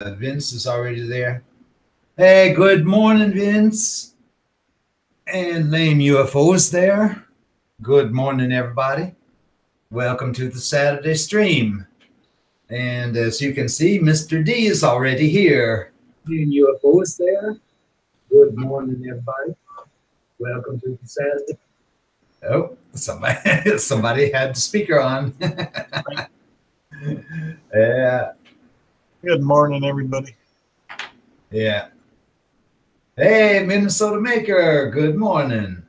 Vince is already there. Hey, good morning, Vince. And Lame UFO's there. Good morning, everybody. Welcome to the Saturday stream. And as you can see, Mr. D is already here. Lame UFO's there. Good morning, everybody. Welcome to the Saturday. Oh, somebody had the speaker on. Yeah. Good morning, everybody. Yeah. Hey, Minnesota Maker, good morning.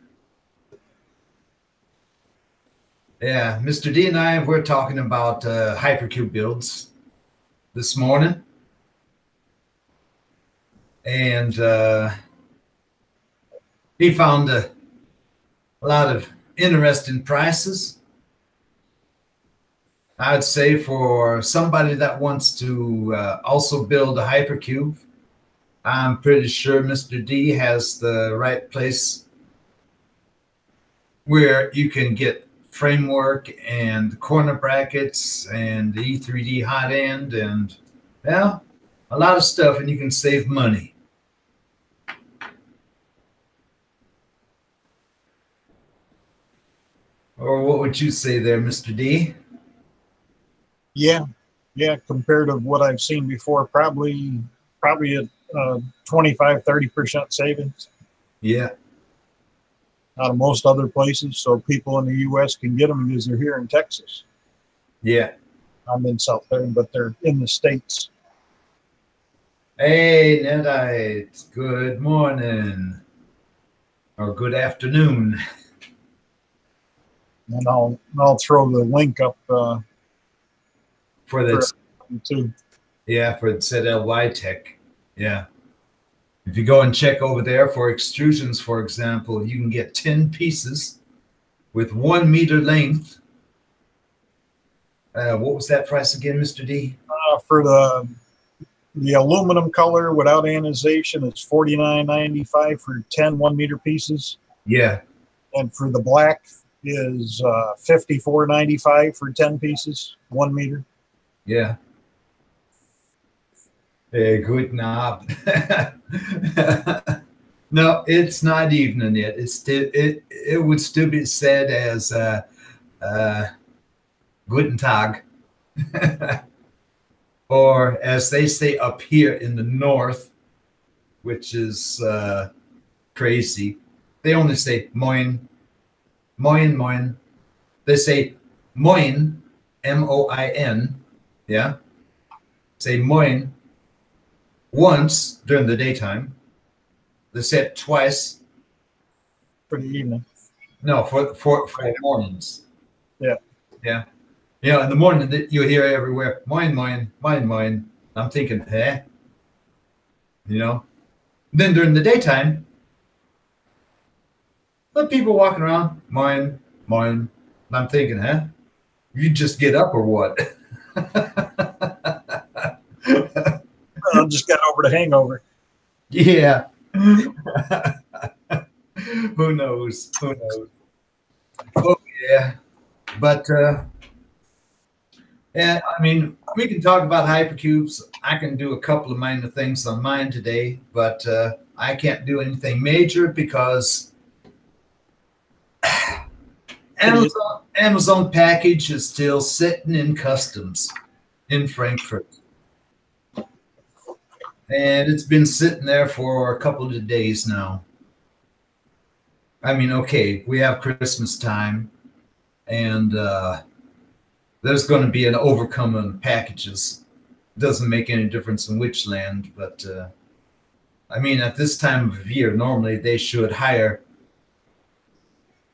Yeah, Mr. D and I were talking about Hypercube builds this morning. And he found a lot of interesting prices. I'd say for somebody that wants to also build a Hypercube, I'm pretty sure Mr. D has the right place where you can get framework and corner brackets and the E3D hot end and, well, a lot of stuff, and you can save money. Or what would you say there, Mr. D? Yeah, compared to what I've seen before, probably a 25-30% savings. Yeah. Out of most other places, so people in the U.S. can get them because they're here in Texas. Yeah. I'm in South Bend, but they're in the States. Hey, Nedite, good morning. Or good afternoon. And I'll throw the link up for that too. Yeah, for ZLY Tech. Yeah. If you go and check over there for extrusions, for example, you can get 10 pieces with 1 meter length. What was that price again, Mr. D? For the aluminum color without anodization, it's $49.95 for 10 1 meter pieces. Yeah. And for the black is $54.95 for 10 pieces, 1 meter. Yeah. Good knob. No, it's not evening yet. It's still it would still be said as Guten Tag. Or as they say up here in the north, which is crazy. They only say moin, moin, moin. They say moin, M-O-I-N, yeah? Say moin once during the daytime. They say it twice. For the evening. No, for mornings. Yeah. Yeah. You know, in the morning you hear everywhere, moin, moin, moin, moin. I'm thinking, hey? You know? Then during the daytime, the people walking around, moin, moin. I'm thinking, huh? You just get up or what? I just got over the hangover. Yeah. Who knows? Who knows? Oh, yeah. But, yeah, I mean, we can talk about hypercubes. I can do a couple of minor things on mine today, but I can't do anything major because Amazon package is still sitting in customs in Frankfurt. And it's been sitting there for a couple of days now. I mean, okay, we have Christmas time, and there's going to be an overcoming of packages. It doesn't make any difference in which land, but I mean, at this time of year, normally they should hire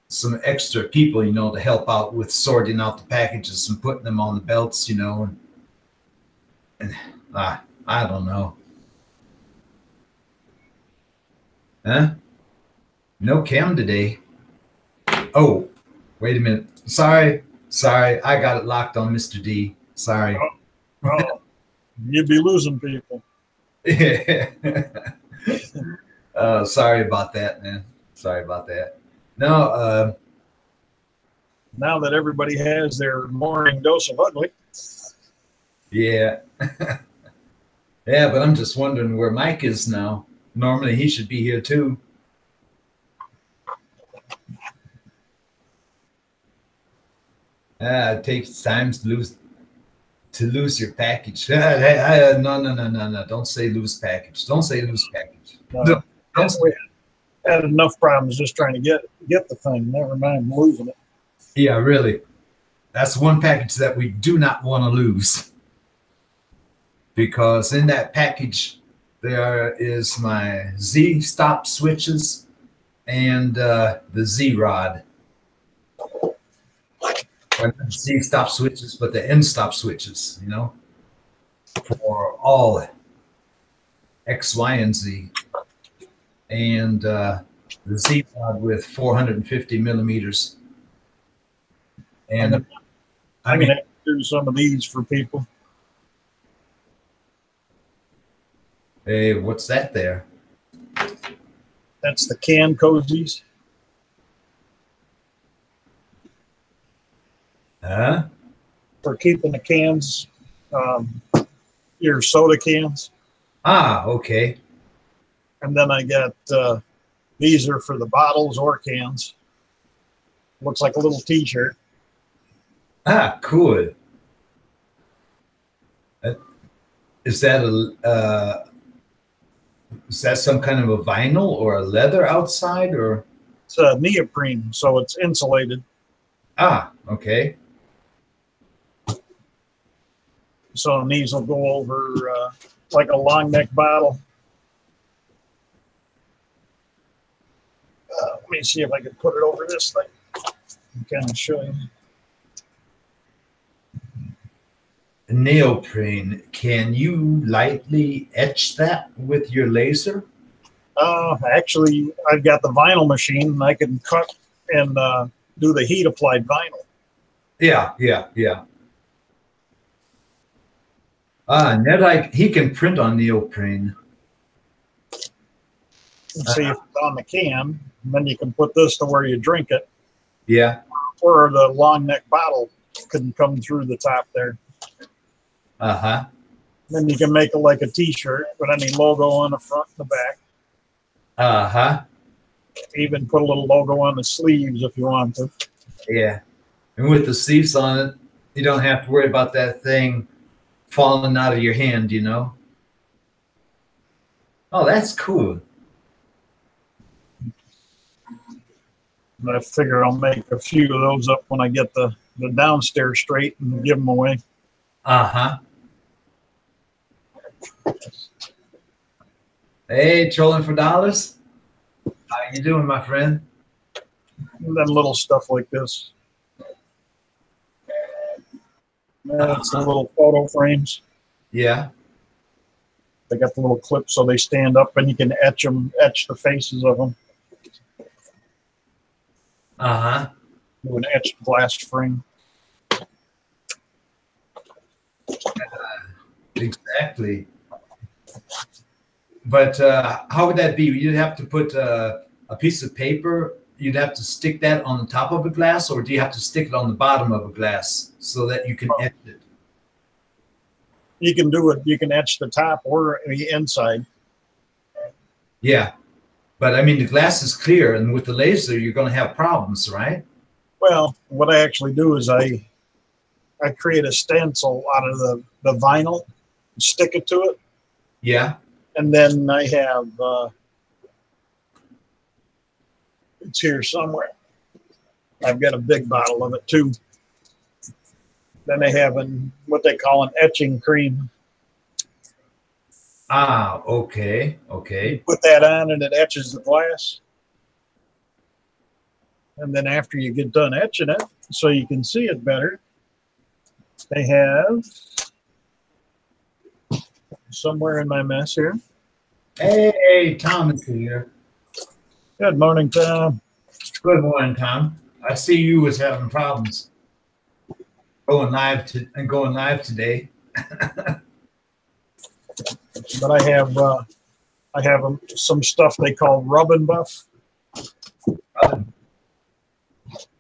some extra people, you know, to help out with sorting out the packages and putting them on the belts, you know. And I don't know. Huh? No cam today. Oh, wait a minute. Sorry. I got it locked on Mr. D. Sorry. Oh, you'd be losing people. Sorry about that, man. Sorry about that. No. Now that everybody has their morning dose of ugly. Yeah. Yeah, but I'm just wondering where Mike is now. Normally he should be here too. It takes time to lose your package. No. Don't say lose package. Don't say lose package. Don't We had enough problems just trying to get the thing. Never mind losing it. Yeah, really. That's one package that we do not want to lose. Because in that package, there is my Z stop switches and the Z rod. Not Z stop switches, but the end stop switches, you know, for all X, Y, and Z. And the Z rod with 450 millimeters. And I'm going to do some of these for people. Hey, what's that there? That's the can cozies. Huh? For keeping the cans, your soda cans. Ah, okay. And then I got, these are for the bottles or cans. Looks like a little t-shirt. Ah, cool. Is that some kind of a vinyl or a leather outside, or? It's a neoprene, so it's insulated. Ah, okay. So these will go over like a long neck bottle. Let me see if I can put it over this thing. I can show you. Neoprene. Can you lightly etch that with your laser? Actually, I've got the vinyl machine, and I can cut and do the heat applied vinyl. Yeah. Ned, he can print on neoprene. See if it's on the can, and then you can put this to where you drink it. Yeah. Or the long neck bottle can come through the top there. Uh-huh. Then you can make it like a t-shirt with any logo on the front and the back. Uh-huh. Even put a little logo on the sleeves if you want to. Yeah. And with the sleeves on it, you don't have to worry about that thing falling out of your hand, you know? Oh, that's cool. And I figure I'll make a few of those up when I get the downstairs straight and give them away. Uh-huh. Hey, trolling for dollars? How you doing, my friend? And then little stuff like this. That's the little photo frames. Yeah. They got the little clips so they stand up, and you can etch the faces of them. Uh-huh. Do an etched glass frame. Exactly. But how would that be? You'd have to put a piece of paper. You'd have to stick that on the top of a glass, or do you have to stick it on the bottom of a glass so that you can etch it? You can do it. You can etch the top or the inside. Yeah. But, I mean, the glass is clear, and with the laser, you're going to have problems, right? Well, what I actually do is I create a stencil out of the vinyl, and stick it to it. Yeah. And then I have, it's here somewhere. I've got a big bottle of it too. Then they have what they call an etching cream. Ah, okay. Okay. You put that on and it etches the glass. And then after you get done etching it, so you can see it better, they have somewhere in my mess here. Hey, Tom is here. Good morning, Tom. Good morning, Tom. I see you was having problems going live today. But I have some stuff they call rub and buff.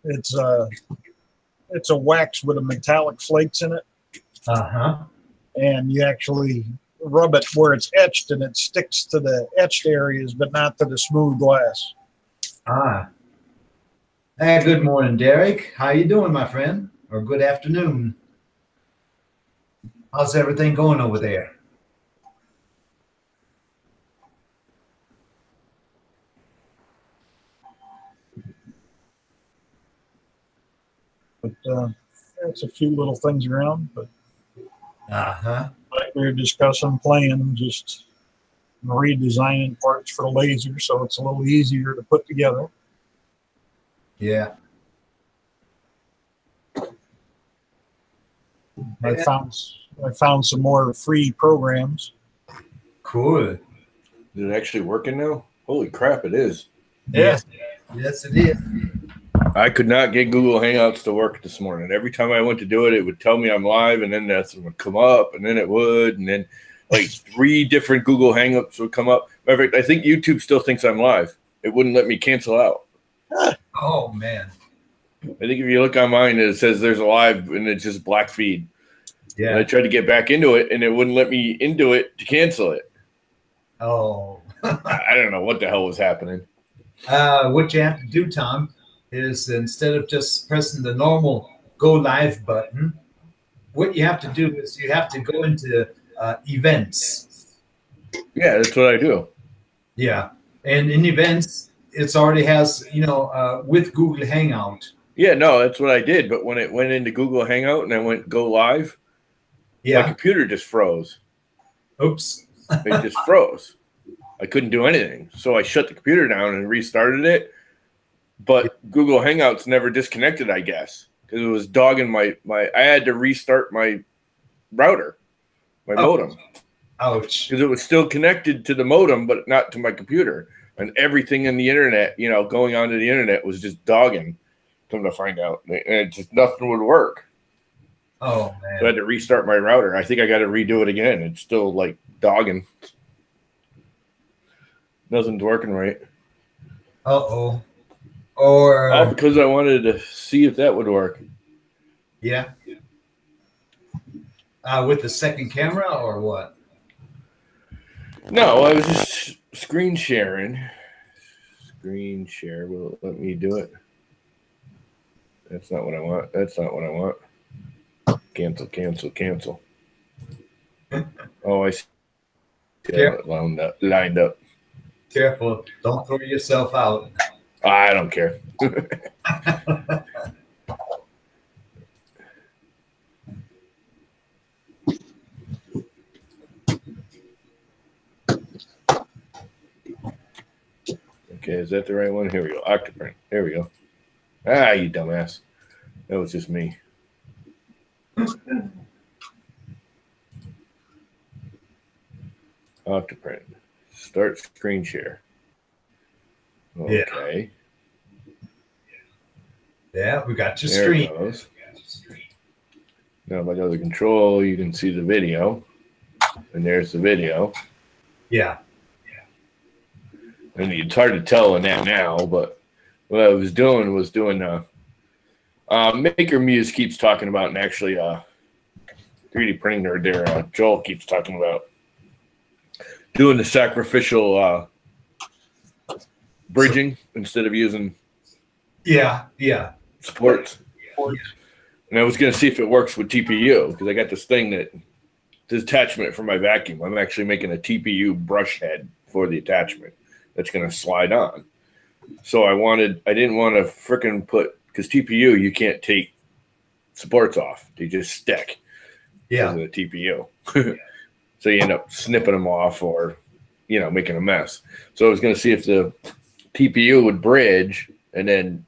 It's a wax with a metallic flakes in it. Uh-huh. And you actually rub it where it's etched, and it sticks to the etched areas, but not to the smooth glass. Ah. Hey, good morning, Derek. How you doing, my friend? Or good afternoon. How's everything going over there? But it's a few little things around, but Uh-huh. like we were discussing, playing, just redesigning parts for the laser so it's a little easier to put together. Yeah. I found some more free programs. Cool. Is it actually working now? Holy crap, it is. Yes. Yes, it is. I could not get Google Hangouts to work this morning. Every time I went to do it, it would tell me I'm live, and then that would come up, and then it would, and then like 3 different Google Hangouts would come up. Matter of fact, I think YouTube still thinks I'm live. It wouldn't let me cancel out. Oh, man. I think if you look on mine, it says there's a live, and it's just black feed. Yeah. And I tried to get back into it, and it wouldn't let me into it to cancel it. Oh. I don't know what the hell was happening. What you have to do, Tom, is instead of just pressing the normal go live button, what you have to do is you have to go into events. Yeah, that's what I do. Yeah. And in events, it's already has, with Google Hangout. Yeah, no, that's what I did. But when it went into Google Hangout and I went go live, my computer just froze. Oops. It just froze. I couldn't do anything. So I shut the computer down and restarted it. But Google Hangouts never disconnected, I guess, because it was dogging my I had to restart my router, my modem. Ouch. Because it was still connected to the modem, but not to my computer. And everything in the internet, going onto the internet was just dogging. Come to find out. And it just nothing would work. Oh, man. So I had to restart my router. I think I got to redo it again. It's still like dogging. Nothing's working right. Uh-oh. Or because I wanted to see if that would work. Yeah. With the second camera or what? No, I was just screen sharing. Screen share. Will it let me do it? That's not what I want. That's not what I want. Cancel, cancel, cancel. Oh, I see. It lined up. Careful. Don't throw yourself out. I don't care. Okay, is that the right one? Here we go. Octoprint. There we go. Ah, you dumbass. That was just me. Octoprint. Start screen share. Okay. Yeah, we got your there screen. It goes. Now, if I go to control, you can see the video. And there's the video. Yeah. And it's hard to tell in that now, but what I was doing Maker Muse keeps talking about, and actually 3D printing nerd there, Joel keeps talking about doing the sacrificial bridging instead of using supports. And I was going to see if it works with TPU, because I got this thing this attachment for my vacuum. I'm actually making a TPU brush head for the attachment that's going to slide on. So I didn't want to frickin' because TPU, you can't take supports off. They just stick because of the TPU. So you end up snipping them off or, making a mess. So I was going to see if the TPU would bridge and then,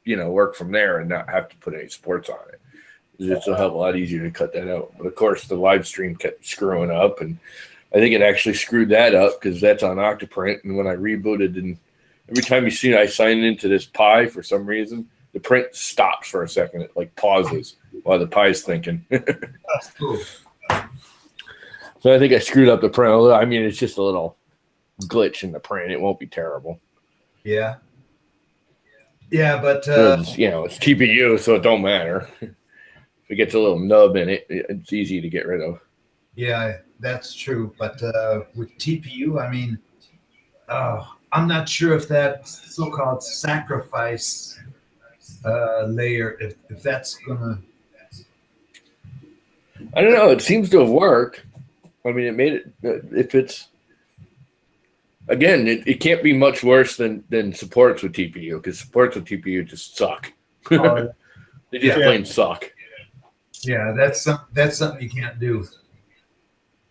work from there and not have to put any supports on it. It's a hell of a lot easier to cut that out. But of course, the live stream kept screwing up, and I think it actually screwed that up because that's on Octoprint. And when I rebooted, and every time you see I sign into this Pi for some reason, the print stops for a second. It like pauses while the Pi's thinking. That's cool. So I think I screwed up the print. I mean, it's just a little glitch in the print. It won't be terrible. Yeah. Yeah, but it's TPU, so it don't matter. If it gets a little nub in it, it's easy to get rid of. Yeah, that's true. But with TPU, I mean, I'm not sure if that so-called sacrifice layer, if that's gonna. I don't know. It seems to have worked. I mean, it made it. If it's again, it can't be much worse than supports with TPU, because supports with TPU just suck. They just plain suck. Yeah, that's something you can't do.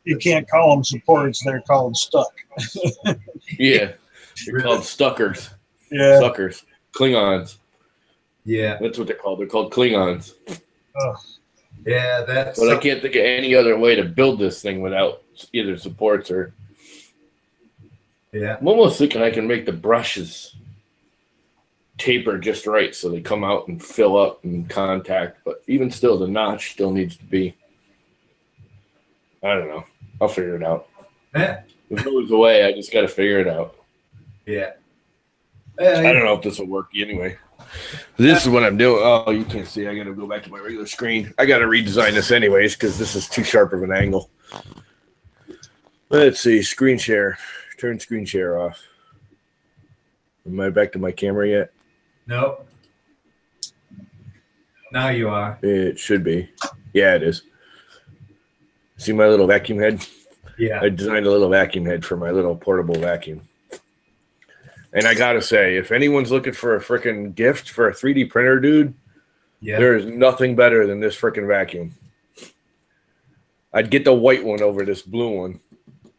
You can't call them supports; they're called stuck. Yeah, they're called stuckers. Yeah, Suckers, Klingons. Yeah, That's what they're called. They're called Klingons. yeah, that's. But I can't think of any other way to build this thing without either supports or. Yeah, I'm almost thinking I can make the brushes taper just right so they come out and fill up in contact. But even still, the notch still needs to be. I don't know. I'll figure it out. Yeah. There's always a way. I just got to figure it out. Yeah. I don't know if this will work anyway. This is what I'm doing. Oh, you can't see. I got to go back to my regular screen. I got to redesign this anyways because this is too sharp of an angle. Let's see. Screen share. Turn screen share off. Am I back to my camera yet? Nope. Now you are. It should be. Yeah, it is. See my little vacuum head? Yeah. I designed a little vacuum head for my little portable vacuum. And I got to say, if anyone's looking for a freaking gift for a 3D printer, dude, there is nothing better than this freaking vacuum. I'd get the white one over this blue one.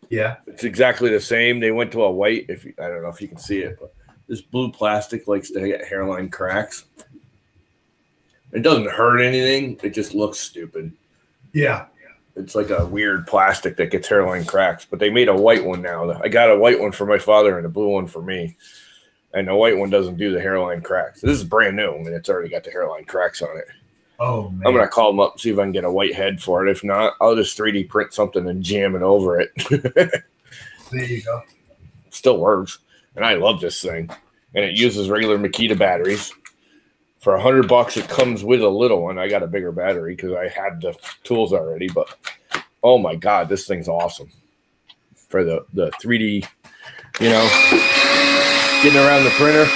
Yeah. It's exactly the same. They went to a white. I don't know if you can see it, but this blue plastic likes to get hairline cracks. It doesn't hurt anything. It just looks stupid. Yeah. It's like a weird plastic that gets hairline cracks, but they made a white one now. I got a white one for my father and a blue one for me. And the white one doesn't do the hairline cracks. This is brand new, and it's already got the hairline cracks on it. Oh, man. I'm going to call them up and see if I can get a white head for it. If not, I'll just 3D print something and jam it over it. There you go. Still works. And I love this thing. And it uses regular Makita batteries. For $100, it comes with a little one. I got a bigger battery because I had the tools already. But, oh, my God, this thing's awesome. For the 3D, getting around the printer.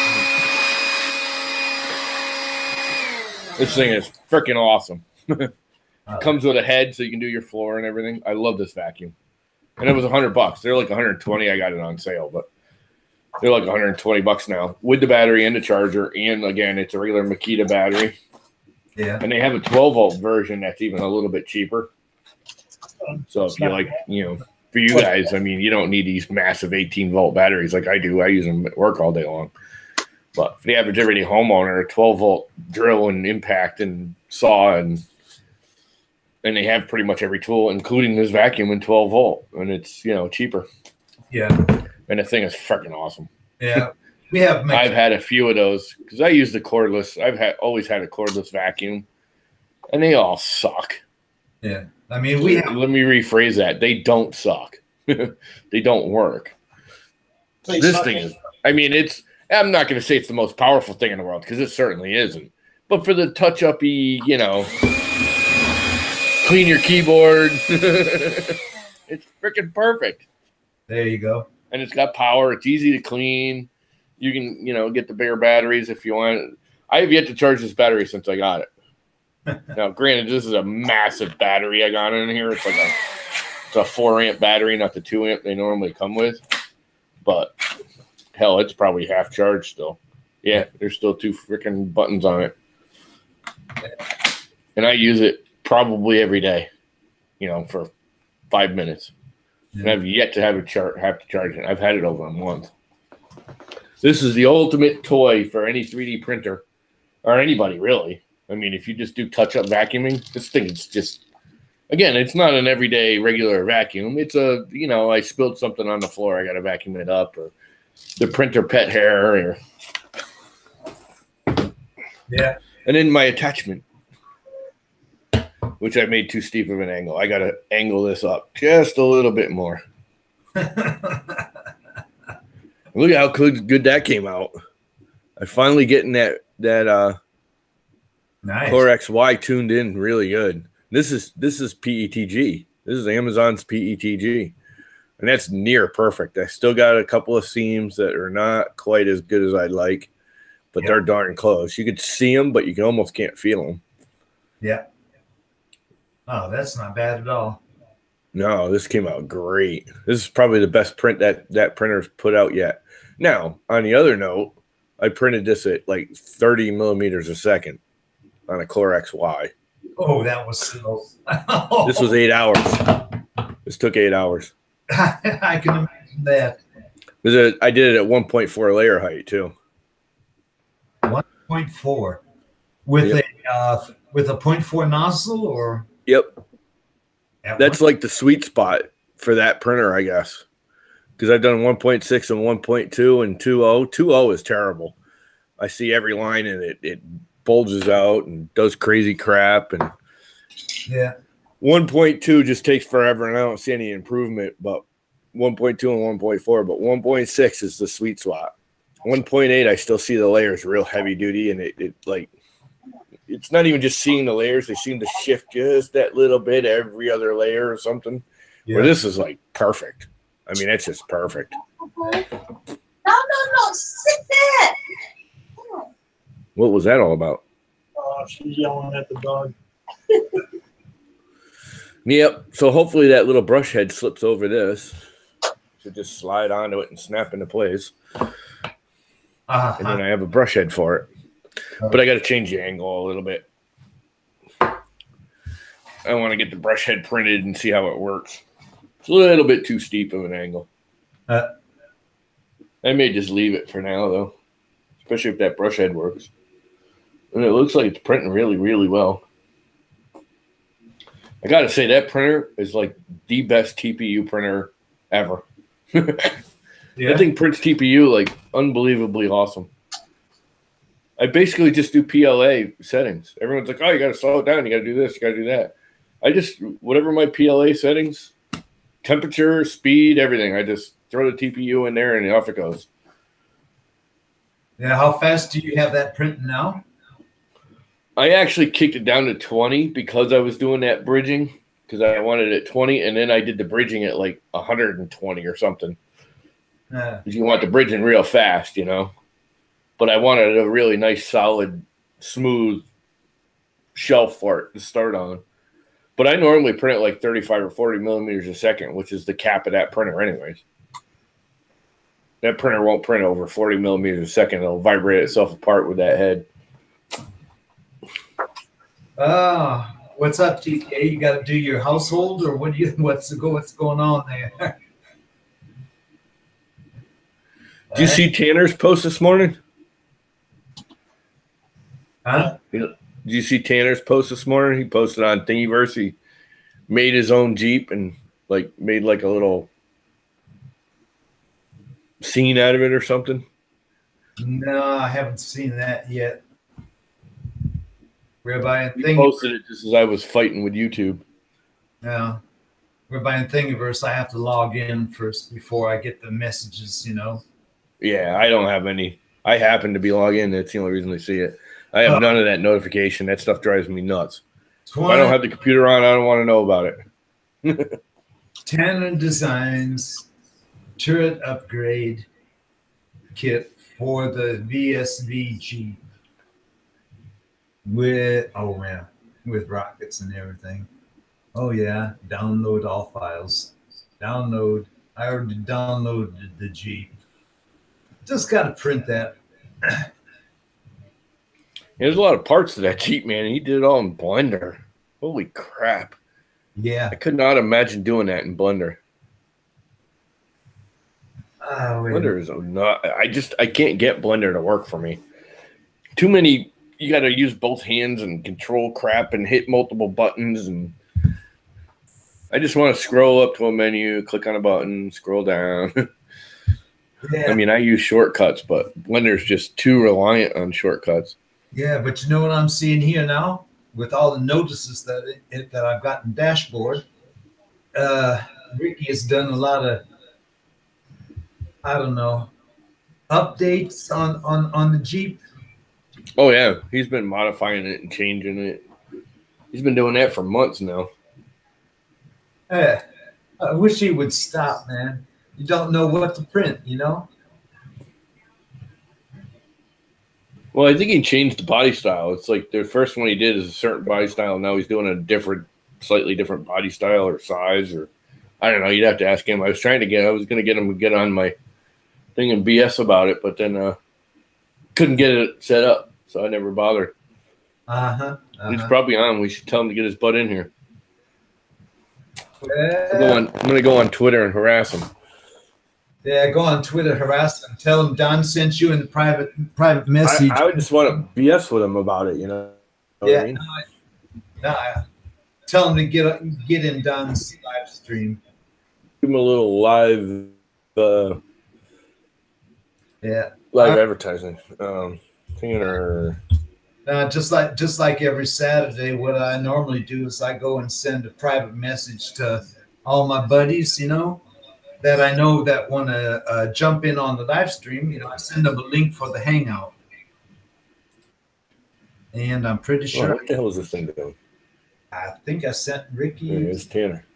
This thing is freaking awesome. Comes with a head so you can do your floor and everything. I love this vacuum. And it was $100. They're like 120. I got it on sale, but they're like $120 now with the battery and the charger. And again, it's a regular Makita battery. Yeah. And they have a 12-volt version that's even a little bit cheaper. So if you like, for you guys, I mean, you don't need these massive 18-volt batteries like I do. I use them at work all day long. But for the average everyday homeowner, a 12-volt drill and impact and saw and they have pretty much every tool, including this vacuum in 12-volt, and it's cheaper. Yeah. And the thing is freaking awesome. Yeah. We have. I've had a few of those because I use the cordless. I've always had a cordless vacuum, and they all suck. Yeah. I mean, we have. Let me rephrase that. They don't suck. They don't work. This thing is. I mean, I'm not going to say it's the most powerful thing in the world because it certainly isn't. But for the touch-uppy, clean your keyboard, it's freaking perfect. There you go. And it's got power. It's easy to clean. You can, get the bigger batteries if you want. I have yet to charge this battery since I got it. Now, granted, this is a massive battery I got in here. It's like it's a 4-amp battery, not the 2-amp they normally come with. But hell, it's probably half charged still. Yeah, there's still 2 freaking buttons on it. And I use it probably every day, for 5 minutes. Yeah. And I've yet to have to charge it. I've had it over a month. This is the ultimate toy for any 3D printer or anybody, really. I mean, if you just do touch-up vacuuming, this thing is just, again, it's not an everyday regular vacuum. It's I spilled something on the floor. I got to vacuum it up, or the printer pet hair. Or... Yeah. And then my attachment, which I made too steep of an angle. I got to angle this up just a little bit more. Look at how good that came out. I finally getting that nice. Core XY tuned in really good. This is PETG. This is Amazon's PETG. And that's near perfect. I still got a couple of seams that are not quite as good as I'd like, but they're darn close. You could see them, but you can almost can't feel them. Yeah. Oh, that's not bad at all. No, this came out great. This is probably the best print that printer's put out yet. Now, on the other note, I printed this at like 30 millimeters a second on a Core XY. Oh, that was slow. This was 8 hours. This took 8 hours. I can imagine that. I did it at 1.4 layer height too. 1.4 with a 0.4 nozzle, or yep. That's like the sweet spot for that printer, I guess, because I've done 1.6 and 1.2 and 2.0. 2.0 is terrible. I see every line and it bulges out and does crazy crap, and 1.2 just takes forever, and I don't see any improvement. But 1.2 and 1.4, but 1.6 is the sweet spot. 1.8, I still see the layers real heavy duty, and it's not even just seeing the layers; they seem to shift just that little bit every other layer or something. Yeah. Where this is like perfect. I mean, it's just perfect. No, sit there. What was that all about? Oh, she's yelling at the dog. Yep. So hopefully that little brush head slips over this. Should just slide onto it and snap into place. And then I have a brush head for it. But I got to change the angle a little bit. I want to get the brush head printed and see how it works. It's a little bit too steep of an angle. I may just leave it for now, though, especially if that brush head works. And it looks like it's printing really, really well. I got to say, that printer is like the best TPU printer ever. That thing prints TPU like unbelievably awesome. I basically just do PLA settings. Everyone's like, oh, you got to slow it down. You got to do this. You got to do that. I just, whatever my PLA settings, temperature, speed, everything, I just throw the TPU in there and off it goes. Yeah, how fast do you have that printing now? I actually kicked it down to 20 because I was doing that bridging, because I wanted it at 20, and then I did the bridging at like 120 or something. Because you want the bridging real fast, you know. But I wanted a really nice, solid, smooth shelf for it to start on. But I normally print it like 35 or 40 millimeters a second, which is the cap of that printer anyways. That printer won't print over 40 millimeters a second. It'll vibrate itself apart with that head. What's up, TK? You got to do your household, or what's going on there? Did you see Tanner's post this morning? Huh? Did you see Tanner's post this morning? He posted on Thingiverse. He made his own Jeep and made like a little scene out of it or something. No, I haven't seen that yet. We're buying He posted it just as I was fighting with YouTube. Yeah. We're buying Thingiverse. I have to log in first before I get the messages, you know. Yeah, I don't have any. I happen to be logged in. That's the only reason I see it. I have none of that notification. That stuff drives me nuts. If I don't have the computer on, I don't want to know about it. Tanner Designs turret upgrade kit for the VSV Jeep with rockets and everything. Oh yeah, download all files. Download. I already downloaded the Jeep. Just got to print that. There's a lot of parts to that Jeep, man. He did it all in Blender. Holy crap. Yeah. I could not imagine doing that in Blender. Blender is not. I can't get Blender to work for me. Too many. You got to use both hands and control crap and hit multiple buttons. And I just want to scroll up to a menu, click on a button, scroll down. Yeah. I mean, I use shortcuts, but Blender's just too reliant on shortcuts. Yeah, but you know what I'm seeing here now? With all the notices that I've gotten dashboard, Ricky has done a lot of, I don't know, updates on the Jeep. Oh, yeah. He's been modifying it and changing it. He's been doing that for months now. Eh, I wish he would stop, man. You don't know what to print, you know? Well, I think he changed the body style. It's like the first one he did is a certain body style. Now he's doing a different, slightly different body style or size, or I don't know. You'd have to ask him. I was going to get him to get on my thing and BS about it, but then couldn't get it set up, so I never bothered. He's probably on. We should tell him to get his butt in here. I'm going to go on Twitter and harass him. Yeah, go on Twitter, harass him. Tell him Don sent you in the private message. I would just want to BS with him about it, you know? Yeah. What I mean? Tell him to get in Don's live stream. Give him a little live advertising. Just like every Saturday, what I normally do is I go and send a private message to all my buddies, you know, that I know that want to jump in on the live stream. You know, I send them a link for the Hangout. And I'm pretty sure. What the hell is this thing doing? I think I sent Ricky. There's Tanner.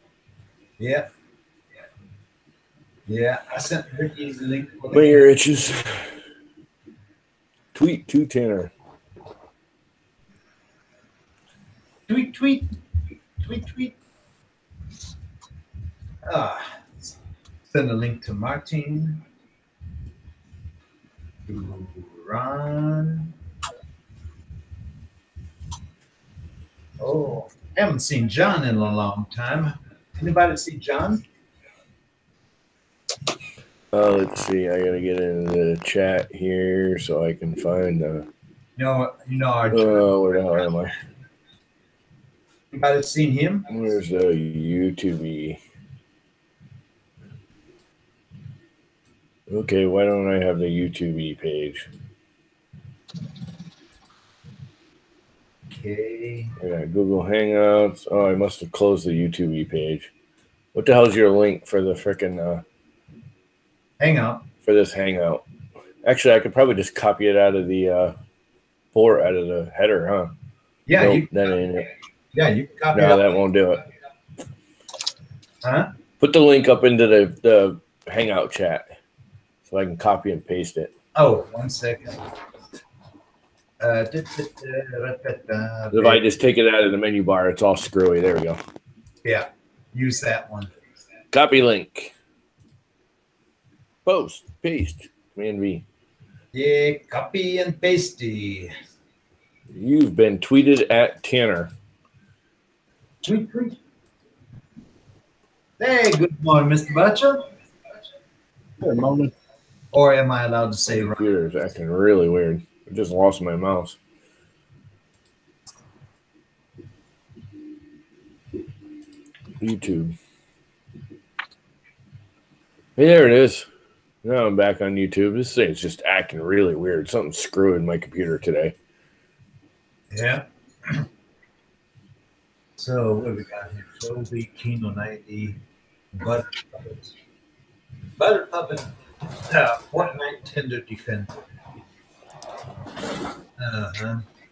Yeah. Yeah, I sent Ricky the link. My ear itches. Tweet to Tanner. Tweet. Send a link to Martin. To Ron. Oh, haven't seen John in a long time. Anybody see John? Let's see. I gotta get into the chat here so I can find. You know our. Where the hell am I? Anybody seen him? Where's the YouTube? Okay, why don't I have the YouTube page? Okay. I got Google Hangouts. Oh, I must have closed the YouTube page. What the hell's your link for the frickin' Hangout? For this Hangout? Actually, I could probably just copy it out of the out of the header, huh? Yeah, nope, that ain't it. Yeah, you can copy No, that won't do it. Huh? Put the link up into the Hangout chat so I can copy and paste it. Oh, 1 second. If I just take it out of the menu bar, it's all screwy. There we go. Yeah, use that one. Copy link. Post. Paste. Command V. Yeah, copy and pasty. You've been tweeted at Tanner. Tweet. Hey, good morning, Mr. Butcher. Good morning. Or am I allowed to say My right? computer is acting really weird. I just lost my mouse. YouTube. Hey, there it is. Now I'm back on YouTube. This thing's just acting really weird. Something's screwing my computer today. Yeah. So what do we got here? Toby, Kino 90, Butter Puppet, Fortnite Tender Defender.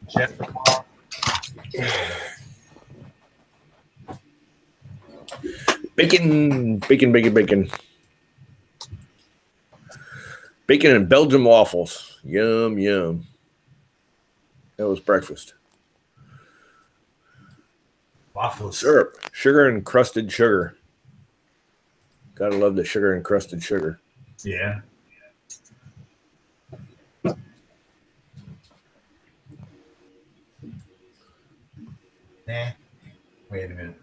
Jeff. Bacon. Bacon and Belgian waffles. Yum, yum. That was breakfast. Waffles. Syrup. Sugar and crusted sugar. Gotta love the sugar and crusted sugar. Yeah. Nah. Wait a minute.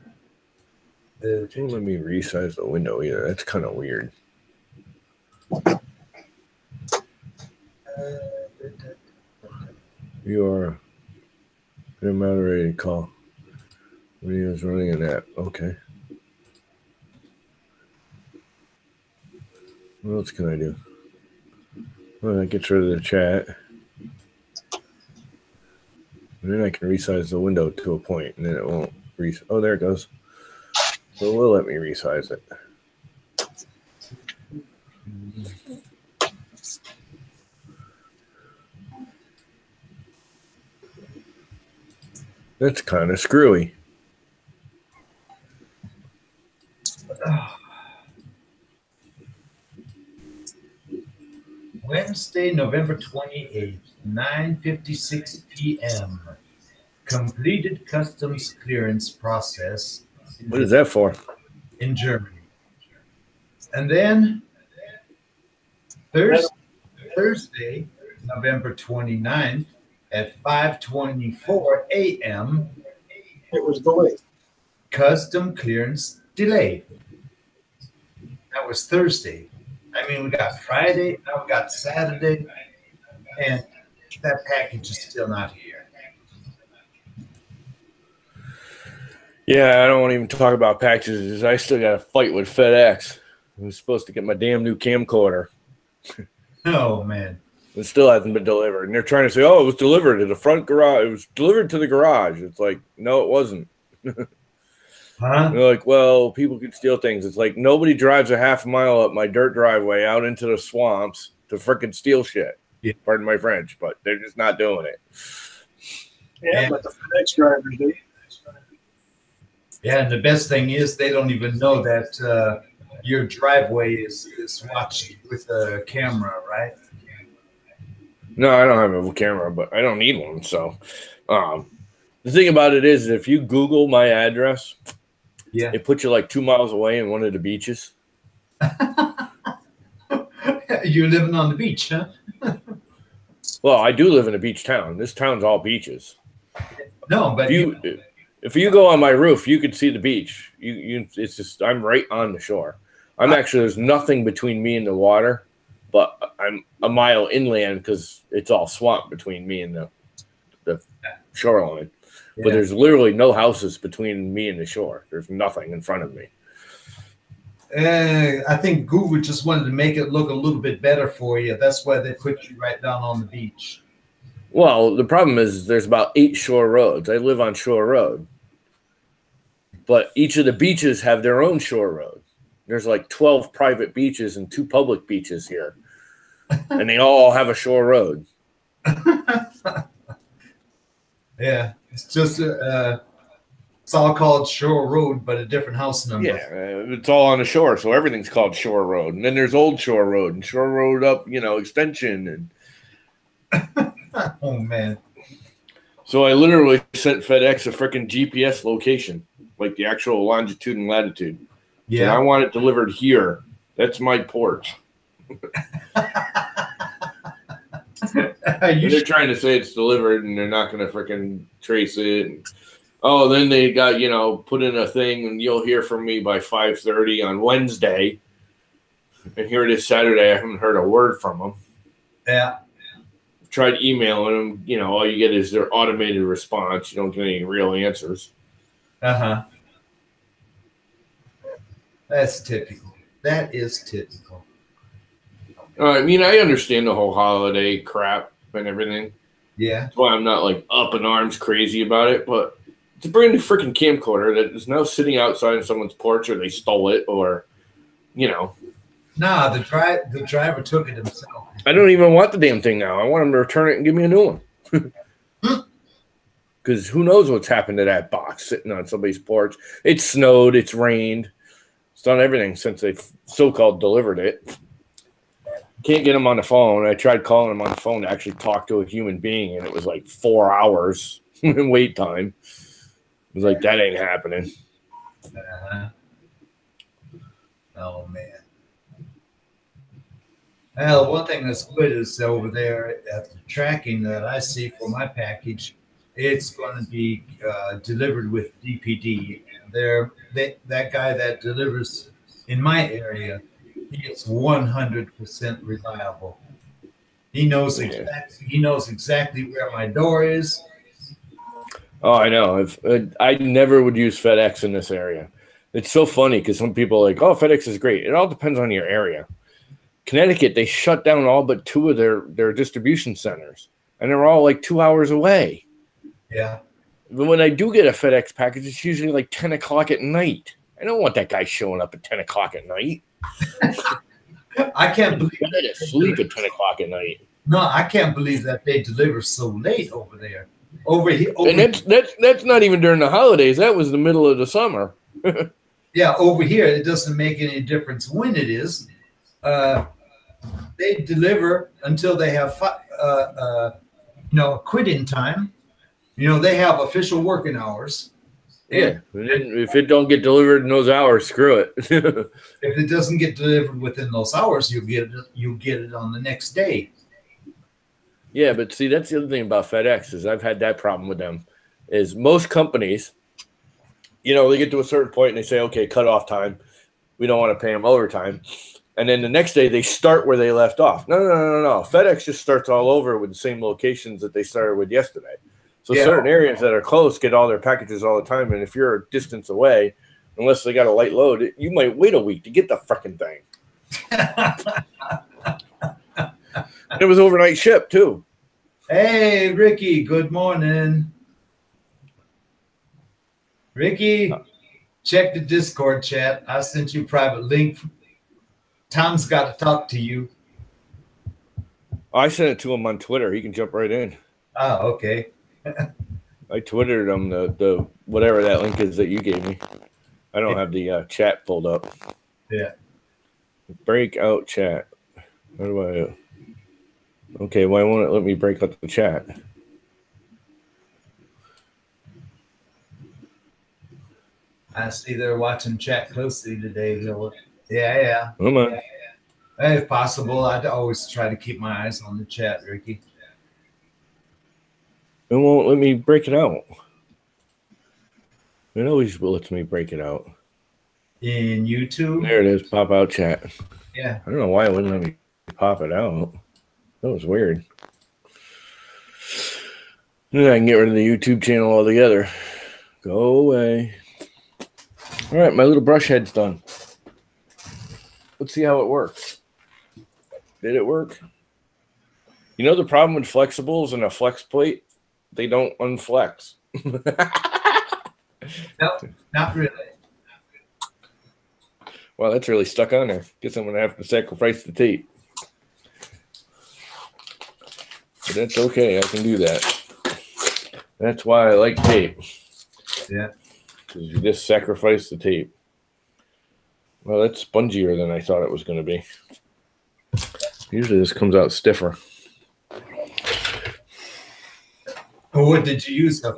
Don't let me resize the window either. That's kind of weird. You are a moderated call. Video is running an app. Okay. What else can I do? Well, that gets rid of the chat. And then I can resize the window to a point, and then it won't resize. Oh, there it goes. So it will let me resize it. That's kind of screwy. Wednesday, November 28th, 9:56 p.m. Completed customs clearance process. What is that for? In Germany. And then Thursday, November 29th at 5:24 a.m. It was delayed. Custom clearance delayed. That was Thursday. I mean, we got Friday, now we got Saturday, and that package is still not here. Yeah, I don't want to even talk about packages. I still got a fight with FedEx. I was supposed to get my damn new camcorder. Oh, man. It still hasn't been delivered. And they're trying to say, oh, it was delivered to the front garage. It was delivered to the garage. It's like, no, it wasn't. Huh? They're like, well, people can steal things. It's like nobody drives a half mile up my dirt driveway out into the swamps to frickin' steal shit. Yeah. Pardon my French, but they're just not doing it. Yeah, but the FedEx drivers do. Yeah, and the best thing is they don't even know that your driveway is watched with a camera, right? No, I don't have a camera, but I don't need one. So the thing about it is if you Google my address, yeah, it puts you like 2 miles away in one of the beaches. You're living on the beach, huh? Well, I do live in a beach town. This town's all beaches. No, but if you go on my roof, you could see the beach. It's just I'm right on the shore. There's nothing between me and the water, but I'm a mile inland because it's all swamp between me and the shoreline. yeah. But there's literally no houses between me and the shore. There's nothing in front of me. I think Google just wanted to make it look a little bit better for you. That's why they put you right down on the beach. Well, the problem is there's about 8 shore roads. I live on Shore Road. But each of the beaches have their own shore road. There's like 12 private beaches and 2 public beaches here. And they all have a shore road. Yeah, it's just it's all called Shore Road, but a different house number. Yeah, it's all on the shore, so everything's called Shore Road. And then there's Old Shore Road and Shore Road up, extension. And Oh, man. so I literally sent FedEx a freaking GPS location, like the actual longitude and latitude. And I Yeah. want it delivered here. That's my porch. They're trying to say it's delivered, and they're not going to freaking trace it. And, then they got put in a thing, and you'll hear from me by 5:30 on Wednesday. And here it is Saturday. I haven't heard a word from them. Yeah. Tried emailing them. All you get is their automated response. You don't get any real answers. Uh-huh. That's typical. That is typical. I mean, I understand the whole holiday crap and everything. Yeah. That's why I'm not like up in arms crazy about it. But it's a brand new freaking camcorder that is now sitting outside of someone's porch, or they stole it, or Nah, the driver took it himself. I don't even want the damn thing now. I want him to return it and give me a new one. Because who knows what's happened to that box sitting on somebody's porch. It's snowed. It's rained. It's done everything since they so-called delivered it. Can't get him on the phone. I tried calling him on the phone to actually talk to a human being, and it was like 4 hours in wait time. It was like, that ain't happening. Uh-huh. Oh, man. Well, one thing that's good is over there at the tracking that I see for my package, it's going to be delivered with DPD. That guy that delivers in my area, he is 100% reliable. He knows exactly where my door is. Oh, I know. I never would use FedEx in this area. It's so funny because some people are like, oh, FedEx is great. It all depends on your area. Connecticut, they shut down all but 2 of their distribution centers, and they're all like 2 hours away. Yeah. But when I do get a FedEx package, it's usually like 10 o'clock at night. I don't want that guy showing up at 10 o'clock at night. I can't believe I had to sleep at 10 o'clock at night. No, I can't believe that they deliver so late over there. Over here. And that's not even during the holidays. That was the middle of the summer. Yeah, over here, it doesn't make any difference when it is. they deliver until they have quitting time. They have official working hours. Yeah, and if it don't get delivered in those hours, screw it. If it doesn't get delivered within those hours, you'll get it on the next day. Yeah, but see, that's the other thing about FedEx is I've had that problem with them. Is most companies, they get to a certain point and they say, okay, cut off time. We don't want to pay them overtime. And then the next day they start where they left off. No. FedEx just starts all over with the same locations that they started with yesterday. So certain areas that are close get all their packages all the time. And if you're a distance away, unless they got a light load, you might wait a week to get the freaking thing. It was overnight ship too. Hey, Ricky, good morning. Ricky, check the Discord chat. I sent you a private link. Tom's got to talk to you. I sent it to him on Twitter. He can jump right in. Oh, okay. I Twittered him the whatever that link is that you gave me. I don't have the chat pulled up. Yeah. Breakout chat. How do I? Okay, why won't it let me break out the chat? I see they're watching chat closely today. Yeah. Come on. If possible, I'd always try to keep my eyes on the chat, Ricky. It won't let me break it out. It always lets me break it out. In YouTube? There it is, pop out chat. Yeah. I don't know why it wouldn't let me pop it out. That was weird. Then I can get rid of the YouTube channel altogether. Go away. All right, my little brush head's done. Let's see how it works. Did it work? The problem with flexibles and a flex plate? They don't unflex. No, not really. Well, that's really stuck on there. Guess I'm going to have to sacrifice the tape. But that's okay. I can do that. That's why I like tape. Yeah. Because you just sacrifice the tape. Well, that's spongier than I thought it was going to be. Usually this comes out stiffer. What did you use? A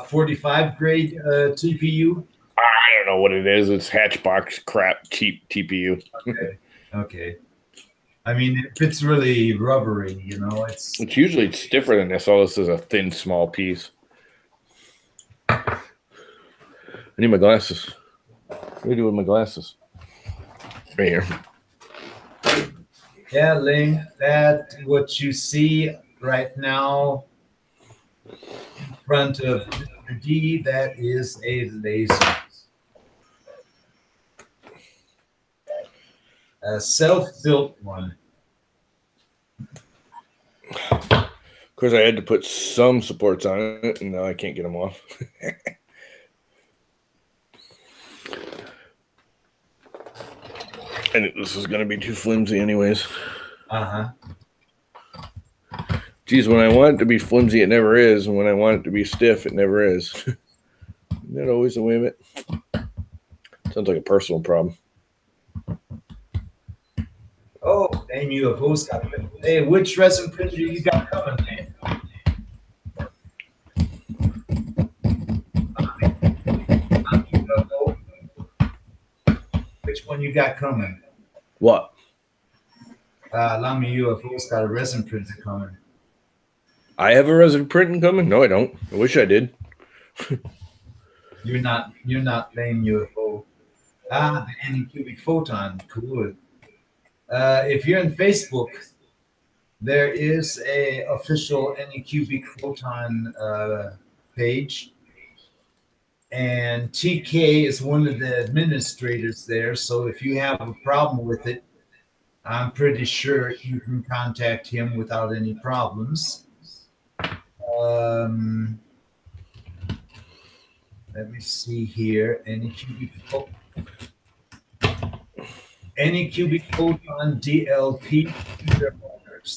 45 grade TPU? I don't know what it is. It's Hatchbox crap, cheap TPU. Okay. I mean, if it's really rubbery, it's usually stiffer than this. All this is a thin, small piece. I need my glasses. What do I do with my glasses? Right here. Yeah, Ling, that what you see right now in front of Mr. D, that is a laser. A self-built one. Of course, I had to put some supports on it, and now I can't get them off. And this is going to be too flimsy anyways. Uh-huh. Geez, when I want it to be flimsy, it never is. And when I want it to be stiff, it never is. Isn't that always the way of it? Sounds like a personal problem. Oh, damn, UFO's got it. Hey, which resin printer you got coming, man? Which one you got coming? What? Lamy UFO's got a resin printer coming. I have a resin printing coming? No, I don't. I wish I did. You're not Lame UFO. The Anycubic photon. Cool. If you're in Facebook, there is a official Anycubic photon page, and TK is one of the administrators there. So if you have a problem with it, I'm pretty sure you can contact him without any problems. Let me see here. Anycubic photon DLP.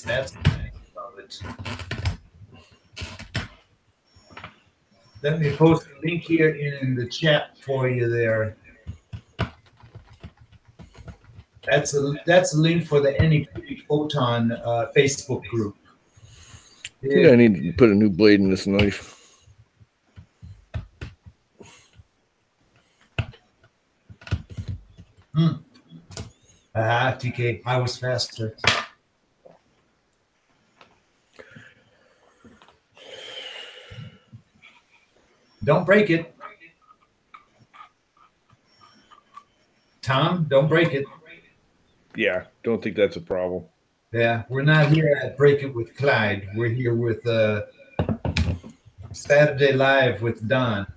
That's the name of it. Let me post a link here in the chat for you there. That's a link for the Any Photon Facebook group. I think I need to put a new blade in this knife. TK, I was faster. Don't break it. Tom, don't break it. Yeah, don't think that's a problem. Yeah, we're not here at Break It with Clyde. We're here with Saturday Live with Don.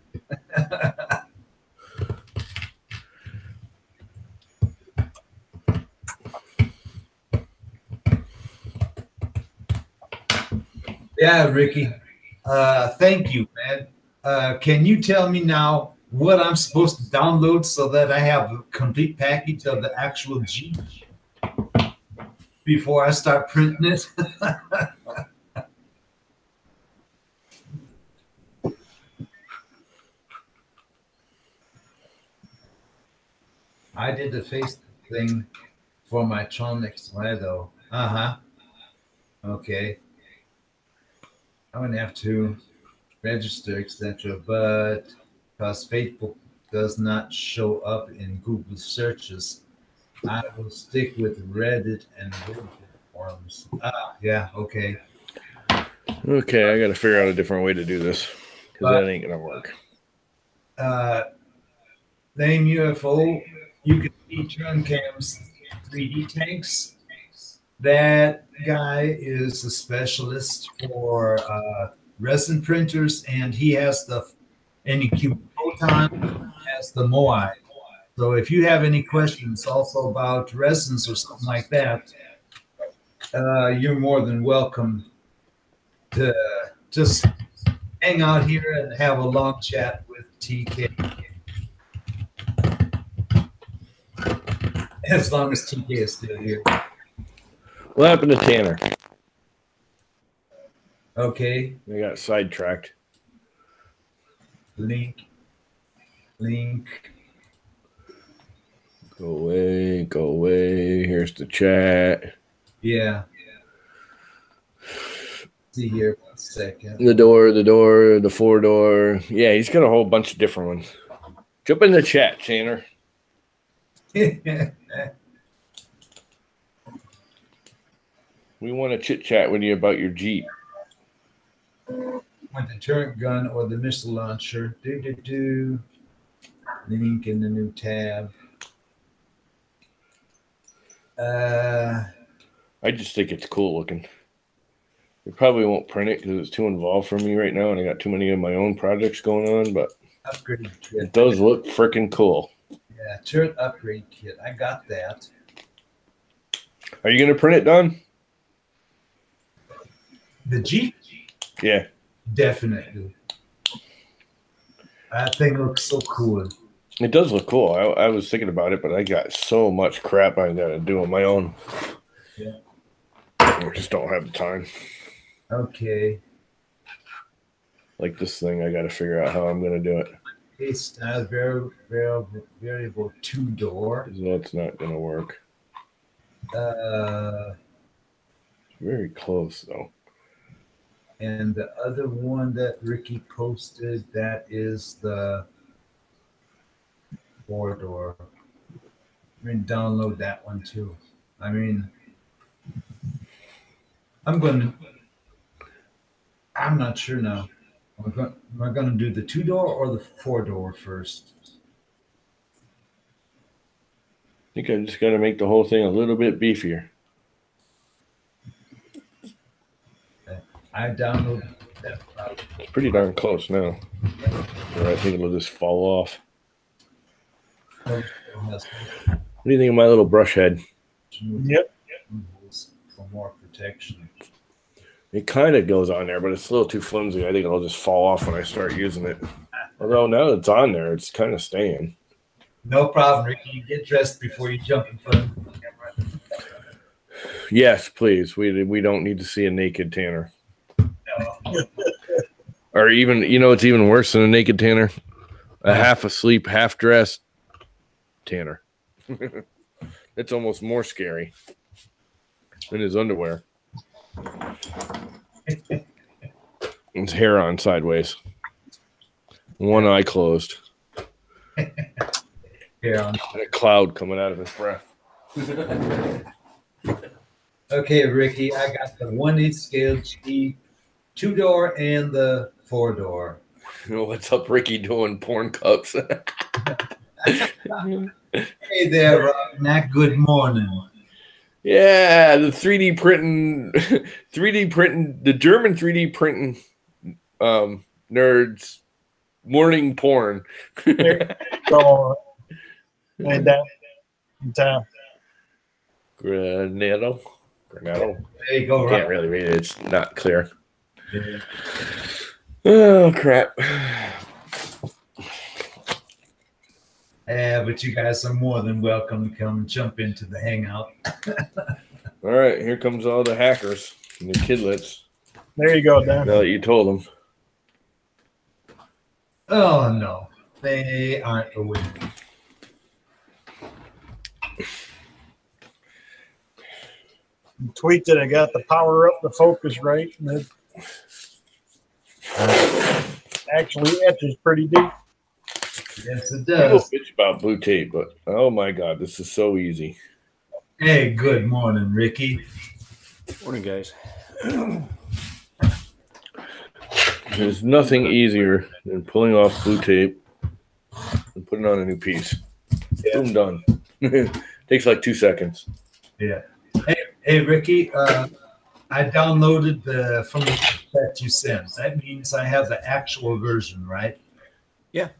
Yeah, Ricky. Thank you, man. Can you tell me now what I'm supposed to download so that I have a complete package of the actual Jeep before I start printing it? I did the face thing for my Tronics Ledo. Okay. I'm going to have to register, etc. But because Facebook does not show up in Google searches, I will stick with Reddit and Google forums. Yeah, okay. Okay, I got to figure out a different way to do this because that ain't going to work. Name UFO, you can see Turncam's 3D tanks. That guy is a specialist for resin printers, and he has the Anycube Photon, has the Moai. So if you have any questions also about resins or something like that, you're more than welcome to just hang out here and have a long chat with TK. As long as TK is still here. What happened to Tanner? Okay. I got sidetracked. Link. Go away, go away. Here's the chat. Yeah. See here, 1 second. The door, the 4-door. Yeah, he's got a whole bunch of different ones. Jump in the chat, Tanner. We want to chit-chat with you about your Jeep. Want the turret gun or the missile launcher. Link in the new tab. I just think it's cool looking. We probably won't print it because it's too involved for me right now, and I got too many of my own projects going on, but upgrade kit. It does look freaking cool. Yeah, turret upgrade kit. I got that. Are you going to print it, Don? The Jeep? Yeah. Definitely. That thing looks so cool. It does look cool. I was thinking about it, but I got so much crap I got to do on my own. Yeah. I just don't have the time. Okay. Like this thing, I got to figure out how I'm going to do it. It's a variable 2-door. That's not going to work. Very close, though. And the other one that Ricky posted, that is the 4-door. I mean, download that one too. I mean, I'm not sure now. Am I going to do the 2-door or the 4-door first? I think I just got to make the whole thing a little bit beefier. I downloaded that. It's pretty darn close now. Or I think it'll just fall off. What do you think of my little brush head? Yep. For more protection. It kind of goes on there, but it's a little too flimsy. I think it'll just fall off when I start using it. Although now that it's on there, it's kind of staying. No problem, Ricky. You get dressed before you jump in front of the camera. Yes, please. We don't need to see a naked Tanner. No. Or even, it's even worse than a naked Tanner. A half asleep, half dressed Tanner. It's almost more scary than his underwear. His hair on sideways. One eye closed. Yeah. And a cloud coming out of his breath. Okay, Ricky, I got the 1/8 scale G 2-door and the 4-door. What's up, Ricky, doing porn cups? Hey there, Rob. Mac. Good morning. Yeah, the 3D printing, the German 3D printing nerds morning porn. So, and down in town. Granado. There you go, Can't Rob. really read it. It's not clear. Yeah. Oh, crap. But you guys are more than welcome to come jump into the hangout. All right, here comes all the hackers and the kidlets. There you go, Dan. Now that you told them. Oh, no. They aren't awake. Tweet that I got the power up the focus right. And it actually etches pretty deep. Yes, it People does. bitch about blue tape, but oh my god, this is so easy. Hey, good morning, Ricky. Morning, guys. There's nothing easier than pulling off blue tape and putting on a new piece. Boom, done. Takes like 2 seconds. Yeah. Hey, Ricky. I downloaded from the that you sent. That means I have the actual version, right? Yeah.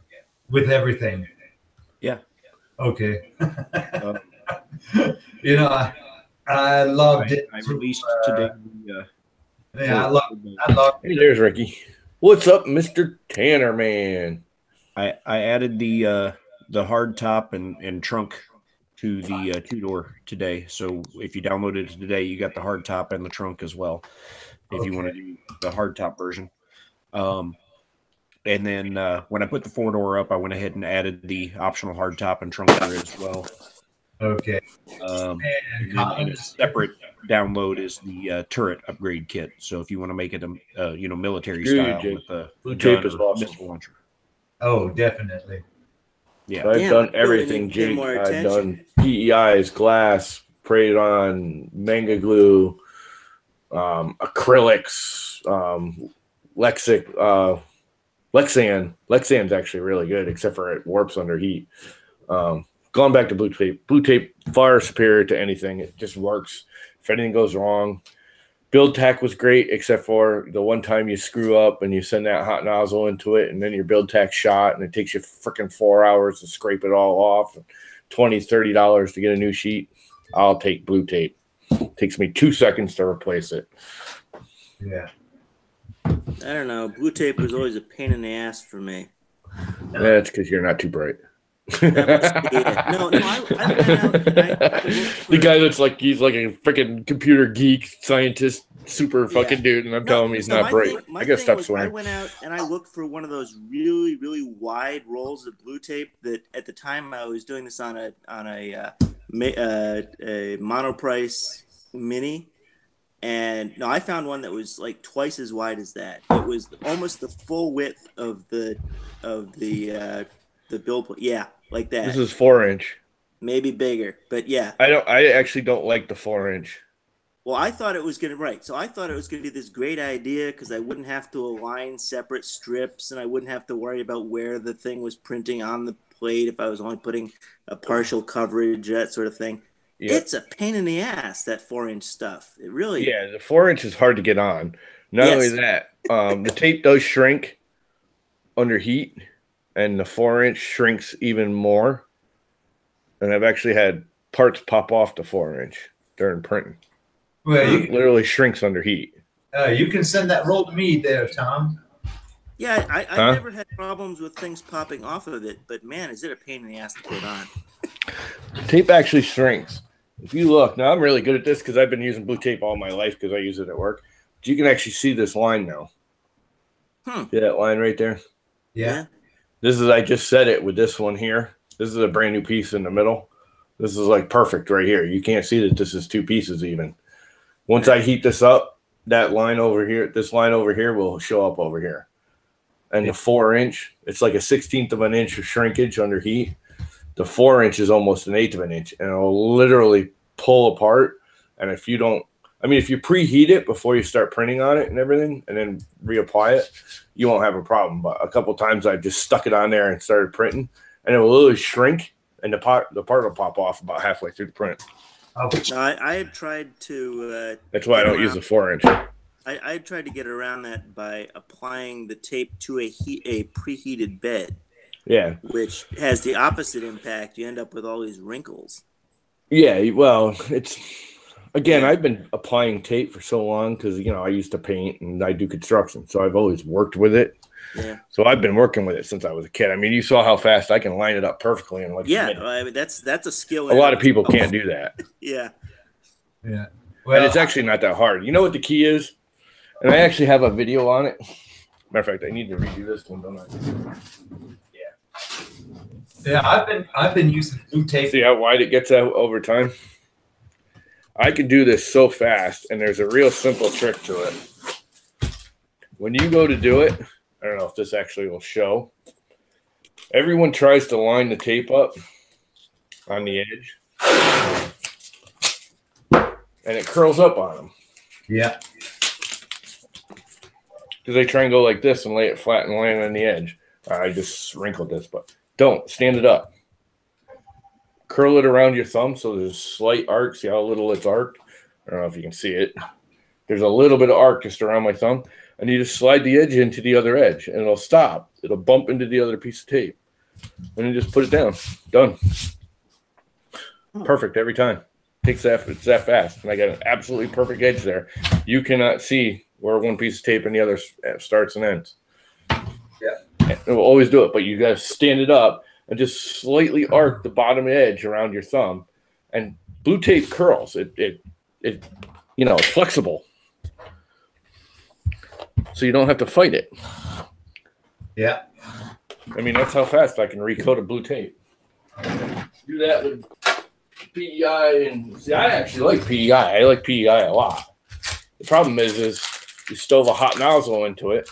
With everything. Yeah. Okay. You know, I logged it. I released today. Yeah, I logged. Hey, there's Ricky. What's up, Mr. Tanner Man? I added the hard top and trunk to the 2-door today. So if you downloaded it today, you got the hard top and the trunk as well. If you want to do the hard top version. And then when I put the 4-door up, I went ahead and added the optional hard top and trunk there as well. Okay. And a separate download is the turret upgrade kit. So if you want to make it a military style with the blue gun tape is or awesome. missile launcher. Oh, definitely. Yeah. I've Damn, done I really everything, need to pay Jake. more I've attention. done PEIs, glass, sprayed on manga glue, acrylics, Lexan. Lexan's actually really good, except for it warps under heat. Going back to blue tape. Blue tape far superior to anything. It just works. If anything goes wrong, build tack was great, except for the one time you screw up and you send that hot nozzle into it, and then your build tack shot, and it takes you freaking 4 hours to scrape it all off, and $20-$30 to get a new sheet. I'll take blue tape. It takes me 2 seconds to replace it. Yeah. I don't know. Blue tape was always a pain in the ass for me. That's because you're not too bright. That must be it. No, I went out and I looked for, The guy that's like, he's like a freaking computer geek, scientist, super fucking dude, and I'm telling him he's not bright. I gotta stop I swearing. went out and I looked for one of those really, really wide rolls of blue tape that at the time I was doing this on a monoprice mini. And no, I found one that was like twice as wide as that. It was almost the full width of the build. Yeah, like that. This is 4-inch. Maybe bigger, but yeah. I actually don't like the 4-inch. Well, I thought it was gonna So I thought it was gonna be this great idea because I wouldn't have to align separate strips and I wouldn't have to worry about where the thing was printing on the plate if I was only putting a partial coverage, that sort of thing. Yeah. It's a pain in the ass, that 4-inch stuff. It really. Yeah, the 4-inch is hard to get on. Not only that, the tape does shrink under heat, and the 4-inch shrinks even more. And I've actually had parts pop off the 4-inch during printing. Well, It literally shrinks under heat. you can send that roll to me there, Tom. Yeah, I never had problems with things popping off of it, but man, is it a pain in the ass to put on. Tape actually shrinks. If you look, now I'm really good at this because I've been using blue tape all my life because I use it at work. But you can actually see this line now. See that line right there? Yeah. This is, I just set it with this one here. This is a brand new piece in the middle. This is like perfect right here. You can't see that this is 2 pieces even. Once I heat this up, that line over here, this line over here will show up over here. And the 4-inch, it's like a 1/16 of an inch of shrinkage under heat. The 4-inch is almost an 1/8 of an inch, and it'll literally pull apart. And if you don't, I mean, if you preheat it before you start printing on it and everything, and then reapply it, you won't have a problem. But a couple times I just stuck it on there and started printing, and it will literally shrink, and the part will pop off about halfway through the print. I had tried to. That's why I don't use the 4-inch. I tried to get around that by applying the tape to a preheated bed. Yeah. Which has the opposite impact. You end up with all these wrinkles. Yeah, well, it's again, I've been applying tape for so long because I used to paint and I do construction, so I've always worked with it. Yeah. So I've been working with it since I was a kid. I mean, you saw how fast I can line it up perfectly in like I mean that's a skill. A lot of people can't do that. Yeah. Yeah. Well, and it's actually not that hard. You know what the key is? And I actually have a video on it. Matter of fact, I need to redo this one, don't I? Yeah, I've been using blue tape. See how wide it gets out over time? I can do this so fast, and there's a real simple trick to it. When you go to do it, I don't know if this actually will show. Everyone tries to line the tape up on the edge, and it curls up on them. Yeah. Because they try and go like this and lay it flat and land on the edge. I just wrinkled this, but don't. Stand it up. Curl it around your thumb so there's a slight arc. See how little it's arced? I don't know if you can see it. There's a little bit of arc just around my thumb. And you just slide the edge into the other edge, and it'll stop. It'll bump into the other piece of tape. And then just put it down. Done. Perfect every time. It's that fast. And I got an absolutely perfect edge there. You cannot see where one piece of tape and the other starts and ends. Yeah. It will always do it, but you got to stand it up and just slightly arc the bottom edge around your thumb. And blue tape curls. It's flexible. So you don't have to fight it. Yeah. I mean, that's how fast I can recoat a blue tape. Do that with PEI, and see, I actually like PEI. I like PEI a lot. The problem is you stove a hot nozzle into it.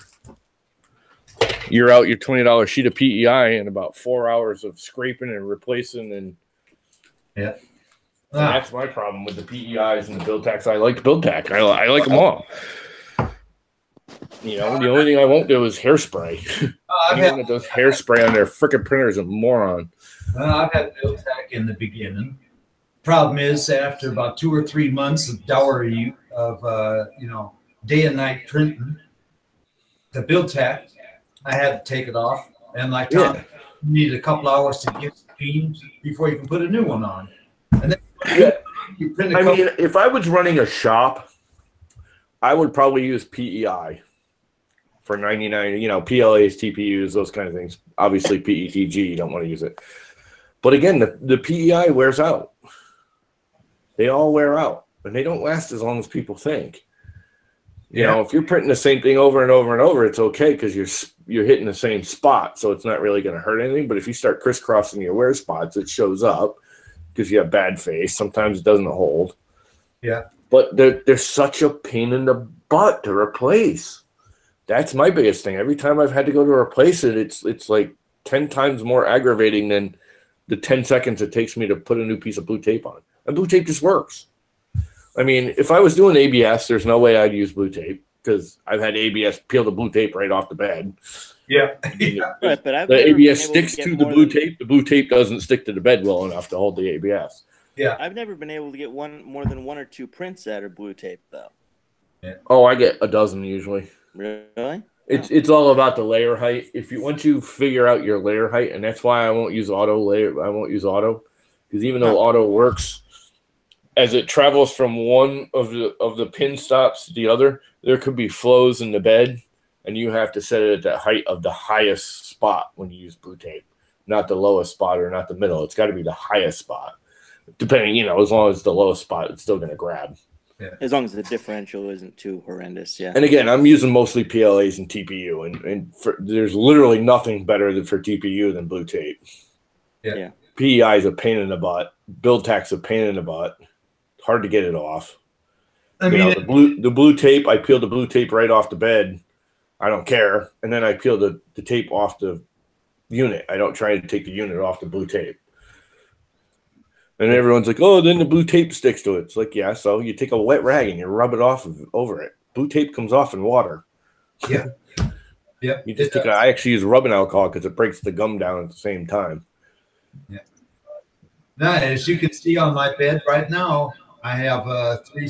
You're out your $20 sheet of PEI in about 4 hours of scraping and replacing, and yeah. And that's my problem with the PEIs and the build tacks. I like build tack. I like them all. The only thing I won't do is hairspray. Anyone that does hairspray on their frickin' printer is a moron. I've had build tack in the beginning. Problem is, after about 2 or 3 months of dowry of day and night printing, the build tack, I had to take it off, and like Tom, you need a couple hours to get cleaned before you can put a new one on. And then you print I mean, if I was running a shop, I would probably use PEI for 99, PLAs, TPUs, those kind of things. Obviously, PETG, you don't want to use it. But again, the PEI wears out. They all wear out, and they don't last as long as people think. If you're printing the same thing over and over and over, it's okay because you're hitting the same spot, so it's not really going to hurt anything. But if you start crisscrossing your wear spots, it shows up because you have bad face. Sometimes it doesn't hold. Yeah. But they're such a pain in the butt to replace. That's my biggest thing. Every time I've had to go to replace it, it's like 10 times more aggravating than the 10 seconds it takes me to put a new piece of blue tape on. And blue tape just works. I mean, if I was doing ABS, there's no way I'd use blue tape because I've had ABS peel the blue tape right off the bed. Yeah. Right, but the ABS sticks to the blue tape. The blue tape doesn't stick to the bed well enough to hold the ABS. Yeah. I've never been able to get more than 1 or 2 prints that are blue tape, though. Yeah. Oh, I get a dozen usually. Really? It's all about the layer height. Once you figure out your layer height, and that's why I won't use auto because even though auto works, as it travels from one of the pin stops to the other, there could be flows in the bed, and you have to set it at the height of the highest spot when you use blue tape, not the lowest spot or not the middle. It's got to be the highest spot. Depending, as long as it's the lowest spot, it's still going to grab. Yeah. As long as the differential isn't too horrendous, yeah. And again, I'm using mostly PLAs and TPU, and there's literally nothing better for TPU than blue tape. Yeah. PEI is a pain in the butt. build tack's a pain in the butt. It's hard to get it off. I mean, the blue tape, I peel the blue tape right off the bed. I don't care. And then I peel the tape off the unit. I don't try to take the unit off the blue tape. And everyone's like, oh, then the blue tape sticks to it. It's like, yeah, so you take a wet rag and you rub it off over it. Blue tape comes off in water. Yeah. Yeah. You just I actually use rubbing alcohol because it breaks the gum down at the same time. Yeah. Now, as you can see on my bed right now, I have three.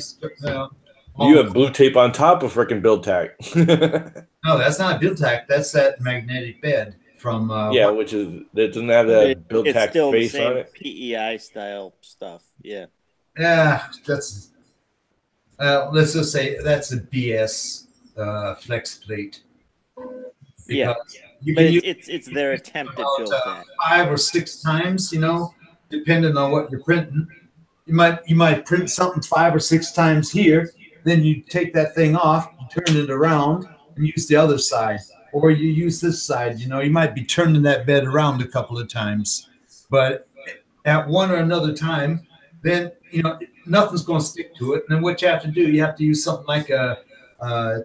You have blue tape on top of freaking build tack. No, that's not build tack. That's that magnetic bed from. Which is that doesn't have that build tack still face the same on it. PEI style stuff. Yeah. Yeah, that's. Let's just say that's a BS flex plate. Yeah, you but can use it's their attempt at build tack. 5 or 6 times, depending on what you're printing. You might print something 5 or 6 times here, then you take that thing off, you turn it around, and use the other side, or you use this side. You might be turning that bed around a couple of times, but at one or another time, then nothing's going to stick to it. And then what you have to do, you have to use something like a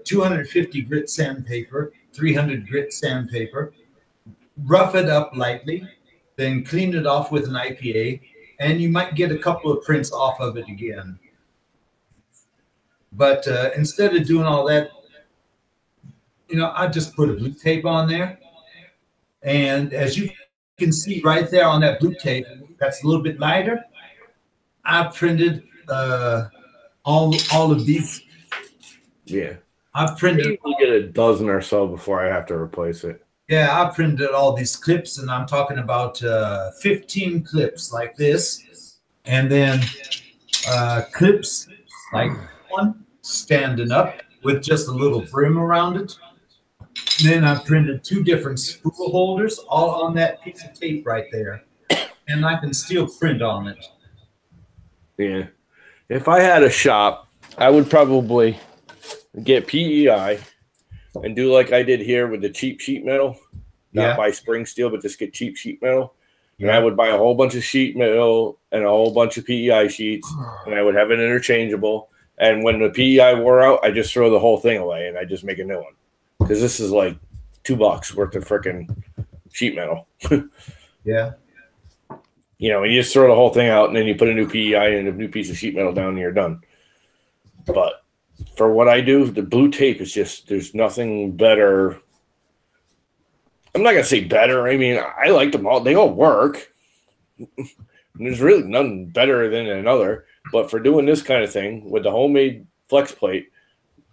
250 grit sandpaper, 300 grit sandpaper, rough it up lightly, then clean it off with an IPA, and you might get a couple of prints off of it again. But instead of doing all that, I just put a blue tape on there. And as you can see right there on that blue tape, that's a little bit lighter. I printed all of these. Yeah. I've printed. We'll get a dozen or so before I have to replace it. Yeah, I printed all these clips, and I'm talking about 15 clips like this, and then clips like one standing up with just a little brim around it. Then I printed 2 different spool holders all on that piece of tape right there, and I can still print on it. Yeah. If I had a shop, I would probably get PEI and do like I did here with the cheap sheet metal. Not buy spring steel, but just get cheap sheet metal. And I would buy a whole bunch of sheet metal and a whole bunch of PEI sheets, and I would have it interchangeable. And when the PEI wore out, I just throw the whole thing away and I just make a new one. Because this is like $2 worth of freaking sheet metal. Yeah. And you just throw the whole thing out and then you put a new PEI and a new piece of sheet metal down and you're done. But for what I do, the blue tape is just, there's nothing better. I'm not going to say better. I mean, I like them all. They all work. There's really nothing better than another. But for doing this kind of thing with the homemade flex plate,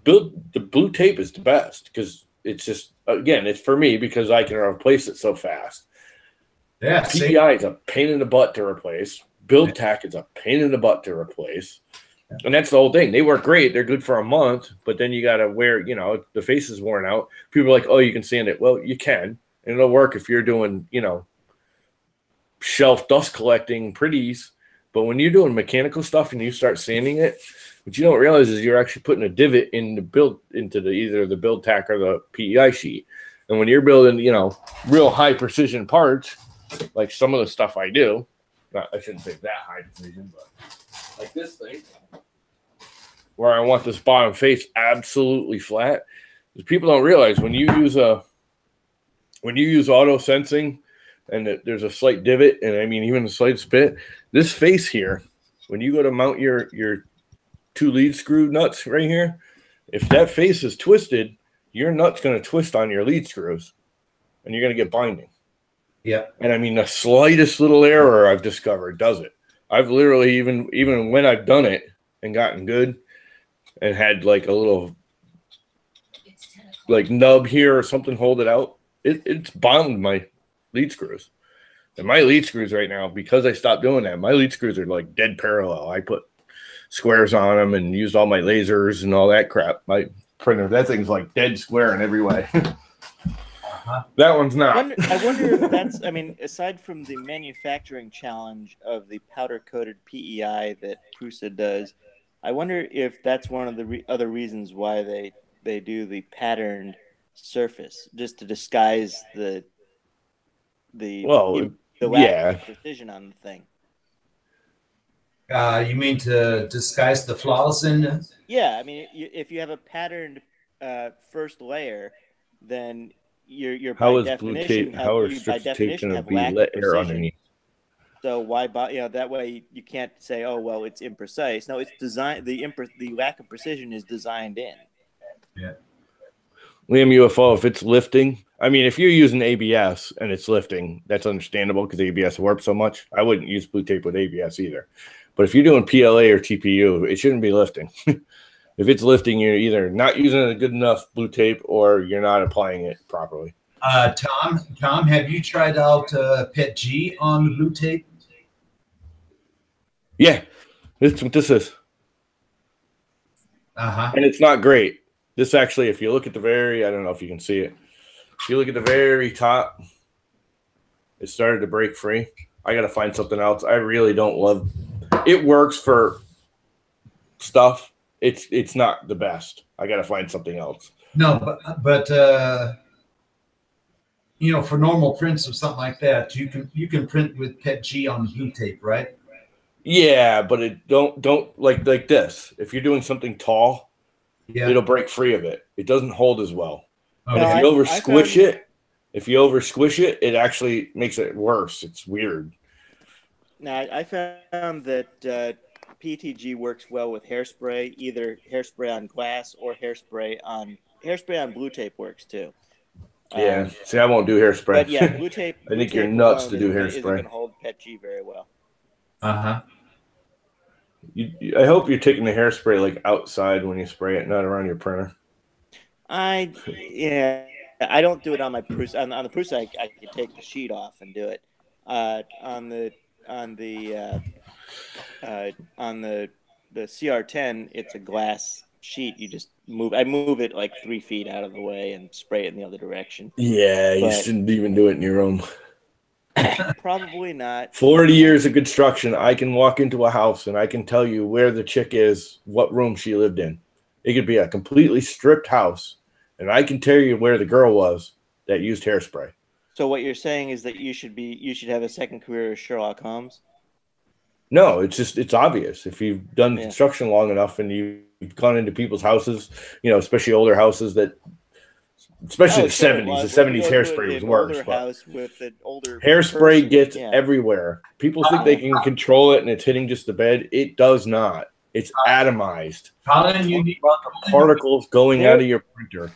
the blue tape is the best because it's just, again, it's for me because I can replace it so fast. Yeah. PEI is a pain in the butt to replace. Build tack is a pain in the butt to replace. And that's the whole thing. They work great. They're good for a month, but then you got to wear, the face is worn out. People are like, oh, you can sand it. Well, you can. And it'll work if you're doing, shelf dust collecting pretties. But when you're doing mechanical stuff and you start sanding it, what you don't realize is you're actually putting a divot in the build into either the build tack or the PEI sheet. And when you're building, real high precision parts, like some of the stuff I do, I shouldn't say that high precision, but like this thing, where I want this bottom face absolutely flat, because people don't realize when you use auto sensing and there's a slight divot, and I mean even a slight spit, this face here, when you go to mount your 2 lead screw nuts right here, if that face is twisted, your nut's going to twist on your lead screws, and you're going to get binding. Yeah. And I mean, the slightest little error I've discovered does it. I've literally, even when I've done it and gotten good and had like a little like nub here or something hold it out, it's bound my lead screws. And my lead screws right now, because I stopped doing that, my lead screws are like dead parallel. I put squares on them and used all my lasers and all that crap. My printer, that thing's like dead square in every way. That one's not. I wonder if that's, aside from the manufacturing challenge of the powder-coated PEI that Prusa does, I wonder if that's one of the other reasons why they do the patterned surface, just to disguise the lack of precision on the thing. You mean to disguise the flaws in? Yeah, I mean, if you have a patterned first layer, then you're How by is blue definition tape? How are by strips of tape definition going to have be lack let of air precision. underneath? So why, that way you can't say, oh well, it's imprecise. No, it's designed. The lack of precision is designed in. Yeah. Liam UFO, if it's lifting, I mean, if you're using ABS and it's lifting, that's understandable because ABS warps so much. I wouldn't use blue tape with ABS either. But if you're doing PLA or TPU, it shouldn't be lifting. If it's lifting, you're either not using a good enough blue tape or you're not applying it properly. Tom, have you tried out PET G on the blue tape? Yeah, that's what this is. And it's not great. This actually, if you look at the I don't know if you can see it. If you look at the very top, it started to break free. I got to find something else. I really don't love it. Works for stuff. It's not the best. I got to find something else. No, but you know, for normal prints or something like that, you can print with PET G on blue tape, right? Yeah, but it don't like this. If you're doing something tall, it'll break free of it. It doesn't hold as well. Okay. But if you over squish it, it actually makes it worse. It's weird. Now I found that PTG works well with hairspray, either hairspray on glass or hairspray on blue tape works too. Yeah. See, I won't do hairspray. But yeah, blue tape. I think you're nuts to do hairspray. Isn't going to hold PET G very well. I hope you're taking the hairspray like outside when you spray it, not around your printer. I don't do it on my Prusa. On the Prusa, I can take the sheet off and do it. On the CR10, it's a glass sheet. You just I move it like 3 feet out of the way and spray it in the other direction. Yeah, you shouldn't even do it in your room. Probably not. 40 years of construction, I can walk into a house and I can tell you where the chick is, what room she lived in. It could be a completely stripped house, and I can tell you where the girl was that used hairspray. So what you're saying is that you should have a second career as Sherlock Holmes? No, it's obvious. If you've done construction long enough and you've gone into people's houses, you know, especially older houses especially the 70s. The 70s hairspray was worse. House with an older hairspray person. gets everywhere. People think they can control it and it's hitting just the bed. It does not. It's atomized. Colin, you need particles going out of your printer.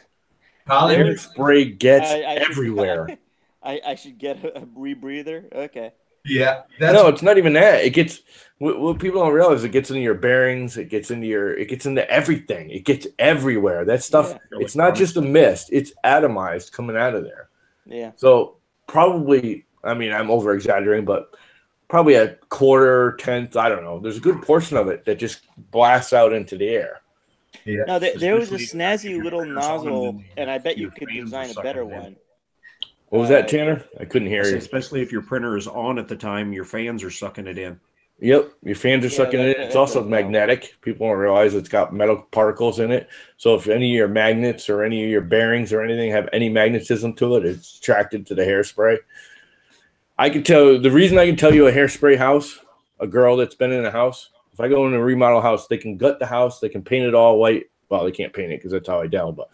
Colin, hairspray gets everywhere. I should get a rebreather. Okay. Yeah. No, it's not even that. It gets what people don't realize. It gets into your bearings. It gets into everything. It gets everywhere. That stuff. Yeah. It's not just a mist. It's atomized coming out of there. Yeah. So probably, I mean, I'm over exaggerating, but probably a quarter, tenth. I don't know. There's a good portion of it that just blasts out into the air. Yeah. Now there was a snazzy little nozzle, and I bet you could design a better one. What was that, Tanner? I couldn't hear you. Especially if your printer is on at the time, your fans are sucking it in. Yep, your fans are sucking it in. It's also magnetic. People don't realize it's got metal particles in it. So if any of your magnets or any of your bearings or anything have any magnetism to it, it's attracted to the hairspray. I can tell the reason I can tell you a hairspray house, a girl that's been in a house. If I go in a remodel house, they can gut the house, they can paint it all white. Well, they can't paint it because that's how I dell, but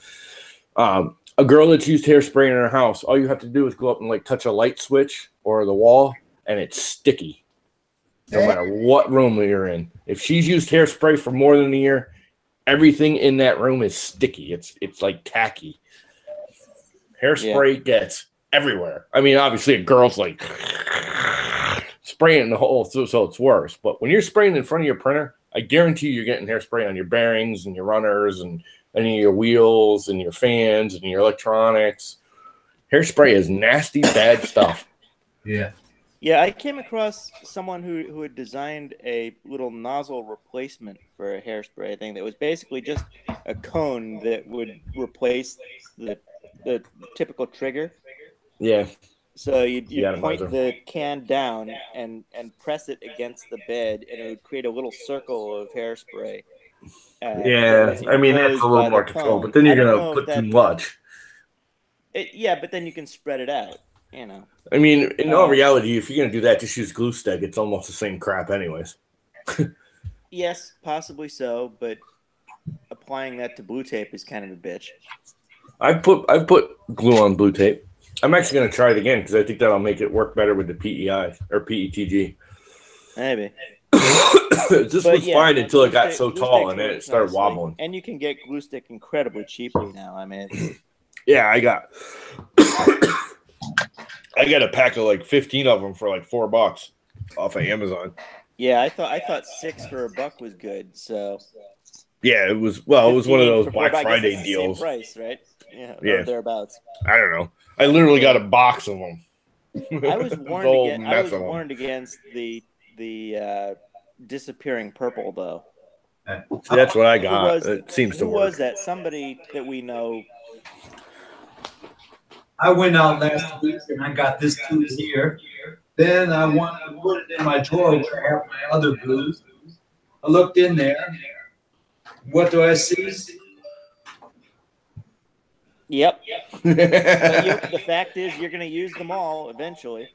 a girl that's used hairspray in her house, all you have to do is go up and like touch a light switch or the wall, and it's sticky. No matter what room you're in. If she's used hairspray for more than a year, everything in that room is sticky. It's like tacky. Hairspray gets everywhere. I mean, obviously a girl's like spraying the whole, so it's worse. But when you're spraying in front of your printer, I guarantee you're getting hairspray on your bearings and your runners and any of your wheels and your fans and your electronics. Hairspray is nasty, bad stuff. Yeah. Yeah, I came across someone who had designed a little nozzle replacement for a hairspray thing that was basically just a cone that would replace the typical trigger. Yeah. So you'd point the can down and press it against the bed, and it would create a little circle of hairspray. Yeah, I mean, that's a little more control, but then you're going to put too much. But then you can spread it out, I mean, in all reality, if you're going to do that, just use glue stick. It's almost the same crap anyways. Yes, possibly so, but applying that to blue tape is kind of a bitch. I've put glue on blue tape. I'm actually going to try it again because I think that'll make it work better with the PEI or PETG. Maybe. This was fine until it got so tall and then it started nicely. wobbling. And you can get glue stick incredibly cheaply now. I mean, yeah, I got a pack of like 15 of them for like $4 off of Amazon. Yeah, I thought 6 for $1 was good. So yeah, it was one of those Black Friday deals. Same price, right? Yeah, yeah, thereabouts. I don't know. I literally got a box of them. I was warned against the disappearing purple though. See, that's what I got. It seems to work. Who was that? Somebody that we know. I went out last week and I got this glue here. Then I wanted to put it in my drawer where I have my other glues. I looked in there. What do I see? Yep. But the fact is, you're going to use them all eventually.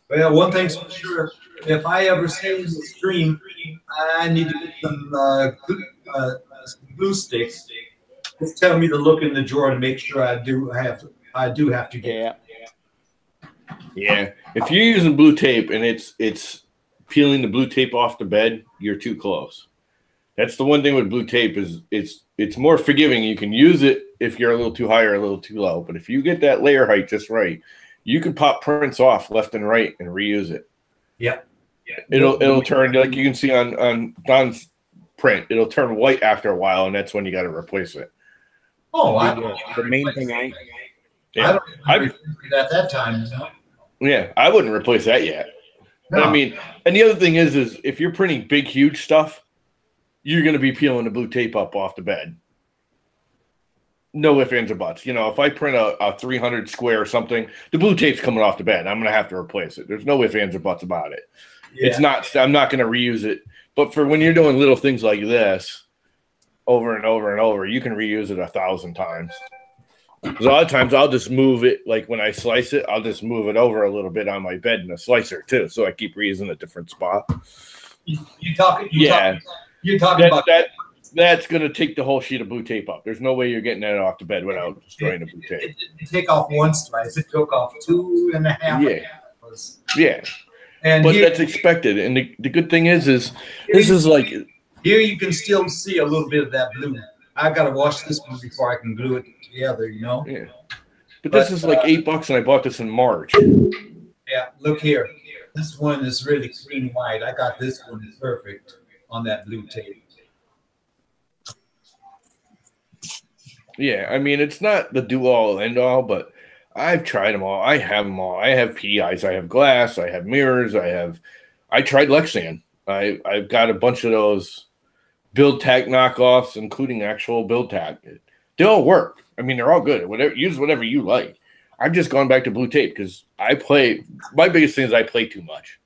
Well, one thing's for sure. If I ever stay in the stream, I need to get some glue sticks. Just tell me to look in the drawer to make sure I do have to get. Yeah. Yeah. If you're using blue tape and it's peeling the blue tape off the bed, you're too close. That's the one thing with blue tape is it's more forgiving. You can use it if you're a little too high or a little too low. But if you get that layer height just right, you can pop prints off left and right and reuse it. Yep. It'll turn, like you can see on Don's print, it'll turn white after a while, and that's when you got to replace it. Oh, the main thing I don't remember at that time. No? Yeah, I wouldn't replace that yet. No. I mean, and the other thing is if you're printing big, huge stuff, you're going to be peeling the blue tape up off the bed. No ifs, ands, or buts. You know, if I print a 300 square or something, the blue tape's coming off the bed. I'm going to have to replace it. There's no ifs, ands, or buts about it. Yeah. I'm not going to reuse it. But for when you're doing little things like this over and over and over, you can reuse it 1,000 times. Because a lot of times I'll just move it, like when I slice it, I'll just move it over a little bit on my bed in a slicer too. So I keep reusing a different spot. You're talking about that. That's going to take the whole sheet of blue tape up. There's no way you're getting that off the bed without destroying the blue tape. It didn't take off one slice. It took off 2.5. Yeah. Yeah. But that's expected. And the good thing is this is like. Here you can still see a little bit of that blue. I got to wash this one before I can glue it together, you know? Yeah. But this is like $8 and I bought this in March. Yeah. Look here. This one is really clean white. I got this one perfect on that blue tape. Yeah, I mean, it's not the do-all, end-all, but I've tried them all. I have them all. I have PEIs. I have glass. I have mirrors. I tried Lexan. I've got a bunch of those Build Tack knockoffs, including actual Build Tack. They all work. I mean, they're all good. Use whatever you like. I've just gone back to blue tape because my biggest thing is I play too much.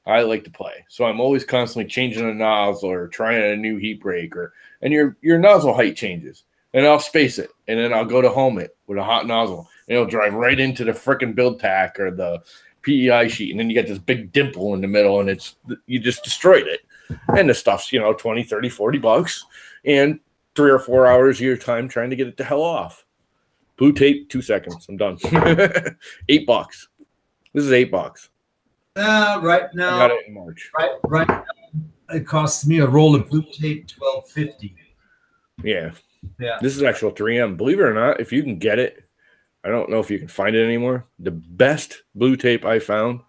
I like to play. So I'm always constantly changing a nozzle or trying a new heat break and your nozzle height changes. And I'll space it, and then I'll go to home it with a hot nozzle, and it'll drive right into the frickin' Build Tack or the PEI sheet, and then you get this big dimple in the middle, and you just destroyed it. And the stuff's, $20, $30, $40, and 3 or 4 hours of your time trying to get it the hell off. Blue tape, 2 seconds, I'm done. $8. This is $8. Right now, I got it in March. Right now, it costs me a roll of blue tape $12.50. Yeah. Yeah, this is actual 3M. Believe it or not, if you can get it, I don't know if you can find it anymore. The best blue tape I found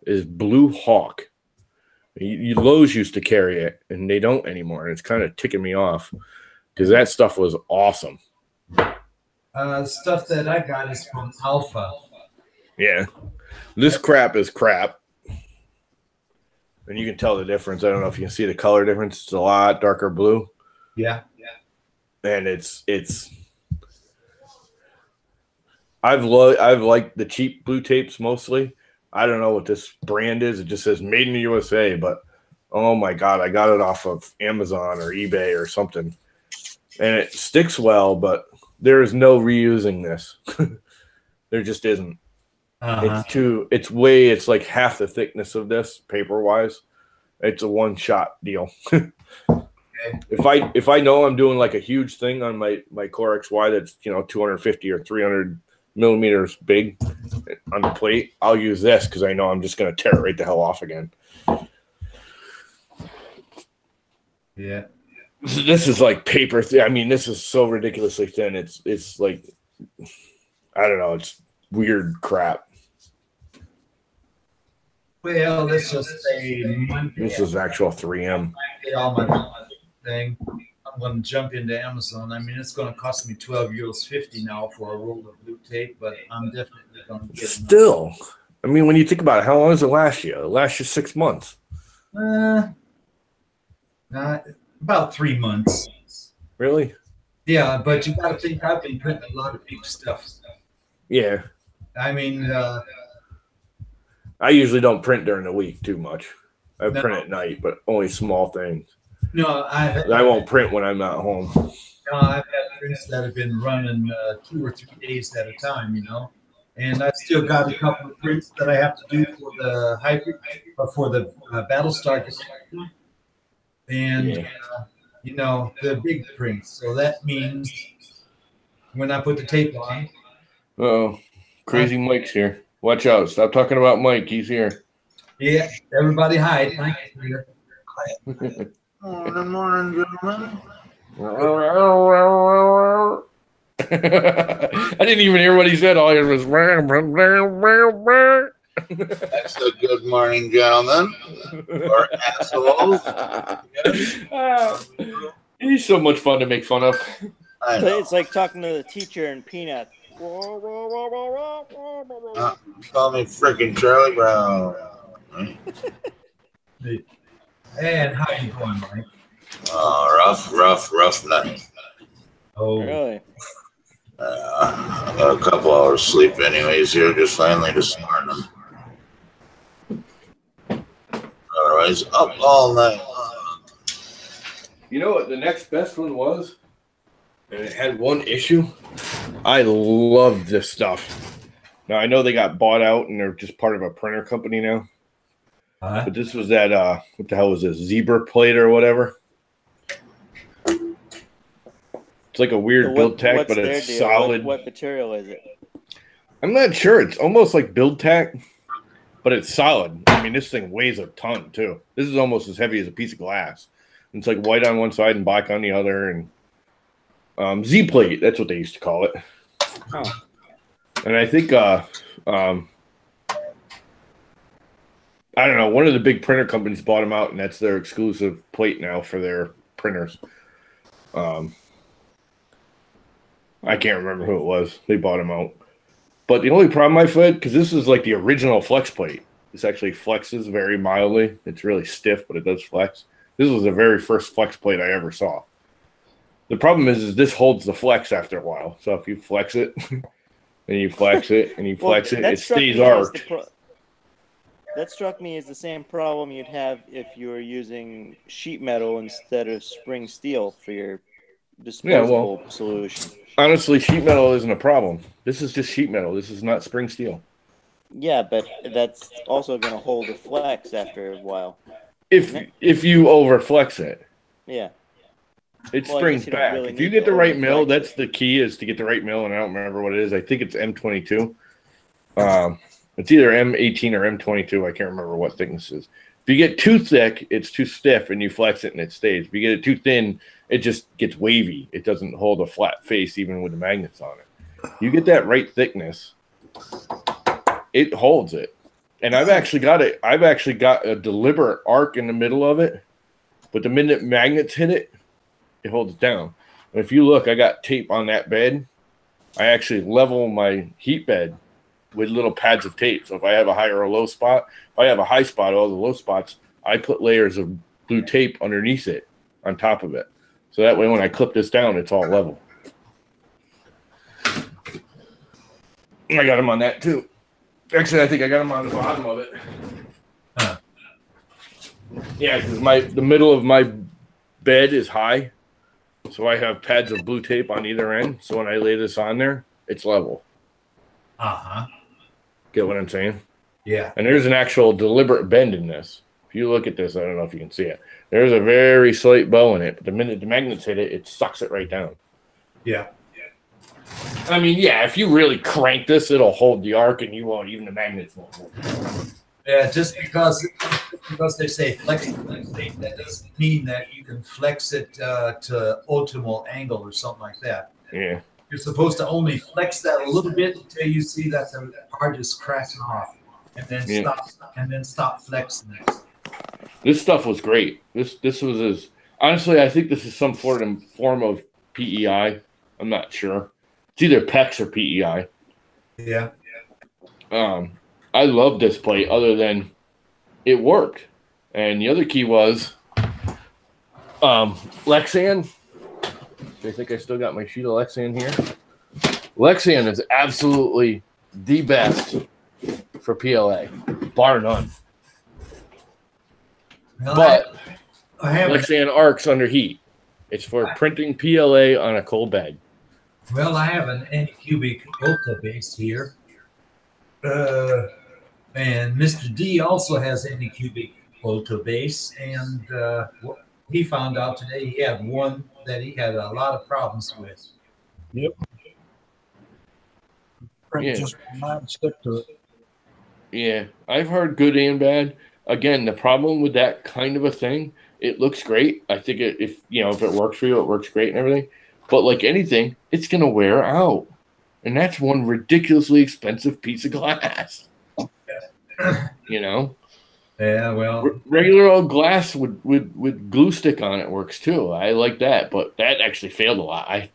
is Blue Hawk. Lowe's used to carry it, and they don't anymore. It's kind of ticking me off because that stuff was awesome. Stuff that I got is from Alpha. Yeah, this crap is crap, and you can tell the difference. I don't know if you can see the color difference. It's a lot darker blue. Yeah. And I've liked the cheap blue tapes mostly. I don't know what this brand is. It just says made in the USA, but oh my God, I got it off of Amazon or eBay or something. And it sticks well, but there is no reusing this. There just isn't. It's like half the thickness of this paper wise. It's a one-shot deal. If I know I'm doing like a huge thing on my Core XY that's 250 or 300 millimeters big on the plate, I'll use this because I know I'm just going to tear it right the hell off again. Yeah. This is like paper. I mean, this is so ridiculously thin. It's like, I don't know. It's weird crap. Well, let's just say This is actual 3M. all my thing. I'm going to jump into Amazon. I mean, it's going to cost me €12.50 now for a roll of blue tape, but I'm definitely going to get Still, I mean, when you think about it, how long does it last you? It lasts you 6 months. About 3 months. Really? Yeah, but you got to think I've been printing a lot of big stuff. Yeah. I mean, I usually don't print during the week too much. I No. print at night, but only small things. no, I won't print when I'm not home. I've had prints that have been running 2 or 3 days at a time, and I've still got a couple of prints that I have to do for the Battlestar Galactica. And the big prints. So that means when I put the tape on. Oh, crazy Mike's here. Watch out. Stop talking about Mike. He's here. Yeah, everybody hide. Mike is here. Morning, gentlemen. I didn't even hear what he said. All I heard was. That's a good morning, gentlemen. Or assholes. He's so much fun to make fun of. I know. It's like talking to the teacher in Peanut. Call me freaking Charlie Brown. And how you going, Mike? Rough night. Oh, Really? I got a couple hours sleep anyways here, just finally this morning. Otherwise, up all night long. You know what the next best one was? And it had one issue. I love this stuff. Now, I know they got bought out and they're just part of a printer company now. But this was that, what the hell was this? Zebra plate or whatever? It's like a weird build tack, but it's solid. What material is it? I'm not sure. It's almost like build tack, but it's solid. I mean, this thing weighs a ton, too. This is almost as heavy as a piece of glass. It's like white on one side and black on the other. And Z-plate, that's what they used to call it. Oh. And I think, I don't know, one of the big printer companies bought them out, and that's their exclusive plate now for their printers. I can't remember who it was. They bought them out. But the only problem I've had, because this is like the original flex plate. This actually flexes very mildly. It's really stiff, but it does flex. This was the very first flex plate I ever saw. The problem is this holds the flex after a while. So if you flex it, and you flex it, and you flex it, it stays arched. That struck me as the same problem you'd have if you were using sheet metal instead of spring steel for your disposable solution. Honestly, sheet metal isn't a problem. This is just sheet metal. This is not spring steel. Yeah, but that's also going to hold the flex after a while. If you overflex it. Yeah. It springs back. If you get the right mill, that's the key, is to get the right mill, and I don't remember what it is. I think it's M22. It's either M18 or M22. I can't remember what thickness is. If you get too thick, it's too stiff, and you flex it, and it stays. If you get it too thin, it just gets wavy. It doesn't hold a flat face, even with the magnets on it. You get that right thickness, it holds it. And I've actually got it. I've actually got a deliberate arc in the middle of it, but the minute magnets hit it, it holds it down. And if you look, I got tape on that bed. I actually level my heat bed with little pads of tape. So if I have a high or a low spot, if I have a high spot, all the low spots, I put layers of blue tape underneath it, on top of it. So that way when I clip this down, it's all level. I got them on that too. Actually, I think I got them on the bottom of it. Huh. Yeah, because the middle of my bed is high. So I have pads of blue tape on either end. So when I lay this on there, it's level. Uh-huh. Get what I'm saying? Yeah. And there's an actual deliberate bend in this. If If you look at this, I don't know if you can see it. There's a very slight bow in it, but the minute the magnets hit it, it sucks it right down. Yeah. I mean, yeah, if you really crank this, it'll hold the arc, and you won't, even the magnets won't hold it. Yeah, just because they say flex, that doesn't mean that you can flex it to optimal angle or something like that. Yeah. You're supposed to only flex that a little bit until you see that the part is cracking off, and then stop flexing it. This stuff was great. This was honestly, I think this is some form of PEI. I'm not sure. It's either PEX or PEI. Yeah. I love this plate other than it worked. And the other key was Lexan. I think I still got my sheet of Lexan here. Lexan is absolutely the best for PLA, bar none. Well, But I haven't. Lexan arcs under heat. It's for printing PLA on a cold bed. Well, I have an Anycubic Ultra base here. And Mr. D also has Anycubic Ultra base. And he found out today he had one that he had a lot of problems with. Yep. Print Yeah. just will not stick to it. Yeah, I've heard good and bad. Again, the problem with that kind of a thing, it looks great. I think if it works for you, it works great and everything. But like anything, it's gonna wear out, and that's one ridiculously expensive piece of glass. You know. Yeah, well, Regular old glass with glue stick on it works too. I like that, but that actually failed a lot. I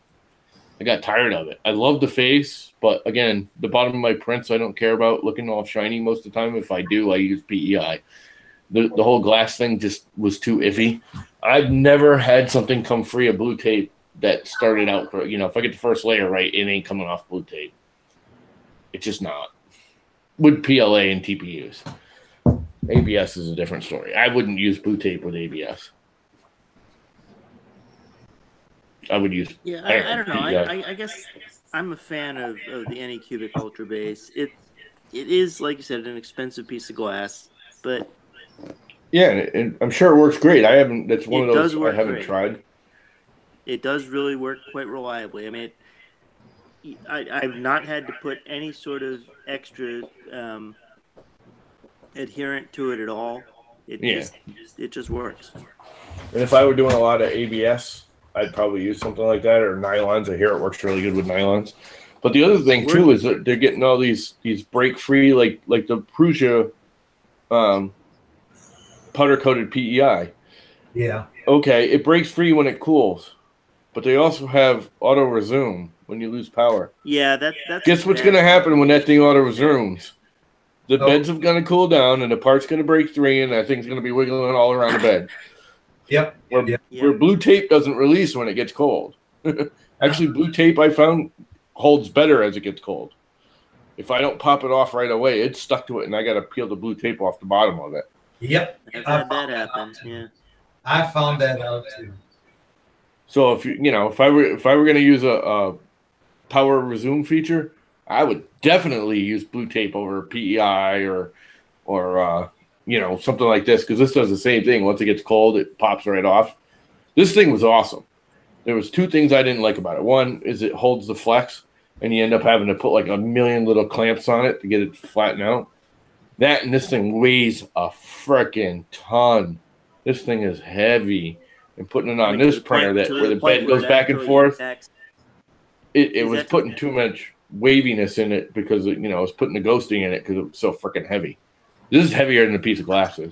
got tired of it. I love the face, but again, the bottom of my prints I don't care about looking all shiny most of the time. If I do, I use PEI. The whole glass thing just was too iffy. I've never had something come free of blue tape that started out, if I get the first layer right, it ain't coming off blue tape. It's just not. With PLA and TPUs. ABS is a different story. I wouldn't use blue tape with ABS. I would use. Yeah, I don't know. I guess I'm a fan of the Anycubic Ultra base. It is, like you said, an expensive piece of glass, but yeah, and I'm sure it works great. I haven't. That's one of those I haven't tried. It does really work quite reliably. I mean, I've not had to put any sort of extra adherent to it at all. It just works. And if I were doing a lot of ABS, I'd probably use something like that, or nylons. I hear it works really good with nylons. But the other thing too is that they're getting all these break free, like the Prusa powder coated PEI. yeah. Okay, it breaks free when it cools, but they also have auto resume when you lose power. Yeah, that's. Guess what's going to happen when that thing auto resumes? The bed's going to cool down, and the part's going to break free, and that thing's going to be wiggling all around the bed. Yep. Where blue tape doesn't release when it gets cold. Actually, blue tape I found holds better as it gets cold. If I don't pop it off right away, it's stuck to it, and I got to peel the blue tape off the bottom of it. Yep. I've had that happen. Yeah. I found that out too. So if I were going to use a power resume feature, I would definitely use blue tape over PEI or something like this, because this does the same thing. Once it gets cold, it pops right off. This thing was awesome. There was two things I didn't like about it. One is it holds the flex, and you end up having to put like a million little clamps on it to get it to flatten out. That and this thing weighs a freaking ton. This thing is heavy. And putting it on this printer where the bed goes back and forth, it was putting too much waviness in it because it was putting the ghosting in it because it was so freaking heavy. This is heavier than a piece of glass is.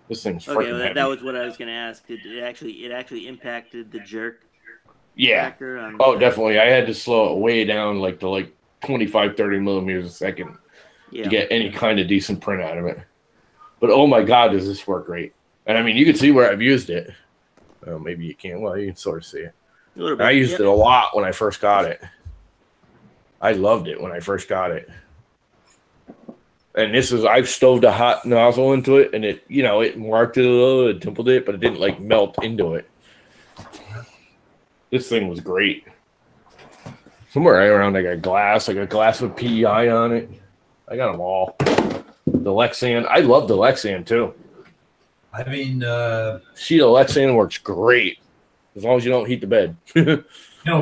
This thing's freaking heavy. That was what I was going to ask. It actually impacted the jerk. Yeah. Definitely. I had to slow it way down to 25, 30 millimeters a second to get any kind of decent print out of it. But oh my God, does this work great? And I mean, you can see where I've used it. Well, maybe you can't. Well, you can sort of see it. A little bit. I used it a lot when I first got it. I loved it when I first got it. And I've stoved a hot nozzle into it, and it marked it a little, it dimpled it, but it didn't melt into it. This thing was great. Somewhere right around I got glass with PEI on it. I got them all. The Lexan, I love the Lexan too. I mean, Sheet of Letsand works great as long as you don't heat the bed.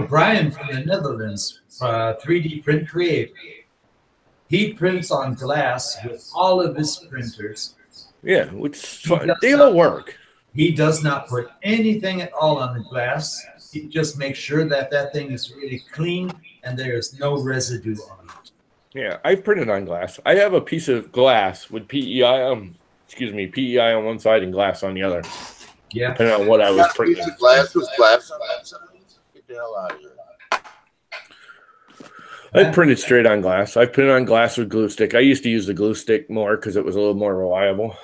Brian from the Netherlands, 3D Print Creator, he prints on glass with all of his printers. Yeah, which is fun. They all work. He does not put anything at all on the glass. He just makes sure that that thing is really clean and there is no residue on it. Yeah, I've printed on glass. I have a piece of glass with PEI, PEI on one side and glass on the other. Yeah. Depending on what I was Piece printing. of glass with glass on that side. Get the hell out of here. I've printed straight on glass. I've printed on glass with glue stick. I used to use the glue stick more because it was a little more reliable.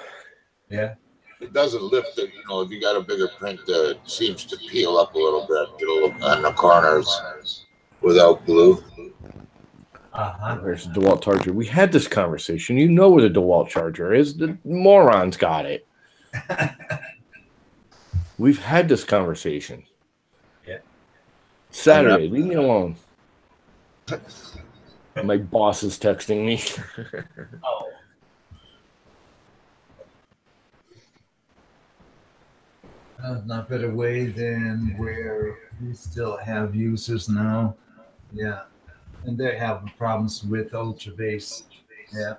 Yeah. It doesn't lift it, if you got a bigger print, it seems to peel up a little bit. It'll look on the corners without glue. There's the DeWalt charger. We had this conversation. You know where the DeWalt charger is. The morons got it. We've had this conversation. Yeah. Saturday, leave me alone. My boss is texting me. Oh. Not better way than where we still have users now. Yeah. And they're having problems with Ultra Base. Yeah.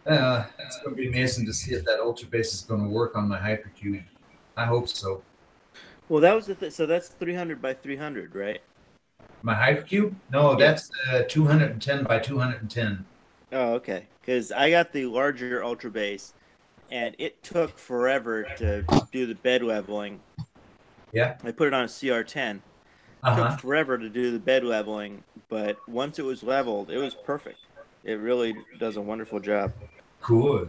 It's going to be amazing to see if that Ultra Base is going to work on my Hypercube. I hope so. Well, that was the so that's 300 by 300, right? My Hypercube? No, that's 210 by 210. Oh, okay. Because I got the larger Ultra Base, and it took forever to do the bed leveling. Yeah. I put it on a CR10. It took forever to do the bed leveling, but once it was leveled, it was perfect. It really does a wonderful job. Cool.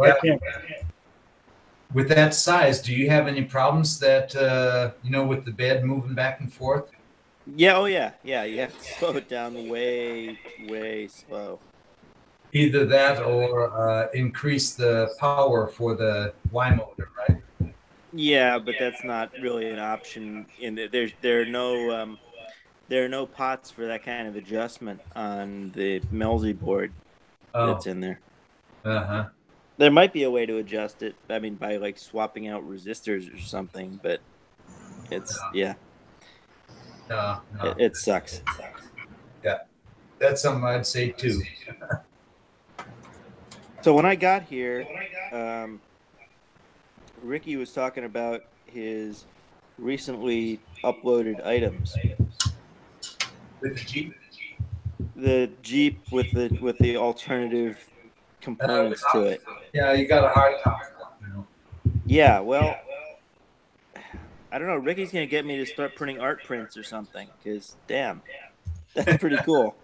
Yeah. With that size, do you have any problems that, with the bed moving back and forth? Yeah, oh yeah. Yeah, you have to slow it down way, way slow. Either that or increase the power for the Y motor, right? Yeah, but that's not really an option. There are no pots for that kind of adjustment on the Melzi board that's in there. There might be a way to adjust it. I mean, by like swapping out resistors or something, but it's It sucks. Yeah, that's something I'd say too. So when I got here, Ricky was talking about his recently uploaded items. With the Jeep? The Jeep with the alternative components to it. Yeah, you got a hard time. Yeah, well, I don't know. Ricky's gonna get me to start printing art prints or something. Cause damn, that's pretty cool.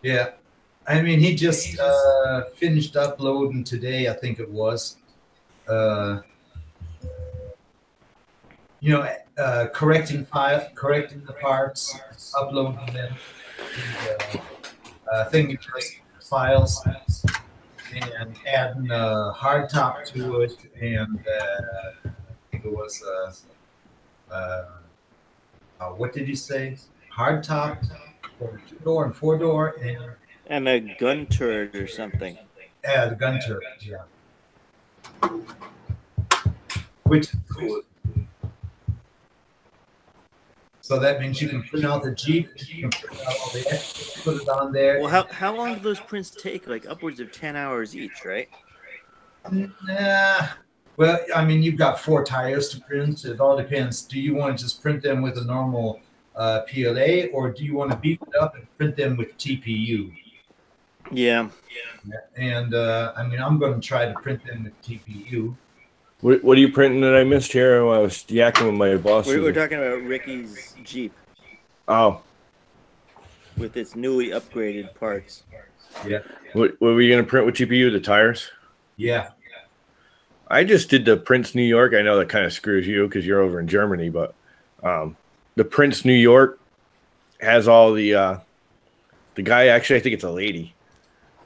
Yeah, I mean, he just finished uploading today. I think it was. Correcting the parts, uploading them, files, and adding a hard top to it, and I think it was what did you say? Hard top for 2-door and 4-door, and a gun turret or something. Yeah, the gun turret. Yeah, which is cool. So that means you can print out the Jeep, you can print out all the extras, put it on there. Well, how long do those prints take? Like upwards of 10 hours each, right? Nah. Well, I mean, you've got 4 tires to print. It all depends. Do you want to just print them with a normal PLA, or do you want to beef it up and print them with TPU? Yeah. And I mean, I'm going to try to print them with TPU. What are you printing that I missed here? I was yakking with my boss. We're talking about Ricky's Jeep. Oh. With its newly upgraded parts. Yeah. What were you going to print with TPU? The tires? Yeah. I just did the Prince New York. I know that kind of screws you because you're over in Germany, but the Prince New York has all the guy, actually, I think it's a lady.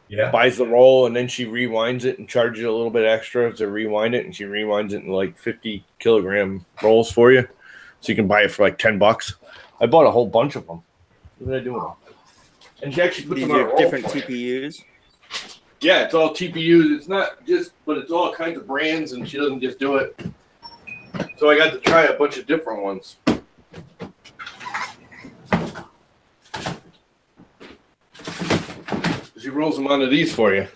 Yeah. Buys the roll and then she rewinds it and charges a little bit extra to rewind it, and she rewinds it in like 50 kilogram rolls for you, so you can buy it for like $10. I bought a whole bunch of them. What did I do with them? And she actually put These them on are different TPUs. Yeah, it's all TPUs. It's not just, but it's all kinds of brands, and she doesn't just do it. So I got to try a bunch of different ones. She rolls them onto these for you.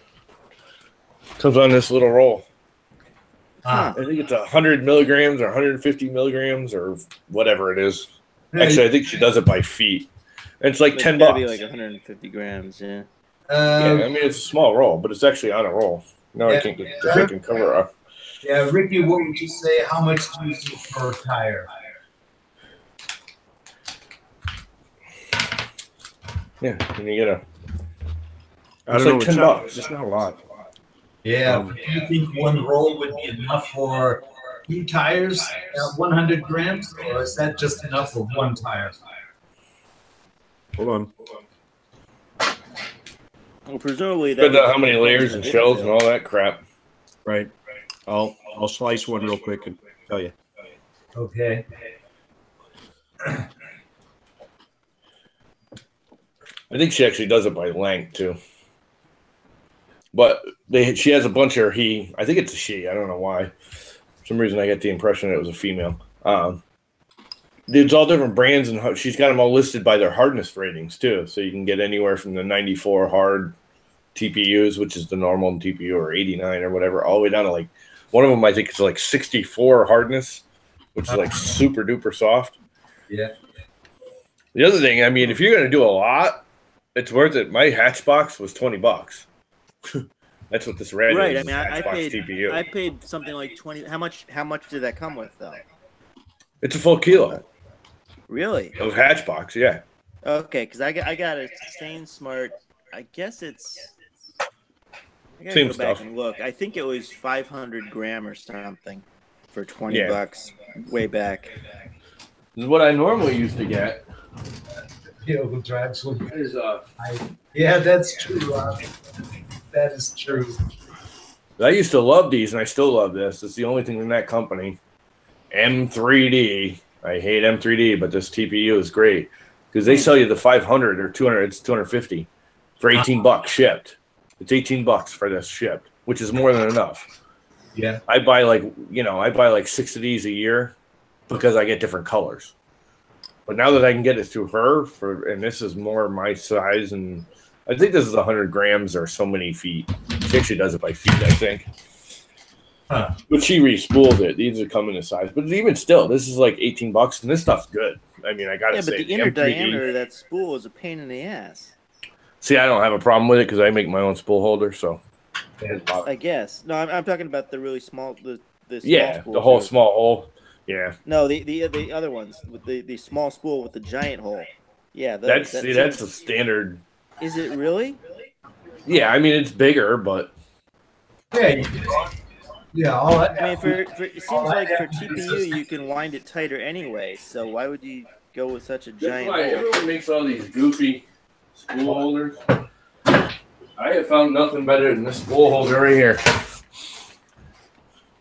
Comes on this little roll. I think it's 100 milligrams or 150 milligrams or whatever it is. Actually, I think she does it by feet. And it's like $10. It's gotta be like 150 grams, yeah. Yeah, I mean, it's a small roll, but it's actually on a roll. No, I can't get the freaking cover off. Yeah, Ricky, what would you say? How much do you use per tire? Yeah, and you get a. I don't know. It's $10. It's not a lot. Yeah. Do you think one roll would be enough for 2 tires, 100 grams, or is that just enough for 1 tire? Hold on. Well, presumably that. Depends on how many layers and shells and all that crap. Right. I'll slice one real quick and tell you. Okay. I think she actually does it by length too. But she has a bunch of I think it's a she. I don't know why. For some reason I get the impression it was a female. There's all different brands, and she's got them all listed by their hardness ratings too. So you can get anywhere from the 94 hard TPUs, which is the normal TPU, or 89 or whatever, all the way down to like one of them I think is like 64 hardness, which is like super duper soft. Yeah. The other thing, I mean, if you're going to do a lot, it's worth it. My Hatchbox was $20. That's what this red right. is. I mean, I TPU. paid something like 20. How much did that come with though? It's a full kilo. Really? Of Hatchbox, yeah. Okay, because I got a Stain Smart. I guess it's. I gotta Same go back stuff. and look. I think it was 500 gram or something for $20 way back. This is what I normally used to get. Yeah, we'll drive some. Is Yeah, that's true. That is true. I used to love these, and I still love this. It's the only thing in that company. M3D. I hate M3D, but this TPU is great because they sell you the 500 or 200. It's 250 for $18 shipped. It's $18 for this shipped, which is more than enough. Yeah. I buy like 6 of these a year because I get different colors. But now that I can get it through her and this is more my size, and I think this is 100 grams or so many feet. She actually does it by feet, I think. Huh. But she re-spools it. These are coming in size. But even still, this is like $18, and this stuff's good. I mean, I gotta say, but the inner diameter of that spool is a pain in the ass. See, I don't have a problem with it because I make my own spool holder. So, I guess no, I'm talking about the really small, the yeah, small the whole too. small hole. Yeah, No, the other ones with the small spool with the giant hole. Yeah, that's a standard. Is it really? Yeah, I mean it's bigger, but Yeah, all that. I mean, it seems like for TPU you can wind it tighter anyway. So why would you go with such a giant hole? Everyone makes all these goofy spool holders. I have found nothing better than this spool holder right here.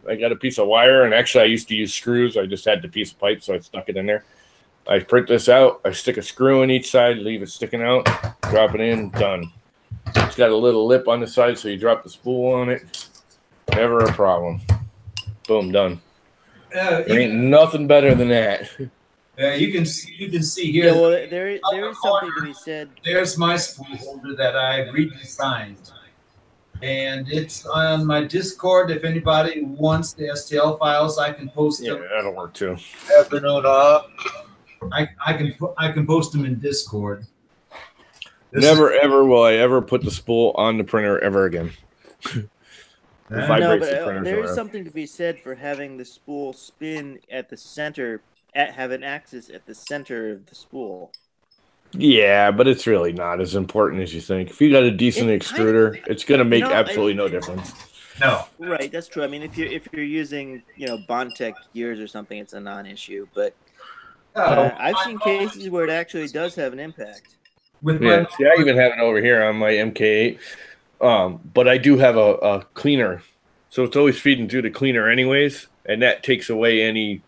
I got a piece of wire, and actually I used to use screws. I just had the piece of pipe, so I stuck it in there. I print this out. I stick a screw in each side, leave it sticking out, drop it in, done. It's got a little lip on the side, so you drop the spool on it. Never a problem. Boom, done. There ain't nothing better than that. You can see here. Yeah, well, there is something to be said. There's my spool holder that I redesigned, and it's on my Discord. If anybody wants the STL files, I can post them. Yeah, that'll work too. Afternoon up. I can post them in Discord. Never ever will I ever put the spool on the printer ever again. No, Vibrates the printer there is somewhere. something to be said for having the spool spin at the center, have an axis at the center of the spool. Yeah, but it's really not as important as you think. If you got a decent extruder, it's going to make absolutely no difference. No. Right, that's true. I mean, if you're using Bondtech gears or something, it's a non-issue. But I've seen cases where it actually does have an impact. Yeah, see, I even have it over here on my MK8. But I do have a cleaner, so it's always feeding through the cleaner anyways, and that takes away any.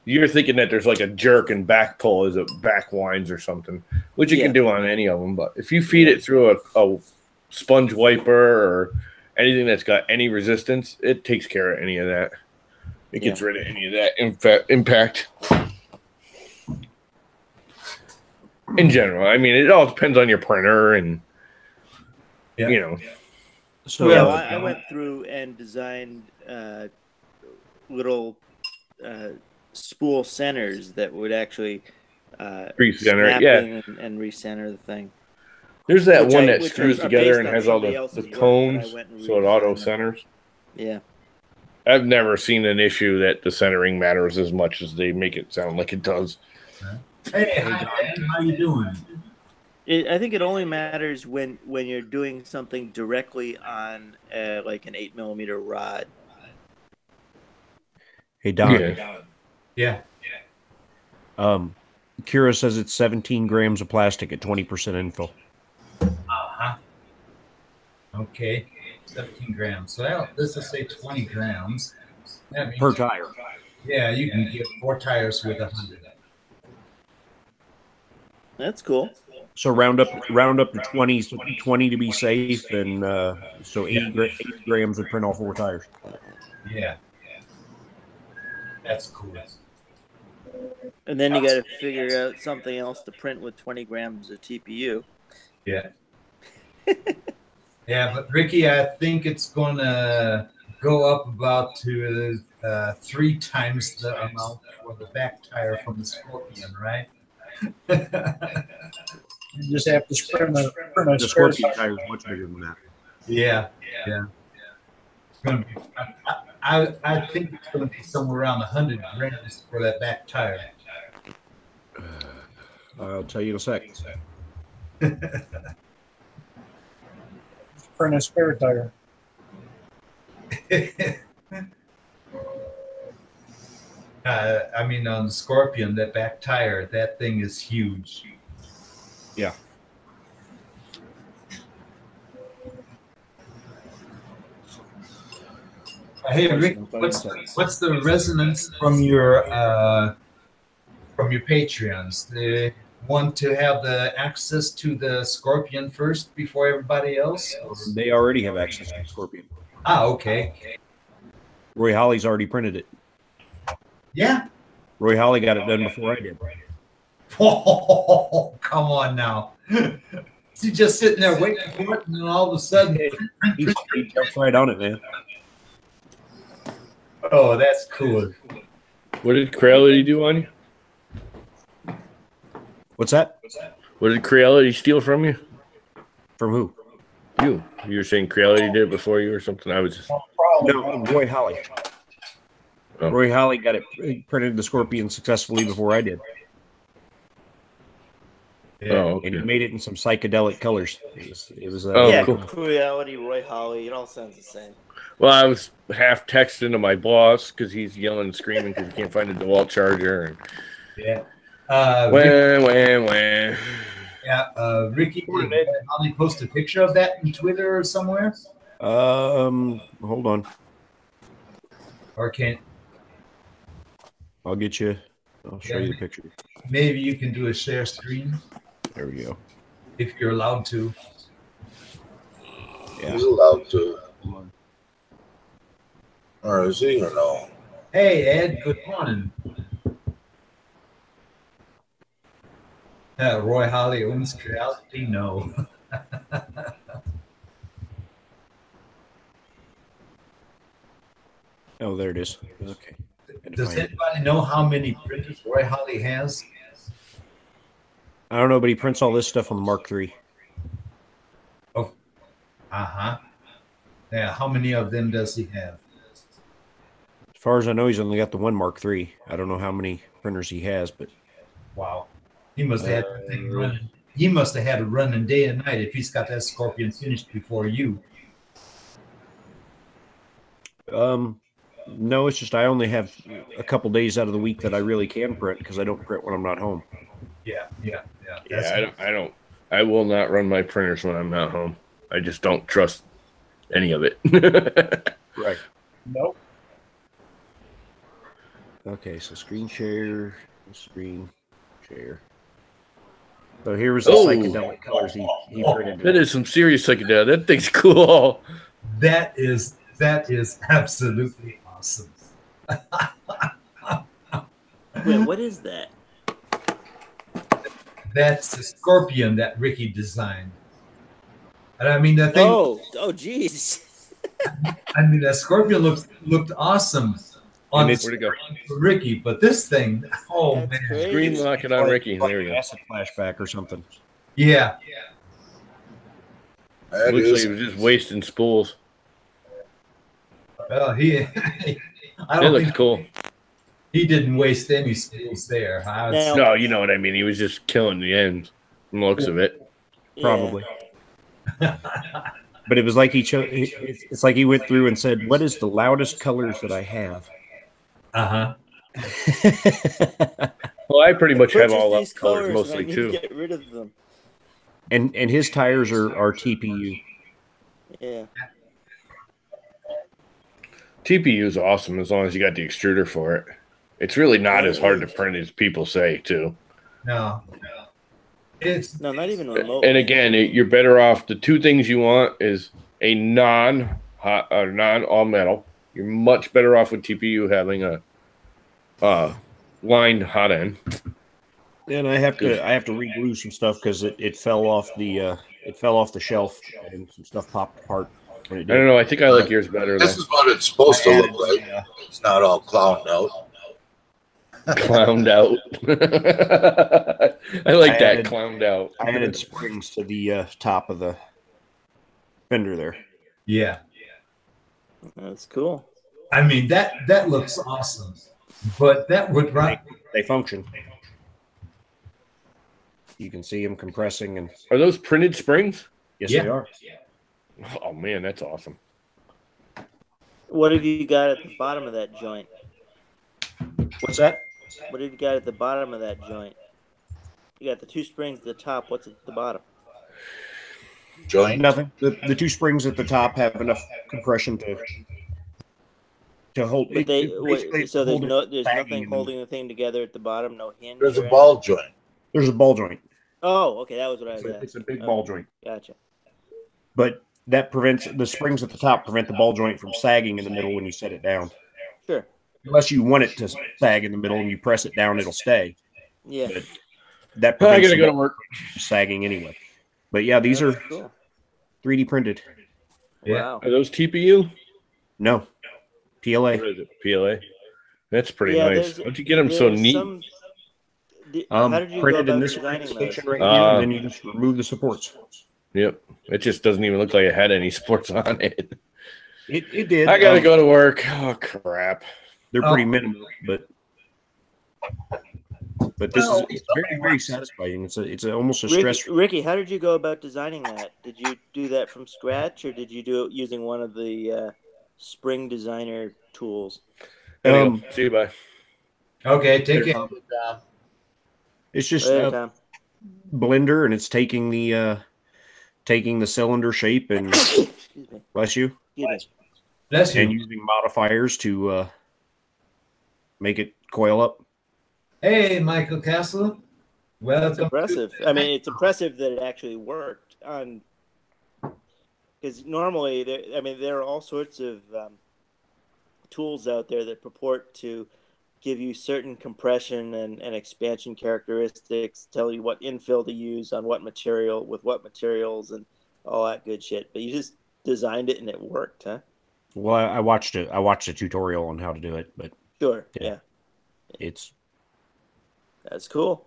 You're thinking that there's like a jerk and back pull as it back winds or something, which you can do on any of them. But if you feed it through a sponge wiper or anything that's got any resistance, it takes care of any of that. It gets rid of any of that impact. In general, I mean, it all depends on your printer and you know. So yeah, I went through and designed little spool centers that would actually recenter it, and recenter the thing. There's that one that screws together and has all the cones, so it auto centers. Yeah. I've never seen an issue that the centering matters as much as they make it sound like it does. Hey, hi, how you doing? I think it only matters when you're doing something directly on like an 8mm rod. Hey Don. Yeah. Kira says it's 17 grams of plastic at 20% infill. Okay. 17 grams. So let's just say 20 grams. That means, per tire. Yeah, you can get 4 tires with 100. That's cool. So round up to 20 to be safe, and so 8 grams would print all 4 tires. Yeah. That's cool. And then you got to figure out something else to print with 20 grams of TPU. Yeah. Yeah, but Ricky, I think it's going to go up about to 3 times the amount for the back tire from the Scorpion, right? You just have to print a The Scorpion tire is much bigger than that. Yeah. It's going to be. I think it's going to be somewhere around 100 grams for that back tire. I'll tell you in a sec. Print a spare tire. I mean, on the Scorpion, that back tire, that thing is huge. Yeah. Hey, Rick, what's the resonance from your Patreons? They want to have the access to the Scorpion first before everybody else? They already have access to the Scorpion. Ah, okay. Roy Holly's already printed it. Yeah. Roy Holly got it done before I did. Oh, come on now. He's just sitting there waiting for it, and then all of a sudden, he jumped right on it, man. Oh, that's cool. What did Creality do on you? What's that? What did Creality steal from you? From who? You. You were saying Creality did it before you or something? I was just... No, Roy Holly. Oh. Roy Holly got it printed the Scorpion successfully before I did. Yeah. Oh, okay. And he made it in some psychedelic colors. It was yeah, cool. Creality, Roy Holly, it all sounds the same. Well, I was half texting to my boss because he's yelling and screaming because he can't find a DeWalt charger. And... Yeah. Wah. Yeah, Ricky, did Holly post a picture of that in Twitter or somewhere? Hold on. Or can't? I'll get you. I'll show you the picture. Maybe you can do a share screen. There we go. If you're allowed to. Yeah. He's allowed to. Or is he or no? Hey, Ed, good morning. Roy Holly owns Creality? No. Oh, there it is. Okay. Does anybody know how many printers Roy Holly has? I don't know, but he prints all this stuff on the Mark III. Oh, yeah. How many of them does he have? As far as I know, he's only got the one Mark III. I don't know how many printers he has, but wow, he must have had that thing running. He must have had it running day and night if he's got that Scorpion finished before you. No, it's just I only have a couple days out of the week that I really can print because I don't print when I'm not home. Yeah. I will not run my printers when I'm not home. I just don't trust any of it. Right. Nope. Okay, so screen share. So here was the psychedelic colors he printed. That is some serious psychedelic. That thing's cool. That is absolutely awesome. Wait, what is that? That's the scorpion that Ricky designed. And I mean, that thing. Oh, jeez. I mean, that scorpion looked awesome on Where'd it go? Ricky, but this thing, That's man, crazy. Screen lock it on Ricky. Like There we an go. acid flashback or something. yeah. That Looks like is- he was just wasting spools. Well, I That don't looks think cool. he didn't waste any spools there. Now- No, you know what I mean. He was just killing the ends from the looks of it. Probably. But it was like he chose. It's like he went through and said, "What is the loudest colors that I have?" Uh-huh. Well, I pretty much have Purchase all these up colors and I mostly need too. to get rid of them. And his tires are TPU. Yeah. TPU is awesome as long as you got the extruder for it. It's really not as hard to print as people say too. No. It's No, not even remotely. And again, you're better off. The two things you want is a non-hot or non-all metal. You're much better off with TPU having a lined hot end. And I have to re-glue some stuff because it fell off the shelf and some stuff popped apart when it I don't did. know. I think I like yours better. This Though. is what it's supposed to look like. It's not all clowned out. Clowned out. I like that. added- Clowned out. I added springs to the top of the fender there. yeah. That's cool. I mean, that looks awesome. But that would run. They function. You can see them compressing, and Are those printed springs? yes, Yeah. they are. Oh man, that's awesome. What have you got at the bottom of that joint? What's that? What have you got at the bottom of that joint? You got the two springs at the top. What's at the bottom? Joint. Nothing. The two springs at the top have enough compression to hold. But they basically so there's hold it there's sagging nothing in- holding the thing together at the bottom. No hinge. There's or a ball joint. There's a ball joint. Oh, okay, that was what I was It's a asking. big Okay, ball joint, Gotcha. but that prevents the springs at the top prevent the ball joint from sagging in the middle when you set it down. Sure. Unless you want it to sag in the middle and you press it down, it'll stay. Yeah. But that I prevents gotta go to the work. sagging anyway. But yeah, these are That's cool. 3D printed. Yeah. Wow. Are those TPU? No, PLA. What is it? PLA. That's pretty Yeah, nice. there's- How'd you get them so There's neat? how did you go Printed in about this designing those? station right here, and then you just remove the supports. Yep. It just doesn't even look like it had any sports on it. It did. I gotta go to work. Oh crap. They're pretty minimal, but this is it's very, very satisfying. It's almost a stress. Ricky, how did you go about designing that? Did you do that from scratch, or did you do it using one of the spring designer tools? Gotta go. See you. Bye. Okay, take it. It's just Go ahead, a Tom. blender, and it's taking the cylinder shape and Excuse me. bless you, Excuse me. Bless and you. using modifiers to make it coil up. Hey, Michael Castle. That's Welcome. impressive. I mean, it's impressive that it actually worked on. Because normally, there are all sorts of tools out there that purport to give you certain compression and expansion characteristics, tell you what infill to use on what material with what materials and all that good shit. But you just designed it and it worked, huh? Well, I watched it. I watched a tutorial on how to do it, but Sure. Yeah. Yeah. it's That's cool.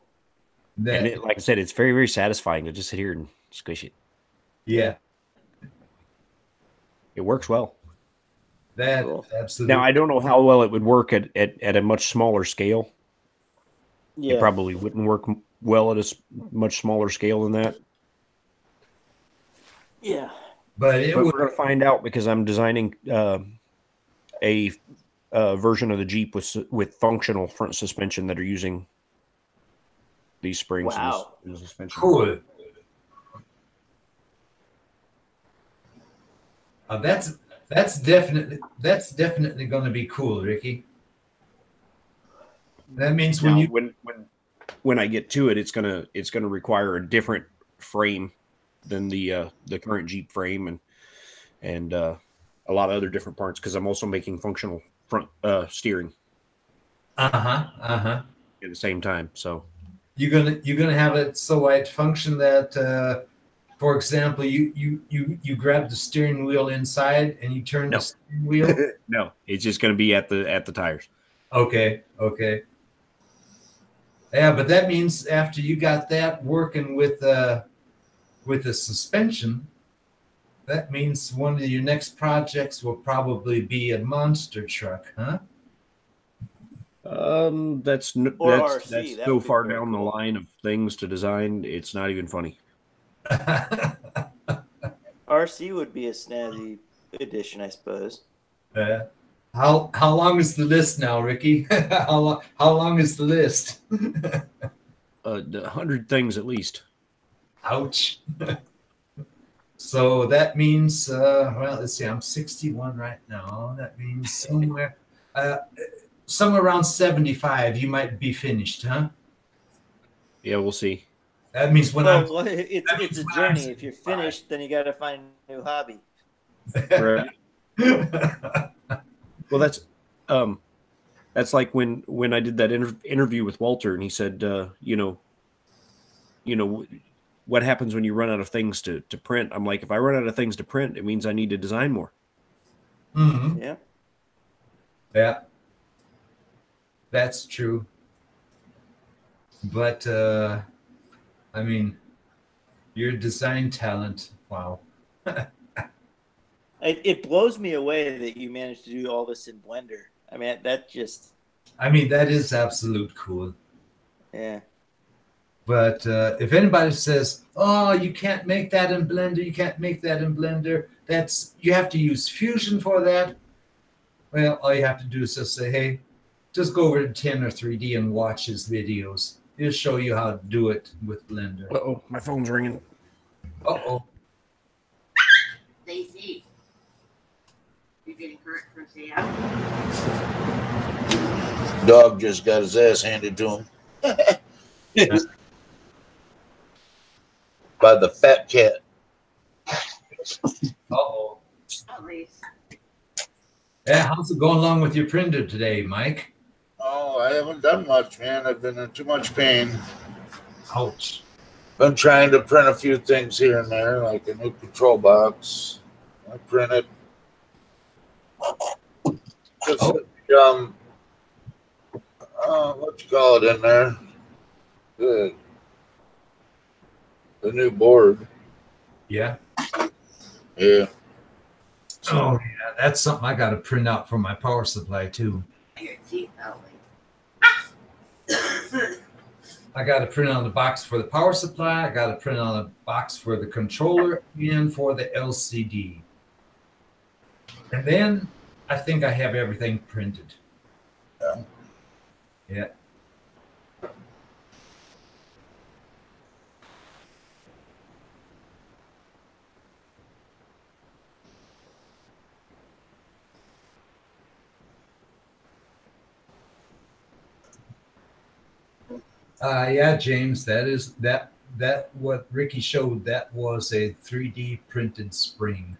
and it, like I said, it's very, very satisfying to just sit here and squish it. Yeah, It works well. that Cool. absolutely. Now I don't know how well it would work at a much smaller scale. Yeah. It probably wouldn't work well at a much smaller scale than that. Yeah. but it But would. we're going to find out because I'm designing a version of the Jeep with functional front suspension that are using these springs Wow. in the suspension. Cool. That's definitely going to be cool, Ricky. That means when Now, you when when I get to it, it's gonna require a different frame than the current Jeep frame and a lot of other different parts because I'm also making functional front steering. At the same time, so you're gonna have it so it function that, for example, you grab the steering wheel inside and you turn the steering wheel. No, it's just gonna be at the tires. Okay. Yeah, but that means after you got that working with the suspension, that means one of your next projects will probably be a monster truck, huh? That's RC, so far down the line of things to design. It's not even funny. RC would be a snazzy addition, I suppose. How long is the list now, Ricky? How long is the list? 100 things at least. Ouch. So that means, well, let's see, I'm 61 right now. That means somewhere around 75, you might be finished, huh? Yeah, we'll see. That means it's a journey. If you're finished, then you got to find a new hobby. Right. Well, that's like when I did that interview with Walter, and he said, you know, what happens when you run out of things to print? I'm like, if I run out of things to print, it means I need to design more. Mm-hmm. Yeah. That's true. But I mean, your design talent, wow. It blows me away that you managed to do all this in Blender. I mean, that is absolute cool. Yeah. But if anybody says, "Oh, you can't make that in Blender," you have to use Fusion for that. Well, all you have to do is just say, "Hey, just go over to 10 or 3D and watch his videos. He'll show you how to do it with Blender." Uh-oh, my phone's ringing. Uh-oh. Stacy, you're getting hurt for a day out. Dog just got his ass handed to him. By the fat cat. Uh-oh. At least. Yeah, how's it going along with your printer today, Mike? Oh, I haven't done much, man. I've been in too much pain. Ouch. Been trying to print a few things here and there, like a new control box. I printed just what you call it in there? The new board. Yeah. Yeah. Oh, yeah, that's something I got to print out for my power supply too. Your teeth out. I got to print on the box for the power supply. I got to print on a box for the controller and for the LCD. And then I think I have everything printed. Yeah. Yeah, James, that what Ricky showed, that was a 3D printed spring.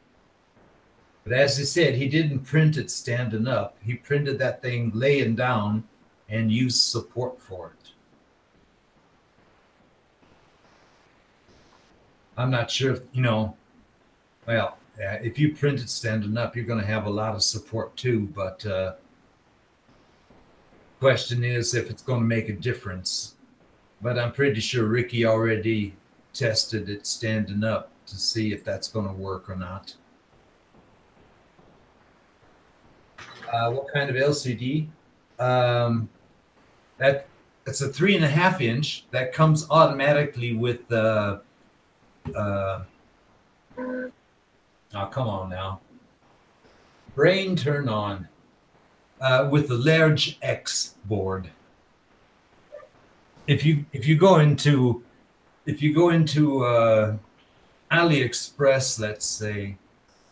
But as he said, he didn't print it standing up. He printed that thing laying down and used support for it. I'm not sure if, well, if you print it standing up, you're going to have a lot of support too. But question is if it's going to make a difference. But I'm pretty sure Ricky already tested it standing up to see if that's going to work or not. What kind of LCD? It's a 3.5 inch that comes automatically with the. Oh, come on now. Brain turn on with the large X board. If you go into AliExpress, let's say,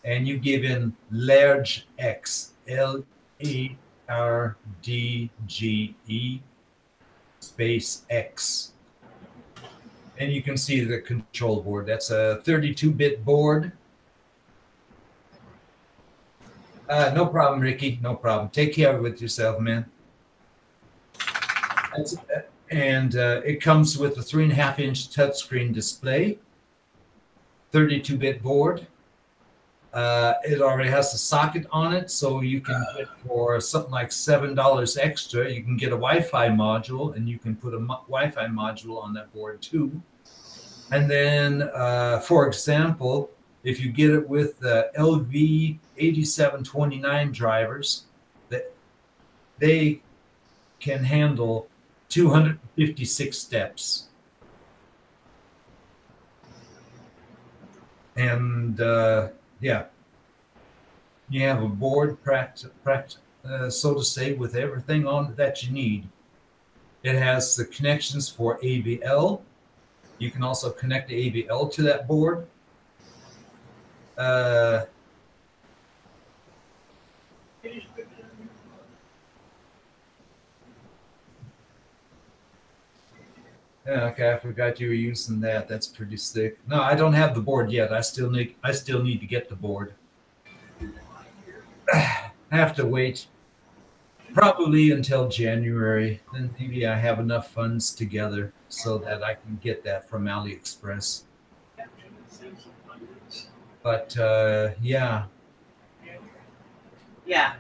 and you give in large X, LARDGE, space X. And you can see the control board. That's a 32-bit board. No problem, Ricky. No problem. Take care of it yourself, man. And it comes with a 3.5-inch touchscreen display, 32-bit board. It already has a socket on it, so you can get for something like $7 extra, you can get a Wi-Fi module, and you can put a Wi-Fi module on that board too. And then, for example, if you get it with the LV 8729 drivers, they can handle 256 steps. And yeah, you have a board, so to say, with everything on it that you need. It has the connections for AVL. You can also connect the AVL to that board. Okay, I forgot you were using that. That's pretty sick. No, I don't have the board yet. I still need to get the board. I have to wait probably until January. Then maybe I have enough funds together so that I can get that from AliExpress. But yeah. Yeah.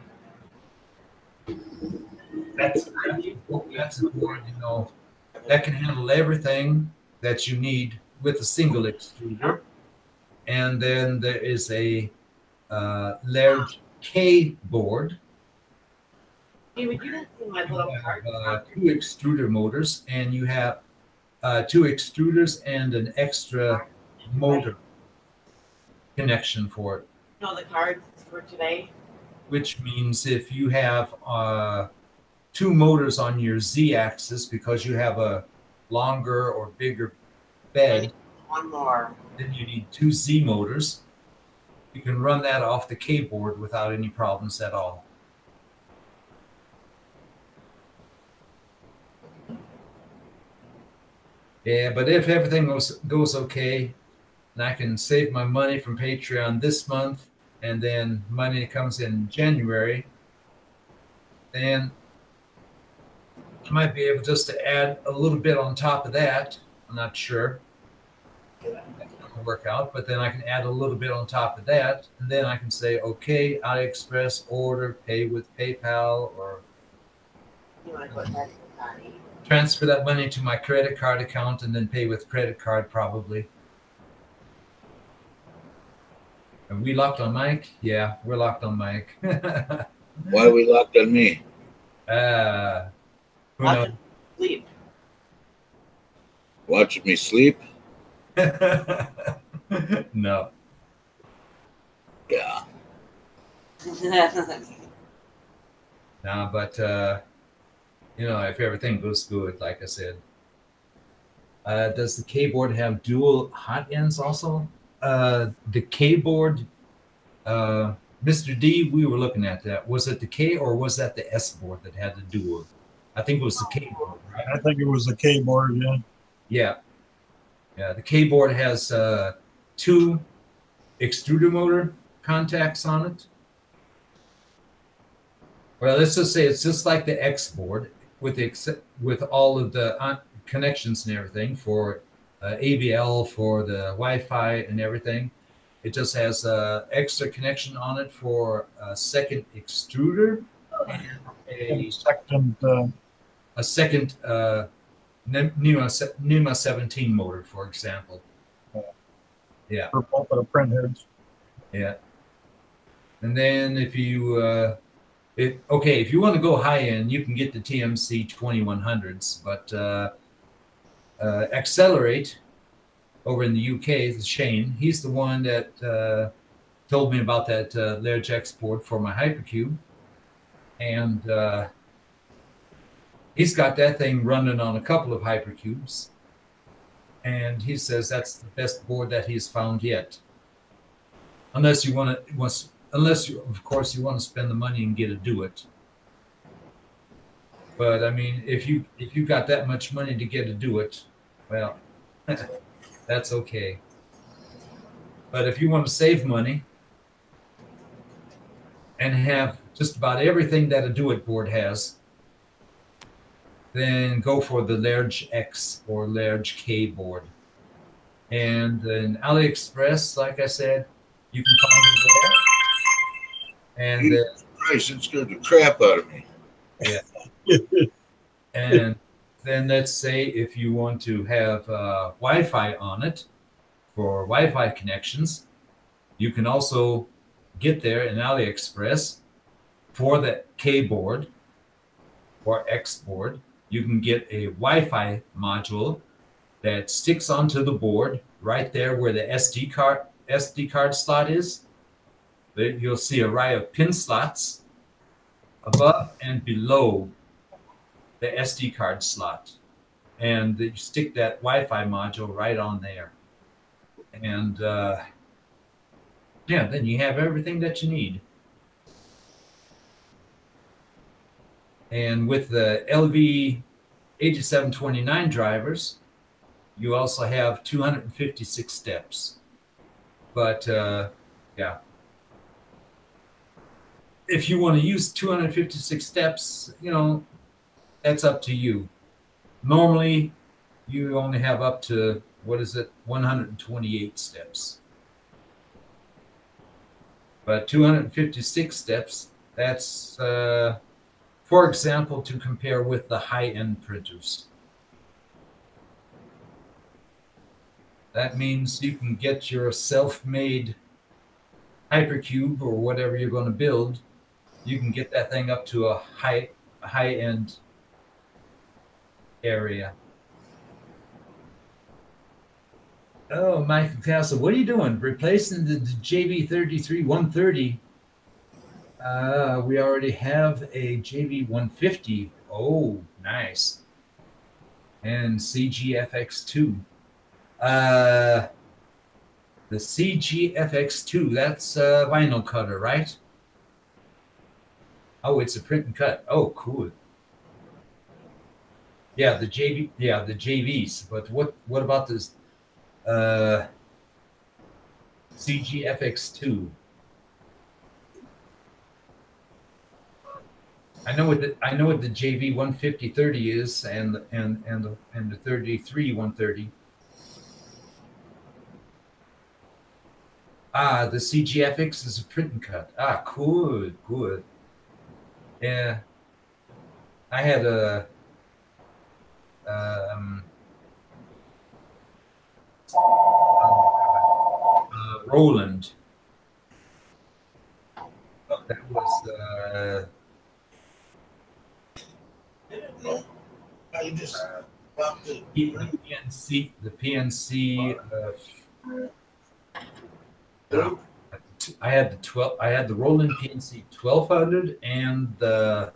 That's a board, you know, that can handle everything that you need with a single extruder. And then there is a large K board. Hey, would you not see my little card? 2 extruder motors, and you have 2 extruders and an extra motor connection for it. No, the cards for today. Which means if you have 2 motors on your Z-axis because you have a longer or bigger bed, One more. then you need 2 Z motors. You can run that off the K board without any problems at all. Yeah, but if everything goes okay, and I can save my money from Patreon this month, and then money comes in January, then I might be able just to add a little bit on top of that. I'm not sure. That's going to work out, but then I can add a little bit on top of that, and then I can say, okay, AliExpress order, pay with PayPal, or You want to put that in the body? transfer that money to my credit card account and then pay with credit card probably. Are we locked on mic? Yeah, we're locked on mic. Why are we locked on me? Who knows? Sleep. Watching me sleep? No. Yeah. No, but you know, if everything goes good, like I said. Does the K board have dual hot ends also? The K board, Mr. D, we were looking at that. Was it the K or was that the S board that had the dual? I think it was the K board, right? I think it was the K board, yeah. Yeah. Yeah, the K board has 2 extruder motor contacts on it. Well, let's just say it's just like the X board with all of the connections and everything for AVL, for the Wi-Fi and everything. It just has an extra connection on it for a second extruder, a second NEMA 17 motor, for example. Yeah. For both of the print heads. Yeah. And then if you if you want to go high end, you can get the TMC 2100s, but Accelerate over in the UK, Shane, he's the one that told me about that large export for my Hypercube, and he's got that thing running on a couple of Hypercubes, and he says that's the best board that he's found yet. Unless you want to, of course, you want to spend the money and get a Do It. But I mean, if you got that much money to get to do it, well, that's okay. But if you want to save money and have just about everything that a do-it board has, then go for the large X or large K board. And in AliExpress, like I said, you can find them there. And Jesus Christ, it scared the crap out of me. yeah. And then let's say if you want to have Wi-Fi on it for Wi-Fi connections, you can also get there in AliExpress for the K board or X board. You can get a Wi-Fi module that sticks onto the board right there where the SD card slot is. You'll see a array of pin slots above and below the SD card slot, and you stick that Wi-Fi module right on there, and yeah, then you have everything that you need. And with the LV 8729 drivers, you also have 256 steps. But yeah, if you want to use 256 steps, you know, that's up to you. Normally, you only have up to, 128 steps. But 256 steps, that's, for example, to compare with the high-end printers. That means you can get your self-made Hypercube or whatever you're going to build. You can get that thing up to a high-end area. Oh, Michael Castle, what are you doing? Replacing the JV33-130. We already have a JV150. Oh, nice. And CGFX2. The CGFX2, that's a vinyl cutter, right? Oh, it's a print and cut. Oh, cool. Yeah, the JVs. But what about this CGFX2? I know what the JV 150/30 is, and the 33-130. Ah, the CGFX is a print and cut. Ah, cool, good. Yeah, I had a Roland. That was I just bumped it. the PNC. I had the Roland PNC 1200 and the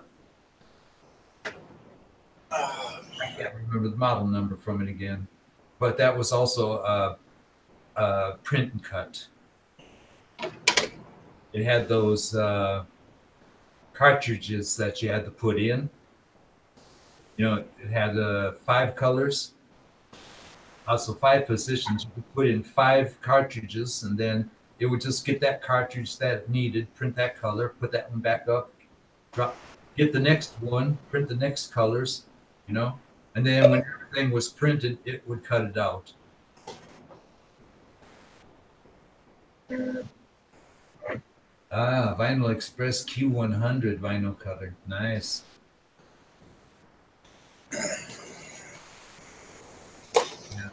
I can't remember the model number from it again, but that was also a print and cut. It had those cartridges that you had to put in. You know, it had 5 colors, also 5 positions. You could put in 5 cartridges, and then it would just get that cartridge that it needed, print that color, put that one back up, get the next one, print the next colors, you know, and then when everything was printed, it would cut it out. Ah, Vinyl Express Q100 vinyl cutter. Nice. Yeah.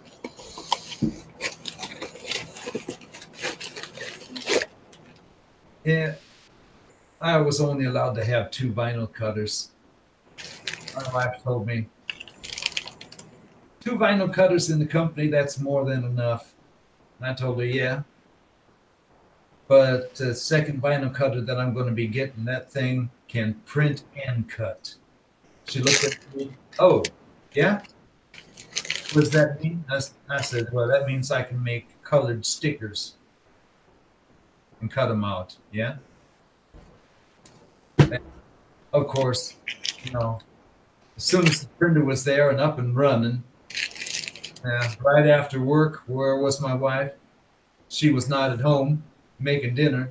Yeah, I was only allowed to have 2 vinyl cutters. My wife told me 2 vinyl cutters in the company, that's more than enough. And I told her, yeah. But the second vinyl cutter that I'm going to be getting, that thing can print and cut. She looked at me, oh, yeah? What does that mean? I said, well, that means I can make colored stickers and cut them out, yeah? And of course, you know, as soon as the printer was there and up and running, right after work, where was my wife? She was not at home making dinner.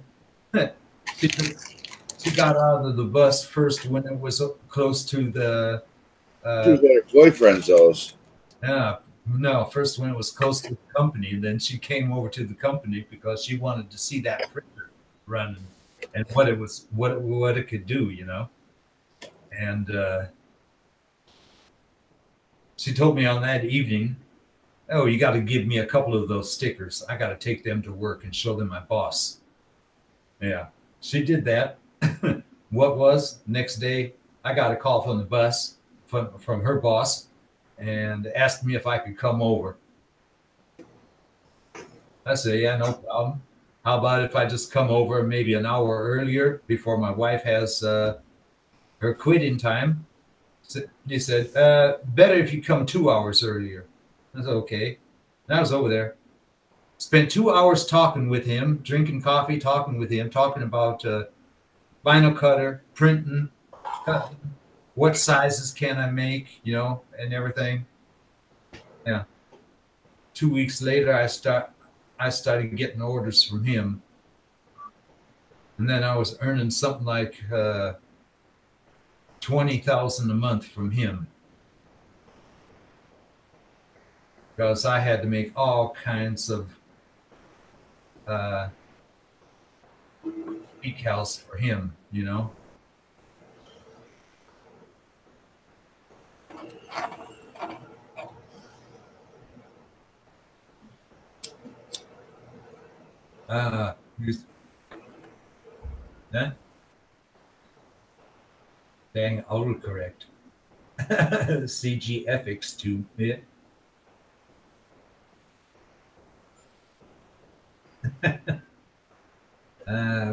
She got out of the bus first when it was close to the. She was at her boyfriend's house. No, first when it was close to the company, then she came over to the company because she wanted to see that printer running and what it could do, you know. And she told me on that evening, "Oh, you got to give me a couple of those stickers. I got to take them to work and show them my boss." Yeah, she did that. What was next day? I got a call from the bus from her boss, and asked me if I could come over. I said, "Yeah, no problem. How about if I just come over maybe an hour earlier before my wife has her quitting time?" He said, "Better if you come 2 hours earlier." I said, "Okay." And I was over there. Spent 2 hours talking with him, drinking coffee, talking with him, talking about vinyl cutter, printing, cutting, what sizes can I make, you know, and everything. Yeah. 2 weeks later, I started getting orders from him, and then I was earning something like $20,000 a month from him, because I had to make all kinds of decals for him, you know. Dang, autocorrect. CGFX2. Yeah.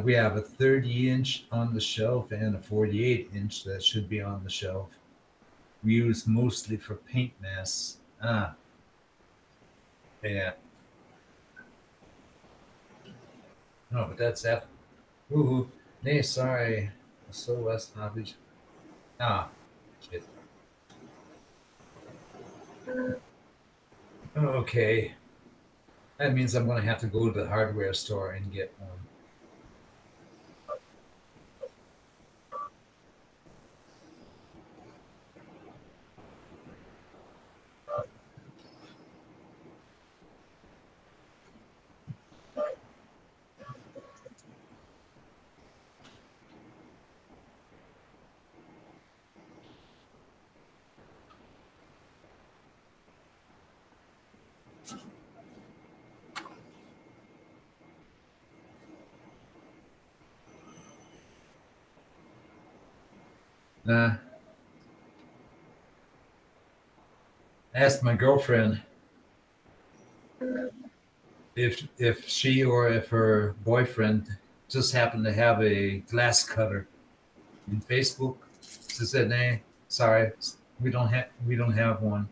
We have a 30-inch on the shelf and a 48-inch that should be on the shelf. We use mostly for paint masks. Yeah. No, but that's that. Ooh, nee, sorry. So was habe ich. Shit. Okay. That means I'm going to have to go to the hardware store and get one. Asked my girlfriend if she or if her boyfriend just happened to have a glass cutter in Facebook. She said, "Nah, sorry, we don't have one."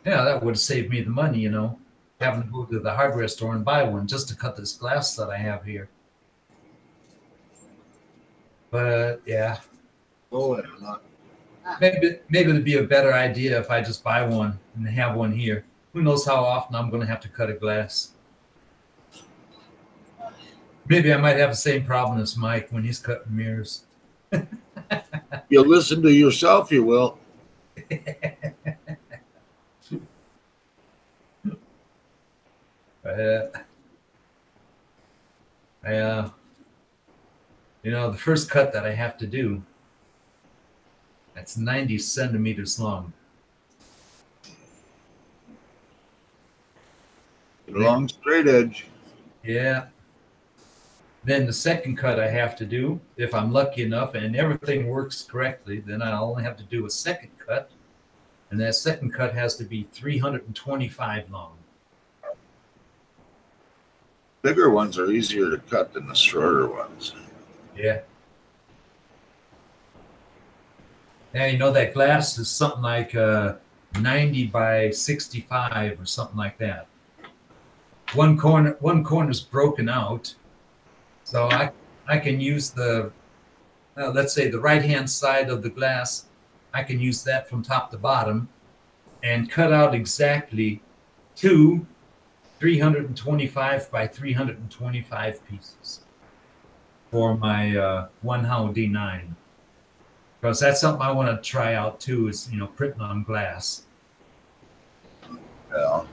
Yeah, that would have saved me the money, you know, having to go to the hardware store and buy one just to cut this glass that I have here. But yeah. Oh, Maybe it'd be a better idea if I just buy one and have one here. Who knows how often I'm going to have to cut a glass. Maybe I might have the same problem as Mike when he's cutting mirrors. You listen to yourself, you will. You know, the first cut that I have to do, that's 90 centimeters long. Long straight edge. Yeah. Then the second cut I have to do, if I'm lucky enough and everything works correctly, then I only have to do a second cut. And that second cut has to be 325 long. Bigger ones are easier to cut than the shorter ones. Yeah. Yeah, you know, that glass is something like 90 by 65 or something like that. One corner's broken out, so I can use the let's say the right-hand side of the glass, I can use that from top to bottom and cut out exactly 2 325 by 325 pieces for my 1-how D9. Because that's something I want to try out too, is, printing on glass. Yeah.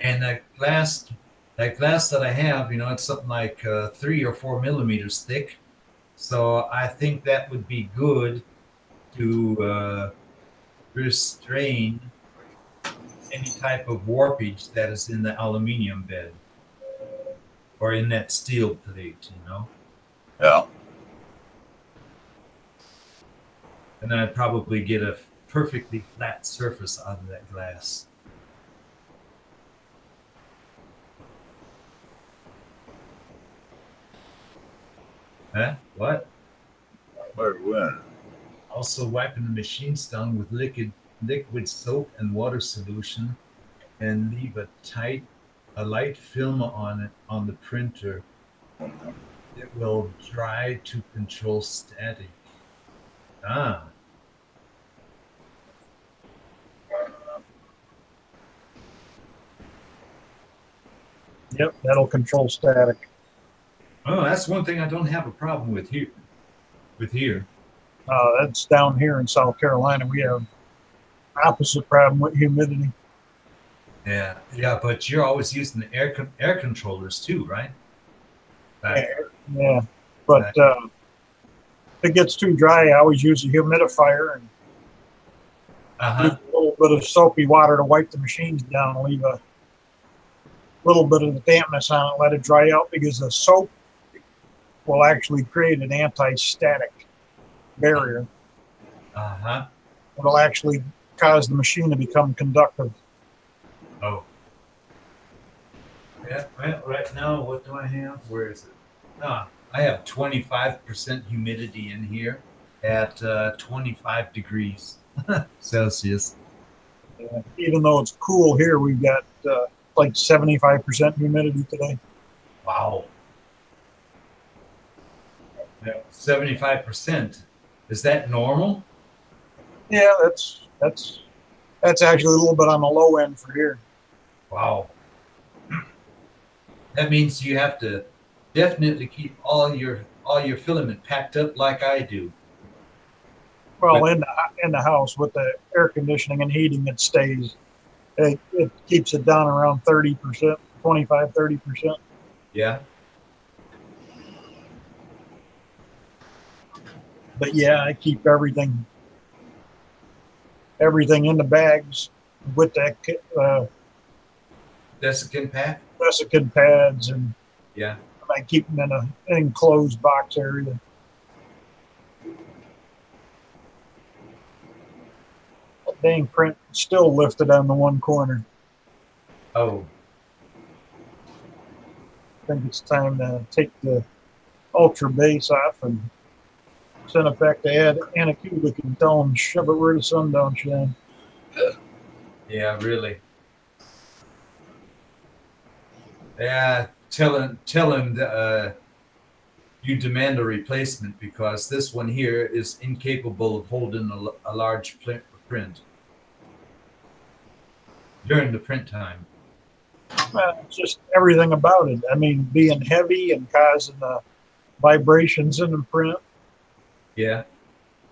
And that glass that I have, it's something like 3 or 4 millimeters thick. So I think that would be good to restrain any type of warpage that is in the aluminum bed or in that steel plate, Yeah. And then I'd probably get a perfectly flat surface out of that glass. Huh? What? When? Also wiping the machine down with liquid soap and water solution and leave a light film on it on the printer. It will dry to control static. Ah. Yep, that'll control static. Oh, that's one thing I don't have a problem with here. That's down here in South Carolina. We have opposite problem with humidity. Yeah, but you're always using the air controllers too, right? Yeah, but if it gets too dry, I always use a humidifier and use a little bit of soapy water to wipe the machines down and leave a little bit of the dampness on it, let it dry out, because the soap will actually create an anti-static barrier. It'll actually cause the machine to become conductive. Oh. Yeah, well, right now, what do I have? Where is it? I have 25% humidity in here at 25 degrees Celsius. Yeah. Even though it's cool here, we've got like 75% humidity today. Wow. Yeah, 75%. Is that normal? Yeah, that's actually a little bit on the low end for here. Wow. That means you have to definitely keep all your filament packed up like I do. Well, in the house with the air conditioning and heating, it stays. It keeps it down around 30%, 25, 30%. Yeah. But yeah, I keep everything in the bags with that Desiccant pack? desiccant pads, and Yeah. I keep them in an enclosed box area. That dang print still lifted on the one corner. Oh. I think it's time to take the ultra base off and send it back to Anacubic and tell them shove it where the sun don't shine. Yeah, really. Yeah, tell him you demand a replacement, because this one here is incapable of holding a large print during the print time. Just everything about it. I mean, being heavy and causing vibrations in the print. Yeah.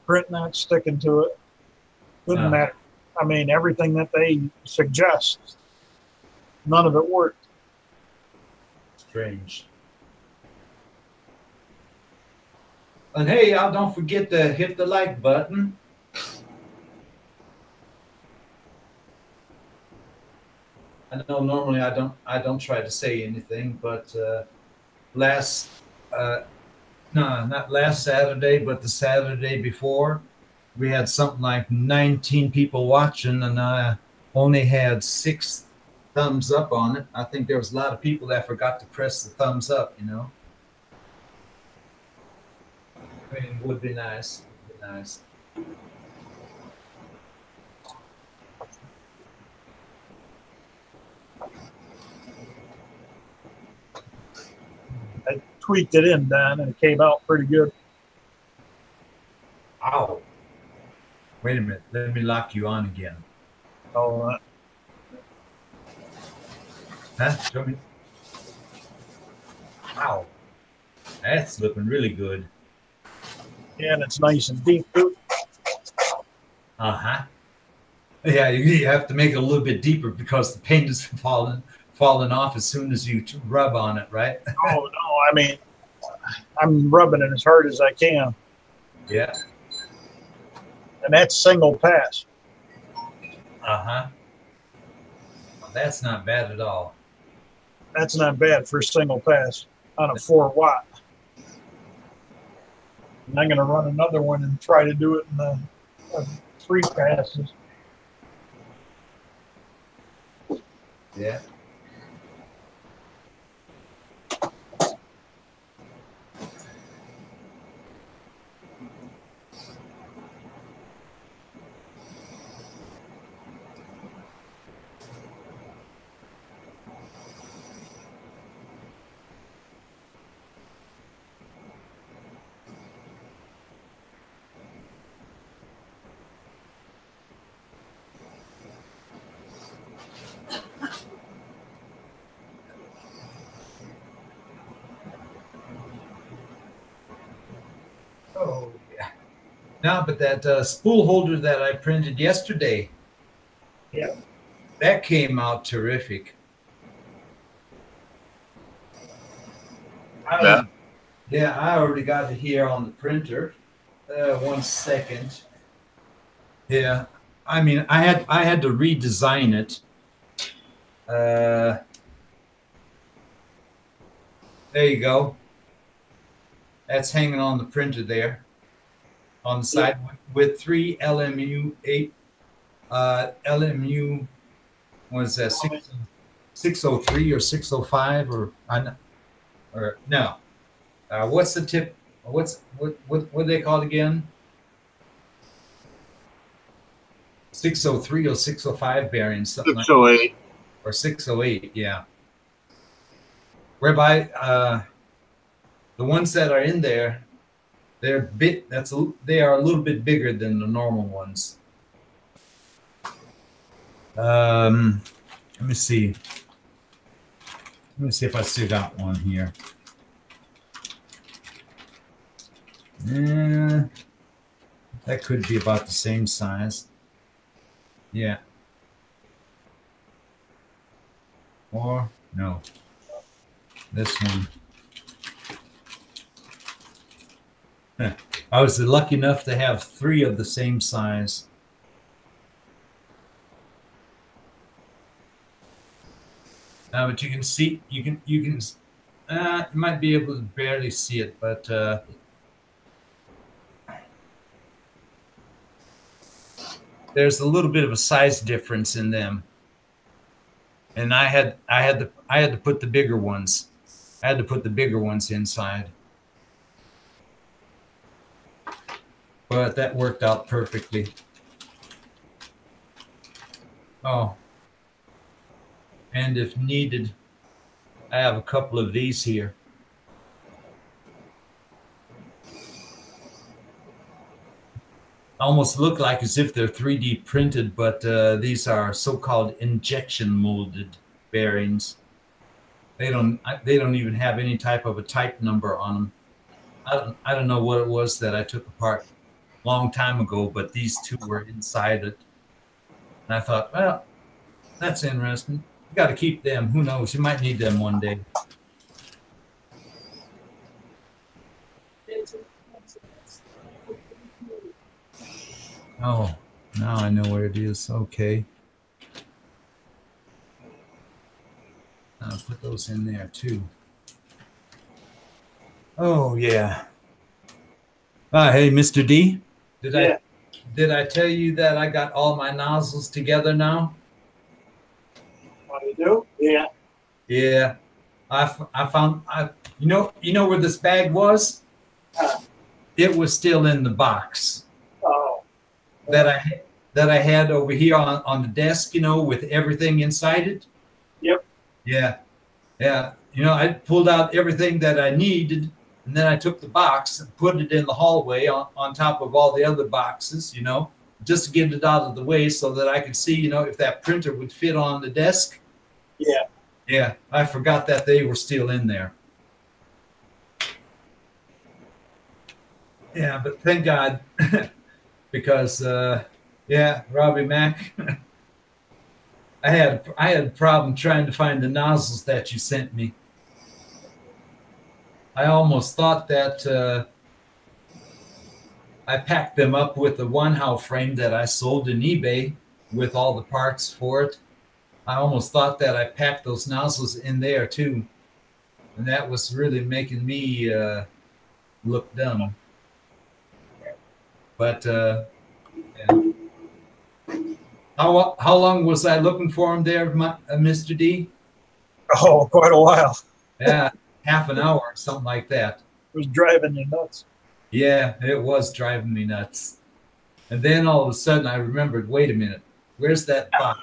Print not sticking to it. Wouldn't matter. I mean, everything that they suggest, none of it worked. Strange. And hey, y'all, don't forget to hit the like button. I know normally I don't try to say anything, but not last Saturday, but the Saturday before, we had something like 19 people watching, and I only had 6 thumbs up on it. I think there was a lot of people that forgot to press the thumbs up, I mean, it would be nice. It would be nice. I tweaked it in, Don, and it came out pretty good. Wait a minute. Let me lock you on again. Oh, Huh? Show me. Wow. That's looking really good. yeah, and it's nice and deep too. Uh-huh. Yeah, you have to make it a little bit deeper because the paint is falling off as soon as you rub on it, right? Oh no, I mean, I'm rubbing it as hard as I can, Yeah. and that's single pass. Uh-huh. Well, that's not bad at all. That's not bad for a single pass on a 4-watt. And I'm going to run another one and try to do it in the 3 passes. Yeah. Oh, yeah. No, but that spool holder that I printed yesterday, Yeah. that came out terrific. Yeah, I already got it here on the printer. 1 second. Yeah, I mean, I had to redesign it. There you go. That's hanging on the printer there, on the side with 3 LMU 8. LMU, what is that? 603 or 605 or no? What's the tip? What are they called again? 603 or 605 bearings, something 608. like, or 608, yeah. Whereby the ones that are in there, they are a little bit bigger than the normal ones. Let me see. Let me see if I still got one here. Yeah, that could be about the same size. Yeah. Or no, this one. I was lucky enough to have 3 of the same size. But you can see, you might be able to barely see it, but there's a little bit of a size difference in them. And I had to put the bigger ones. I had to put the bigger ones inside. But that worked out perfectly. Oh. And if needed, I have a couple of these here. Almost look like as if they're 3D printed, but these are so-called injection molded bearings. They don't even have any type of a type number on them. I don't know what it was that I took apart a long time ago, but these 2 were inside it. And I thought, well, that's interesting. You got to keep them. Who knows? You might need them one day. Oh, now I know where it is. Okay. I'll put those in there too. Oh, yeah. Hey, Mr. D, did I tell you that I got all my nozzles together now? What do you do? Yeah. Yeah. I found you know where this bag was? It was still in the box. Oh. That I had over here on the desk, with everything inside it. Yep. Yeah. Yeah. I pulled out everything that I needed, and then I took the box and put it in the hallway on top of all the other boxes, just to get it out of the way so that I could see, if that printer would fit on the desk. Yeah. Yeah, I forgot that they were still in there. Yeah, but thank God, because Robbie Mac, I had a problem trying to find the nozzles that you sent me. I almost thought that I packed them up with the one-how frame that I sold in eBay with all the parts for it. I almost thought that I packed those nozzles in there too, and that was really making me look dumb. But how long was I looking for him there, Mr. D? Oh, quite a while. Yeah, half an hour, something like that. It was driving you nuts. Yeah, it was driving me nuts. And then all of a sudden I remembered, wait a minute, where's that box?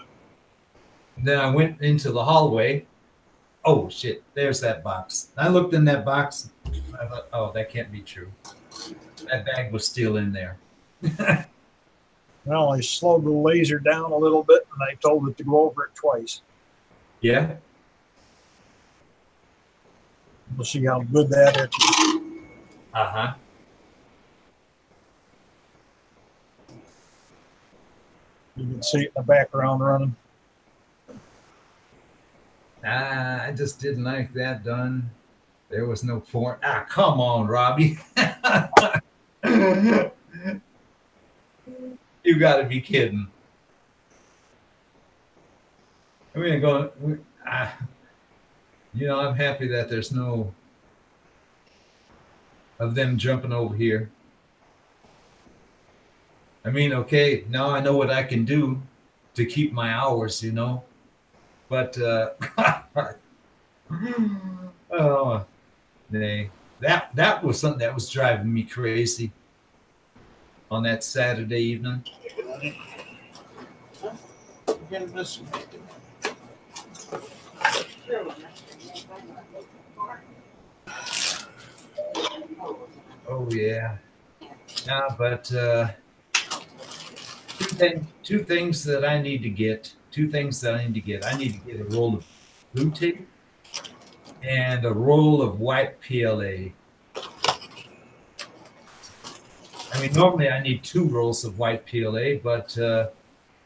And then I went into the hallway. Oh, shit, there's that box. I looked in that box. I thought, oh, that can't be true. That bag was still in there. Well, I slowed the laser down a little bit, and I told it to go over it twice. Yeah? We'll see how good that is. Uh-huh. You can see it in the background running. I just didn't like that done. There was no point. Come on, Robbie. You got to be kidding. I mean, I'm happy that there's no of them jumping over here. I mean, okay, now I know what I can do to keep my hours, but oh, nay, that was something that was driving me crazy on that Saturday evening. Oh yeah, but two things that I need to get. I need to get a roll of blue tape and a roll of white PLA. I mean, normally I need 2 rolls of white PLA, but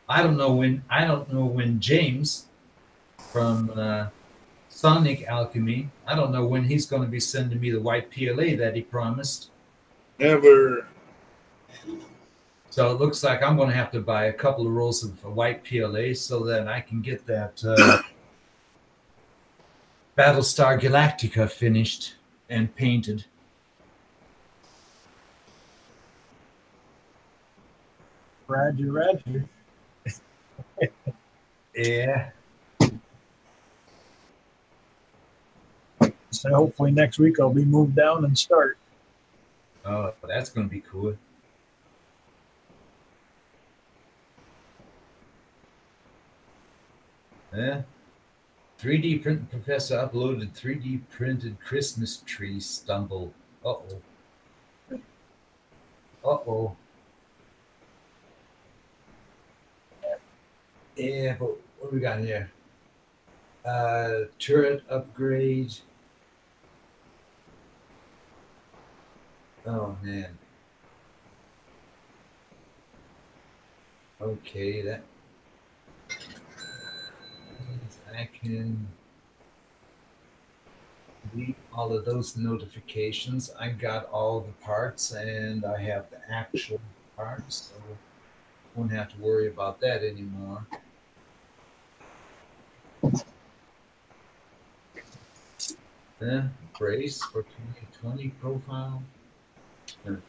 I don't know when James from Sonic Alchemy, I don't know when he's going to be sending me the white PLA that he promised. Never. So it looks like I'm going to have to buy a couple of rolls of white PLA so that I can get that Battlestar Galactica finished and painted. Roger. Yeah. So hopefully next week I'll be moved down and start. Oh, that's going to be cool. Yeah. 3D printing professor uploaded 3D printed Christmas tree stumble. Uh-oh. Yeah, but what we got here? Turret upgrade. Oh man. Okay, that I can delete all of those notifications. I got all the parts and I have the actual parts, so won't have to worry about that anymore. Brace for 2020 profile. Okay.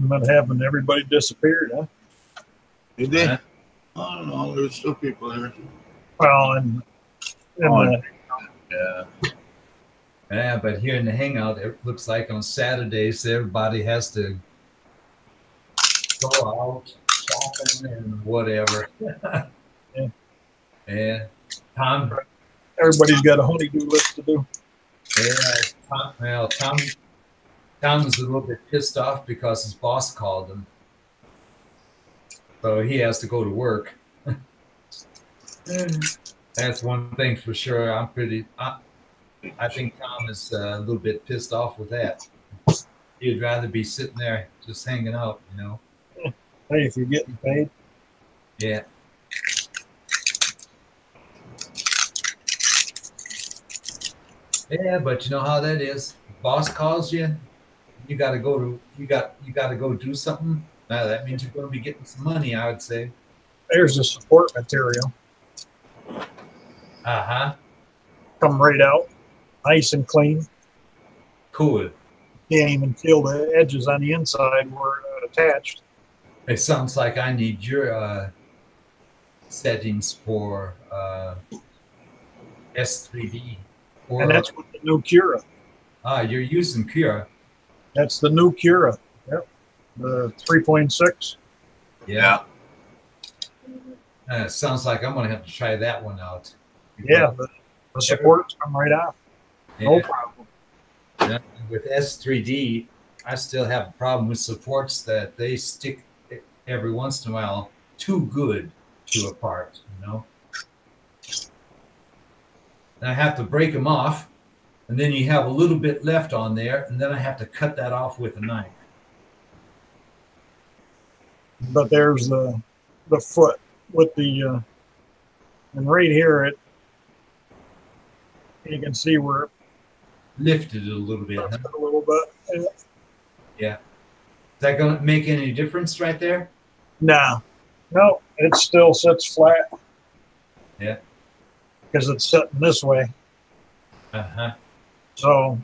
What happened? Everybody disappeared, huh? Did they? I don't know. There's still people there. Well, Yeah, but here in the Hangout, it looks like on Saturdays, everybody has to go out shopping and whatever. Yeah. Yeah. Tom. Everybody's got a honeydew list to do. Yeah. Tom's a little bit pissed off because his boss called him. So he has to go to work. That's one thing for sure. I think Tom is a little bit pissed off with that. He'd rather be sitting there just hanging out, you know. Hey, if you're getting paid. Yeah. Yeah, but you know how that is. Boss calls you, you gotta go do something. Now that means you're gonna be getting some money, I would say. There's the support material. Uh-huh. Come right out. Nice and clean. Cool. Can't even feel the edges on the inside where attached. It sounds like I need your settings for S3D. And that's with the new Cura. You're using Cura. That's the new Cura. Yep. The 3.6. Yeah. Sounds like I'm going to have to try that one out. Yeah, the supports come right out. Yeah. No problem. Yeah. With S3D, I still have a problem with supports that they stick every once in a while too good to a part, you know. And I have to break them off, and then you have a little bit left on there, and then I have to cut that off with a knife. But there's the foot with the and right here you can see where it lifted it a little bit. lifted a little bit. Yeah. Is that going to make any difference right there? No, it still sits flat. Yeah. Because it's sitting this way. Uh-huh. So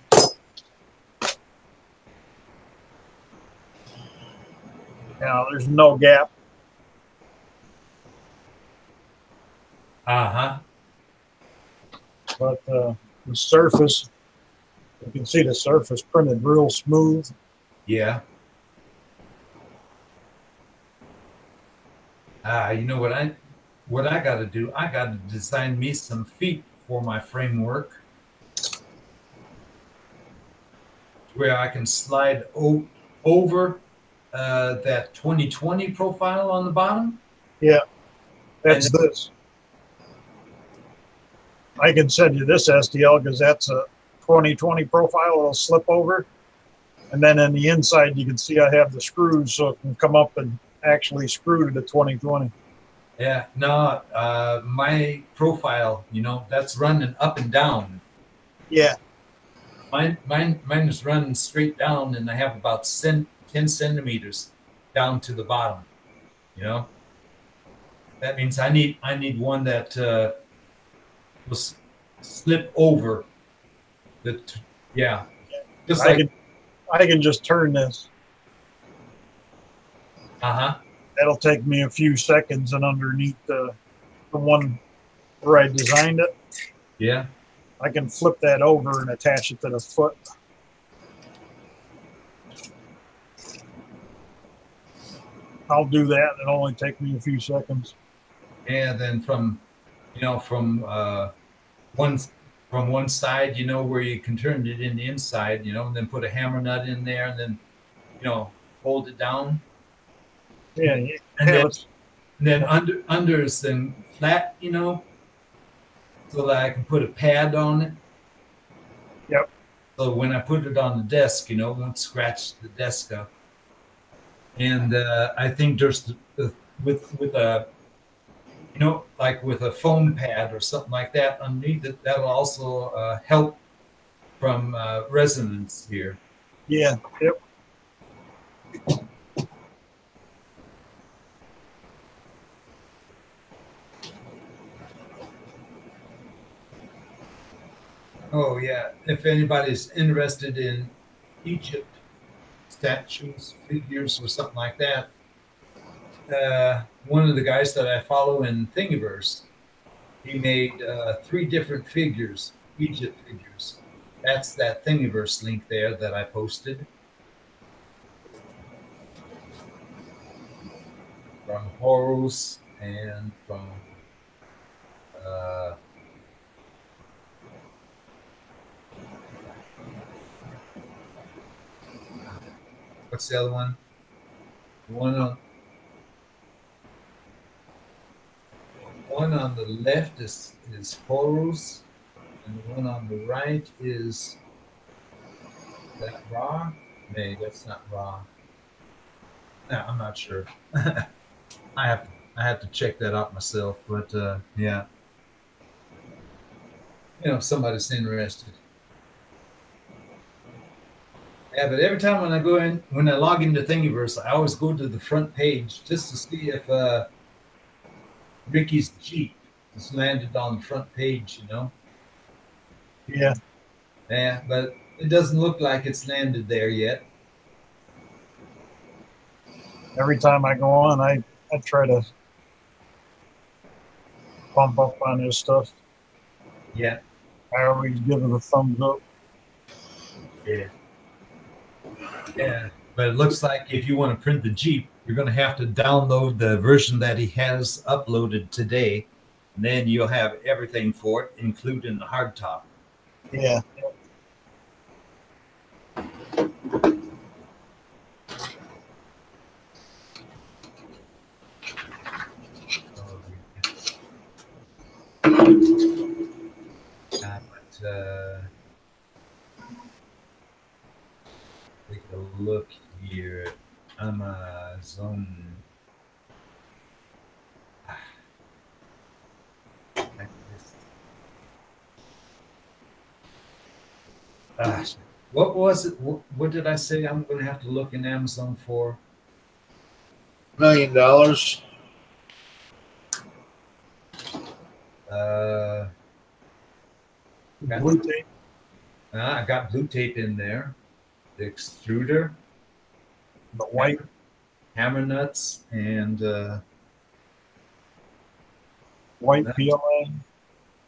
now there's no gap. Uh-huh. But the surface, you can see the surface printed real smooth. Yeah. You know what I got to do? I got to design me some feet for my framework where I can slide over that 2020 profile on the bottom. Yeah, that's this. I can send you this STL because that's a 2020 profile. It'll slip over. And then on the inside, you can see I have the screws so it can come up and actually screw to the 2020. Yeah, no, my profile, you know, that's running up and down. Yeah. Mine is running straight down, and I have about 10 centimeters down to the bottom. You know, that means I need one that will slip over. Just like I can just turn this. Uh-huh. That'll take me a few seconds, and underneath the one where I designed it, yeah, I can flip that over and attach it to the foot. I'll do that. It'll only take me a few seconds. And then from one side, you know, where you can turn it in the inside, you know, and then put a hammer nut in there, and then, you know, hold it down. Yeah, and then under is then flat, you know, so that I can put a pad on it. Yep. So when I put it on the desk, you know, it won't scratch the desk up. And I think there's with a, you know, like with a foam pad or something like that underneath it, that'll also help from resonance here. Yeah. Yep. Oh yeah, if anybody's interested in Egypt statues, figures, or something like that, one of the guys that I follow in Thingiverse, he made 3 different figures, Egypt figures. That's that Thingiverse link there that I posted. from Horus and from what's the other one? One on the left is Horus, and the one on the right is that raw? Maybe that's not raw. No, I'm not sure. I have to check that out myself, but yeah. You know, if somebody's interested. Yeah, but every time when I log into Thingiverse, I always go to the front page just to see if Ricky's Jeep has landed on the front page, you know? Yeah. Yeah, but it doesn't look like it's landed there yet. Every time I go on, I try to bump up on his stuff. Yeah. I always give it a thumbs up. Yeah. Yeah, but it looks like if you want to print the Jeep, you're going to have to download the version that he has uploaded today, and then you'll have everything for it, including the hardtop. Yeah. Take a look here at Amazon. What was it? What did I say I'm going to have to look in Amazon for? $1 million. Blue tape. I got blue tape in there. The extruder, The white. hammer nuts, and White PLA.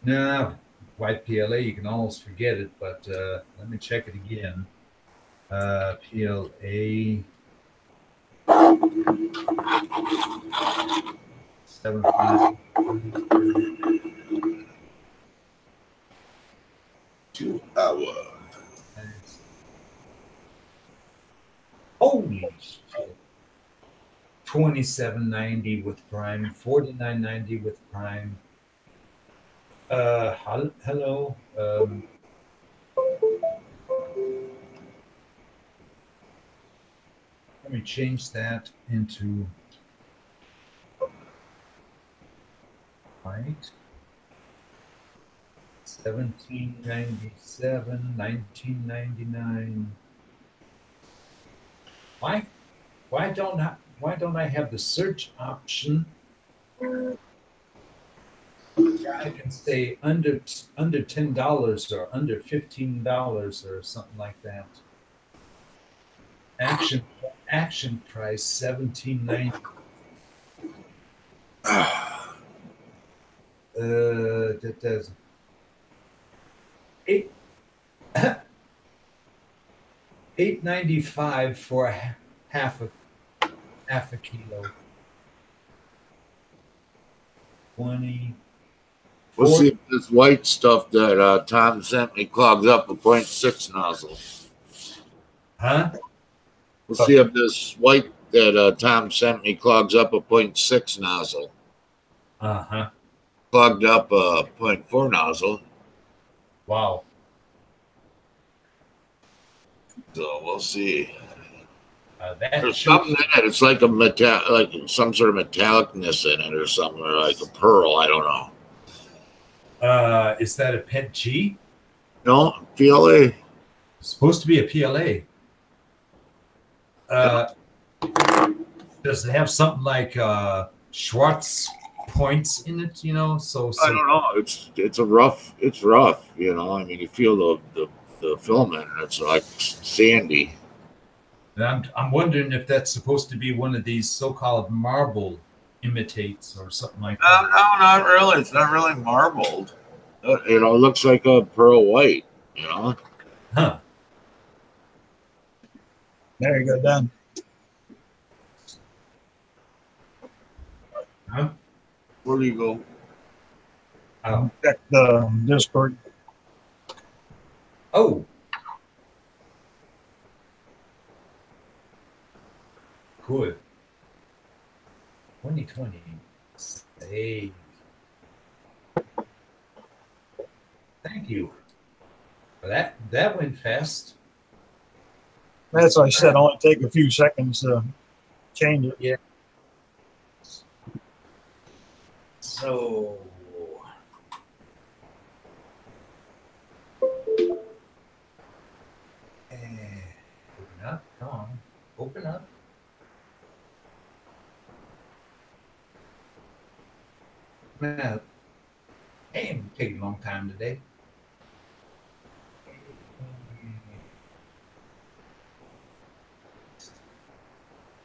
no, white PLA. You can almost forget it, but let me check it again. PLA 75. 2 hours. Holy shit. $27.90 with Prime, $49.90 with Prime. Hello. Let me change that into white. $17.97, $19.99. Why don't I have the search option? I can say under $10 or under $15 or something like that. Action price $17.90. That does $8.95 for a half a kilo. 20. We'll see if this white stuff that Tom sent me clogs up a 0.6 nozzle. Huh? We'll see if this white that Tom sent me clogs up a 0.6 nozzle. Uh-huh. Clogged up a 0.4 nozzle. Wow. So we'll see. That There's something in it. It's like like some sort of metallicness in it, or something, or like a pearl. I don't know. Is that a PET G? No, PLA. It's supposed to be a PLA. Does it have something like Schwartz points in it? You know, so I don't know. It's rough. It's rough. You know, I mean, you feel the filament, and it's like sandy. And I'm wondering if that's supposed to be one of these so-called marble imitates or something like that. No, not really. It's not really marbled. You know, it looks like a pearl white. You know. Huh. There you go, done. Where do you go? Oh. Check the Discord. Oh. Good. 2020. Save. Thank you. Well, that went fast. As I said, only take a few seconds to change it. Yeah. So. Open up. Come on. Open up. Man, hey, taking a long time today.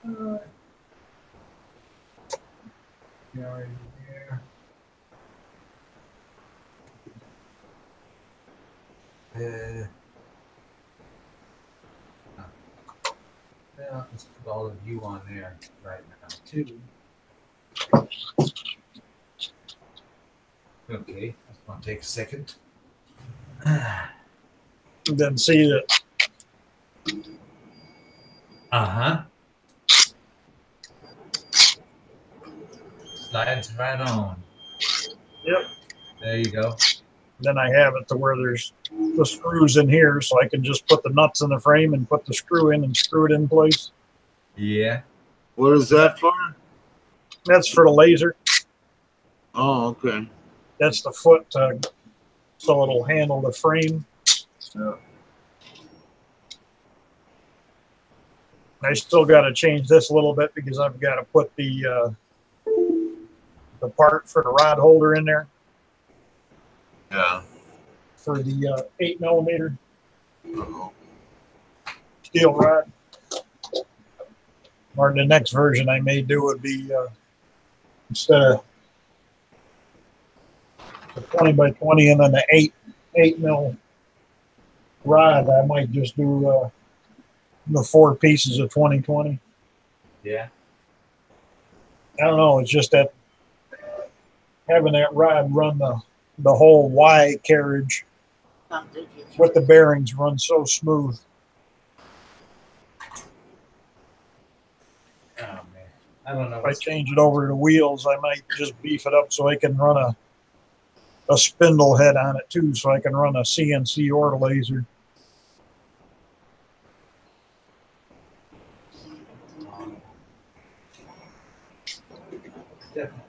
You're already there. Well, let's put all of you on there right now too. Okay, that's gonna take a second. Then see that. Slides right on. Yep. There you go. Then I have it to where there's the screws in here, so I can just put the nuts in the frame and put the screw in and screw it in place. Yeah. What is that for? That's for the laser. Oh, okay. That's the foot, so it'll handle the frame. Yeah. I still got to change this a little bit because I've got to put the part for the rod holder in there Yeah. for the 8mm Uh-oh. steel rod. Or the next version I may do would be instead of the 20x20 and then the 8mm rod, I might just do the 4 pieces of 20/20. Yeah. I don't know. It's just that having that rod run the whole Y carriage with the bearings run so smooth. Oh man, I don't know. If I change it over to wheels, I might just beef it up so I can run a spindle head on it too, so I can run a CNC or laser. Definitely.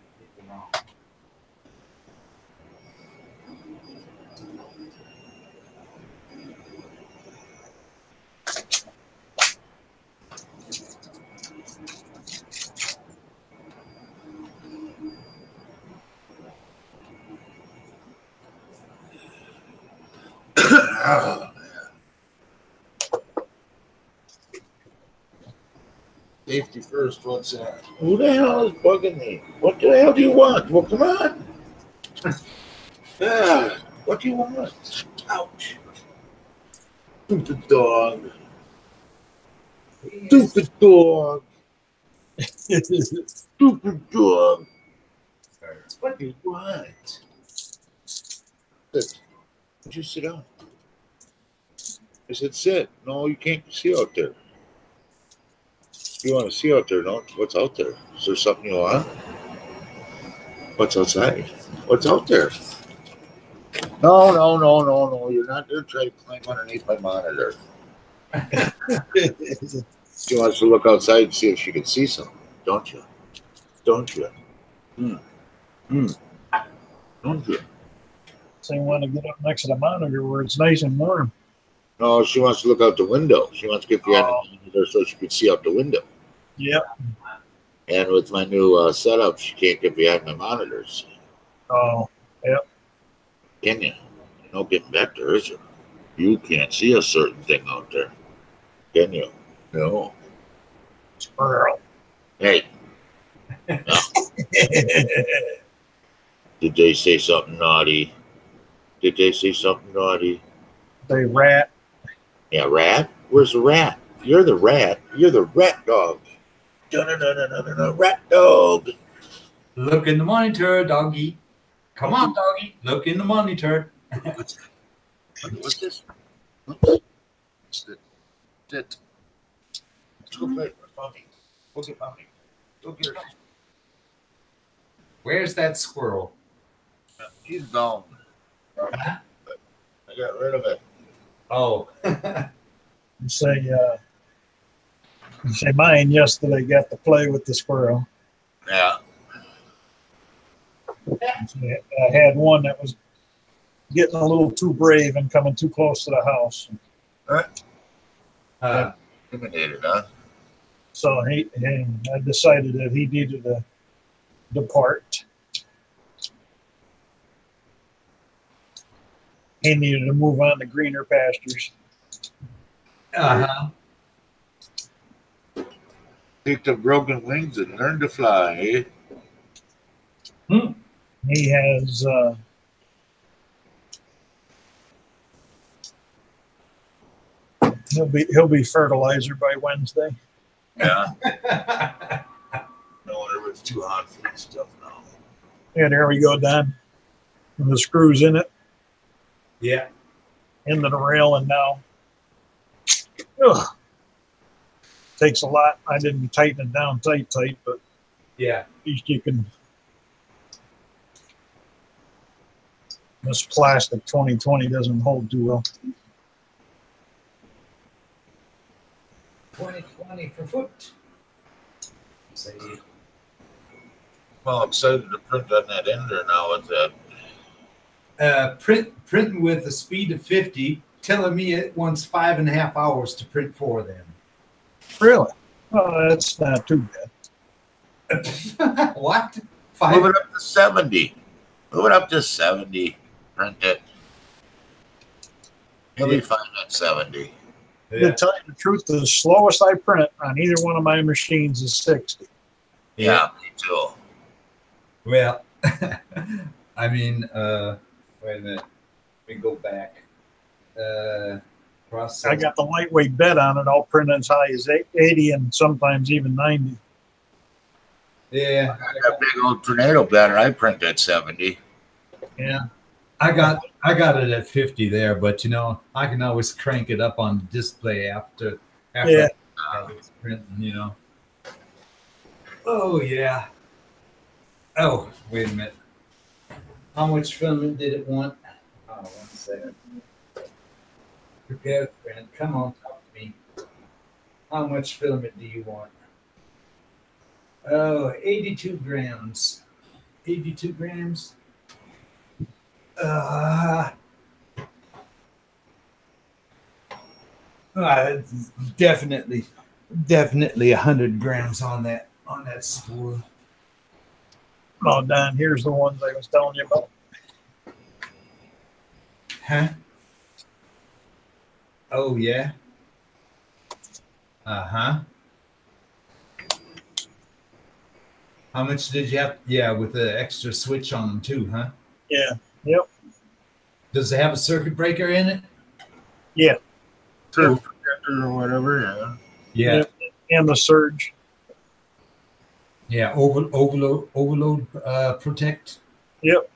Oh, man. Safety first, what's that? Who the hell is bugging me? What the hell do you want? Well, come on. What do you want? Ouch. Stupid dog. Stupid dog. Stupid dog. What do you want? Sit. Would you sit down? I said sit. No, you can't see out there. You want to see out there, no? What's out there? Is there something you want? What's outside? What's out there? No. You're not there trying to climb underneath my monitor. She wants to look outside and see if she can see something, don't you? Don't you? Don't you? So you want to get up next to the monitor where it's nice and warm. No, she wants to look out the window. She wants to get behind the monitor so she can see out the window. Yep. And with my new setup, she can't get behind my monitors. Oh, yep. Can you? No getting back there, is there? You can't see a certain thing out there. Can you? No. Squirrel. Hey. No. Did they say something naughty? Did they say something naughty? They rat. Yeah, rat? Where's the rat? You're the rat. You're the rat dog. No, rat dog. Look in the monitor, doggy. Come on, doggy. Look in the monitor. What's this? Oops. Sit. Let's go play with Mommy. Go get Mommy. Go get her. Where's that squirrel? He's gone. I got rid of it. Oh. You say mine yesterday got to play with the squirrel. Yeah. I had one that was getting a little too brave and coming too close to the house. Intimidated, huh? So I decided that he needed to depart. He needed to move on to greener pastures. Uh-huh. Picked up broken wings and learned to fly. He has he'll be fertilizer by Wednesday. Yeah. No wonder it's too hot for this stuff now. Yeah, there we go, Don. And the screws in it, Yeah. into the rail, and now ugh, takes a lot. I didn't tighten it down tight, but Yeah. at least you can. This plastic 2020 doesn't hold too well. 2020 for foot. Say, Well, I'm excited to print on that ender now with that. printing with a speed of 50, telling me it wants 5.5 hours to print for them. Really? Oh, that's not too bad. What? Move it up to 70. Move it up to 70. Print it. You'll be fine at 70. To tell you the truth, the slowest I print on either one of my machines is 60. Yeah, me too. Well, I mean, wait a minute. Let me go back. Process. I got the lightweight bed on it. I'll print as high as 80 and sometimes even 90. Yeah. I got a big old tornado banner. I print at 70. Yeah. I got it at 50 there, but you know, I can always crank it up on the display after Yeah. it's printing, you know. Oh yeah. Oh, wait a minute. How much filament did it want? Oh, 1 second. Prepare print. Come on, talk to me. How much filament do you want? Oh, 82 grams. 82 grams. Definitely 100 grams on that spool. Oh, Don, here's the ones I was telling you about. Huh? Oh yeah. Uh-huh. How much did you have? Yeah, with the extra switch on them too, huh? Yeah. Yep. Does it have a circuit breaker in it? Yeah. Surf protector or whatever, yeah. Yeah. Yep. And the surge. Yeah, overload protect. Yep.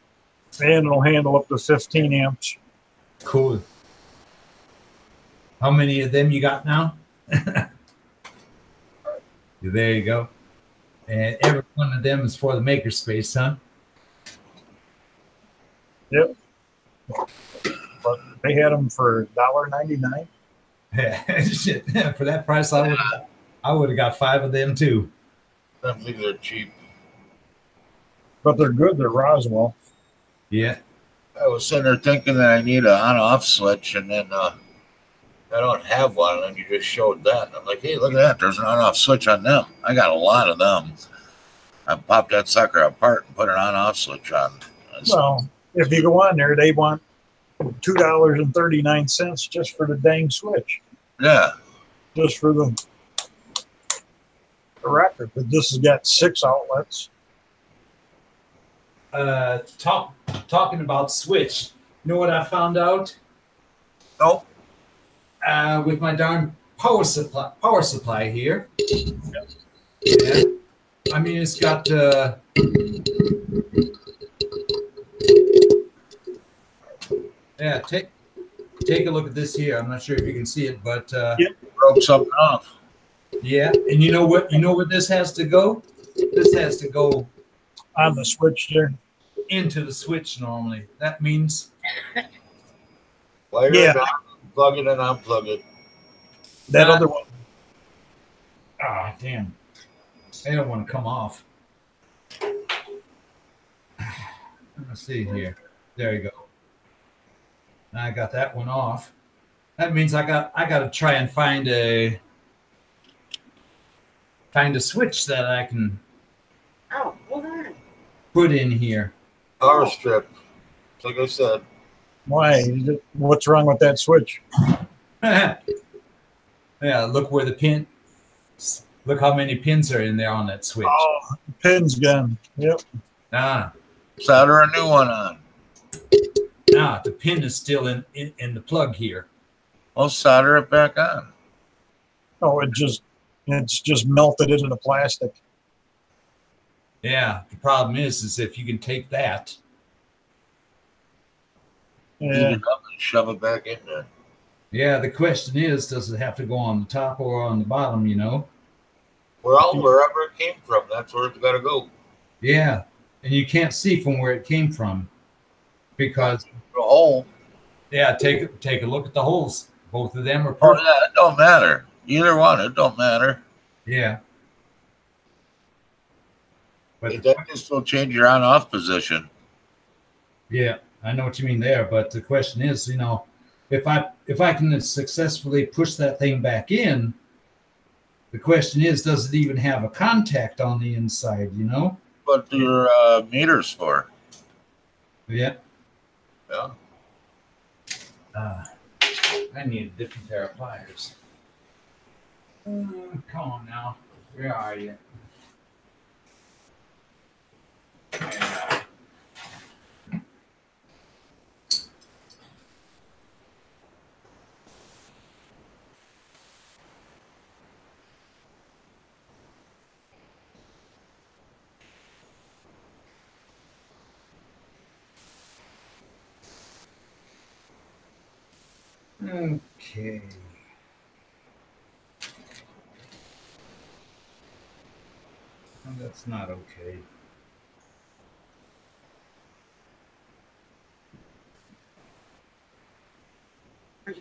And it'll handle up to 15 amps. Cool. How many of them you got now? There you go. And every one of them is for the makerspace, huh? Yep. But they had them for $1.99. Shit. For that price, I would have got 5 of them too. I think they're cheap. But they're good. They're Roswell. Yeah. I was sitting there thinking that I need an on-off switch, and then I don't have one, and then you just showed that. And I'm like, hey, look at that. There's an on-off switch on them. I got a lot of them. I popped that sucker apart and put an on-off switch on. Well, if you go on there, they want $2.39 just for the dang switch. Yeah. Just for the record. But this has got 6 outlets. Talking about switch, you know what I found out? Nope. With my darn power supply here. Yeah. I mean, it's got yeah, take a look at this here. I'm not sure if you can see it, but Yep. Broke something off. yeah. And you know what this has to go? This has to go On the switch there. into the switch normally. That means Wire Yeah. it on, plug it and unplug it. That other one. ah, damn. I don't want to come off. Let's see here. There you go. I got that one off. That means I got to try and find a switch that I can Oh, hold on. put in here. Power strip. Like I said. Why? What's wrong with that switch? Yeah, look where the pin. Look how many pins are in there on that switch. Oh, pin's gone. Yep. Ah, Solder a new one on. the pin is still in the plug here. Well, solder it back on. Oh, it's just melted into the plastic. Yeah, the problem is if you can take that. Heat Yeah. it up and shove it back in there. Yeah, the question is, does it have to go on the top or on the bottom? You know. Well, wherever it came from, that's where it's got to go. Yeah, and you can't see from where it came from because The hole. yeah, take a look at the holes. Both of them are Oh, perfect. yeah, it don't matter. Either one, it don't matter. Yeah. But That just will change your on-off position. yeah, I know what you mean there. But the question is, if I can successfully push that thing back in, the question is, does it even have a contact on the inside? What your meters for? Yeah. Yeah. I need a different pair of pliers. Come on now. Where are you? Yeah. Okay. Oh, that's not okay. Where's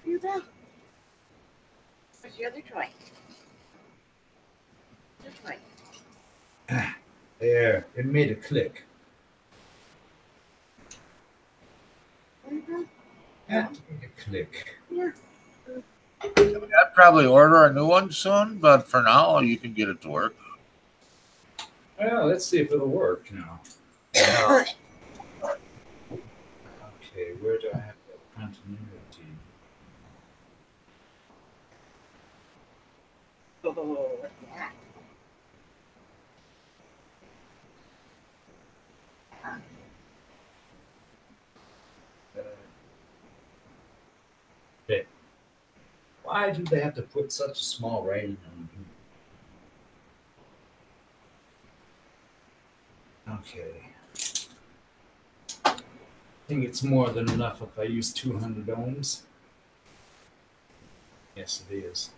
you go? Where's your other toy? Your toy. There, it made a click. Where you go? That made a click. Yeah. I'd probably order a new one soon, but for now, you can get it to work. Well, let's see if it'll work now. Yeah. Okay, where do I have that continuity? Oh, what's that? Okay. Why do they have to put such a small writing on here? Okay. I think it's more than enough if I use 200 ohms. Yes, it is.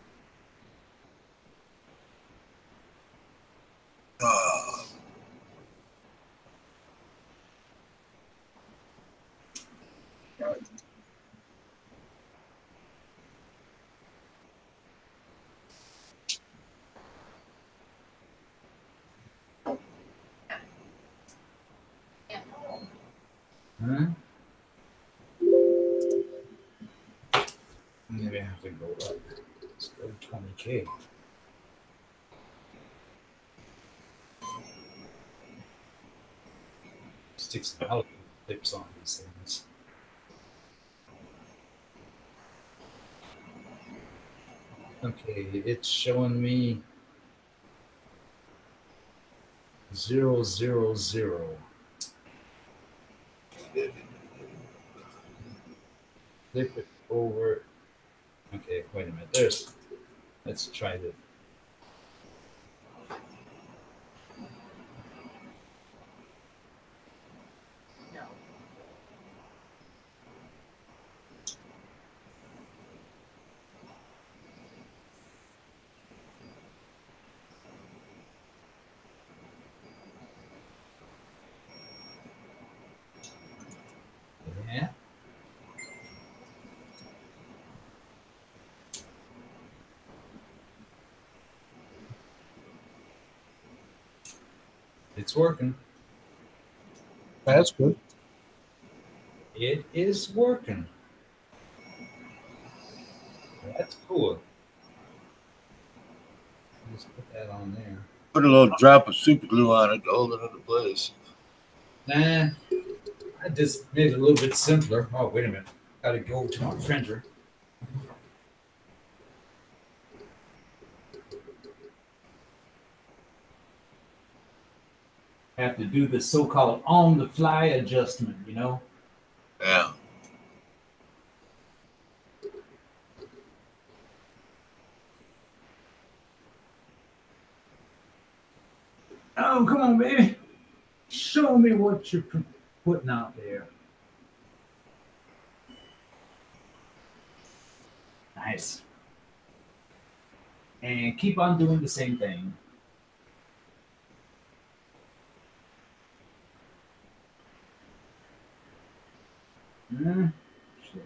Huh? Maybe I have to go up. Let's go to 20K. Stick some alligator clips on these things. Okay, it's showing me 000. Flip it over. Okay, wait a minute. Let's try this. It's working. That's good. It is working. That's cool. Just put that on there. Put a little drop of super glue on it to hold it into place. Nah, I just made it a little bit simpler. Oh, wait a minute. Got to go to my printer. Have to do the so-called on-the-fly adjustment, you know? Yeah. Oh, come on, baby. Show me what you're putting out there. Nice. And keep on doing the same thing. Shit.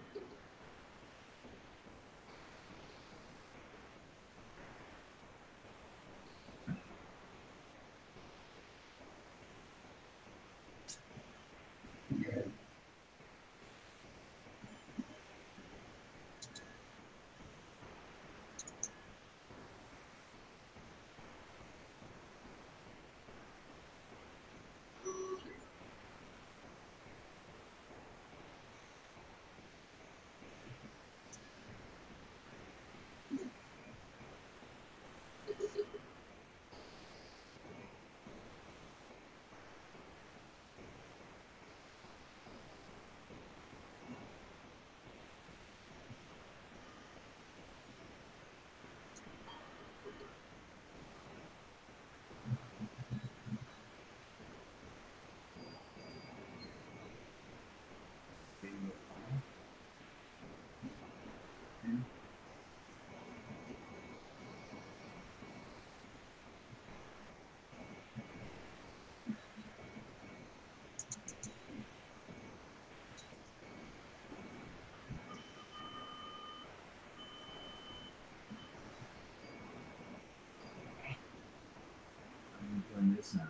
I'm doing this now.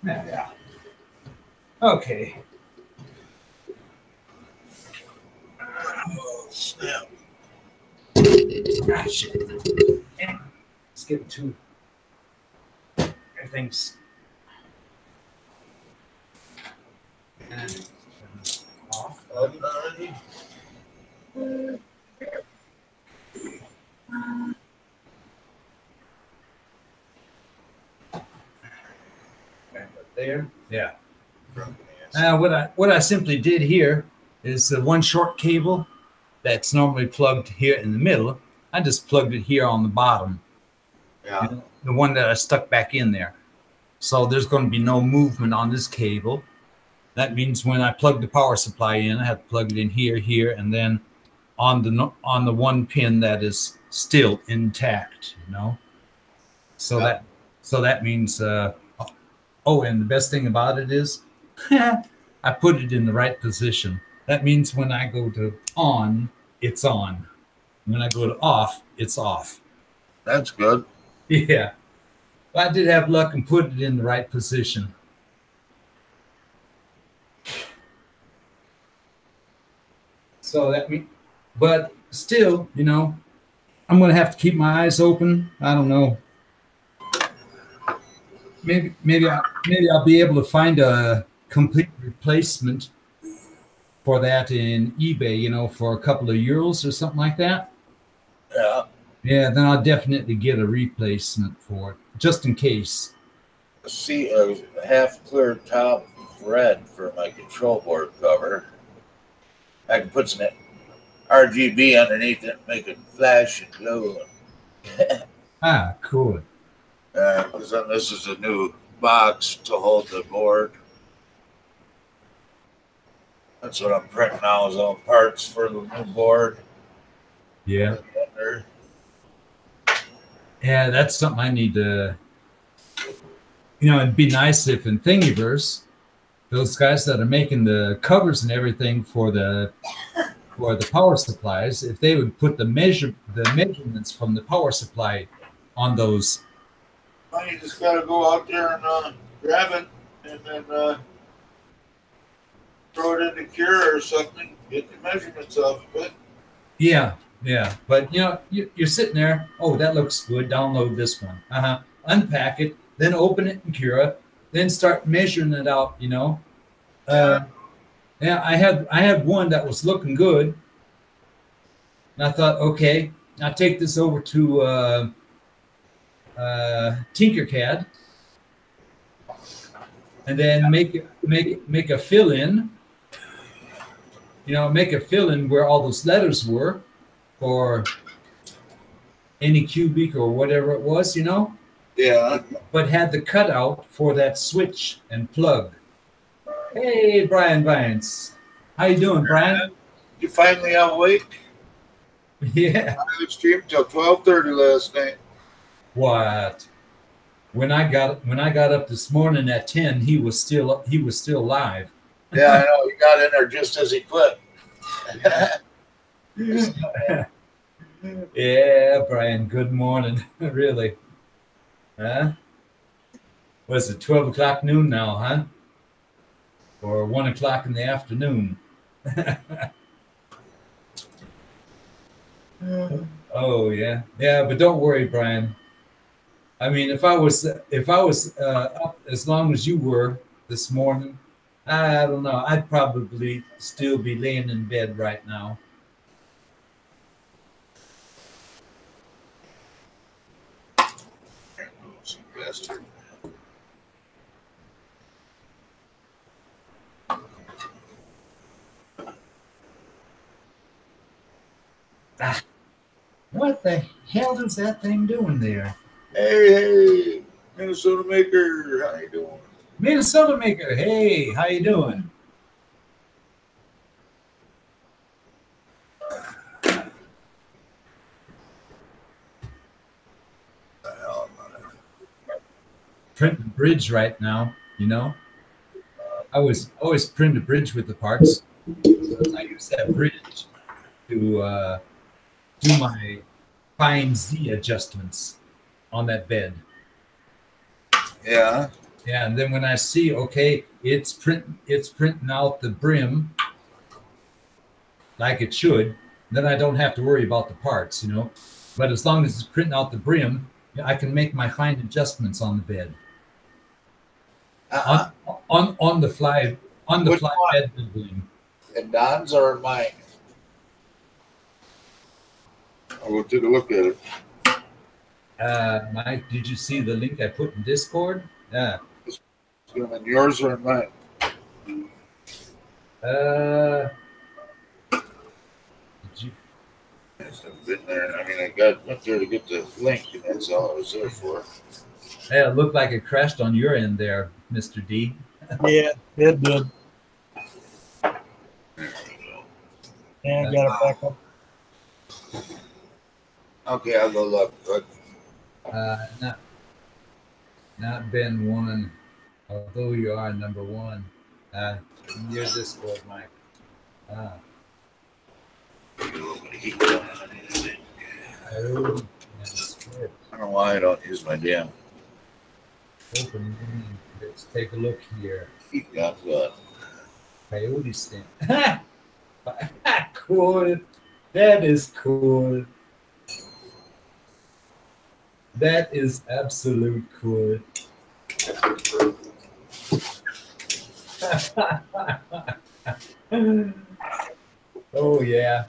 Yeah. Okay. Oh, snap. Ah, shit. Damn. Let's get to everything's off. Already? There. Yeah. What I simply did here is the one short cable that's normally plugged here in the middle. I just plugged it here on the bottom. Yeah. The one that I stuck back in there. So there's going to be no movement on this cable. That means when I plug the power supply in, I have to plug it in here, here, and then on the one pin that is still intact, you know. So that means oh, and the best thing about it is I put it in the right position. That means when I go to on, it's on. When I go to off, it's off. That's good. Yeah. I did have luck and put it in the right position. So that means, but still, you know, I'm going to have to keep my eyes open. I don't know. Maybe I'll be able to find a complete replacement for that in eBay, you know, for a couple of euros or something like that. Yeah. Yeah, then I'll definitely get a replacement for it, just in case. See a half clear top red for my control board cover. I can put some RGB underneath it, make it flash and glow. Ah, cool. Because then this is a new box to hold the board. That's what I'm printing now, is all parts for the new board. Yeah. Yeah, that's something I need to, you know, it'd be nice if in Thingiverse, those guys that are making the covers and everything for the for the power supplies, if they would put the measurements from the power supply on those. Well, you just got to go out there and grab it, and then throw it in the cure or something. Get the measurements of it. Yeah, yeah. But you know, you're sitting there. Oh, that looks good. Download this one. Unpack it, then open it in Cura, then start measuring it out. You know. Yeah, I had one that was looking good, and I thought, okay, I'll take this over to Tinkercad, and then make a fill in. You know, make a fill in where all those letters were, or any cubic or whatever it was. You know. Yeah. But had the cutout for that switch and plug. Hey, Brian Vines. How you doing, Brian? You finally awake? Yeah. I streamed till 12:30 last night. What? When I got up this morning at 10, he was still live. Yeah, I know. He got in there just as he quit. Yeah, Brian. Good morning. Really? Huh? Was it 12 o'clock noon now, huh? Or 1 o'clock in the afternoon? Oh yeah, yeah. But don't worry, Brian. I mean, if I was up as long as you were this morning, I don't know. I'd probably still be laying in bed right now. Bastard. What the hell is that thing doing there? Hey, Minnesota Maker, how you doing? Minnesota Maker, hey, how you doing? Print the bridge right now, you know. I always print a bridge with the parts. I use that bridge to do my fine Z adjustments on that bed. Yeah. Yeah, and then when I see, okay, it's printing out the brim like it should, then I don't have to worry about the parts, you know. But as long as it's printing out the brim, I can make my fine adjustments on the bed. On the fly bed building. And Don's or mine? I'll go take a look at it. Mike, did you see the link I put in Discord? Yeah. And yours or mine? Did you? I've been there. I mean, I went there to get the link, and that's all I was there for. Yeah, it looked like it crashed on your end there, Mr. D. Yeah, it did. There we go. Yeah, I got it back up. Okay, I'll go look. But Not Ben 1, although you are number 1. Near Discord, Mike. I don't know why I don't use my damn. Open. Let's take a look here. Yeah, what? Coyote stand. Cool. That is cool. That is absolute cool. Oh yeah.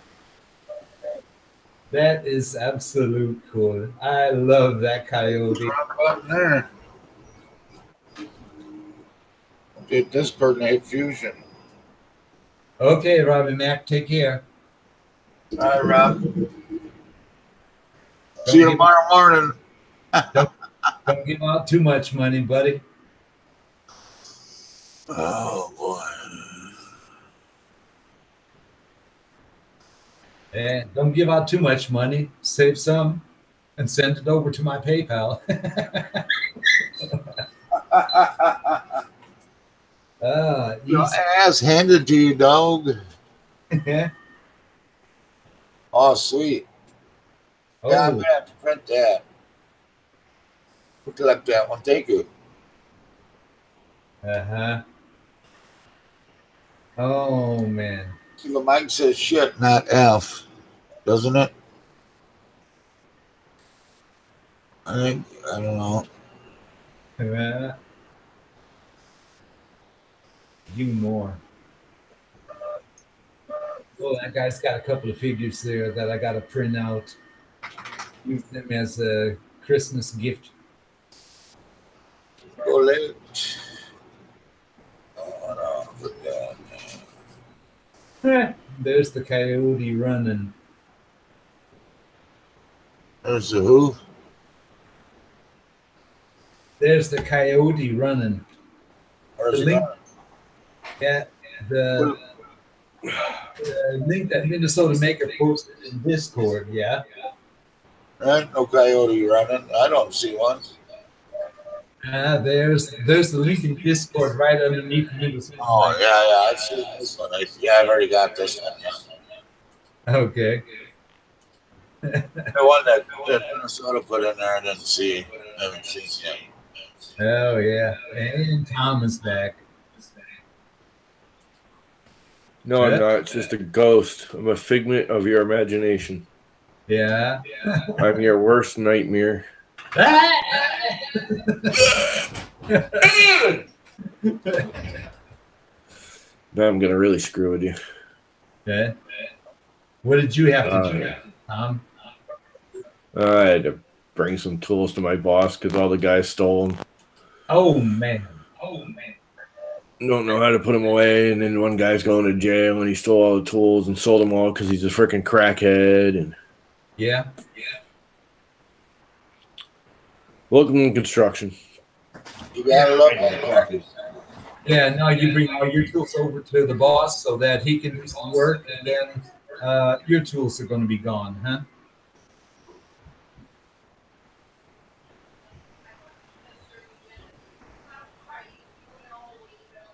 That is absolute cool. I love that coyote. Button there. Get this coordinate fusion. Okay, Robbie Mac, take care. All right, Rob. See you tomorrow morning. Don't give out too much money, buddy. Oh boy. And don't give out too much money. Save some and send it over to my PayPal. Your ass handed to you, dog. Oh, sweet. Yeah, I'm Oh, gonna have to print that. We'll collect that one. Thank you. uh-huh. Oh, man. See, but mine says shit, not F, doesn't it? I think, I don't know. You more. Oh, that guy's got a couple of figures there that I got to print out. Use them as a Christmas gift. Go late. Oh, no, put that. There's the coyote running. There's the who? There's the coyote running. Where's The it link, going? yeah, the link that Minnesota Maker posted in Discord. Yeah. There ain't no coyote running. I don't see one. There's the link in Discord right underneath Minnesota. Oh, yeah, I see this one. I've already got this one. Okay. The one that Minnesota put in there, I didn't see. I haven't seen yet. Oh yeah, and Tom is back. No, I'm not. It's just a ghost. I'm a figment of your imagination. Yeah. I'm your worst nightmare. Now I'm gonna really screw with you. Okay. What did you have to do, Tom? I had to bring some tools to my boss because all the guys stole them. Oh man. Don't know how to put them away, and then one guy's going to jail, and he stole all the tools and sold them all because he's a freaking crackhead. And Yeah. welcome to construction. You gotta love that coffee. Yeah. Now you bring all your tools over to the boss so that he can do some work, and then your tools are going to be gone, huh?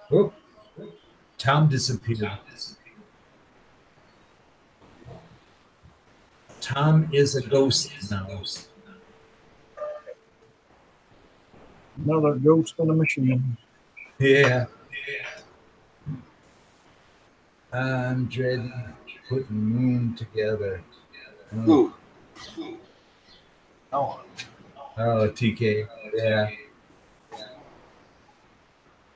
Oh, Tom disappeared. Tom is a ghost now. Another ghost in the machine. Yeah. I'm dreading putting moon together. Who? No. Oh, TK. Yeah.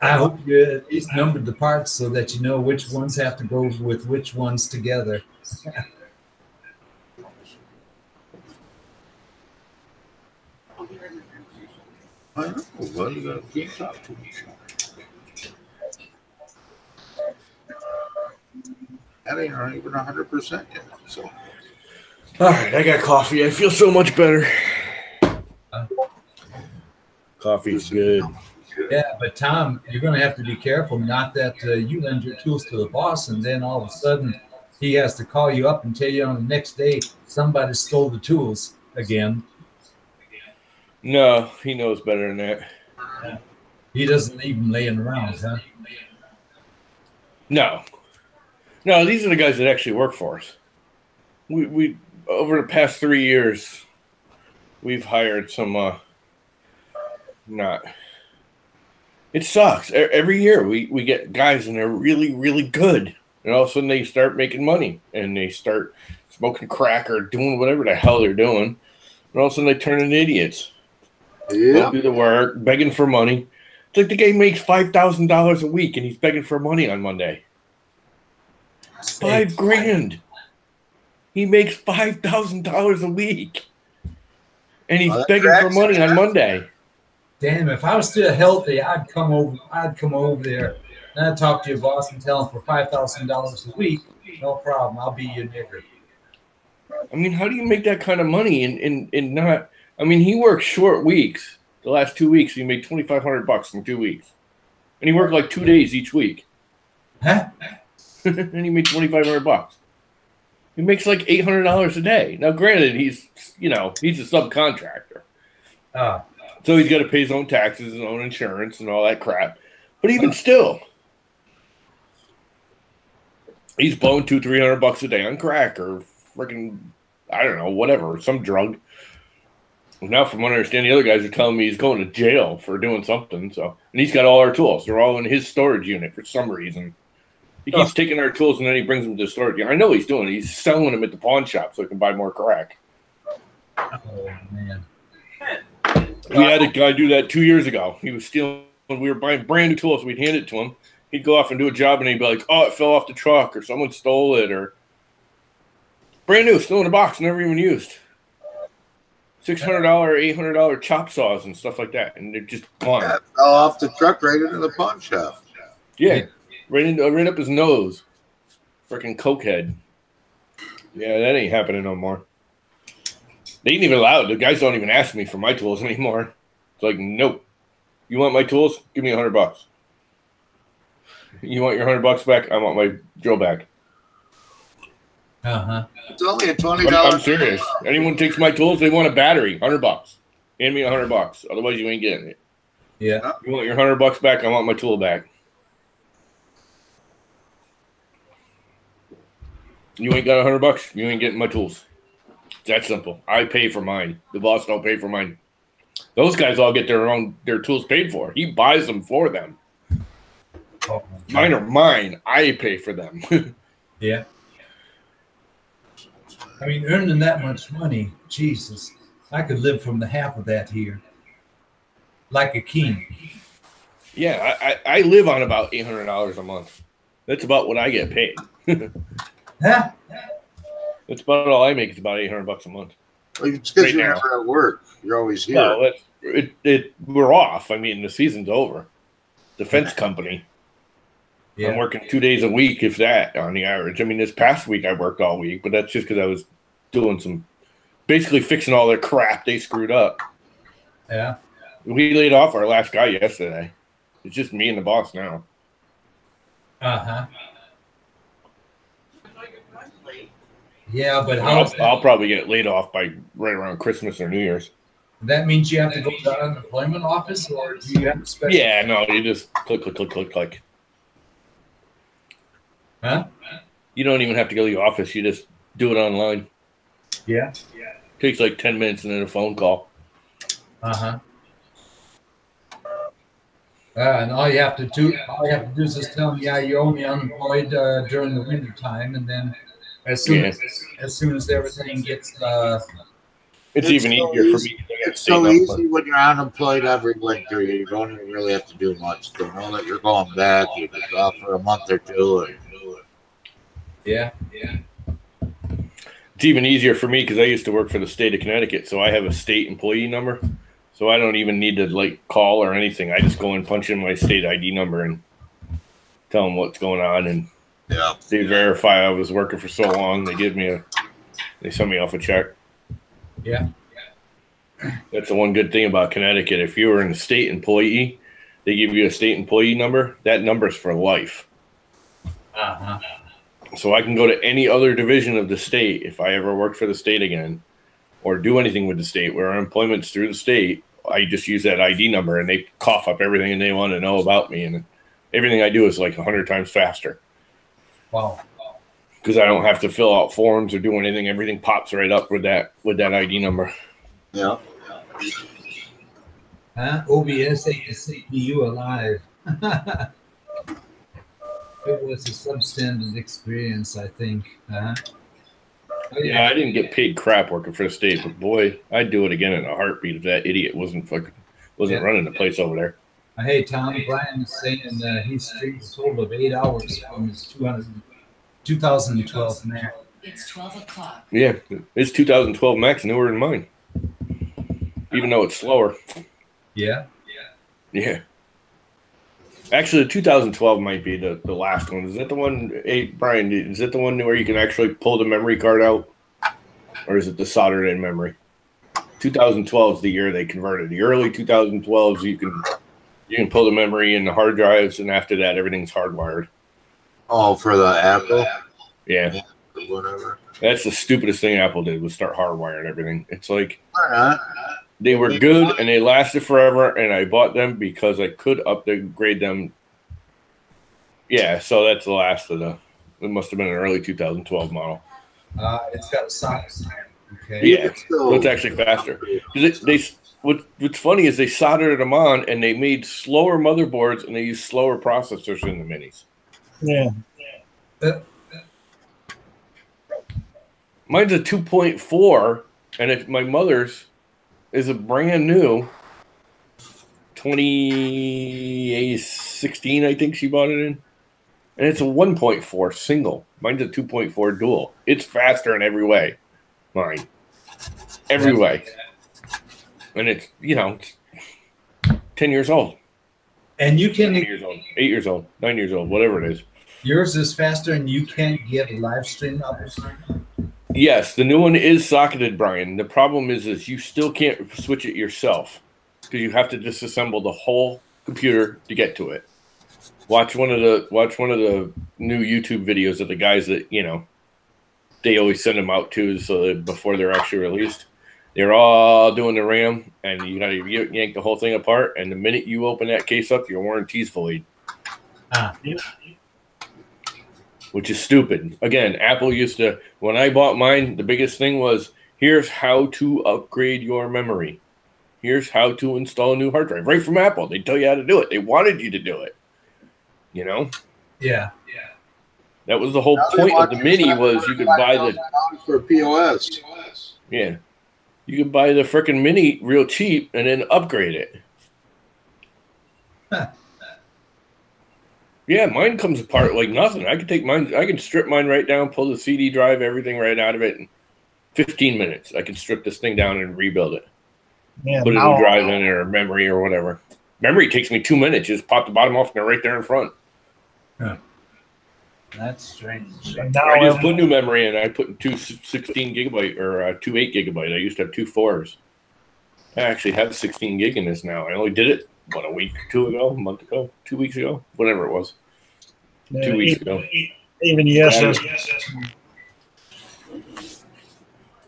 I hope you at least numbered the parts so that you know which ones have to go with which ones together. I know. Well, you gotta keep talking to me. That ain't even 100% yet. So. All right, I got coffee. I feel so much better. Coffee's good. Yeah, but Tom, you're going to have to be careful not that you lend your tools to the boss and then all of a sudden he has to call you up and tell you on the next day somebody stole the tools again. No, he knows better than that. He doesn't leave them laying around, huh? No, these are the guys that actually work for us. We over the past 3 years, we've hired some. It sucks. Every year we get guys and they're really, really good, and all of a sudden they start making money and they start smoking crack or doing whatever the hell they're doing, and all of a sudden they turn into idiots. Yeah. Don't do the work, begging for money. It's like the guy makes $5,000 a week and he's begging for money on Monday. $5,000. He makes $5,000 a week, and he's begging for money on Monday. Damn! If I was still healthy, I'd come over there and I'd talk to your boss and tell him for $5,000 a week, no problem. I'll be your nigger. I mean, how do you make that kind of money and not? I mean, he works short weeks. The last 2 weeks, he made $2,500 in 2 weeks, and he worked like 2 days each week. Huh? And he made $2,500. He makes like $800 a day. Now, granted, he's a subcontractor, so he's got to pay his own taxes, his own insurance, and all that crap. But even still, he's blowing $200-$300 a day on crack or freaking, I don't know, whatever, some drug. Now, from what I understand, the other guys are telling me he's going to jail for doing something. So, and he's got all our tools. They're all in his storage unit for some reason. He keeps taking our tools and then he brings them to the storage unit. I know he's doing it. He's selling them at the pawn shop so he can buy more crack. Oh, man. We had a guy do that 2 years ago. He was stealing. We were buying brand new tools. We'd hand it to him. He'd go off and do a job, and he'd be like, "Oh, it fell off the truck, or someone stole it, or brand new, still in a box, never even used." $600, $800 chop saws and stuff like that, and they're just gone. Yeah, fell off the truck right into the pawn shop. Yeah, right up his nose. Freaking cokehead. Yeah, that ain't happening no more. They ain't even allowed. The guys don't even ask me for my tools anymore. It's like, nope. You want my tools? Give me $100. You want your $100 back? I want my drill back. It's only a $20. I'm serious. Anyone takes my tools, they want a battery. $100. Hand me $100. Otherwise, you ain't getting it. Yeah. You want your $100 back? I want my tool back. You ain't got $100. You ain't getting my tools. It's that simple. I pay for mine. The boss don't pay for mine. Those guys all get their tools paid for. He buys them for them. Oh, mine are mine. I pay for them. yeah. I mean, earning that much money, Jesus, I could live from the half of that here, like a king. Yeah, I live on about $800 a month. That's about what I get paid. Huh? That's about all I make. Is about $800 a month. Well, it's because Right you're now. never at work. You're always here. No, we're off. I mean, the season's over. Defense company. Yeah. I'm working 2 days a week, if that, on the average. I mean, this past week I worked all week, but that's just because I was doing basically fixing all their crap they screwed up. Yeah. We laid off our last guy yesterday. It's just me and the boss now. Uh-huh. Yeah, but how? I'll probably get laid off by right around Christmas or New Year's. That means you have to go to the unemployment office, or do you have to special? Yeah, no, you just click. Huh? You don't even have to go to the office. You just do it online. Yeah. Takes like 10 minutes and then a phone call. Uh-huh. And all you have to do is just tell them, yeah, you're only unemployed during the winter time, and then as soon as everything gets it's even so easier for easy. me to get It's so easy when you're unemployed every winter. You don't even really have to do much. They know that you're going back. You just off for a month or two. yeah. It's even easier for me because I used to work for the state of Connecticut, so I have a state employee number. So I don't even need to call or anything. I just go and punch in my state ID number and tell them what's going on, and they verify I was working for so long. They send me off a check. Yeah. That's the one good thing about Connecticut. If you were in a state employee, they give you a state employee number. That number's for life. Uh-huh. So I can go to any other division of the state if I ever work for the state again or do anything with the state where employment's through the state. I just use that ID number and they cough up everything and they want to know about me. And everything I do is like 100 times faster. Wow. Because I don't have to fill out forms or do anything. Everything pops right up with that ID number. Yeah. Huh? OBS ain't the CPU alive. It was a substandard experience, I think. Oh, Yeah, I didn't get paid crap working for the state, but boy, I'd do it again in a heartbeat if that idiot wasn't running the place over there. Hey, Tom, Brian is saying he's streamed a total of 8 hours from his 2012 Mac. It's 12 o'clock. Yeah, his 2012 Mac's newer than mine, even though it's slower. Yeah. Yeah. Actually, the 2012 might be the last one. Is that the one, hey, Brian, is that the one where you can actually pull the memory card out? Or is it the soldered in memory? 2012 is the year they converted. The early 2012s, you can pull the memory in the hard drives, and after that, everything's hardwired. Oh, for the Apple? Yeah. Whatever. That's the stupidest thing Apple did, was start hardwiring everything. It's like Why not? they were good and they lasted forever, and I bought them because I could upgrade them. Yeah, so that's the last of it must have been an early 2012 model. It's got a socket. Okay. Yeah, so it's actually faster. What's funny is they soldered them on and they made slower motherboards and they used slower processors in the minis. Yeah. Mine's a 2.4, and my mother's is a brand new 2016, I think she bought it in. And it's a 1.4 single. Mine's a 2.4 dual. It's faster in every way. Mine. Every way. And it's, 10 years old. And you can 8 years old, 8 years old, 9 years old, whatever it is. Yours is faster, and you can't get live stream up. Yes, the new one is socketed, Brian. The problem is you still can't switch it yourself because you have to disassemble the whole computer to get to it. Watch one of the new YouTube videos of the guys that they always send them out to, so that before they're actually released, they're all doing the RAM, and you got to yank the whole thing apart. And the minute you open that case up, your warranty's void. Which is stupid. Again, Apple used to, when I bought mine, the biggest thing was, here's how to upgrade your memory. Here's how to install a new hard drive. Right from Apple. They tell you how to do it. They wanted you to do it. Yeah. That was the whole point of the Mini, was you could buy the... For POS. Yeah. You could buy the frickin' Mini real cheap and then upgrade it. Huh. Yeah, mine comes apart like nothing. I can strip mine right down, pull the CD drive, everything right out of it in 15 minutes. I can strip this thing down and rebuild it. Yeah, put a new drive in it or memory or whatever. Memory takes me 2 minutes. Just pop the bottom off and they're right there in front. Huh. That's strange. I just put new memory in. I put two 16 gigabyte or two 8 gigabyte. I used to have two 4s. I actually have 16 gig in this now. I only did it, a week or two ago, a month ago, 2 weeks ago, whatever it was. 2 weeks ago. Even the SS.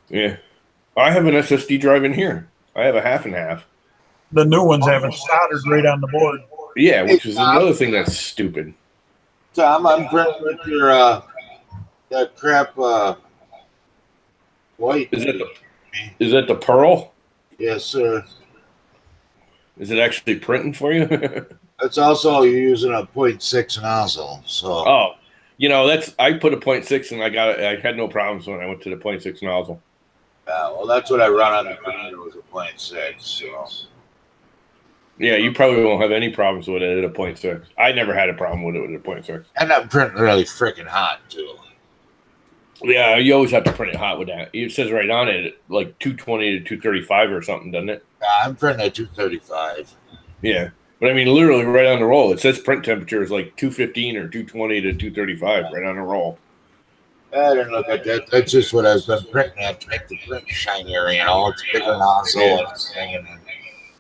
Yeah. I have an SSD drive in here. I have a half and half. The new ones have it soldered right on the board. Yeah, which is another thing that's stupid. Tom, I'm printing with your that crap white. Is that the Pearl? Yes, sir. Is it actually printing for you? It's also you're using a 0.6 nozzle. So I put a 0.6 and I had no problems when I went to the 0.6 nozzle. Yeah, well, that's what I run on the computer was a 0.6. So yeah, you probably won't have any problems with it at a 0.6. I never had a problem with it at a 0.6. And I'm printing really freaking hot too. Yeah, you always have to print it hot with that. It says right on it like 220 to 235 or something, doesn't it? Yeah, I'm printing at 235. Yeah. But I mean, literally right on the roll. It says print temperature is like 215 or 220 to 235 right on the roll. I didn't look at that. That's just what I've been printing at to make the print shinier, It's bigger nozzle and everything. And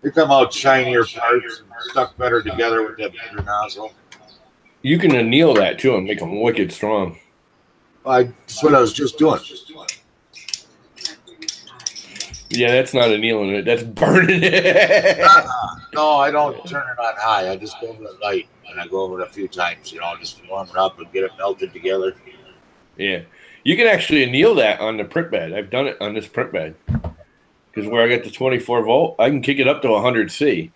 they come out shinier parts and stuck better together with that bigger nozzle. You can anneal that too and make them wicked strong. That's what I was just doing. Yeah, that's not annealing it. That's burning it. No, I don't turn it on high. I just go over it light, and I go over it a few times, just warm it up and get it melted together. Yeah. You can actually anneal that on the print bed. I've done it on this print bed. Because where I got the 24 volt, I can kick it up to 100C.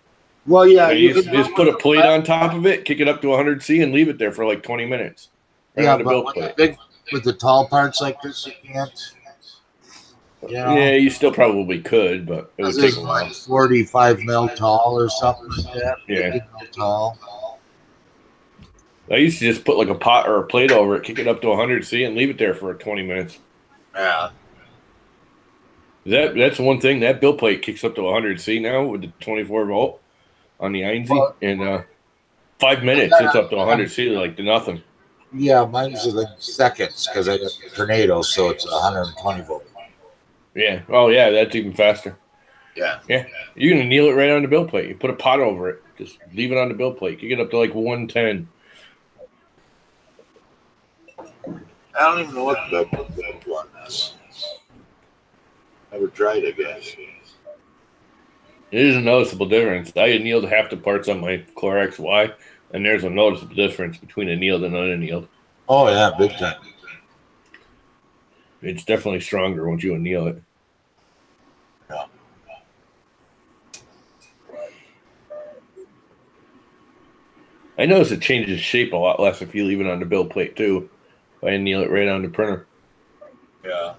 Well, yeah. You just put a plate on top of it, kick it up to 100C, and leave it there for like 20 minutes. Right on the build plate. With the tall parts like this, you can't. Yeah, you still probably could, but it would take a while. Like 45 mil tall or something like that. Yeah. 50 mil tall. I used to just put like a pot or a plate over it, kick it up to 100C, and leave it there for 20 minutes. Yeah. That's one thing. That build plate kicks up to 100C now with the 24 volt on the Eingang. In 5 minutes, it's up to 100C like nothing. Yeah, mine's like seconds because I got the tornado, so it's 120 volt. Yeah. Oh, yeah, that's even faster. Yeah. Yeah. You can anneal it right on the build plate. You put a pot over it. Just leave it on the build plate. You get up to like 110. I don't even know what the one is. Never tried, I guess. It is a noticeable difference. I annealed half the parts on my Clorox Y, and there's a noticeable difference between annealed and unannealed. Oh, yeah, big time. It's definitely stronger once you anneal it. Yeah. I notice it changes shape a lot less if you leave it on the build plate too. If I anneal it right on the printer. Yeah.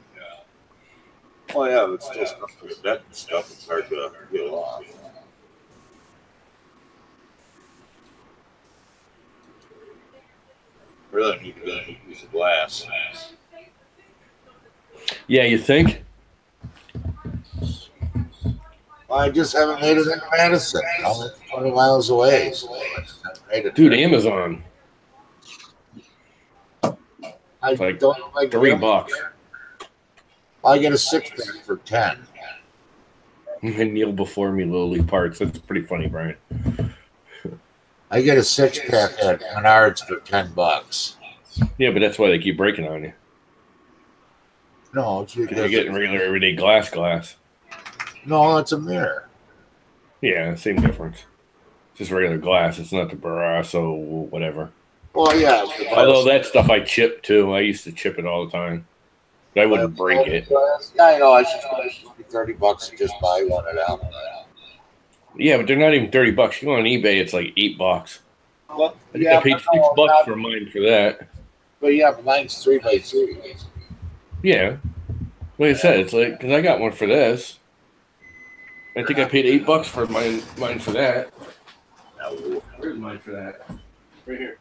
Oh yeah, but still stuff like that and stuff. It's hard to get off. Really need to get a new piece of glass. Yeah, you think? Well, I just haven't made it into Madison. I'm 20 miles away. So I haven't made it Dude, there. Amazon. I It's like don't like $3. I get a 6-pack for 10. And kneel before me, lowly parts. That's pretty funny, Brian. I get a 6-pack at Menards for $10. Yeah, but that's why they keep breaking on you. No, it's You're because getting regular everyday glass. no, it's a mirror. Yeah, same difference. Just regular glass. It's not the Barasso, whatever. Well, yeah. Although that stuff I chip too. I used to chip it all the time. But I wouldn't break it. Yeah, I know. I should spend $30 to just buy one at Alpha. Yeah, but they're not even $30. You go on eBay, it's like $8. Well, I think I paid $6 for mine for that. But yeah, mine's 3x3. Yeah. Like I said, it's like, because I got one for this. I think I paid $8 for mine for that. Where's mine for that? Right here.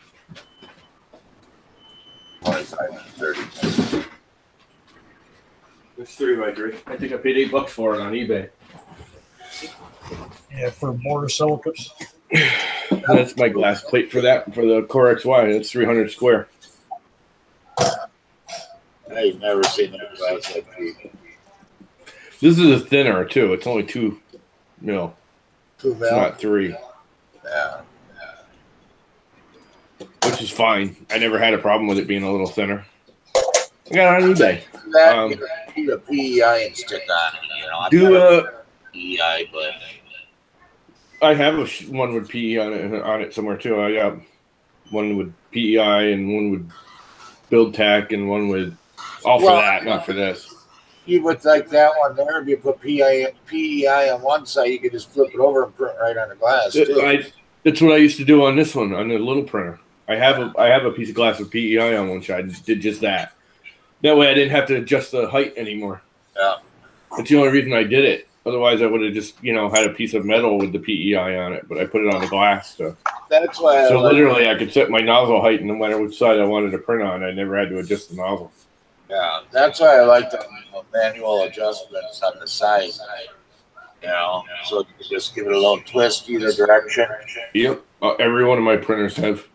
25 and 30. It's 3x3. I think I paid $8 for it on eBay. Yeah, for borosilicate. That's my glass plate for that, for the Core XY. It's 300 square. I've never seen a glass like that. This is a thinner too. It's only 2 mil. 2 It's mil? not 3, Yeah. which is fine. I never had a problem with it being a little thinner. I got it on eBay. That you need a PEI and stick on it. You know, PEI, but I have one with PE on it somewhere too. I got one with PEI and one with Build Tack and one with all for that, not for this. you would like that one there. If you put PEI on one side, you could just flip it over and print right on the glass. That's what I used to do on this one, on the little printer. I have a piece of glass with PEI on one side. I did just that. That way I didn't have to adjust the height anymore. Yeah. That's the only reason I did it. Otherwise, I would have just, had a piece of metal with the PEI on it, but I put it on the glass. That's why. So literally, I could set my nozzle height no matter which side I wanted to print on. I never had to adjust the nozzle. Yeah, that's why I like the manual adjustments on the side. So you can just give it a little twist either direction. Yep, every one of my printers have.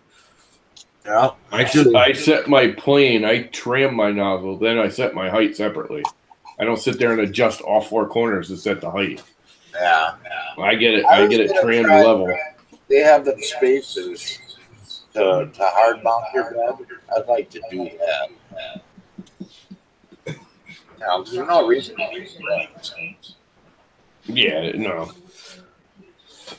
Yeah. I set my plane. I trim my nozzle, then I set my height separately. I don't sit there and adjust all 4 corners to set the height. Yeah. I get it trimmed level. They have the spacers to hard mount your bed. I'd like to do that. Now, there's no reason to use that. Yeah, no. As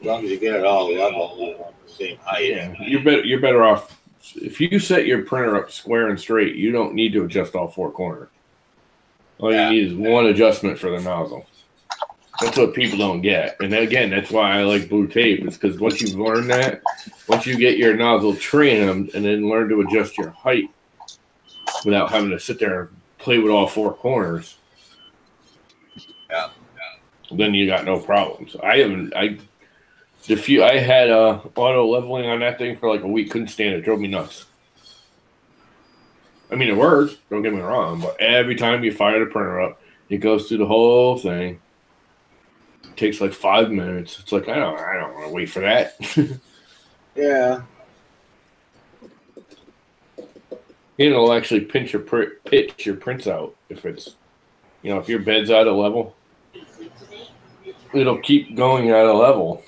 long as you get it all level, the same height. Yeah, you're better off if you set your printer up square and straight. You don't need to adjust all 4 corners. All you need is one adjustment for the nozzle. That's what people don't get. And again, that's why I like blue tape. Is because once you've learned that, once you get your nozzle trimmed and then learn to adjust your height without having to sit there and play with all 4 corners, then you got no problems. I had auto leveling on that thing for like a week. Couldn't stand it. Drove me nuts. I mean, it works. Don't get me wrong, but every time you fire the printer up, it goes through the whole thing. It takes like 5 minutes. It's like I don't want to wait for that. Yeah. It'll actually pitch your prints out if it's, if your bed's out of level. It'll keep going out of level.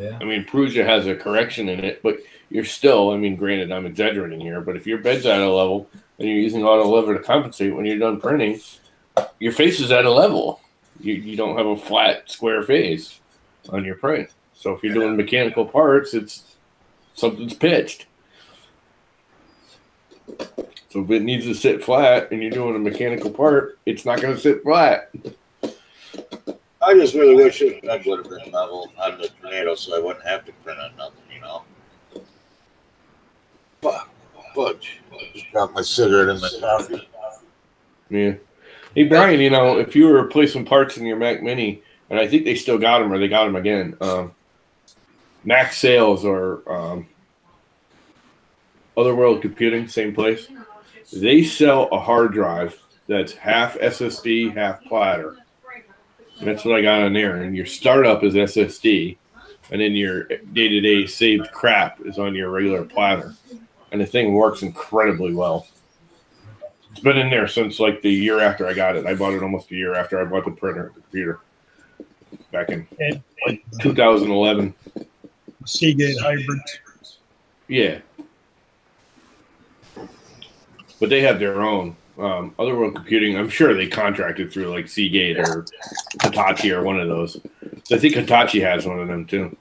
Yeah. I mean, Prusa has a correction in it, but you're still, granted, I'm exaggerating here, but if your bed's out of level and you're using auto lever to compensate when you're done printing, your face is out of level. You don't have a flat square face on your print. So if you're doing mechanical parts, something's pitched. So if it needs to sit flat and you're doing a mechanical part, it's not going to sit flat. I just really wish it would have been level on the tornado so I wouldn't have to print on nothing, you know. Fudge. Just dropped my cigarette in my coffee. Yeah. Hey, Brian, you know, if you were replacing parts in your Mac Mini, and I think they still got them or they got them again, Mac Sales or Otherworld Computing, same place, they sell a hard drive that's half SSD, half platter. And that's what I got on there. And your startup is SSD, and then your day-to-day saved crap is on your regular platter. And the thing works incredibly well. It's been in there since like the year after I got it. I bought it almost a year after I bought the printer, the computer, back in 2011. Seagate hybrid. Yeah. But they have their own. Otherworld Computing, I'm sure they contracted through like Seagate or Hitachi or one of those. I think Hitachi has one of them too.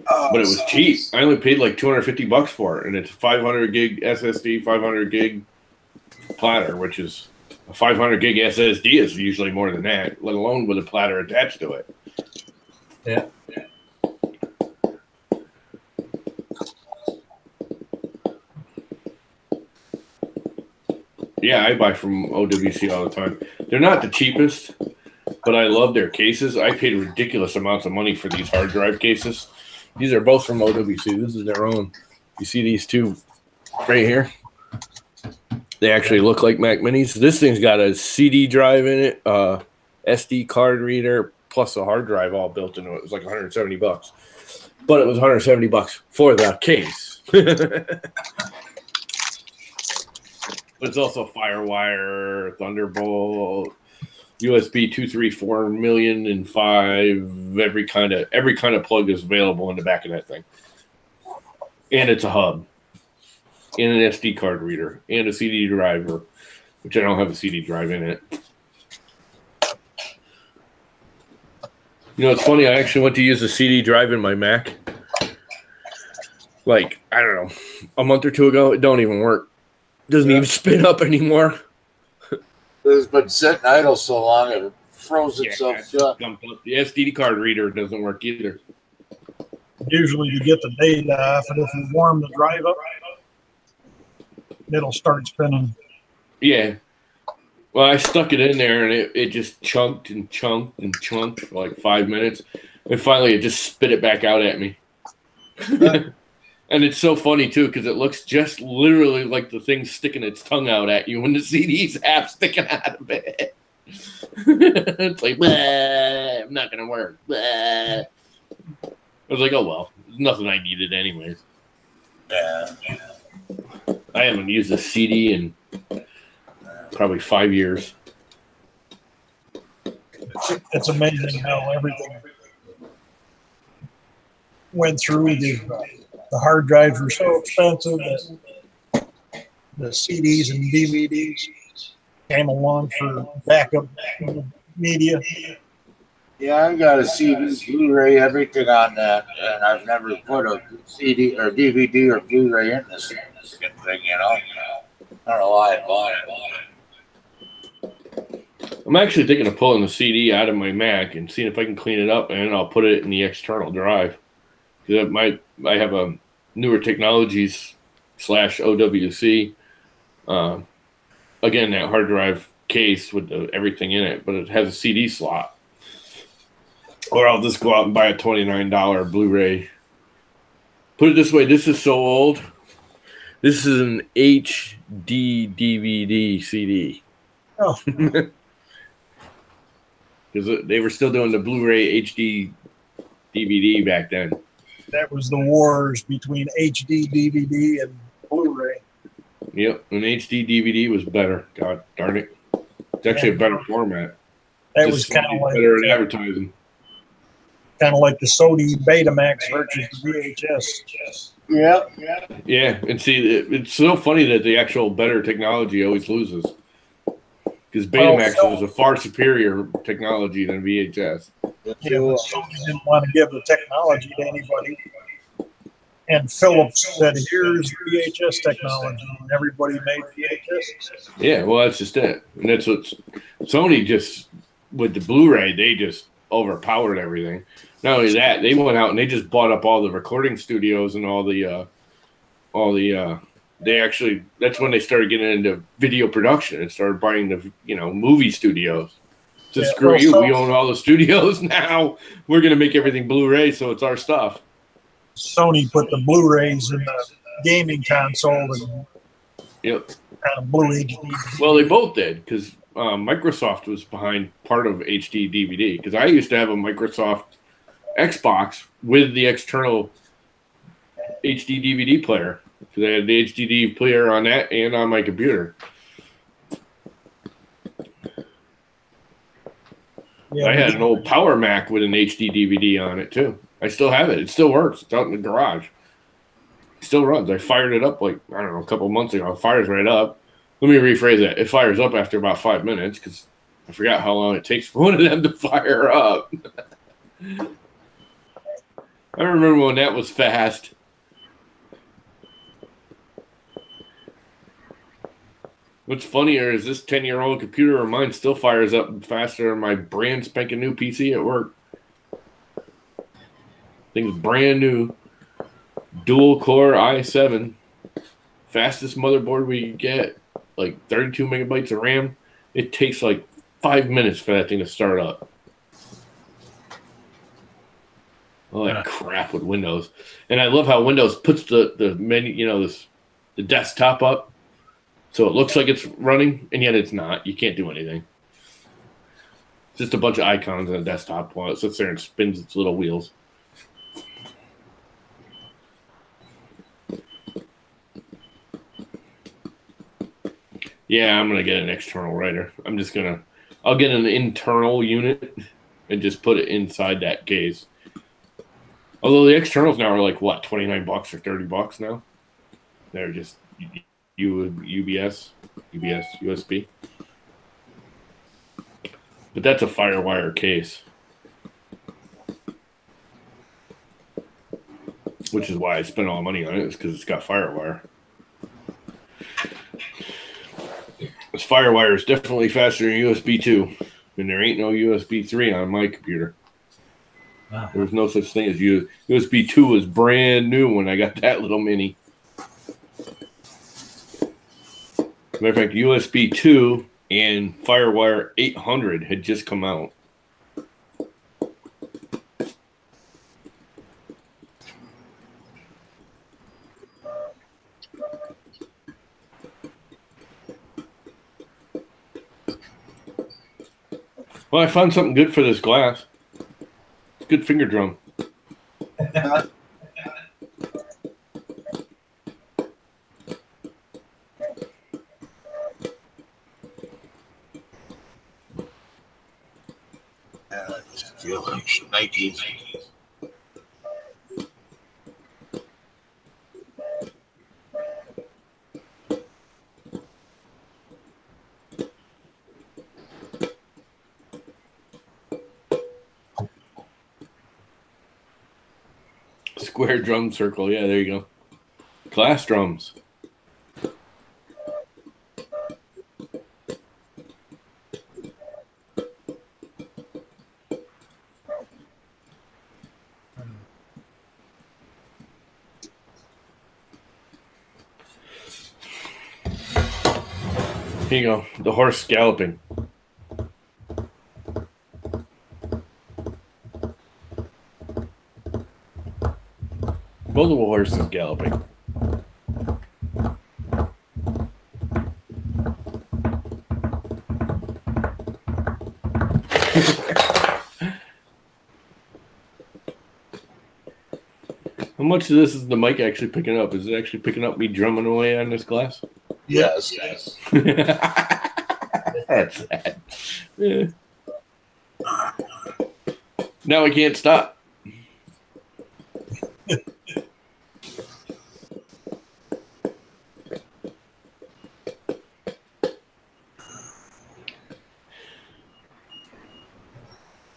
But it was cheap. I only paid like $250 for it, and it's 500 gig SSD, 500 gig platter, which is a 500 gig SSD is usually more than that, let alone with a platter attached to it. Yeah. Yeah, I buy from OWC all the time. They're not the cheapest, but I love their cases. I paid ridiculous amounts of money for these hard drive cases. These are both from OWC. This is their own. You see these two right here? They actually look like Mac Minis. This thing's got a CD drive in it, SD card reader, plus a hard drive all built into it. It was like $170. But it was $170 for the case. But it's also FireWire, Thunderbolt, USB 234 million and 5. Every kind of plug is available in the back of that thing. And it's a hub, and an SD card reader, and a CD driver, which I don't have a CD drive in it. You know, it's funny. I actually went to use a CD drive in my Mac. Like, I don't know, a month or two ago. It don't even work. Doesn't even spin up anymore. It's been sitting idle so long it froze itself shut. The SD card reader doesn't work either. Usually you get the data off, and if you warm the drive up, it'll start spinning. Yeah. Well, I stuck it in there, and it just chunked and chunked and chunked for like 5 minutes. And finally, it just spit it back out at me. And it's so funny, too, because it looks just literally like the thing's sticking its tongue out at you when the CD's half sticking out of it. It's like, I'm not going to work. I was like, oh, well, there's nothing I needed anyways. Yeah. I haven't used a CD in probably 5 years. It's amazing how everything went through. The hard drives were so expensive that the CDs and DVDs came along for backup media. Yeah, I got a CD, Blu-ray, everything on that, and I've never put a CD or DVD or Blu-ray in this thing, you know. I don't know why I bought it. I'm actually thinking of pulling the CD out of my Mac and seeing if I can clean it up, and then I'll put it in the external drive. I have a Newer Technologies / OWC. Again, that hard drive case with everything in it, but it has a CD slot. Or I'll just go out and buy a $29 Blu-ray. Put it this way, this is so old. This is an HD DVD CD. Oh. Because they were still doing the Blu-ray HD DVD back then. That was the wars between HD DVD and Blu-ray. Yep, an HD DVD was better. God darn it. It's actually a better format. That was kind of like better at advertising. Kind of like the Sony Betamax versus the VHS. Yeah. Yeah, and see, it's so funny that the actual better technology always loses. Because Betamax was a far superior technology than VHS. Yeah, but Sony didn't want to give the technology to anybody. And Philips said, here's VHS technology, and everybody made VHS. Yeah, well, that's just it. And that's what Sony just, with the Blu-ray, they just overpowered everything. Not only that, they went out and they just bought up all the recording studios and they actually, that's when they started getting into video production and started buying the, movie studios. So screw you, we own all the studios now. We're going to make everything Blu-ray, so it's our stuff. Sony put the Blu-rays in the gaming console and yep. kind of blew HD. Well, they both did, because Microsoft was behind part of HD DVD, because I used to have a Microsoft Xbox with the external HD DVD player, because I had the HD player on that and on my computer. Yeah, I had an old Power Mac with an HD DVD on it too. I still have it. It still works. It's out in the garage. It still runs. I fired it up a couple of months ago. It fires right up. Let me rephrase that. It fires up after about 5 minutes because I forgot how long it takes for one of them to fire up. I remember when that was fast. What's funnier is this 10-year-old computer of mine still fires up faster than my brand spanking new PC at work. Thing's brand new, dual core i7, fastest motherboard we can get, like 32 megabytes of RAM. It takes like 5 minutes for that thing to start up. All that crap with Windows. And I love how Windows puts the menu, the desktop up, so it looks like it's running, and yet it's not. You can't do anything. It's just a bunch of icons on a desktop while it sits there and spins its little wheels. Yeah, I'm going to get an external writer. I'll get an internal unit and just put it inside that case. Although the externals now are like, what, $29 or $30 now? They're just USB. But that's a Firewire case. Which is why I spent all the money on it, is because it's got Firewire. This Firewire is definitely faster than USB 2, and there ain't no USB 3 on my computer. There's no such thing as USB 2 was brand new when I got that little mini. Matter of fact, USB 2 and Firewire 800 had just come out. Well, I found something good for this glass. It's a good finger drum. Feel like Nikes. Square drum circle. Yeah, there you go. Glass drums. Here you go. The horse galloping. Multiple horses galloping. How much of this is the mic actually picking up? Is it actually picking up me drumming away on this glass? Yes. That's sad. Yeah. Now I can't stop.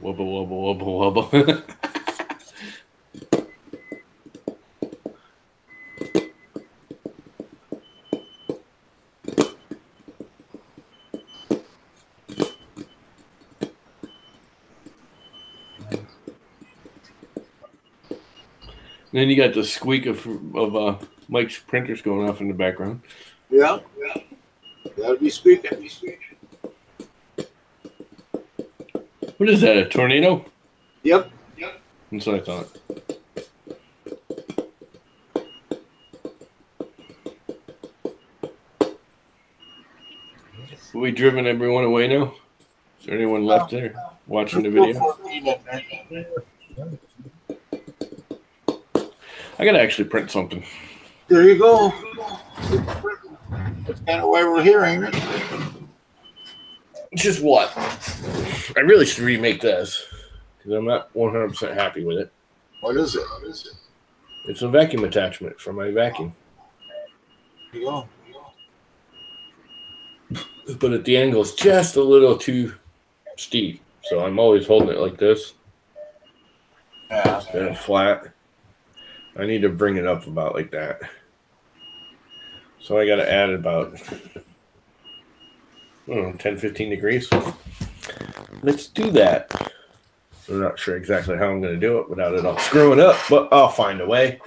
Wubba, wubba, wubba, wubba. then you got the squeak of Mike's printers going off in the background. Yeah. Gotta be squeaking. What is that, a tornado? Yep. That's what I thought. Have we driven everyone away now? Is there anyone left there watching the video? I gotta actually print something. There you go. That's kind of why we're here, ain't it? Just what? I really should remake this because I'm not 100% happy with it. What is it? It's a vacuum attachment for my vacuum. There you go. But at the angle is just a little too steep. So I'm always holding it like this. Yeah. And flat. I need to bring it up about like that. So I got to add about 10, 15 degrees. Let's do that. I'm not sure exactly how I'm going to do it without it all screwing up, but I'll find a way.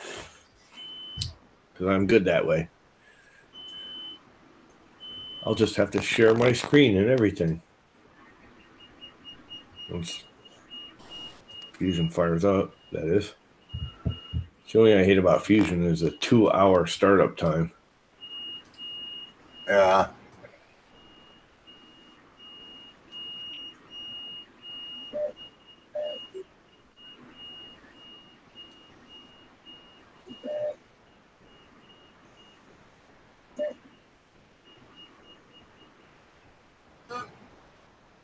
Because I'm good that way. I'll just have to share my screen and everything. Once Fusion fires up, that is. The only thing I hate about Fusion is a 2-hour startup time. Yeah.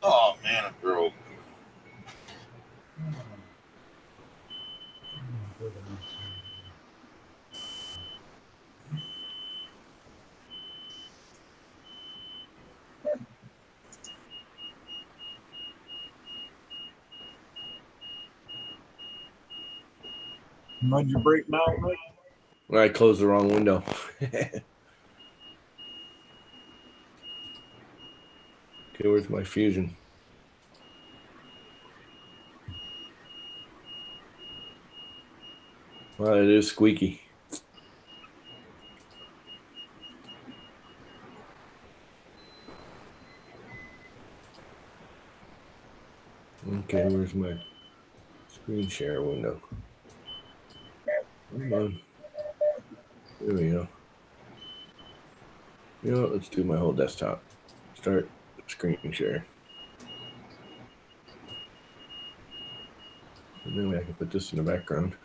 Oh man, it broke. Why'd you break now, Mike? I closed the wrong window. Okay, where's my Fusion? Well, it is squeaky. Okay, where's my screen share window? Come on. There we go. You know what? Let's do my whole desktop. Start screen share. And then I can put this in the background.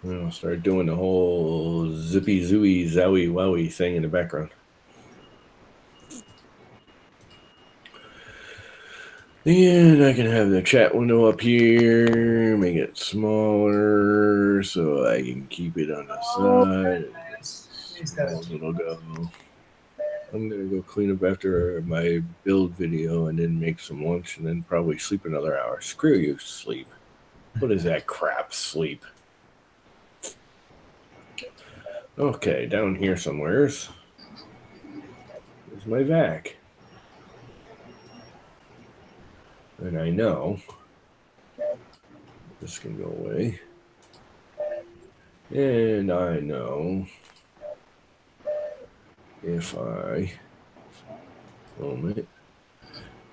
And I'll start doing the whole zippy zooey zowie wowie thing in the background. And I can have the chat window up here, make it smaller so I can keep it on the side. It'll go. I'm going to go clean up after my build video and then make some lunch and then probably sleep another hour. Screw you, sleep. What is that crap, sleep? Okay, down here somewheres. There's my vac. And I know this can go away. And I know if I film it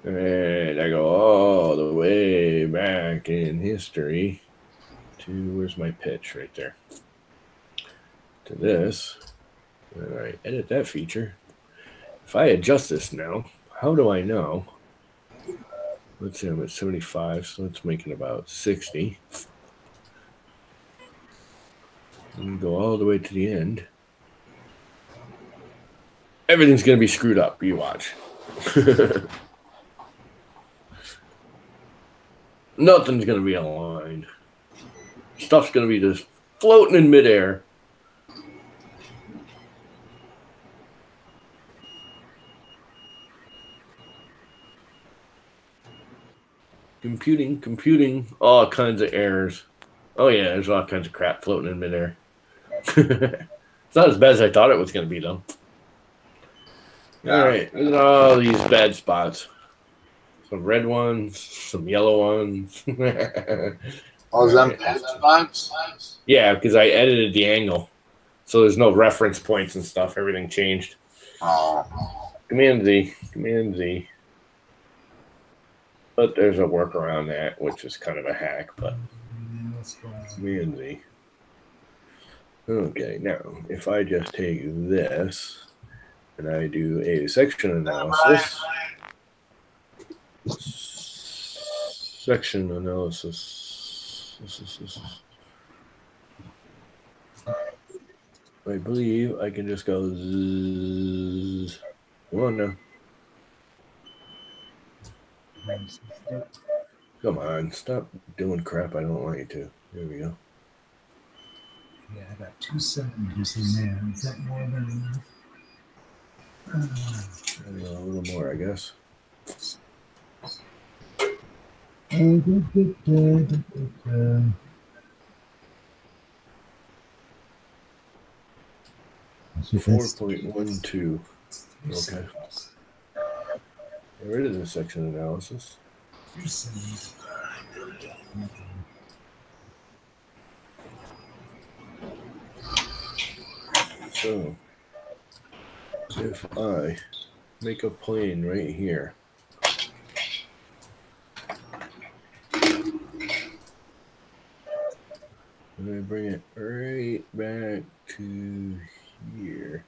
and I go all the way back in history to where's my pitch right there to this, and I edit that feature. If I adjust this now, how do I know? Let's say I'm at 75, so let's make it about 60. And go all the way to the end. Everything's going to be screwed up. You watch. Nothing's going to be aligned. Stuff's going to be just floating in midair. Computing, all kinds of errors. Oh yeah, there's all kinds of crap floating in midair. It's not as bad as I thought it was going to be, though. All right, there's all these bad spots. Some red ones, some yellow ones. Oh, is that patch box? Yeah, because I edited the angle. So there's no reference points and stuff. Everything changed. Oh. Command Z. Command Z. But there's a workaround that, which is kind of a hack, but Command Z. Okay, now if I just take this and I do a section analysis. Section analysis. I believe I can just go zzz. Come on now. Come on, stop doing crap I don't want you to. There we go. Yeah, I got 2 centimeters in there. Is that more than enough? A little more, I guess. So 4.12. Okay. Get rid of the section analysis. So if I make a plane right here, and I bring it right back to here,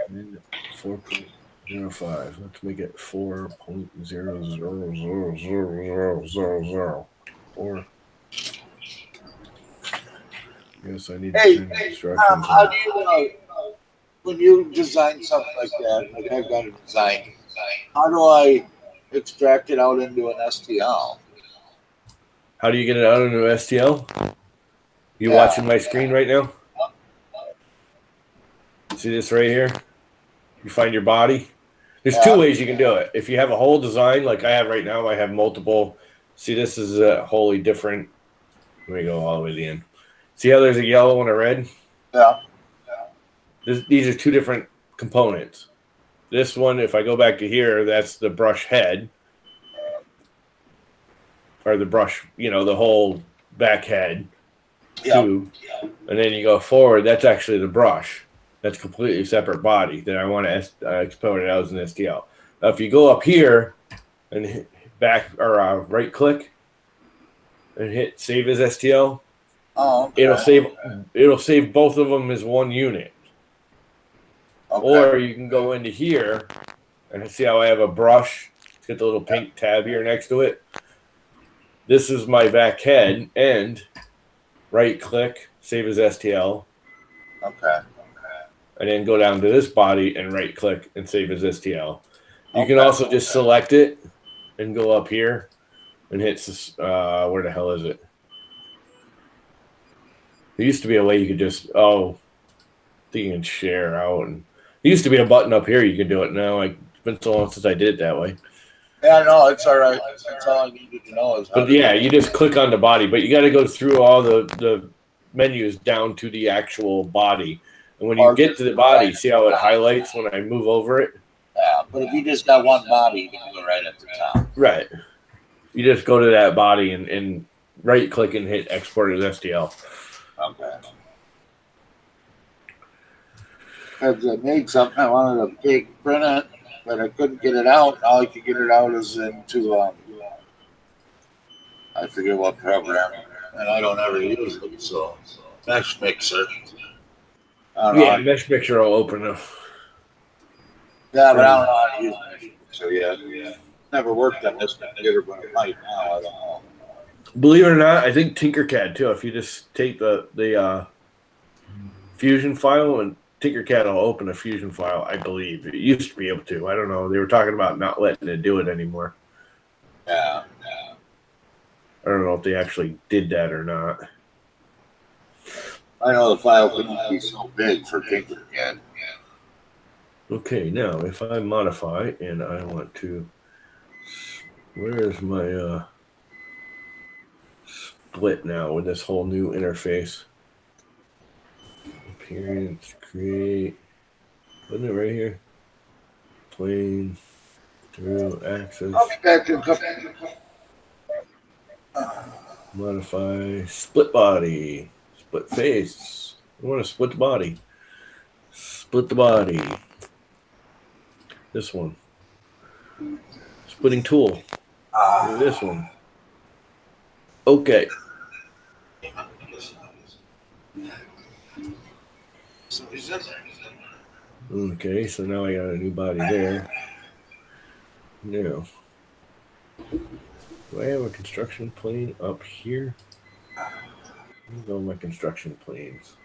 and 4.05. Let's make it 4.0000000. Or yes, I need to change instructions. How do you when you design something like that, like I've got a design, how do I extract it out into an STL? How do you get it out into STL? You watching my screen right now? See this right here? You find your body. There's 2 ways you can do it. If you have a whole design like I have right now, I have multiple. See, this is a wholly different. Let me go all the way to the end. See how there's a yellow and a red? Yeah. These are 2 different components. This one, if I go back to here, that's the brush head. Or the brush, the whole back head. Tube. And then you go forward, that's actually the brush. That's completely separate body that I want to export it out as an STL. Now, if you go up here and hit back or right click and hit save as STL, it'll save both of them as one unit. Okay. Or you can go into here and see how I have a brush. It's got the little pink tab here next to it. This is my back head and right click, save as STL. Okay. And then go down to this body and right click and save as STL. You can also just select it and go up here and hit, where the hell is it? There used to be a way you could just, I think you can share out. And there used to be a button up here you could do it. Now, it's been so long since I did it that way. Yeah, no, it's all right. That's all I needed to know. But yeah, you just click on the body, but you got to go through all the menus down to the actual body. And when you get to the body, see how it highlights when I move over it? Yeah, but if you just got one body, you can go right at the top. Right. You just go to that body and right click and hit export as STL. Okay. Because I made something, I wanted to print it, but I couldn't get it out. All I could get it out is into, I forget what program, and I don't ever use it, so. Mesh Mixer. Yeah, Mesh Mixer will open up. Yeah, but I don't know how to use Mesh Mixer yet. Never worked on this computer, but it might now. I don't know. Believe it or not, I think Tinkercad too. If you just take the Fusion file, and Tinkercad will open a Fusion file, I believe. It used to be able to. I don't know. They were talking about not letting it do it anymore. Yeah. I don't know if they actually did that or not. I know the file couldn't be so big for Tinkercad. Okay, now if I modify and I want to, where is my split now with this whole new interface? Appearance, create, wasn't it right here? Plane, through, access. I'll be back in a couple. Modify split body, split face. I want to split the body. Split the body. This one. Splitting tool. This one. Okay. Okay, so now I got a new body there. Now, do I have a construction plane up here? Let me go to my construction planes.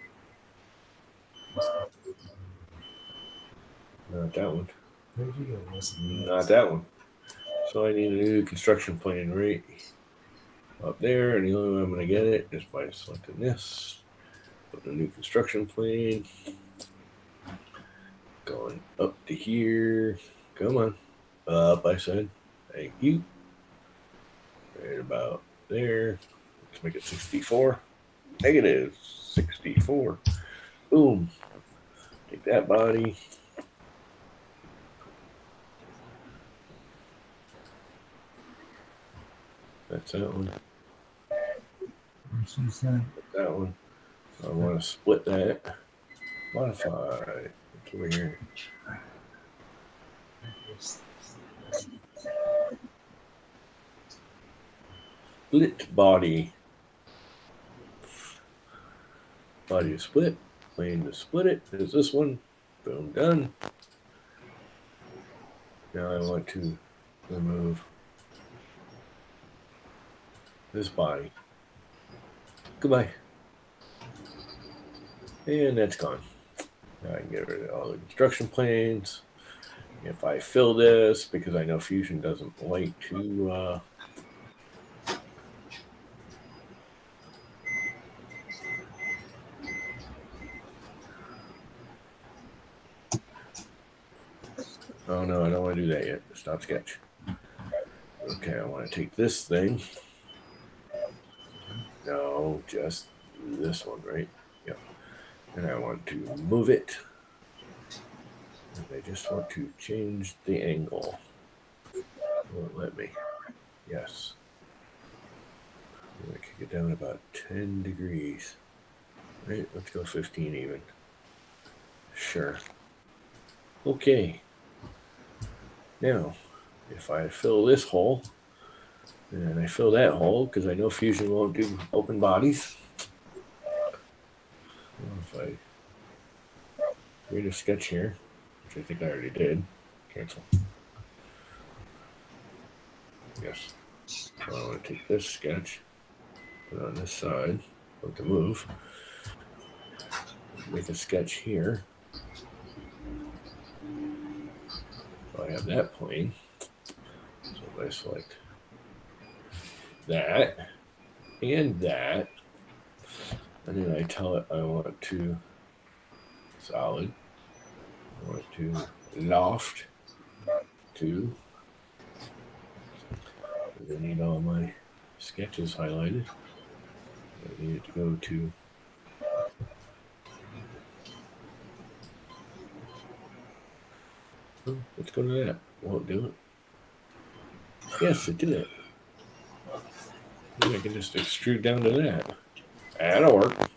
Not that one. Not that one. So I need a new construction plane right up there, and the only way I'm going to get it is by selecting this. Put a new construction plane. Going up to here. Come on. Up, I said. Thank you. Right about there. Let's make it 64. Negative 64. Boom. Take that body. That's that one. That one. I want to split that. Modify. It's over here. Split body. Body to split. Plane to split it. There's this one. Boom, done. Now I want to remove this body. Goodbye. And that's gone. Now I can get rid of all the construction planes. If I fill this, because I know Fusion doesn't like to oh no, I don't want to do that yet. Stop sketch. Okay, I want to take this thing. No, just this one, right? Yep. And I want to move it. And I just want to change the angle. Won't let me. Yes. I'm going to kick it down about 10 degrees. Right, let's go 15 even. Sure. Okay. Now, if I fill this hole, and I fill that hole, because I know Fusion won't do open bodies. If I read a sketch here, which I think I already did, cancel. Yes. So I want to take this sketch, put it on this side, put the move, make a sketch here. So I have that plane. So if I select that and that, and then I tell it I want to solid, I want to loft to, I need all my sketches highlighted. I need it to go to let's go to that. Won't do it. Yes, it did it. Maybe I can just extrude down to that. That'll work.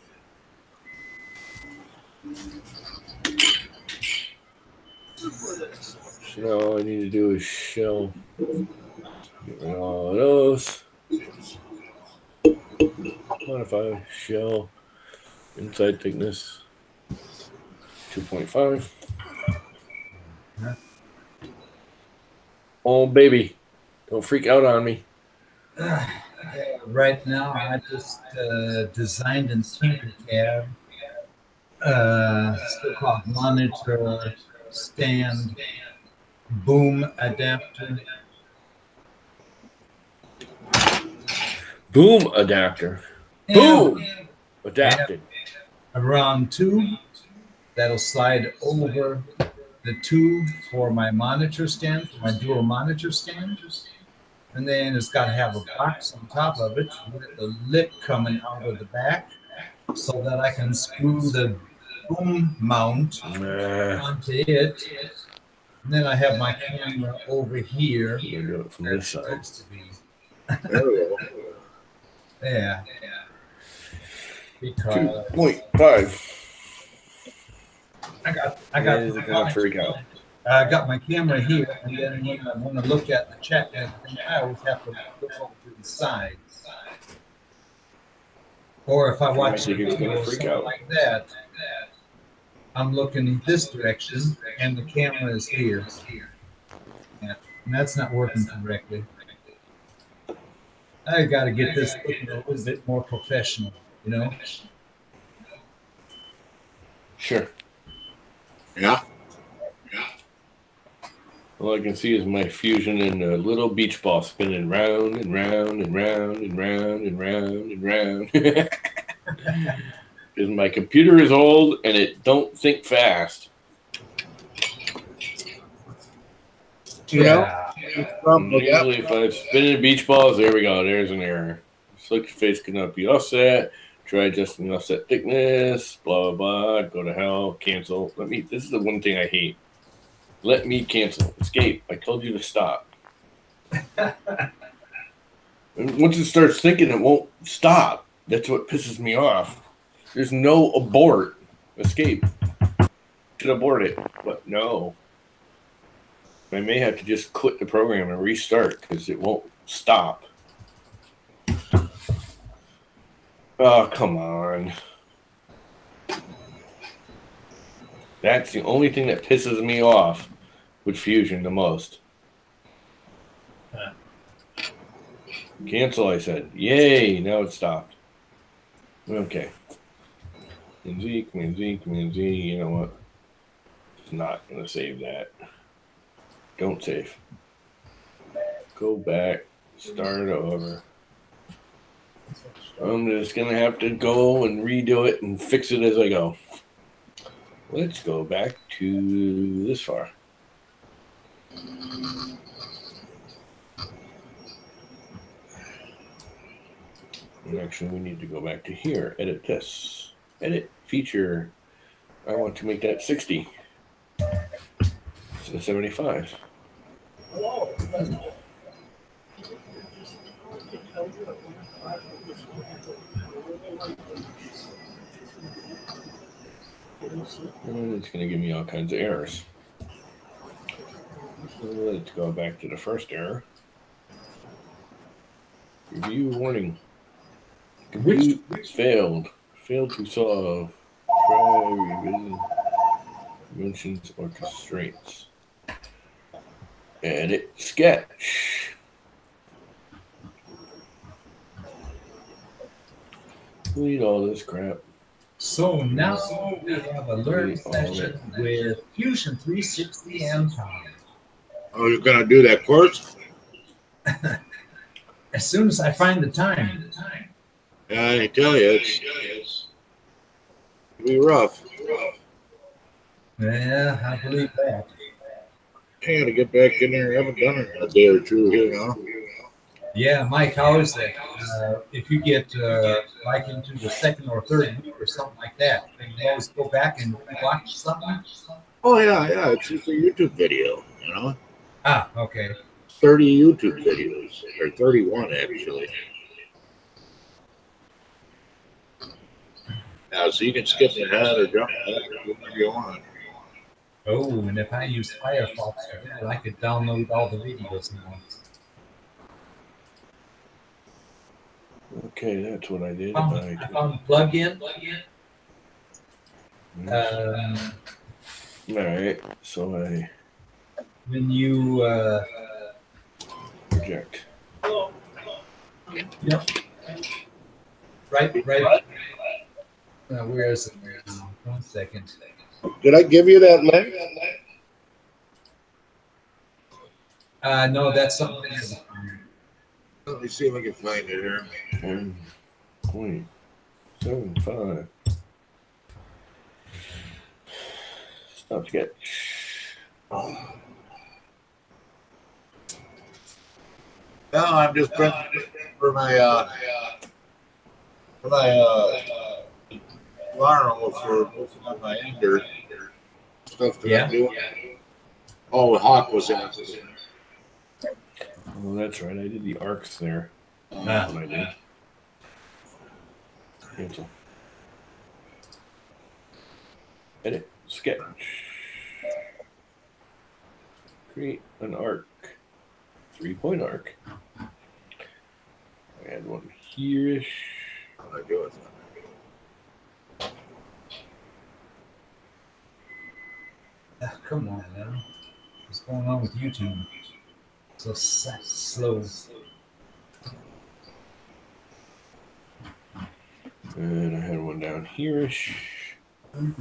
So now all I need to do is shell. Get rid of all of those. Modify shell. Inside thickness 2.5. Oh, baby. Don't freak out on me. Right now, I just designed in Tinkercad so-called monitor stand boom adapter. Boom adapter. Boom! Adapted. A round tube that'll slide over the tube for my monitor stand, for my dual monitor stand. And then it's got to have a box on top of it with the lip coming out of the back so that I can screw the boom mount onto it. And then I have my camera over here. You do it from this side. There we go. Yeah. Because 2.5. I got my camera here, and then when I want to look at the chat and everything, I always have to look over to the side. Or if I watch a video or something like that, I'm looking in this direction, and the camera is here. Yeah, and that's not working correctly. I got to get this looking a little bit more professional, you know? Sure. Yeah. All I can see is my Fusion and a little beach ball spinning round and round and round and round and round and round. Because my computer is old and it don't think fast. Yeah. Usually if I'm spinning beach balls, there we go. There's an error. Select face cannot be offset. Try adjusting offset thickness. Blah, blah, blah. Go to hell. Cancel. This is the one thing I hate. Let me cancel. Escape. I told you to stop. And once it starts thinking, it won't stop. That's what pisses me off. There's no abort. Escape. Should abort it. But no. I may have to just quit the program and restart because it won't stop. Oh, come on. That's the only thing that pisses me off with Fusion the most. Cancel, I said. Yay, now it stopped. Okay. Command Z. You know what? It's not going to save that. Don't save. Go back. Start over. I'm just going to have to go and redo it and fix it as I go. Let's go back to this far. And actually, we need to go back to here. Edit this. Edit feature. I want to make that 60. Instead of 75. And it's going to give me all kinds of errors. So let's go back to the first error. Review warning. Compute failed. Failed to solve. Try revision dimensions or constraints. Edit sketch. Delete all this crap. So now we have a learning session with Fusion 360 and Tom. Oh, you're going to do that course? As soon as I find the time. Yeah, I tell you, it'll be rough. Yeah, I believe that. I got to get back in there. I haven't done it in a day or two here now. Yeah, Mike, how is that? If you get like into the second or third week or something like that, then you always go back and watch something? Oh, yeah. It's just a YouTube video, you know? Ah, okay. 30 YouTube videos, or 31 actually. Now, so you can skip ahead or jump ahead or whatever you want. Oh, and if I use Firefox for that, I could download all the videos now. Okay, that's what I did. I found a plug-in. All right, so When you project. Yep. Right. Where is it? 1 second. Did I give you that link? No, that's something else. Let me see if I can find it here. 1.75. Stop sketch. No, I'm just printing for my alarm for my ender stuff that I'm doing. Oh, the Hawk was in it. Oh, that's right. I did the arcs there. That's what I did. Cancel. Edit. Sketch. Create an arc. 3-point arc. Add one here-ish. What do I do with that? Come on, man. What's going on with YouTube? So slow. And I had one down here-ish. Well,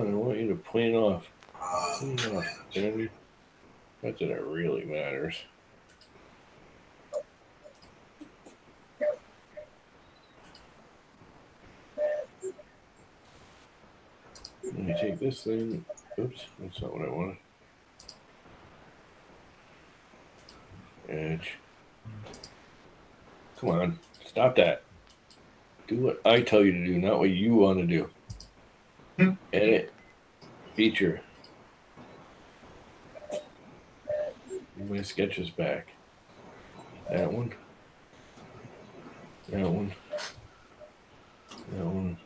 I want you to clean off. Clean off, Andy. Not that it really matters. Let me take this thing. Oops, that's not what I wanted. Edge. Come on, stop that. Do what I tell you to do, not what you want to do. Edit. Feature. Give my sketches back. That one. That one. That one.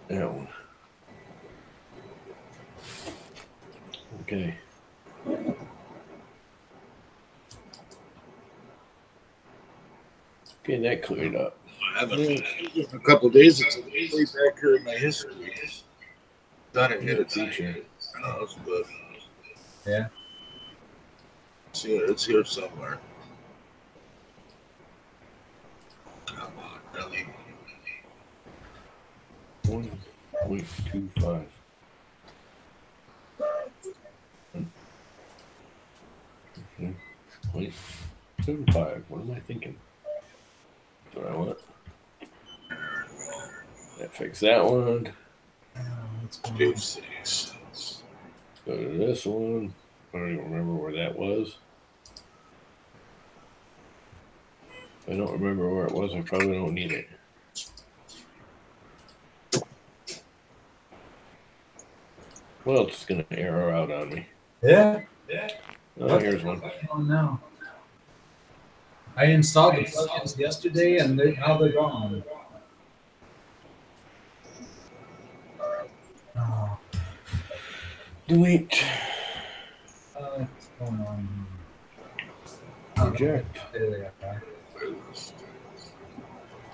That one. Okay. Okay, that cleared up. I haven't used it in a couple of days. It's way back here in my history. Done it hit a feature. Oh, that's good. Yeah. It's here somewhere. Come on, really? 1.25. Okay. 0.75. What am I thinking? That's what I want. That fix that one. Page 6. Go to this one. I don't even remember where that was. If I don't remember where it was, I probably don't need it. What else is going to error out on me? Yeah. Oh, here's one. Now. I installed the plugins yesterday, and now they're gone. Oh. Delete. What's going on? Project. There they are.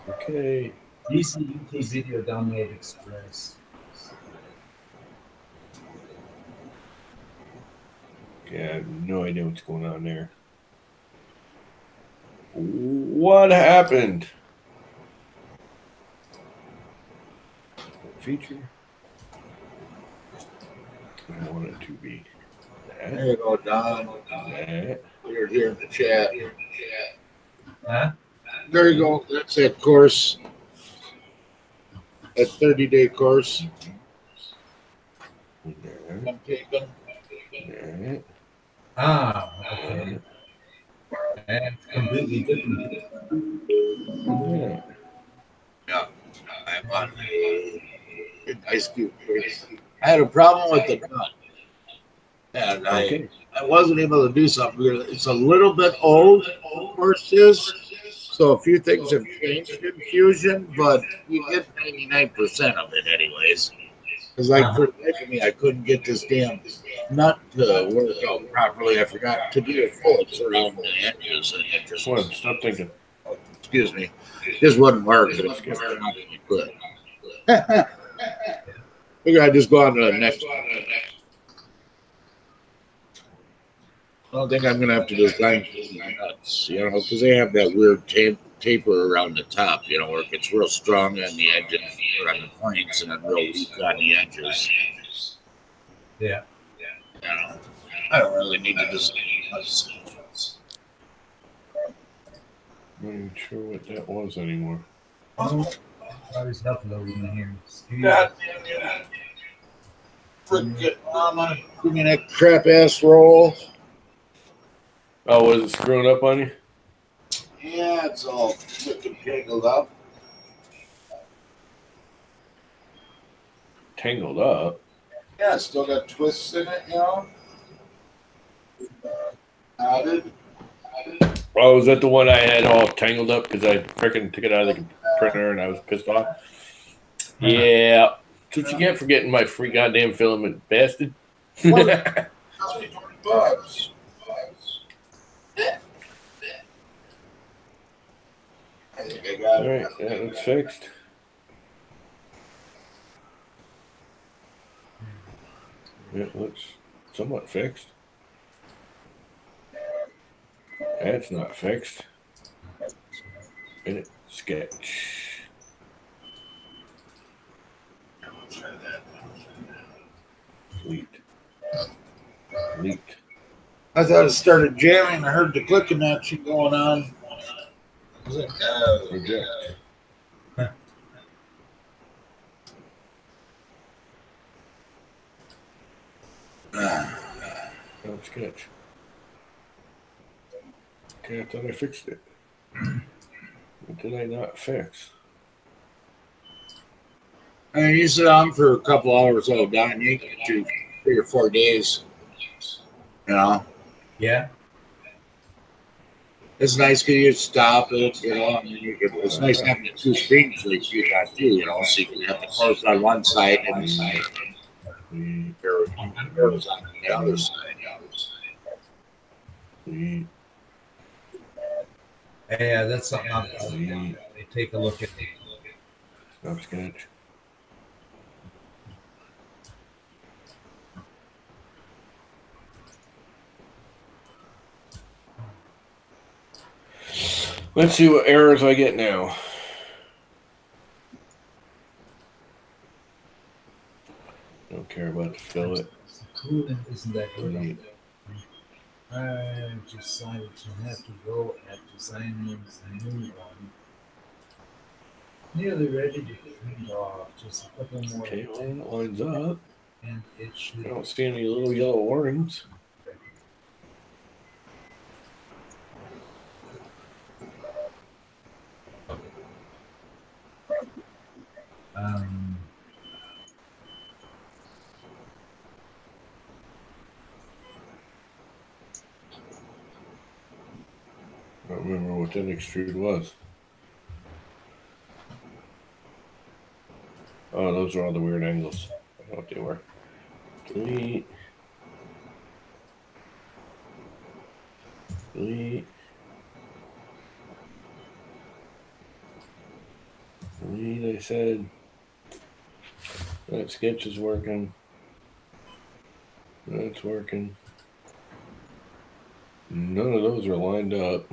Okay. DCUT Video Download Express. Okay, I have no idea what's going on there. What happened? Feature. I want it to be that. There you go, Don. That. You're here in the chat. Huh? There you go. That's that course. That 30-day course. That. I'm taking. That. Ah, okay. And it's completely different. That. Yeah. I'm on the Ice Cube course. I had a problem with the gun. And Okay. I wasn't able to do something. It's a little bit old, of course, is. So a few things have changed in Fusion, but you get 99% of it anyways. Because like for the life of me, I couldn't get this damn nut to work out properly. I forgot to do the bullets around the edges. And it just One, stop thinking. excuse me. This wasn't working. Good. Figure I just go on to the next one. I don't think I'm going to have to design nuts, you know, because they have that weird taper around the top, you know, where it gets real strong on the edges or on the points and then real weak on the edges. Yeah. You know, I don't really need to design nuts. I'm not even sure what that was anymore. Oh, I was uploading in here. Excuse God damn it. Frickin' mama. Give me that crap ass roll. Oh, was it screwing up on you? Yeah, it's all freaking tangled up. Tangled up. Yeah, it's still got twists in it, you know. Oh, was that the one I had all tangled up because I freaking took it out of the printer and I was pissed off? Yeah. That's what you get for getting my free goddamn filament, bastard. $20. I think I got All right, that looks fixed. It looks somewhat fixed. That's not fixed. Edit sketch. Delete. Delete. I thought it started jamming. I heard the clicking action going on. I was like, Reject. Edit sketch. Okay, I thought I fixed it. What did I not fix? I mean, you sit on for a couple hours all done. You get to 3 or 4 days. You know, Yeah. it's nice because you stop it. You know, I mean, you could, it's nice having the 2 screens like you got too. You know, so you can have the course on one side and the arrows on the other side. Delete. Yeah, that's something I'll take a look at. Stop sketch. Let's see what errors I get now. Don't care about the fillet. Cooling isn't that good. Delete. I decided to have to go at designing a new one. Nearly ready to print off. Just a couple more. Okay, well, that lines up. And it I should. don't see any little yellow warnings. I don't remember what that extrude was. Oh, those are all the weird angles. I know what they were. Delete. Delete. Delete, I said. That sketch is working. That's working. None of those are lined up.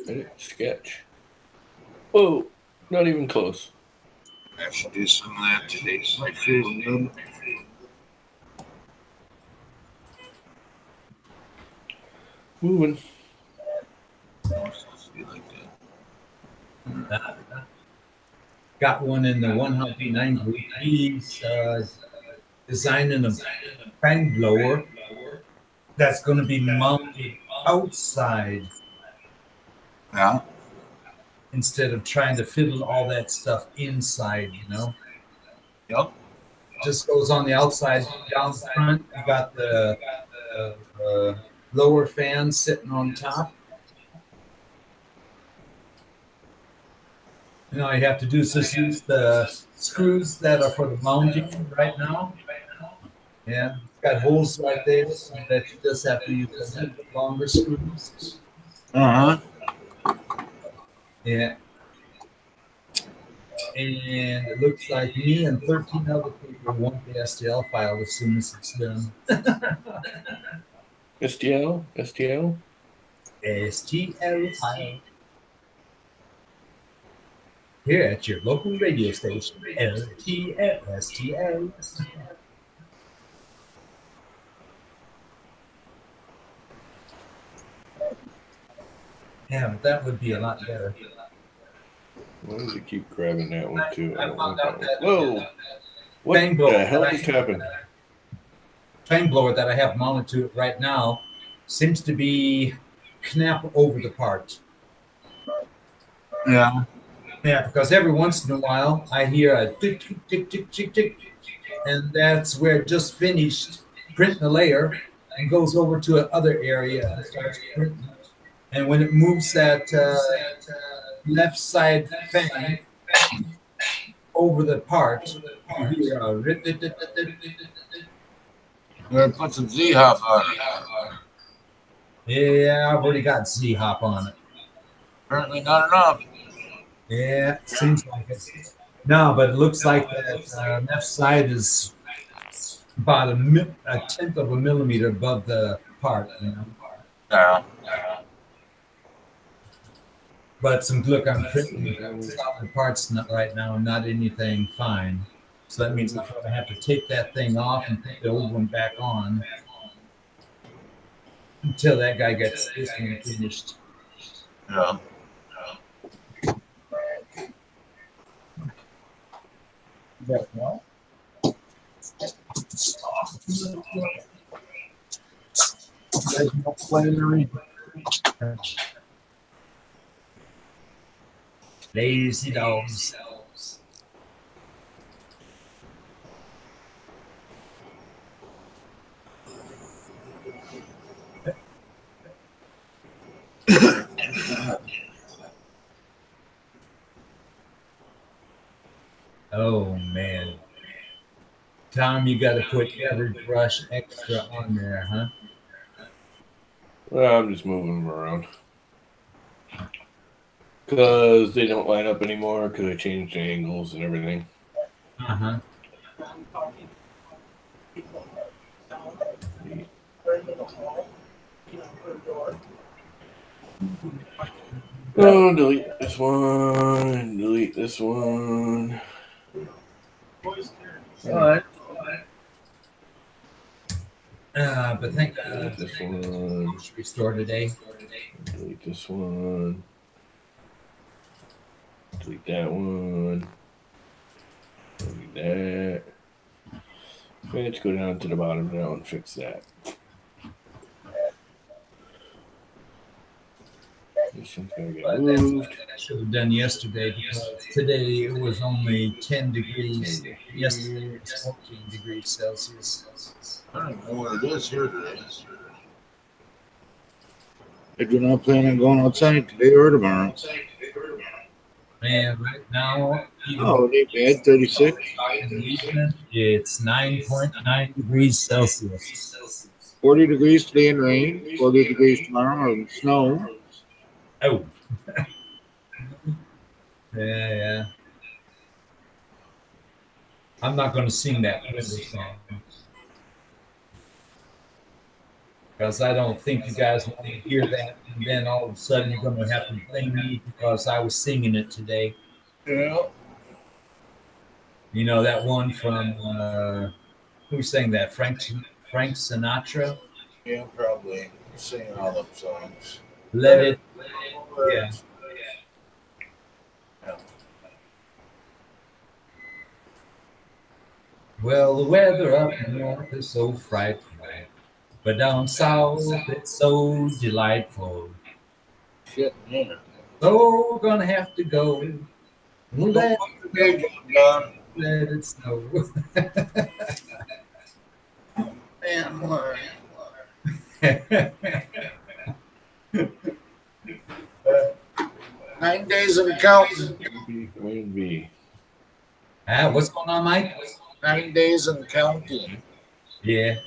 Edit sketch. Whoa, not even close. I should do some of that today. So I feel them. Moving. Got one in the 190. He's designing a fan blower that's going to be mounted outside. Yeah. Instead of trying to fiddle all that stuff inside, you know? Yep. Just goes on the outside, down front. You got the lower fan sitting on top. You know, all you have to do is just use the screws that are for the mounting right now. Yeah, it's got holes right there so that you just have to use the longer screws. Uh-huh. Yeah. And it looks like me and 13 other people want the STL file as soon as it's done. STL? STL? STL file. Here at your local radio station, LTL, STL. Yeah, but that would be a lot better. Why does it keep grabbing that one too? I don't found want out that that one. Whoa! What fan blower the hell that just happened? Fan blower that I have mounted to it right now seems to be knap over the part. Yeah. Yeah, because every once in a while I hear a tick, tick, tick, tick, tick, tick, and that's where it just finished printing a layer and goes over to another area and starts printing. And when it moves that left side fan over the part, you hear a rip, rip, rip, rip, rip, rip, rip, rip. We're gonna put some Z-Hop on it. Yeah, I've already got Z-Hop on it. Apparently not enough. Yeah, seems like it. No, but it looks like that left side is about a tenth of a millimeter above the part. You know? Yeah. But look, I'm printing solid parts right now, not anything fine. So that means I'm going to have to take that thing off and put the old one back on until that guy gets this one finished. Yeah. Well, there's no flannery. Lazy dogs. Oh man, Tom, you got to put every brush extra on there, huh? Well, I'm just moving them around because they don't line up anymore because I changed the angles and everything. Uh-huh. Oh, delete this one. Delete this one. All right. But thank God Delete this one. restore today. Delete this one. Delete that one. Delete that. Let's go down to the bottom now and fix that. This one's gonna get moved. I should have done yesterday because today it was only 10 degrees. Yesterday it was 14 degrees Celsius. I don't know what it is here today. I do not plan on going outside today or tomorrow. Man, right now, Oh, it ain't bad. 36. it's 9.9 degrees Celsius. 40 degrees today in rain. 40 degrees tomorrow in snow. Oh. Yeah. I'm not going to sing that winter song because I don't think you guys want to hear that, and then all of a sudden you're going to have to blame me because I was singing it today. Yeah. You know that one from who sang that? Frank Sinatra. Yeah, probably singing all them songs. Let it. Yeah. Well, the weather up north is so frightful, but down south it's so delightful. Shit, man. So we're gonna have to go. Let it snow. Man, what? 9 days of accounting. Queen B. What's going on, Mike? 9 days of counting. Yeah.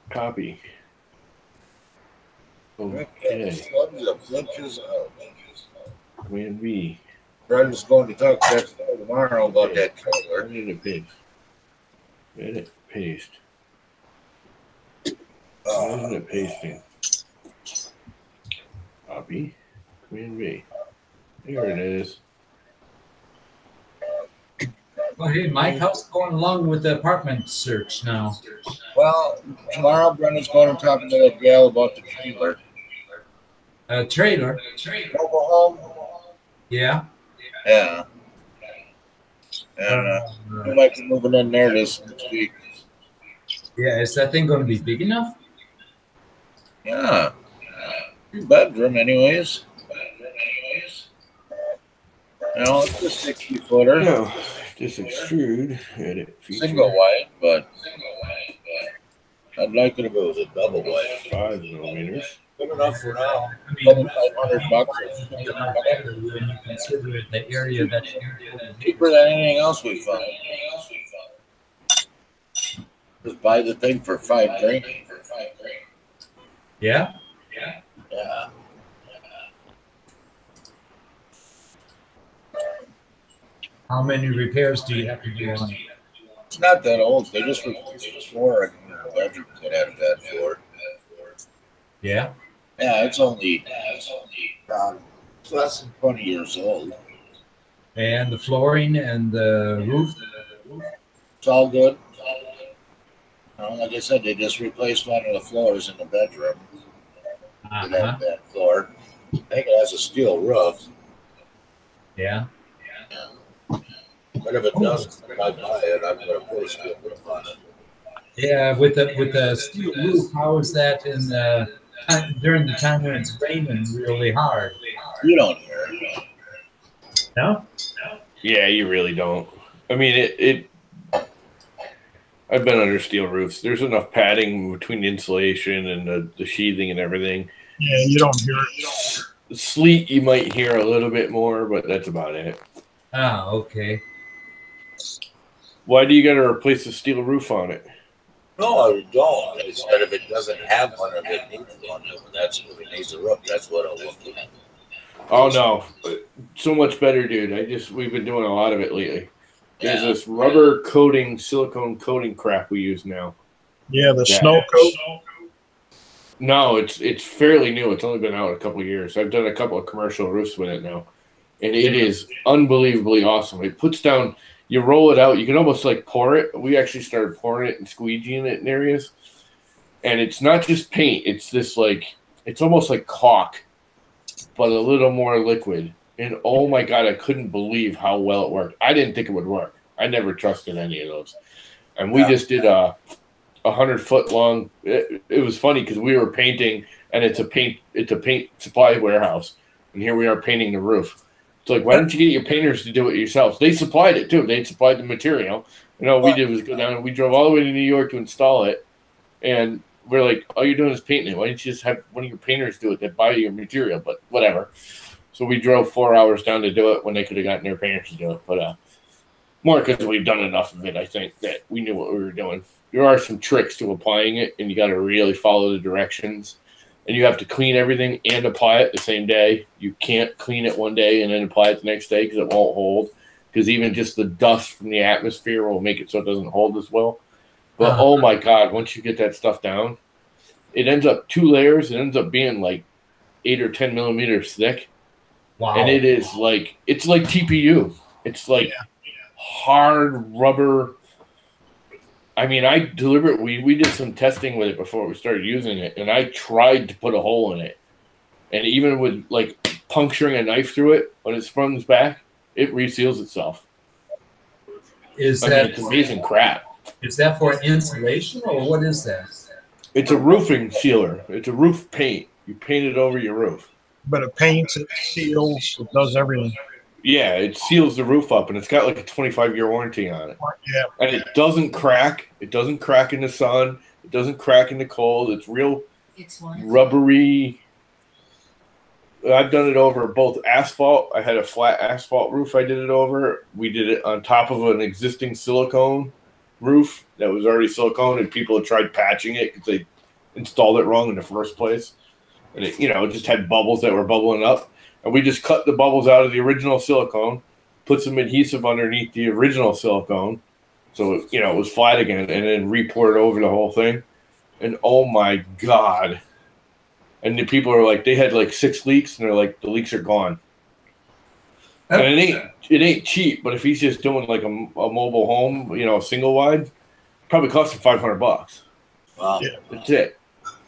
Copy. Okay. Queen B. Brendan's going to talk to us tomorrow about that trailer. Edit, paste. Edit, paste. Isn't it pasting? Copy. Queen B. Here it is. Well, hey, Mike, how's it going along with the apartment search now? Well, tomorrow Brendan's going to talk to that gal about the trailer. Trailer? Mobile home? Yeah. Yeah. And we might be moving in there this next week. Yeah, is that thing going to be big enough? Yeah. bedroom, anyways. You know, it's a 60-footer. No, just extrude. Edit feature. Single wide, but I'd like it if it was a double wide. 5 millimeters. Good enough for now. I mean, $500 better when you consider it the area that cheaper than anything else we found. Just buy the thing for $5,000. Yeah. Yeah. How many repairs do you have to do on it? It's not that old. They just replaced the floor in the bedroom that had that floor. Yeah. Yeah, it's only less than 20 years old. And the flooring and the roof? It's all good. Like I said, they just replaced one of the floors in the bedroom. That floor. I think it has a steel roof. Yeah. But if it doesn't, if I buy it, I'm going to put a steel roof on it. Yeah, with the steel roof, how is that in the during the time when it's raining really hard? You don't hear it. No? Yeah, you really don't. I mean, I've been under steel roofs. There's enough padding between the insulation and the sheathing and everything. Yeah, you don't hear it. Sleet, you might hear a little bit more, but that's about it. Ah, okay. Why do you got to replace the steel roof on it? No, I don't. I said if it doesn't have one, if it needs one, that's if it needs a roof, that's what I'll look at. Oh no, so much better, dude. We've been doing a lot of it lately. There's this rubber coating, silicone coating crap we use now. Yeah, the snow coat. No, it's fairly new. It's only been out a couple of years. I've done a couple of commercial roofs with it now, and it is unbelievably awesome. It puts down. You roll it out. You can almost like pour it. We actually started pouring it and squeegeeing it in areas, and it's not just paint. It's this it's almost like caulk, but a little more liquid. And oh my God, I couldn't believe how well it worked. I didn't think it would work. I never trusted any of those. And we just did a 100-foot long. It was funny because we were painting, and it's a paint supply warehouse, and here we are painting the roof. It's like, why don't you get your painters to do it yourselves? They supplied it too. They supplied the material. All we did was go down and we drove all the way to New York to install it. And we're like, all you're doing is painting it. Why don't you just have one of your painters do it? They buy your material, but whatever. So we drove 4 hours down to do it when they could have gotten their painters to do it. But more because we've done enough of it, I think, that we knew what we were doing. There are some tricks to applying it, and you got to really follow the directions. And you have to clean everything and apply it the same day. You can't clean it one day and then apply it the next day because it won't hold. Because even just the dust from the atmosphere will make it so it doesn't hold as well. But oh my God, once you get that stuff down, it ends up 2 layers. It ends up being like 8 or 10 millimeters thick. Wow. And it is it's like TPU. It's like hard rubber. I mean, we did some testing with it before we started using it, and I tried to put a hole in it. And even with puncturing a knife through it, when it springs back, it reseals itself. It's amazing crap. Is that for insulation or what is that? It's a roofing sealer. It's a roof paint. You paint it over your roof. But it paints, it seals, it does everything. Yeah, it seals the roof up, and it's got like a 25-year warranty on it. Yeah. And it doesn't crack. It doesn't crack in the sun. It doesn't crack in the cold. It's real rubbery. I've done it over both asphalt. I had a flat asphalt roof I did it over. We did it on top of an existing silicone roof that was already silicone, and people had tried patching it because they installed it wrong in the first place. And it, it just had bubbles that were bubbling up. And we just cut the bubbles out of the original silicone, put some adhesive underneath the original silicone, so it was flat again, and then re-poured over the whole thing. And oh my God! And the people are like, they had 6 leaks, and they're like, the leaks are gone. And it ain't cheap, but if he's just doing a mobile home, single wide, probably cost him $500. Wow, yeah. That's it.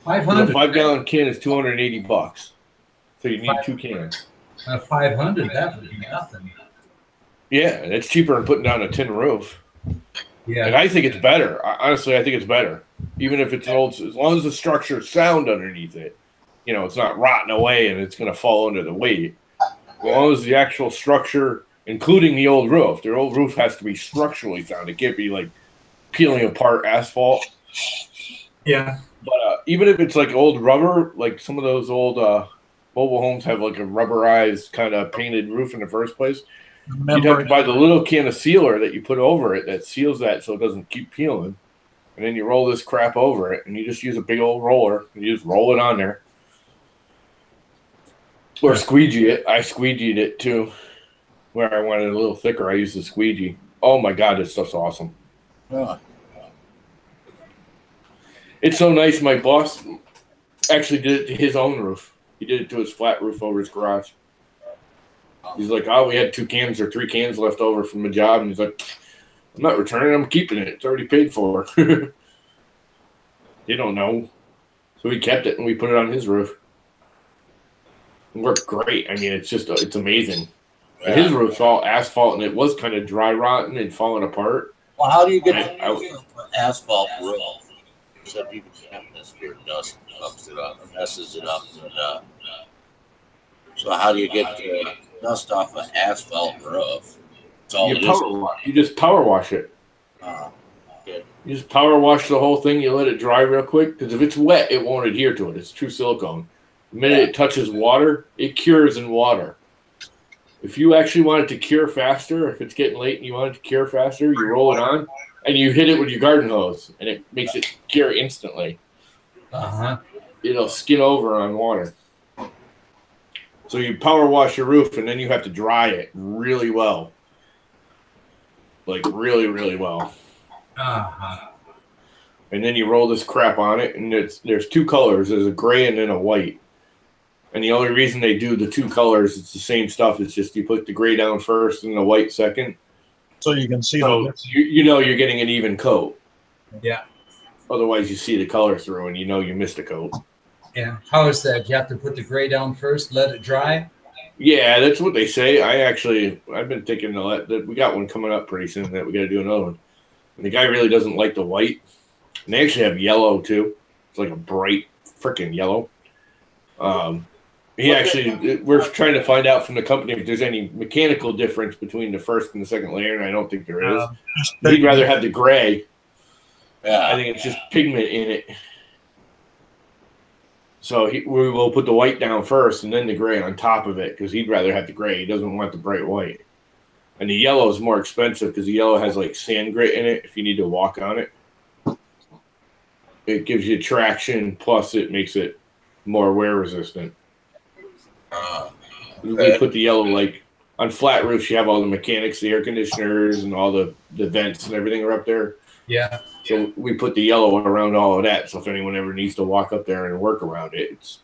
500. A 5-gallon can is $280. So you need 2 cans. 500, that would be nothing. Yeah, it's cheaper than putting down a tin roof. Yeah. And I think it's better. Honestly, I think it's better. Even if it's old, as long as the structure is sound underneath it, you know, it's not rotting away and it's going to fall under the weight. As long as the actual structure, including the old roof, their old roof has to be structurally sound. It can't be like peeling apart asphalt. Yeah. But even if it's like old rubber, like some of those old mobile homes have like a rubberized kind of painted roof in the first place. You'd have to buy the little can of sealer that you put over it that seals that so it doesn't keep peeling. And then you roll this crap over it, and you just use a big old roller, and you just roll it on there. Or squeegee it. I squeegeed it too. Where I wanted it a little thicker, I used the squeegee. Oh my God, this stuff's awesome. Oh. It's so nice. My boss actually did it to his own roof. He did it to his flat roof over his garage. He's like, oh, we had 2 cans or 3 cans left over from the job. And he's like, I'm not returning it. I'm keeping it. It's already paid for. They don't know. So we kept it and we put it on his roof. It worked great. I mean, it's amazing. And his roof's all asphalt, and it was kind of dry rotting and falling apart. Well, how do you get the asphalt roof? Some people atmosphere dust fucks it up, messes it up. And, so how do you get the dust off an asphalt roof? You just power wash it. Good. You just power wash the whole thing. You let it dry real quick, because if it's wet, it won't adhere to it. It's true silicone. The minute it touches water, it cures in water. If you actually want it to cure faster, if it's getting late and you want it to cure faster, you roll it on and you hit it with your garden hose, and it makes it cure instantly. It'll skin over on water. So you power wash your roof, and then you have to dry it really well. Like really, really well. And then you roll this crap on it, and there's 2 colors. There's a gray and then a white. And the only reason they do the 2 colors, it's the same stuff. It's just you put the gray down first and the white second. So you can see you know you're getting an even coat. Yeah. Otherwise, you see the color through, and you know you missed a coat. Yeah. How is that? You have to put the gray down first, let it dry? Yeah, that's what they say. I've been thinking that we got one coming up pretty soon that we got to do another one. And the guy really doesn't like the white. And they actually have yellow, too. It's like a bright freaking yellow. We're trying to find out from the company if there's any mechanical difference between the first and the second layer, and I don't think there is. He'd rather have the gray. Yeah. I think it's just pigment in it. So we will put the white down first and then the gray on top of it, because he'd rather have the gray. He doesn't want the bright white. And the yellow is more expensive because the yellow has like sand grit in it if you need to walk on it. It gives you traction, plus it makes it more wear resistant. We put the yellow, like on flat roofs, you have all the mechanics, the air conditioners, and all the vents and everything are up there. Yeah. So we put the yellow around all of that. So if anyone ever needs to walk up there and work around it,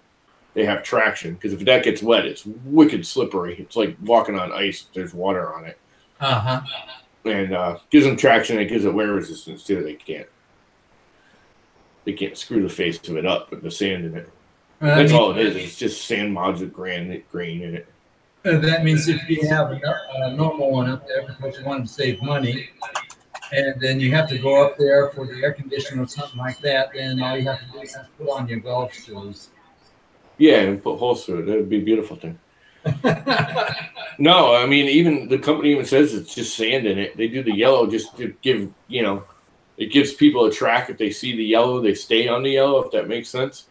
they have traction. Because if that gets wet, it's wicked slippery. It's like walking on ice if there's water on it. And gives them traction. And it gives it wear resistance too. They can't screw the face of it up with the sand in it. That's all it is. It's just sand mods with grain in it. That means if you have a normal one up there because you want to save money, and then you have to go up there for the air conditioner or something like that, then all you have to do is put on your golf shoes. Yeah, and put holes through it. That would be a beautiful thing. No, I mean, even the company even says it's just sand in it. They do the yellow just to give, it gives people a track. If they see the yellow, they stay on the yellow, if that makes sense.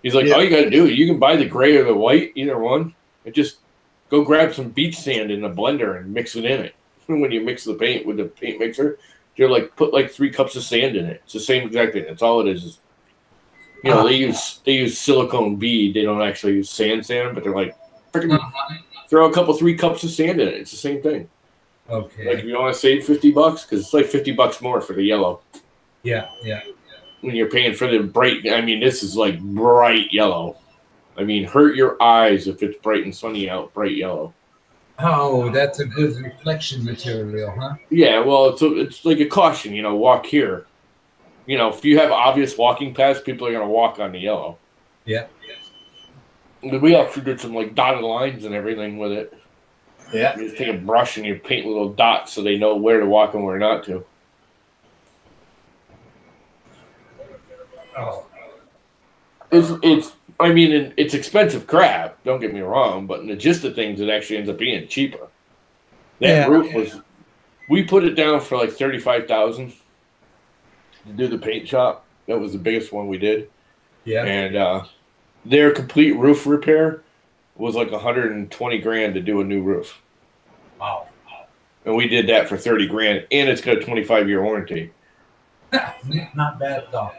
He's like, all you got to do, you can buy the gray or the white, either one, and just go grab some beach sand in a blender and mix it in it. When you mix the paint with the paint mixer, you're like, put like 3 cups of sand in it. It's the same exact thing. That's all it is. They use silicone bead. They don't actually use sand, but they're like, freaking throw a couple 3 cups of sand in it. It's the same thing. Okay. Like if you want to save $50, because it's like $50 more for the yellow. Yeah. When you're paying for the bright, I mean, this is like bright yellow. I mean, hurt your eyes if it's bright and sunny out, bright yellow. Oh, that's a good reflection material, huh? Yeah, well, it's like a caution, walk here. If you have obvious walking paths, people are going to walk on the yellow. Yeah. We actually did some like dotted lines and everything with it. Yeah. You just take a brush and you paint little dots so they know where to walk and where not to. Oh. It's I mean, it's expensive crap. Don't get me wrong, but in the gist of things, it actually ends up being cheaper. That roof was. We put it down for like $35,000 to do the paint shop. That was the biggest one we did. Yeah. And their complete roof repair was like 120 grand to do a new roof. Wow. And we did that for 30 grand, and it's got a 25-year warranty. Not bad at all.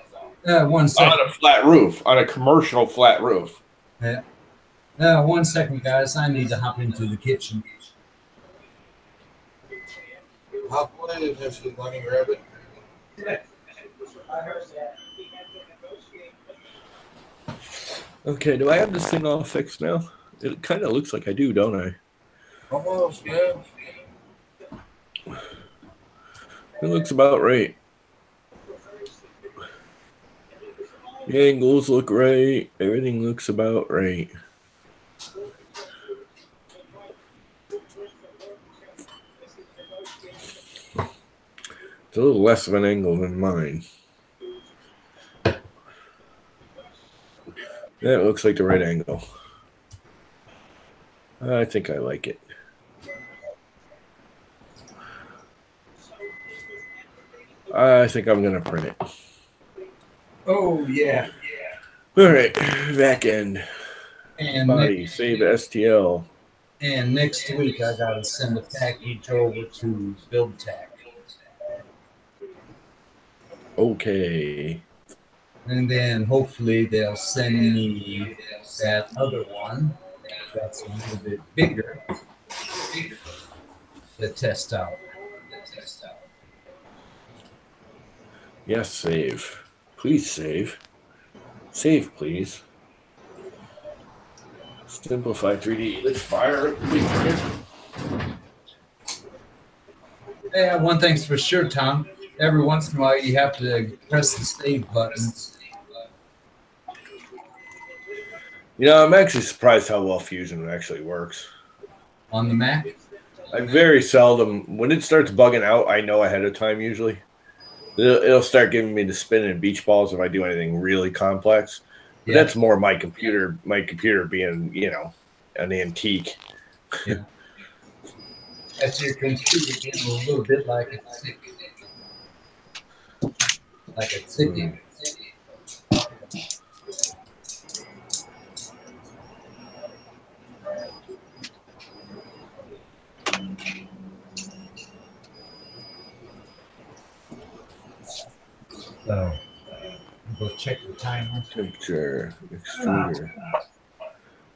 1 second. On a flat roof, on a commercial flat roof. Yeah. 1 second, guys. I need to hop into the kitchen. How play is this with Bunny Rabbit? Okay, do I have this thing all fixed now? It kind of looks like I do, don't I? Almost, yeah. It looks about right. The angles look right. Everything looks about right. It's a little less of an angle than mine. That looks like the right angle. I think I like it. I think I'm going to print it. Oh, yeah. All right, back end. And Body, save STL. And next week, I got to send a package over to Build Tack. Okay. And then hopefully they'll send me that other one that's a little bit bigger to test out. Yes, save. Please save. Save, please. Simplify 3D. Let's fire it. Yeah, one thing's for sure, Tom. Every once in a while, you have to press the save button. You know, I'm actually surprised how well Fusion actually works. On the Mac? I very seldom, when it starts bugging out, I know ahead of time usually. It'll start giving me the spinning beach balls if I do anything really complex. But Yeah. that's more my computer being, you know, an antique. Yeah. That's your computer getting a little bit like a tick. Like a ticking. So, go check the timer. Temperature, extruder,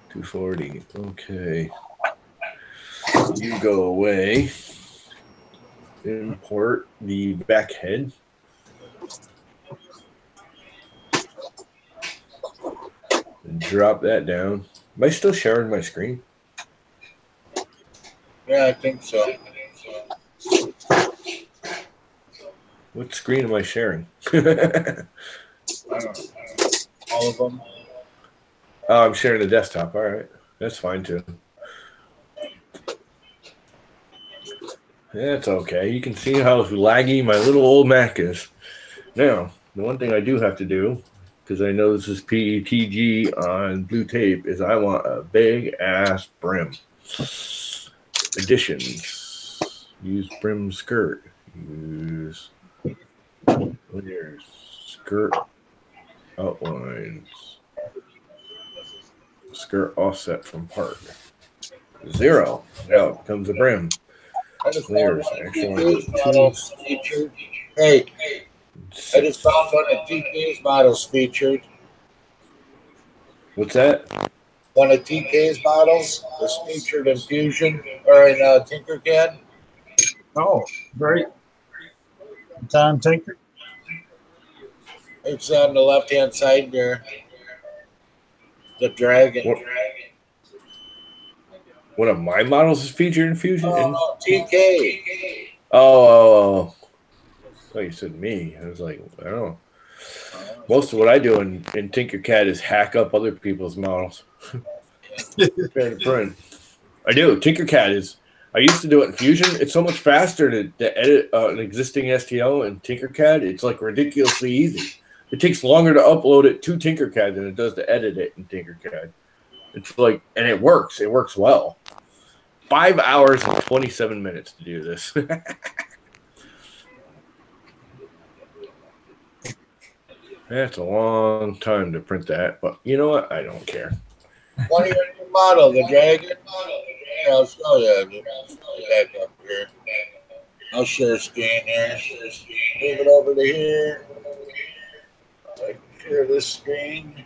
240. Okay. You go away. Import the back head. And drop that down. Am I still sharing my screen? Yeah, I think so. What screen am I sharing? I don't know. All of them. Oh, I'm sharing the desktop. All right. That's fine, too. That's okay. You can see how laggy my little old Mac is. Now, the one thing I do have to do, because I know this is PETG on blue tape, is I want a big-ass brim. Additions. Use brim skirt. Use layers. Skirt outlines. Skirt offset from part. 0. Now it becomes a brim. I just Layers. found one of Actually, TK's models featured. Hey, I just found one of TK's models featured. What's that? One of TK's models was featured in Fusion or in Tinkercad. Oh, great. Tom Tinker. It's on the left-hand side there. The dragon. One of my models is featured in Fusion? Oh, no, TK. Oh. I thought you said me. I was like, I don't know. Most of what I do in Tinkercad is hack up other people's models. Prepare to print. I do. Tinkercad is. I used to do it in Fusion. It's so much faster to edit an existing STL in Tinkercad. It's like ridiculously easy. It takes longer to upload it to Tinkercad than it does to edit it in Tinkercad. It's like, and it works. It works well. 5 hours and 27 minutes to do this. That's a long time to print that, but you know what? I don't care. What are your new model, the Dragon? Yeah, I'll show you. Back up here. I'll share screen here. Move it over to here. Share this screen.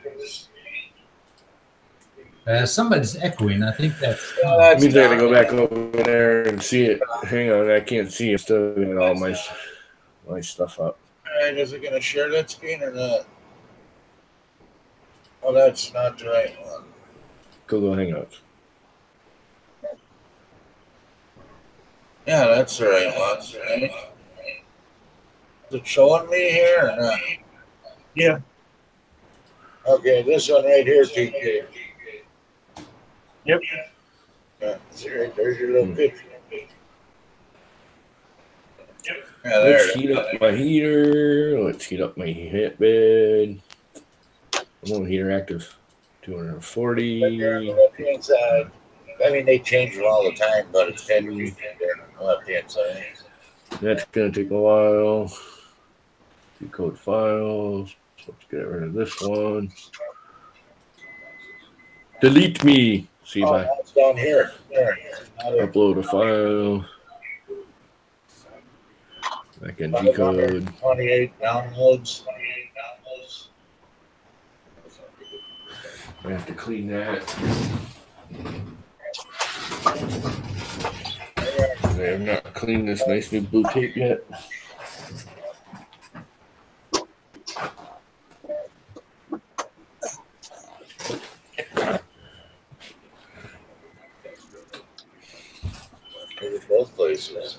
Somebody's echoing. I think that's. That means I gotta go back over there and see it. Hang on, I can't see it. Still got all my stuff up. All right, is it going to share that screen or not? Oh, that's not the right one. Google Hangouts. Yeah, that's the right one. Right? Is it showing me here or not? Yeah. Okay, this one right here, TK. Yep. Yeah, see right there's your little picture. Yeah, there Let's heat up my heater. Let's heat up my heat bed. I'm on heater active. 240. Right on the left-hand side. I mean, they change them all the time, but it's 10 degrees there on the left-hand side. That's going to take a while. Decode files. Let's get rid of this one. Delete me. See if I it's down here. There. upload a file. I can decode. 28 downloads. I have to clean that. I have not cleaned this nice new blue tape yet. Both places.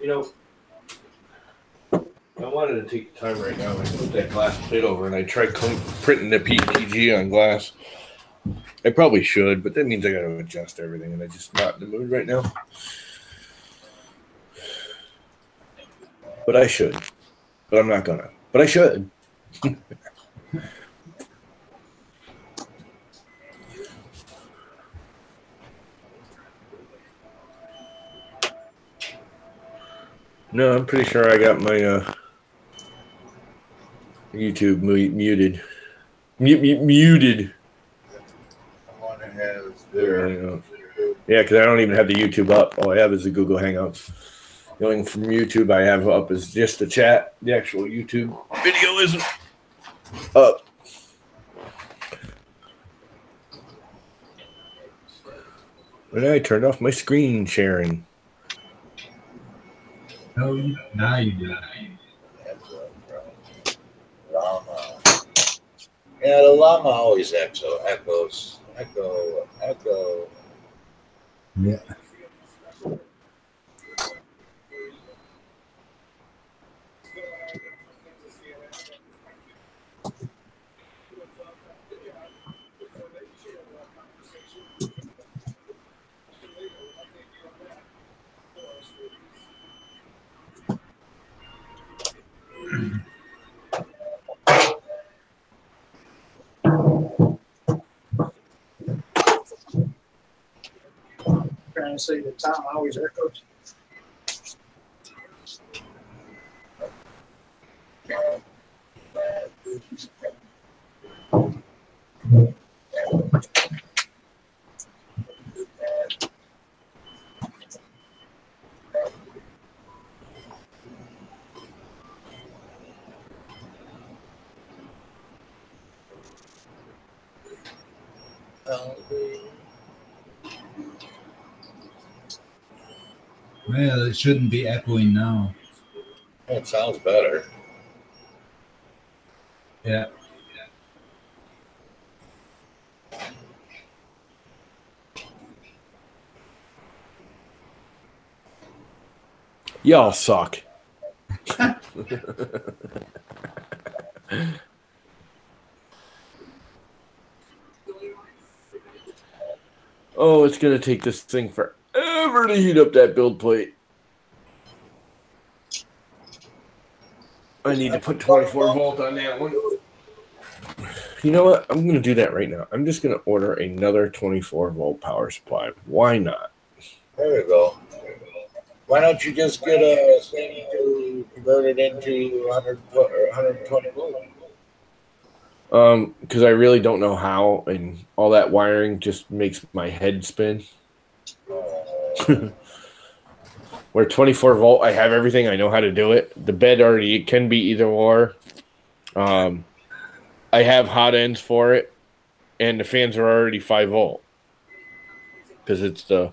You know, I wanted to take the time right now and put that glass plate over, and I tried printing the PPG on glass. I probably should, but that means I got to adjust everything, and I'm just not in the mood right now. But I should. But I'm not gonna. But I should. No, I'm pretty sure I got my YouTube muted. Muted. There. Yeah, because I don't even have the YouTube up. All I have is the Google Hangouts. The only thing from YouTube I have up is just the chat. The actual YouTube video isn't up. But I turned off my screen sharing. No, now you do. Llama. Yeah, the llama always echoes. Echo. Yeah. Trying to say the time always echoes. Well, it shouldn't be echoing now. It sounds better. Yeah. Y'all suck. Oh, it's going to take this thing forever to heat up that build plate. I need to put 24 volt on that one. You know what? I'm going to do that right now. I'm just going to order another 24 volt power supply. Why not? There you go. Why don't you just get a thing to convert it into 100 or 120 volt? Because I really don't know how, and all that wiring just makes my head spin. Where 24 volt, I have everything. I know how to do it. The bed already, it can be either or. I have hot ends for it, and the fans are already 5 volt. Because it's the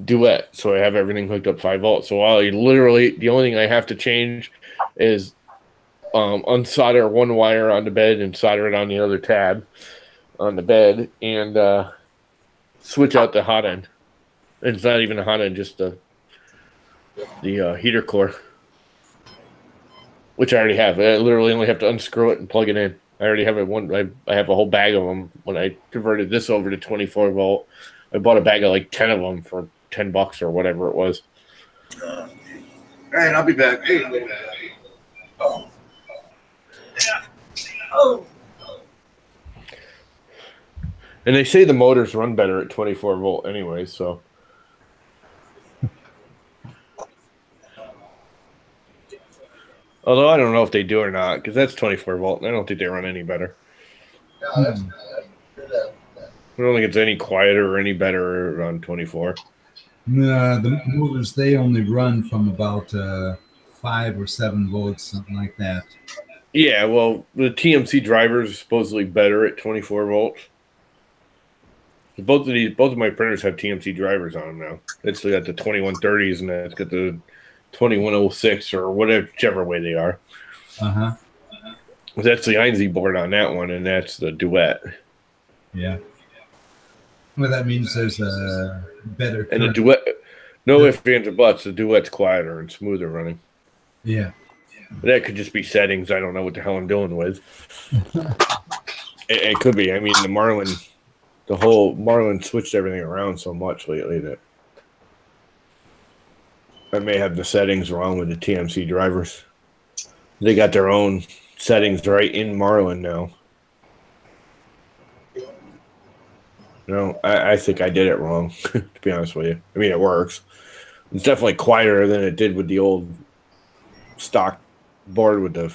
duet, so I have everything hooked up 5 volt. So I literally, the only thing I have to change is unsolder one wire on the bed and solder it on the other tab on the bed, and switch out the hot end. And it's not even a hot end, just the heater core, which I already have. I literally only have to unscrew it and plug it in. I already have I have a whole bag of them. When I converted this over to 24 volt, I bought a bag of like 10 of them for $10 or whatever it was. All right, I'll be back. Hey. Oh. Yeah. Oh. And they say the motors run better at 24 volt anyway, so. Although I don't know if they do or not, because that's 24 volt, and I don't think they run any better. No, that's I don't think it's any quieter or any better on 24. No, the motors, they only run from about 5 or 7 volts, something like that. Yeah, well, the TMC drivers are supposedly better at 24 volts. Both of my printers have TMC drivers on them now. It's got the 2130s and it's got the 2106 or whichever way they are. Uh-huh. That's the Eingang board on that one, and that's the duet. Yeah. Well, that means there's a better. And the duet, no ifs, ands, or buts, the duet's quieter and smoother running. Yeah. But that could just be settings. I don't know what the hell I'm doing with. It could be. I mean, the whole Marlin switched everything around so much lately that I may have the settings wrong with the TMC drivers. They got their own settings right in Marlin now. No, I think I did it wrong, to be honest with you. I mean, it works. It's definitely quieter than it did with the old stock board with the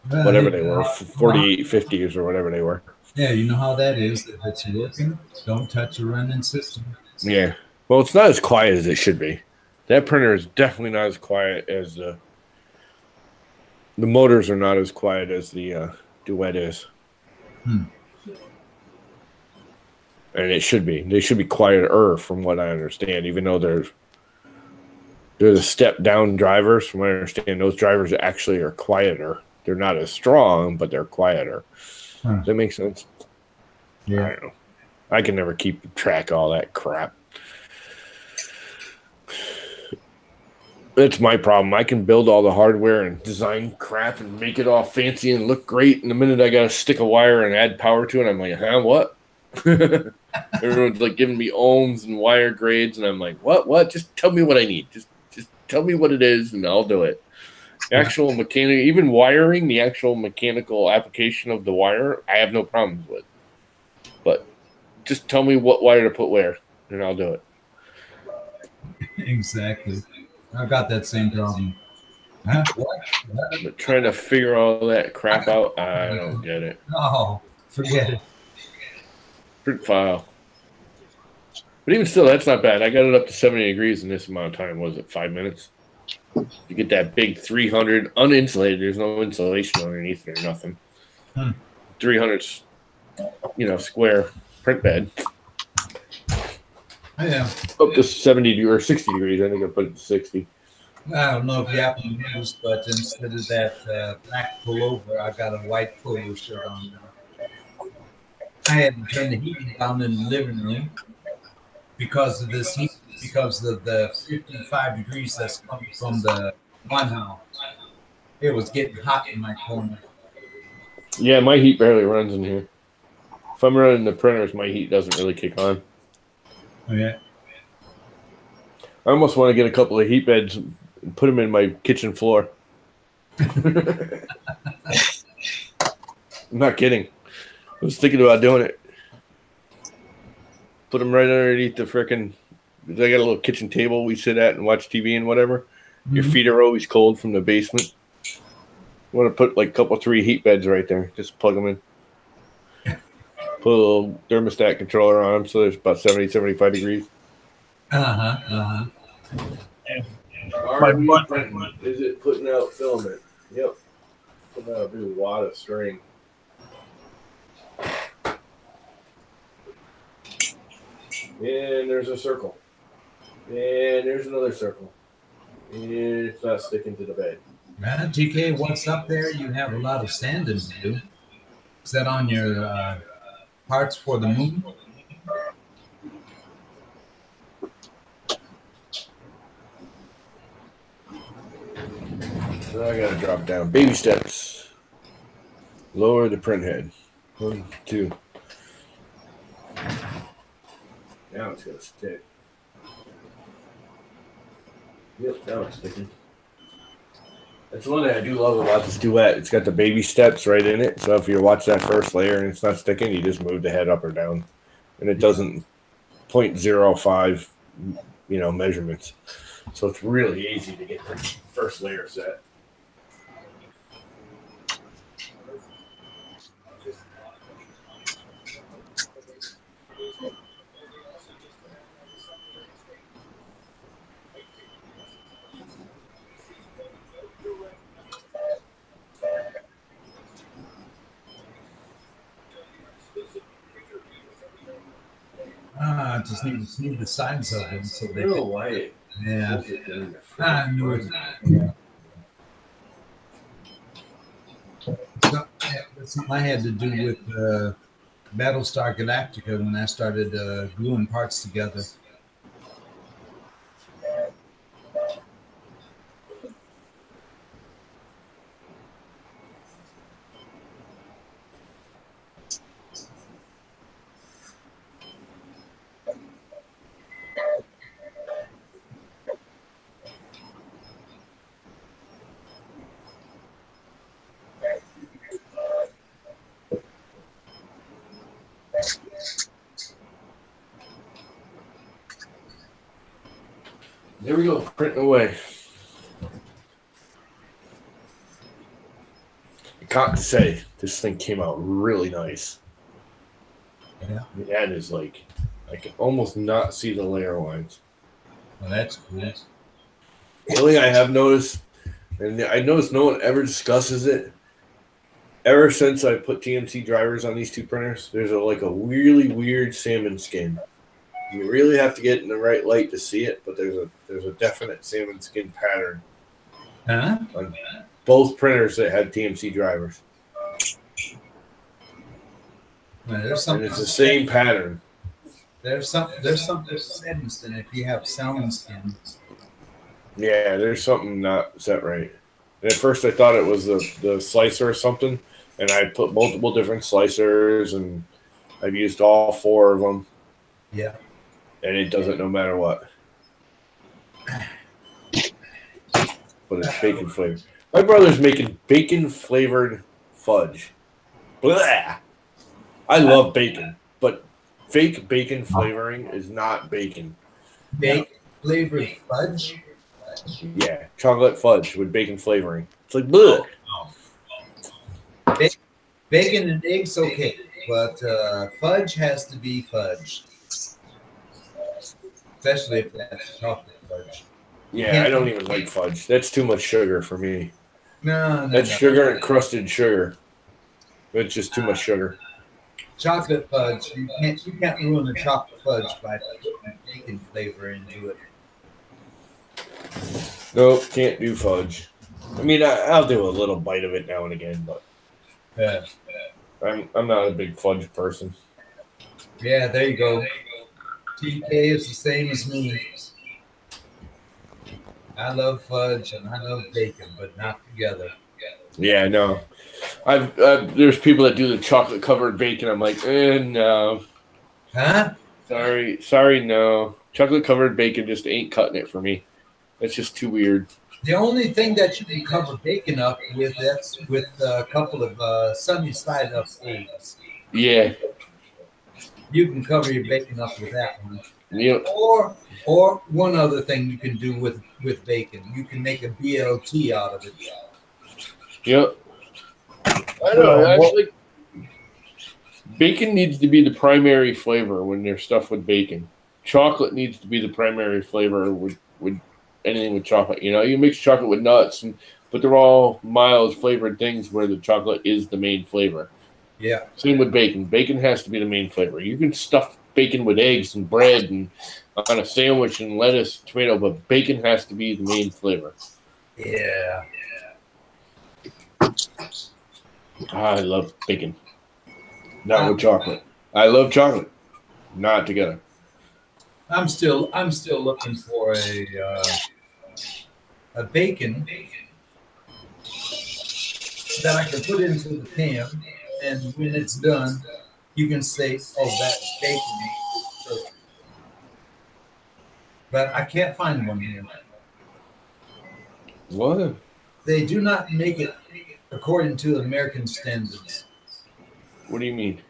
whatever they were, 4850s or whatever they were. Yeah, you know how that is. If it's working, don't touch a running system. Yeah. Well, it's not as quiet as it should be. That printer is definitely not as quiet as the motors are not as quiet as the duet is. And it should be. They should be quieter from what I understand, even though they're the step down drivers. From what I understand, those drivers actually are quieter. They're not as strong, but they're quieter. Does that make sense? Yeah. I don't know. I can never keep track of all that crap. That's my problem. I can build all the hardware and design crap and make it all fancy and look great. And the minute I got to stick a wire and add power to it, I'm like, huh, what? Everyone's like giving me ohms and wire grades, and I'm like, what? Just tell me what I need. Just tell me what it is, and I'll do it. The actual mechanical, even wiring, the actual mechanical application of the wire, I have no problems with. But just tell me what wire to put where, and I'll do it. Exactly. I've got that same problem. Huh? What? But trying to figure all that crap out, I don't get it. Oh, forget it. Print file. But even still, that's not bad. I got it up to 70 degrees in this amount of time. Was it 5 minutes? You get that big 300 uninsulated. There's no insulation underneath it or nothing. 300, square print bed. Yeah. Up to 70 or 60 degrees. I think I put it to 60. I don't know if you happen to notice, but instead of that black pullover, I got a white polo shirt on now. I had to turn the heating down in the living room because of this heat, because of the 55 degrees that's coming from the one house. It was getting hot in my corner. Yeah, my heat barely runs in here. If I'm running the printers, my heat doesn't really kick on. Okay. I almost want to get a couple of heat beds and put them in my kitchen floor. I'm not kidding. I was thinking about doing it. Put them right underneath the frickin'. I got a little kitchen table we sit at and watch TV and whatever. Mm-hmm. Your feet are always cold from the basement. You want to put like a couple, 3 heat beds right there. Just plug them in. Put a little thermostat controller on them so there's about 70, 75 degrees. Yeah. Is it putting out filament? Yep. Putting out a big wad of string. And there's a circle. And there's another circle. And it's not sticking to the bed. Man, TK, what's up there? You have a lot of sanding to do. Is that on your parts for the moon? So I gotta drop down. Baby steps. Lower the print head. 1, 2. Now it's gonna stick. Yep, now it's sticking. That's one thing I do love about this duet. It's got the baby steps right in it. So if you watch that first layer and it's not sticking, you just move the head up or down. And it doesn't 0.05, measurements. So it's really easy to get the first layer set. Just need to smooth the sides of them so they Real white. Yeah. I knew it. Yeah. That's something I had to do with Battlestar Galactica when I started gluing parts together. There we go, printing away. I got to say, this thing came out really nice. Yeah. The end is like, I can almost not see the layer lines. Well, that's cool. The only thing I have noticed, and I noticed no one ever discusses it, ever since I put TMC drivers on these 2 printers, there's a really weird salmon skin. You really have to get in the right light to see it, but there's a definite salmon skin pattern on both printers that had TMC drivers. Well, there's something. And it's the same pattern. There's something sense in if you have salmon skin. Yeah, there's something not set right. And at first I thought it was the slicer or something, and I put multiple different slicers, and I've used all 4 of them. Yeah. And it doesn't no matter what. But it's bacon flavored. My brother's making bacon flavored fudge. Blah! I love bacon, but fake bacon flavoring is not bacon. Bacon flavored fudge? Yeah, chocolate fudge with bacon flavoring. It's like blah. Bacon and eggs, okay, but fudge has to be fudge. Especially if that's chocolate fudge. Yeah, I don't even like fudge. That's too much sugar for me. No. That's sugar and crusted sugar. It's just too much sugar. Chocolate fudge, you can't ruin the chocolate fudge by putting bacon flavor into it. Nope, can't do fudge. I mean, I'll do a little bite of it now and again, but I'm not a big fudge person. Yeah, there you go. TK is the same as me. I love fudge and I love bacon, but not together. Yeah, no. I've there's people that do the chocolate covered bacon. I'm like, no. Huh? Sorry, no. Chocolate covered bacon just ain't cutting it for me. That's just too weird. The only thing that you can cover bacon up with, that's with a couple of sunny side up eggs. Yeah. You can cover your bacon up with that one. Yep. Or one other thing you can do with bacon. You can make a BLT out of it. Yep. I know. Actually, bacon needs to be the primary flavor when there's stuff with bacon. Chocolate needs to be the primary flavor with anything with chocolate. You know, you mix chocolate with nuts, but they're all mild flavored things where the chocolate is the main flavor. Yeah. Same with bacon. Bacon has to be the main flavor. You can stuff bacon with eggs and bread and on a sandwich and lettuce, tomato, but bacon has to be the main flavor. Yeah. I love bacon. Not with chocolate. I love chocolate. Not together. I'm still looking for a bacon that I can put into the pan, and when it's done, you can say, "Oh, that's bacon." But I can't find one here. What? They do not make it according to American standards. What do you mean?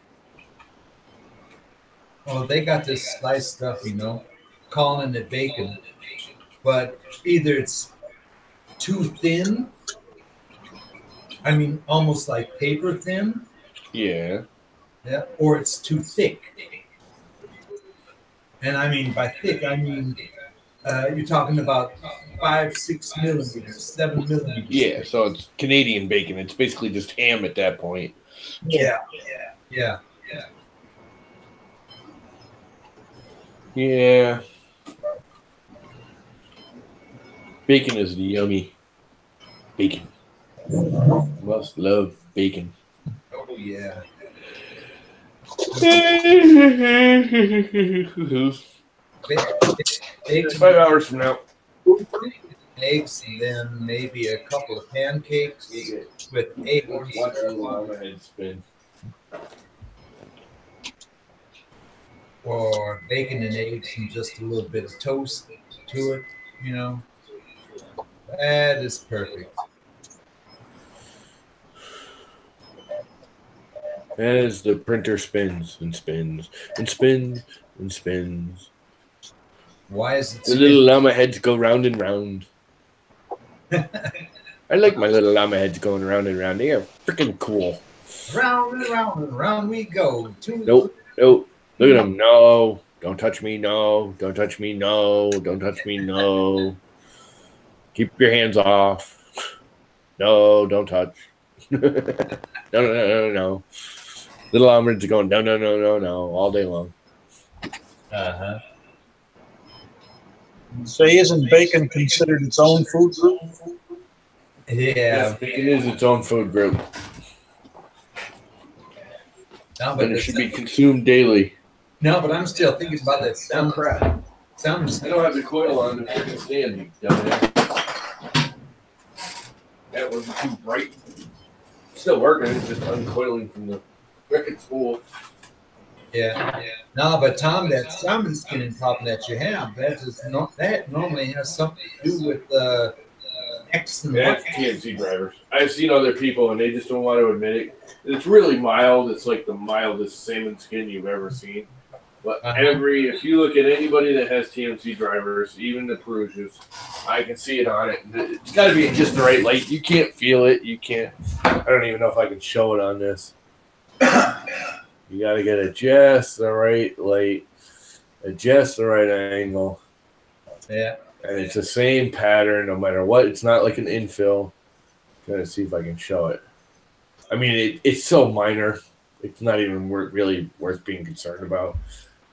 Oh, they got this sliced stuff, you know, calling it bacon, but either it's too thin, I mean, almost like paper thin. Yeah. Yeah, or it's too thick. And I mean, by thick, I mean, you're talking about 5, 6 millimeters, 7 millimeters. Yeah, so it's Canadian bacon. It's basically just ham at that point. Yeah. Yeah. Bacon is yummy. Bacon. Must love bacon. Oh, yeah. It's 5 hours from now. Eggs, and then maybe a couple of pancakes with eggs. Or bacon and eggs and just a little bit of toast to it, you know. That is perfect. As the printer spins and spins and spins and spins. Why is it the little llama heads go round and round? I like my little llama heads going round and round. They are freaking cool. Round and round and round we go. Nope. Look at them. No. Don't touch me. No. Don't touch me. No. Don't touch me. No. Keep your hands off. No. Don't touch. No. Little llamas are going no all day long. Uh-huh. Say, isn't bacon considered its own food group? Yeah. Yes, bacon is its own food group. No, and it should be consumed daily. No, but I'm still thinking about that sound crap. I don't have the coil on the freaking stand, you dumbass. That wasn't too bright. Still working, it's just uncoiling from the record spool. Yeah. No, but Tom, that salmon skinning problem that you have, that normally has something to do with X and Y. That's TNC drivers. I've seen other people and they just don't want to admit it. It's really mild. It's like the mildest salmon skin you've ever seen. But if you look at anybody that has TNC drivers, even the Perugias, I can see it on it. It's got to be in just the right light. You can't feel it. You can't. I don't even know if I can show it on this. You got to get it just the right light, at just the right angle. Yeah. And it's the same pattern no matter what. It's not like an infill. I'm trying to see if I can show it. I mean, it's so minor. It's not even really worth being concerned about.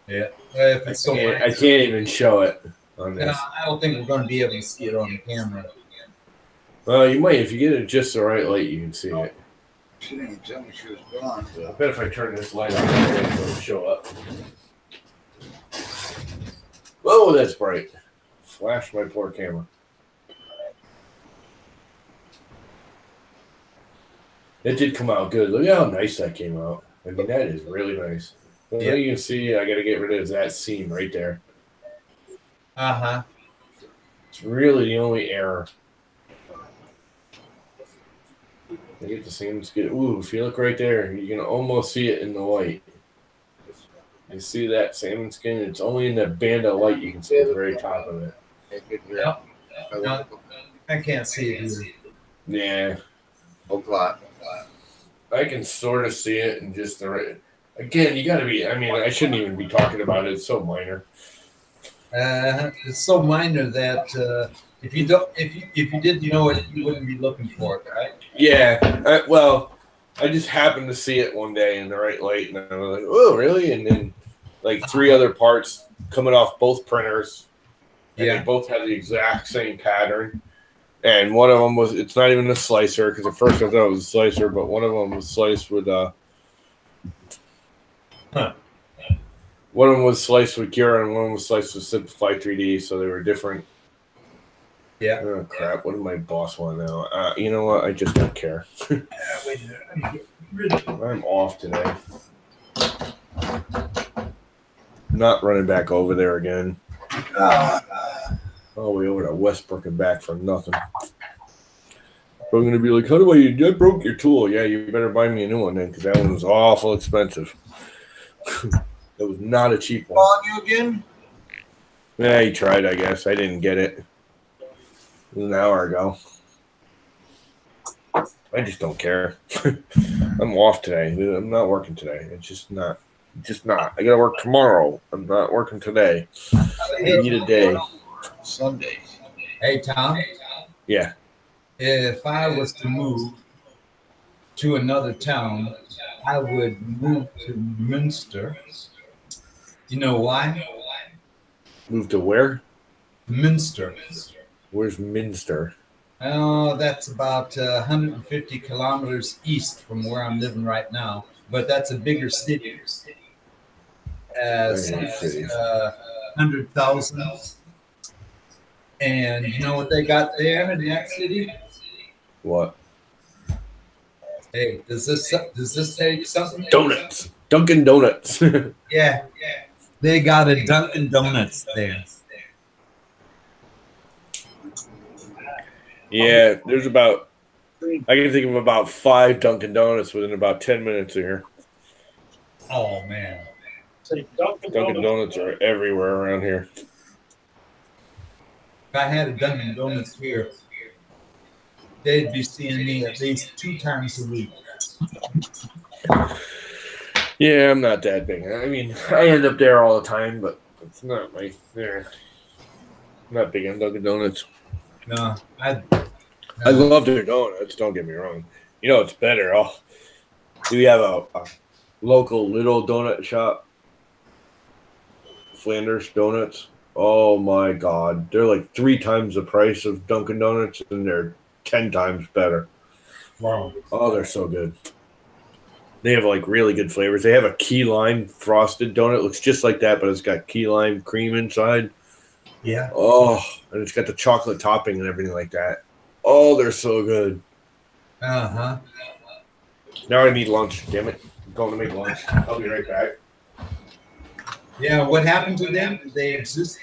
Yeah. If it's I can't even show it on this. I don't think we're going to be able to see it on the camera. Well, you might. If you get it just the right light, you can see it. She didn't tell me she was gone. I bet if I turn this light on, it'll show up. Whoa, that's bright. Flash my poor camera. It did come out good. Look at how nice that came out. I mean, that is really nice. Well, Yeah. you can see I got to get rid of that seam right there. Uh-huh. It's really the only error. I get the seams good. Ooh, if you look right there, you can almost see it in the light. You see that salmon skin? It's only in the band of light you can see at the very top of it. Yep. No, I can't see it either. Yeah. O'clock. I can sort of see it and just the right. Again, you got to be. I mean, I shouldn't even be talking about it. It's so minor. It's so minor that if you didn't know it, you wouldn't be looking for it, right? Yeah. Well, I just happened to see it one day in the right light, and I was like, "Oh, really?" And then, like 3 other parts coming off both printers, and they both have the exact same pattern. And one of them was, it's not even a slicer, because at first I thought it was a slicer, but one of them was sliced with, one of them was sliced with Cura, and one was sliced with Simplify 3D, so they were different. Yeah. Oh, crap. What did my boss want now? You know what? I just don't care. I'm off today. Not running back over there again. All the way over to Westbrook and back for nothing. I'm going to be like, how do I broke your tool? Yeah, you better buy me a new one then, because that one was awful expensive. It was not a cheap one. On you again? Yeah, he tried, I guess. I didn't get it. It was an hour ago. I just don't care. I'm off today. I'm not working today. It's just not. I got to work tomorrow. I'm not working today. I need a day. Sunday. Hey, Tom. Yeah. If I was to move to another town, I would move to Münster. You know why? Move to where? Münster. Where's Minster? Oh, that's about 150 kilometers east from where I'm living right now. But that's a bigger city. 100,000. And you know what they got there in that city? What? Hey, does this say something? Donuts. Dunkin' Donuts. Yeah. They got a Dunkin' Donuts there. Yeah, there's about, I can think of about 5 Dunkin' Donuts within about 10 minutes of here. Oh, man. Dunkin' Donuts are everywhere around here. If I had a Dunkin' Donuts here, they'd be seeing me at least 2 times a week. Yeah, I'm not that big. I mean, I end up there all the time, but it's not my. I'm not big on Dunkin' Donuts. No, I love their donuts. Don't get me wrong. You know it's better. We have a local little donut shop, Flanders Donuts. Oh my God, they're like 3 times the price of Dunkin' Donuts, and they're 10 times better. Wow. Oh, they're so good. They have like really good flavors. They have a key lime frosted donut. It looks just like that, but it's got key lime cream inside. Yeah. Oh, and it's got the chocolate topping and everything like that. Oh, they're so good. Uh-huh. Now I need lunch. Damn it. I'm going to make lunch. I'll be right back. Yeah, what happened to them? They exist.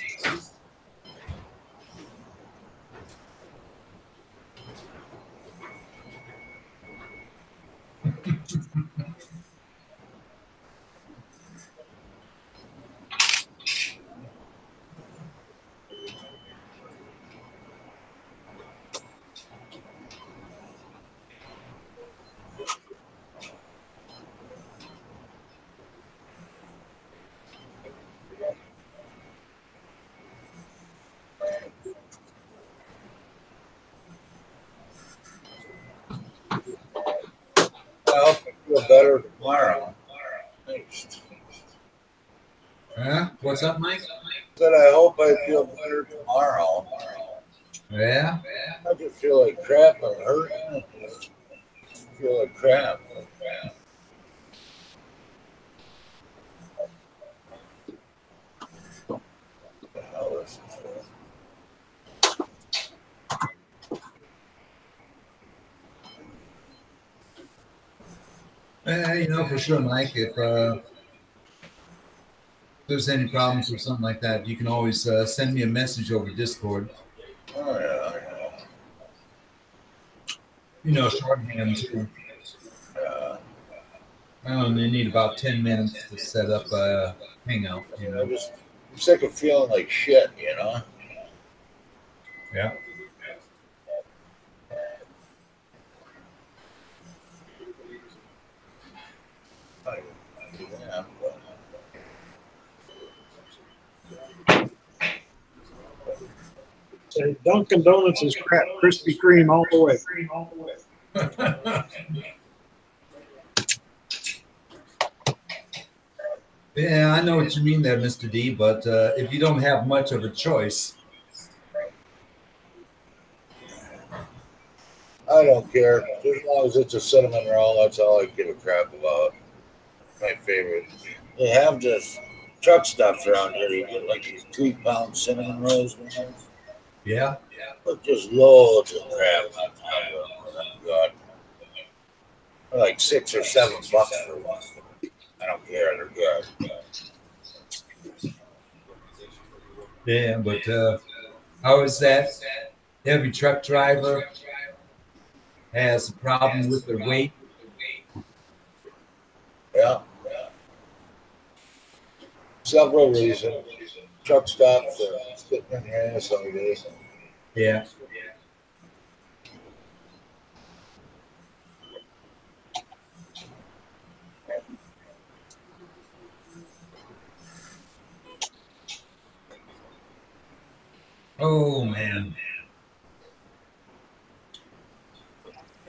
I'll feel better tomorrow. Huh? What's up, Mike? Said I hope I feel better tomorrow. Yeah. I just feel like crap. I'm hurting. I feel like crap. What the hell is this? For sure, Mike. If there's any problems or something like that, you can always send me a message over Discord. Oh, yeah. Shorthand too. I only need about 10 minutes to set up a hangout. I'm sick of feeling like shit, Yeah. Say Dunkin' Donuts is crap. Krispy Kreme all the way. Yeah, I know what you mean there, Mr. D, but if you don't have much of a choice. I don't care. As long as it's a cinnamon roll, that's all I give a crap about. My favorite. They have this truck stops around here. You get like these 3-pound cinnamon rolls. Yeah. But just loads of crap on top of them. Oh, God. They're like $6 or $7 for one. I don't care. They're good. Yeah, but how is that? Every truck driver has a problem with their weight. Yeah. Several reasons. Truck stops are sitting in the ass all day. Yeah. Oh man.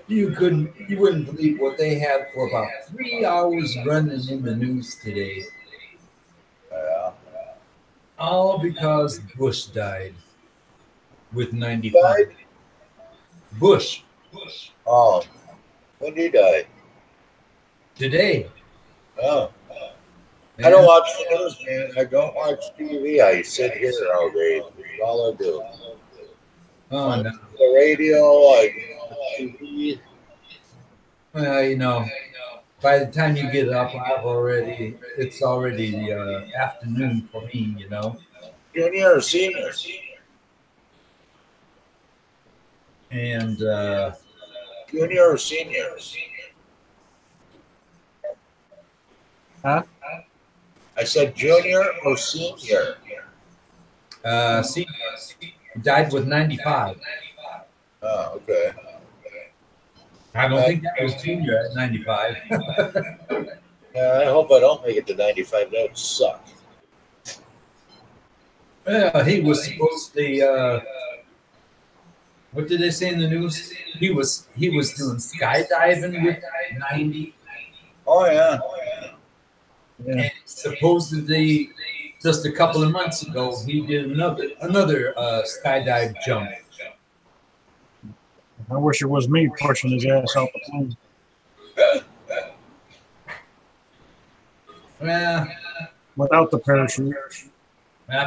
You wouldn't believe what they had for about 3 hours running in the news today. All because Bush died with 95. Died? Bush. Oh, when did he die? Today. Oh. Man. I don't watch the news, man. I don't watch TV. I sit here all day. That's all I do. Oh, no. The radio, TV. Well, by the time you get up, it's already afternoon for me, Junior or senior? And Junior or senior? Huh? I said junior or senior? senior died with 95. Oh, okay. I don't think that was junior at 95. I hope I don't make it to 95. That would suck. Well, he was supposed to. What did they say in the news? He was doing skydiving with 90. Oh yeah. And supposedly, just a couple of months ago, he did another skydive jump. I wish it was me pushing his ass out the plane. Without the parachute.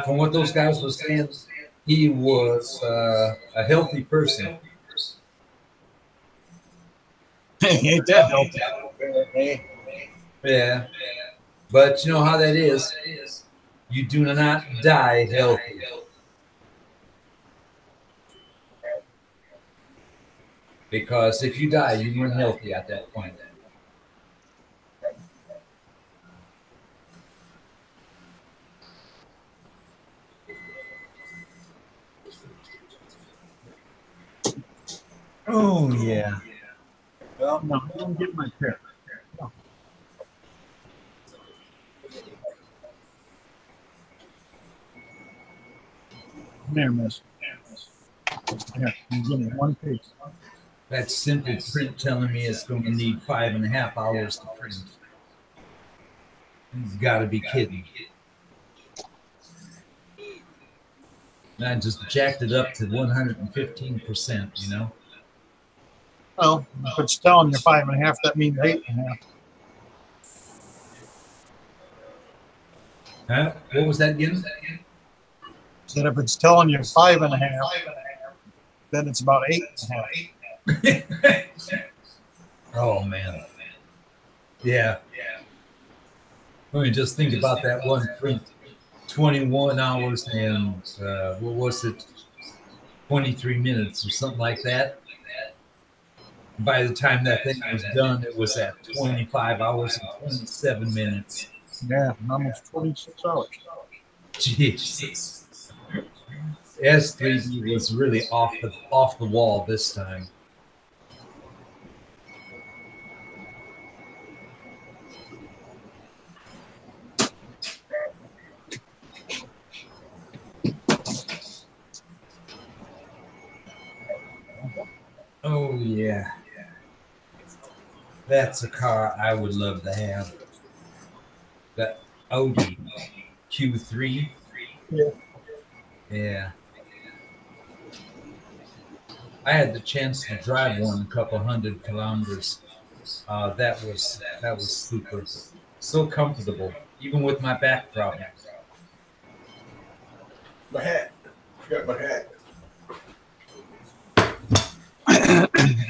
From what those guys were saying, he was a healthy person. Ain't that healthy? Yeah. But you know how that is. You do not die healthy. Because if you die, you weren't healthy at that point. Oh, yeah. Well, no, I don't get my pick. No. There, miss. Here, you give me one piece. That's simple print telling me it's going to need 5.5 hours to print. He's got to be kidding. And I just jacked it up to 115%, Well, if it's telling you 5.5, that means 8.5. Huh? What was that again? Said if it's telling you 5.5, then it's about 8.5. Oh man. Yeah. Let me just think about that one print. 21 hours and what was it? 23 minutes or something like that. By the time that thing was done, it was at 25 hours and 27 minutes. Yeah, almost 26 hours. Jesus. S3D was really off the wall this time. Oh yeah. That's a car I would love to have. That Audi Q3. Yeah. Yeah. I had the chance to drive one a couple 100 kilometers. That was super. So comfortable, even with my back problem. My hat. Forgot my hat.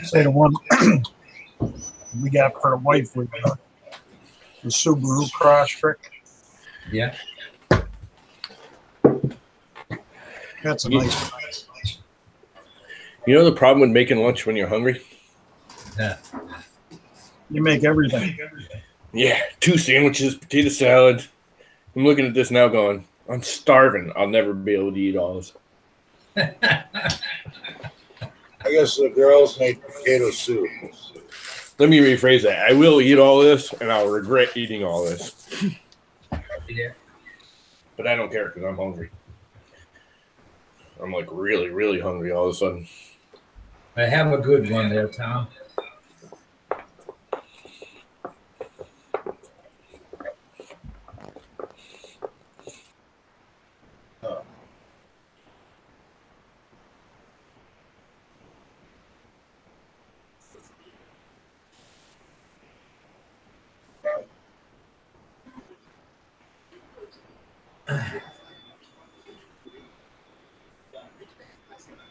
Say the one we got for the wife with the Subaru Crosstrek. Yeah. That's a nice one. You know the problem with making lunch when you're hungry? Yeah. You make everything. Yeah, 2 sandwiches, potato salad. I'm looking at this now going, I'm starving. I'll never be able to eat all this. I guess the girls make potato soup. Let me rephrase that. I will eat all this, and I'll regret eating all this. Yeah. But I don't care because I'm hungry. I'm like really, really hungry all of a sudden. I have a good one there, Tom.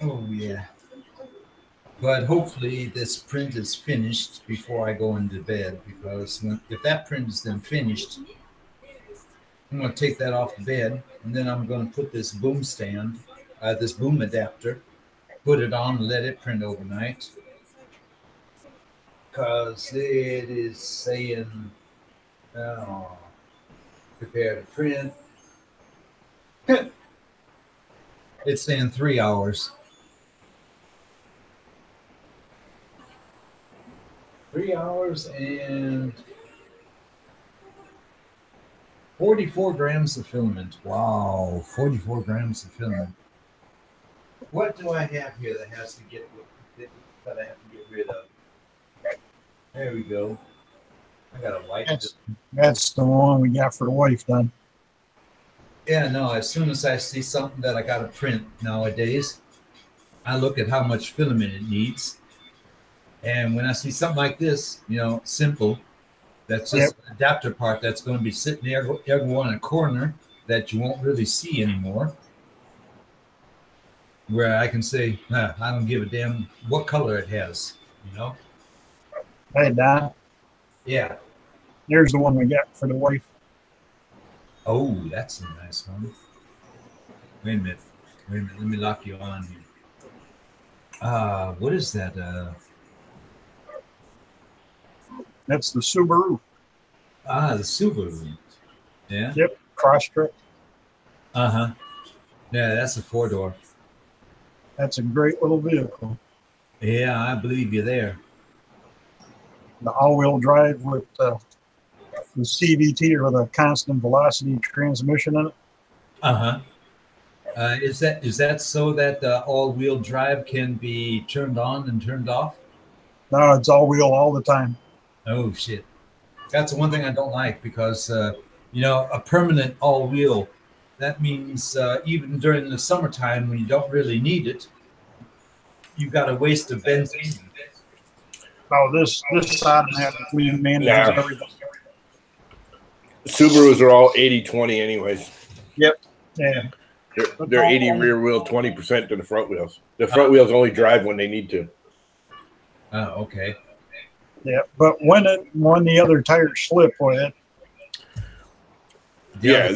Oh yeah. But hopefully this print is finished before I go into bed, because if that print is then finished, I'm going to take that off the bed, and then I'm going to put this boom stand, this boom adapter, put it on and let it print overnight. Because it is saying, prepare to print. It's saying 3 hours. 3 hours and 44 grams of filament. Wow, 44 grams of filament. What do I have here that has to get that I have to get rid of? There we go. I gotta wipe this. That's the one we got for the wife done. Yeah, no, as soon as I see something that I gotta print nowadays, I look at how much filament it needs. And when I see something like this, simple, that's just an adapter part that's going to be sitting there, everyone in a corner that you won't really see anymore, where I can say, I don't give a damn what color it has, Hey, Don. Yeah. Here's the one we got for the wife. Oh, that's a nice one. Wait a minute. Let me lock you on here. What is that? That's the Subaru. The Subaru. Yeah. Yep. Crosstrek. Uh-huh. Yeah, that's a 4-door. That's a great little vehicle. Yeah, I believe you there. The all-wheel drive with the CVT, or the constant velocity transmission in it. Uh-huh. Is that so that the all-wheel drive can be turned on and turned off? No, it's all-wheel all the time. Oh shit, that's the one thing I don't like, because a permanent all-wheel, that means even during the summertime when you don't really need it, you've got a waste of benzene. Oh, this side has a clean man. Everything. Subarus are all 80-20 anyways. Yep. Yeah. They're 80 rear wheel, 20% to the front wheels. The front wheels only drive when they need to. Oh, okay. Yeah, but when the other tires slip with it. Yeah,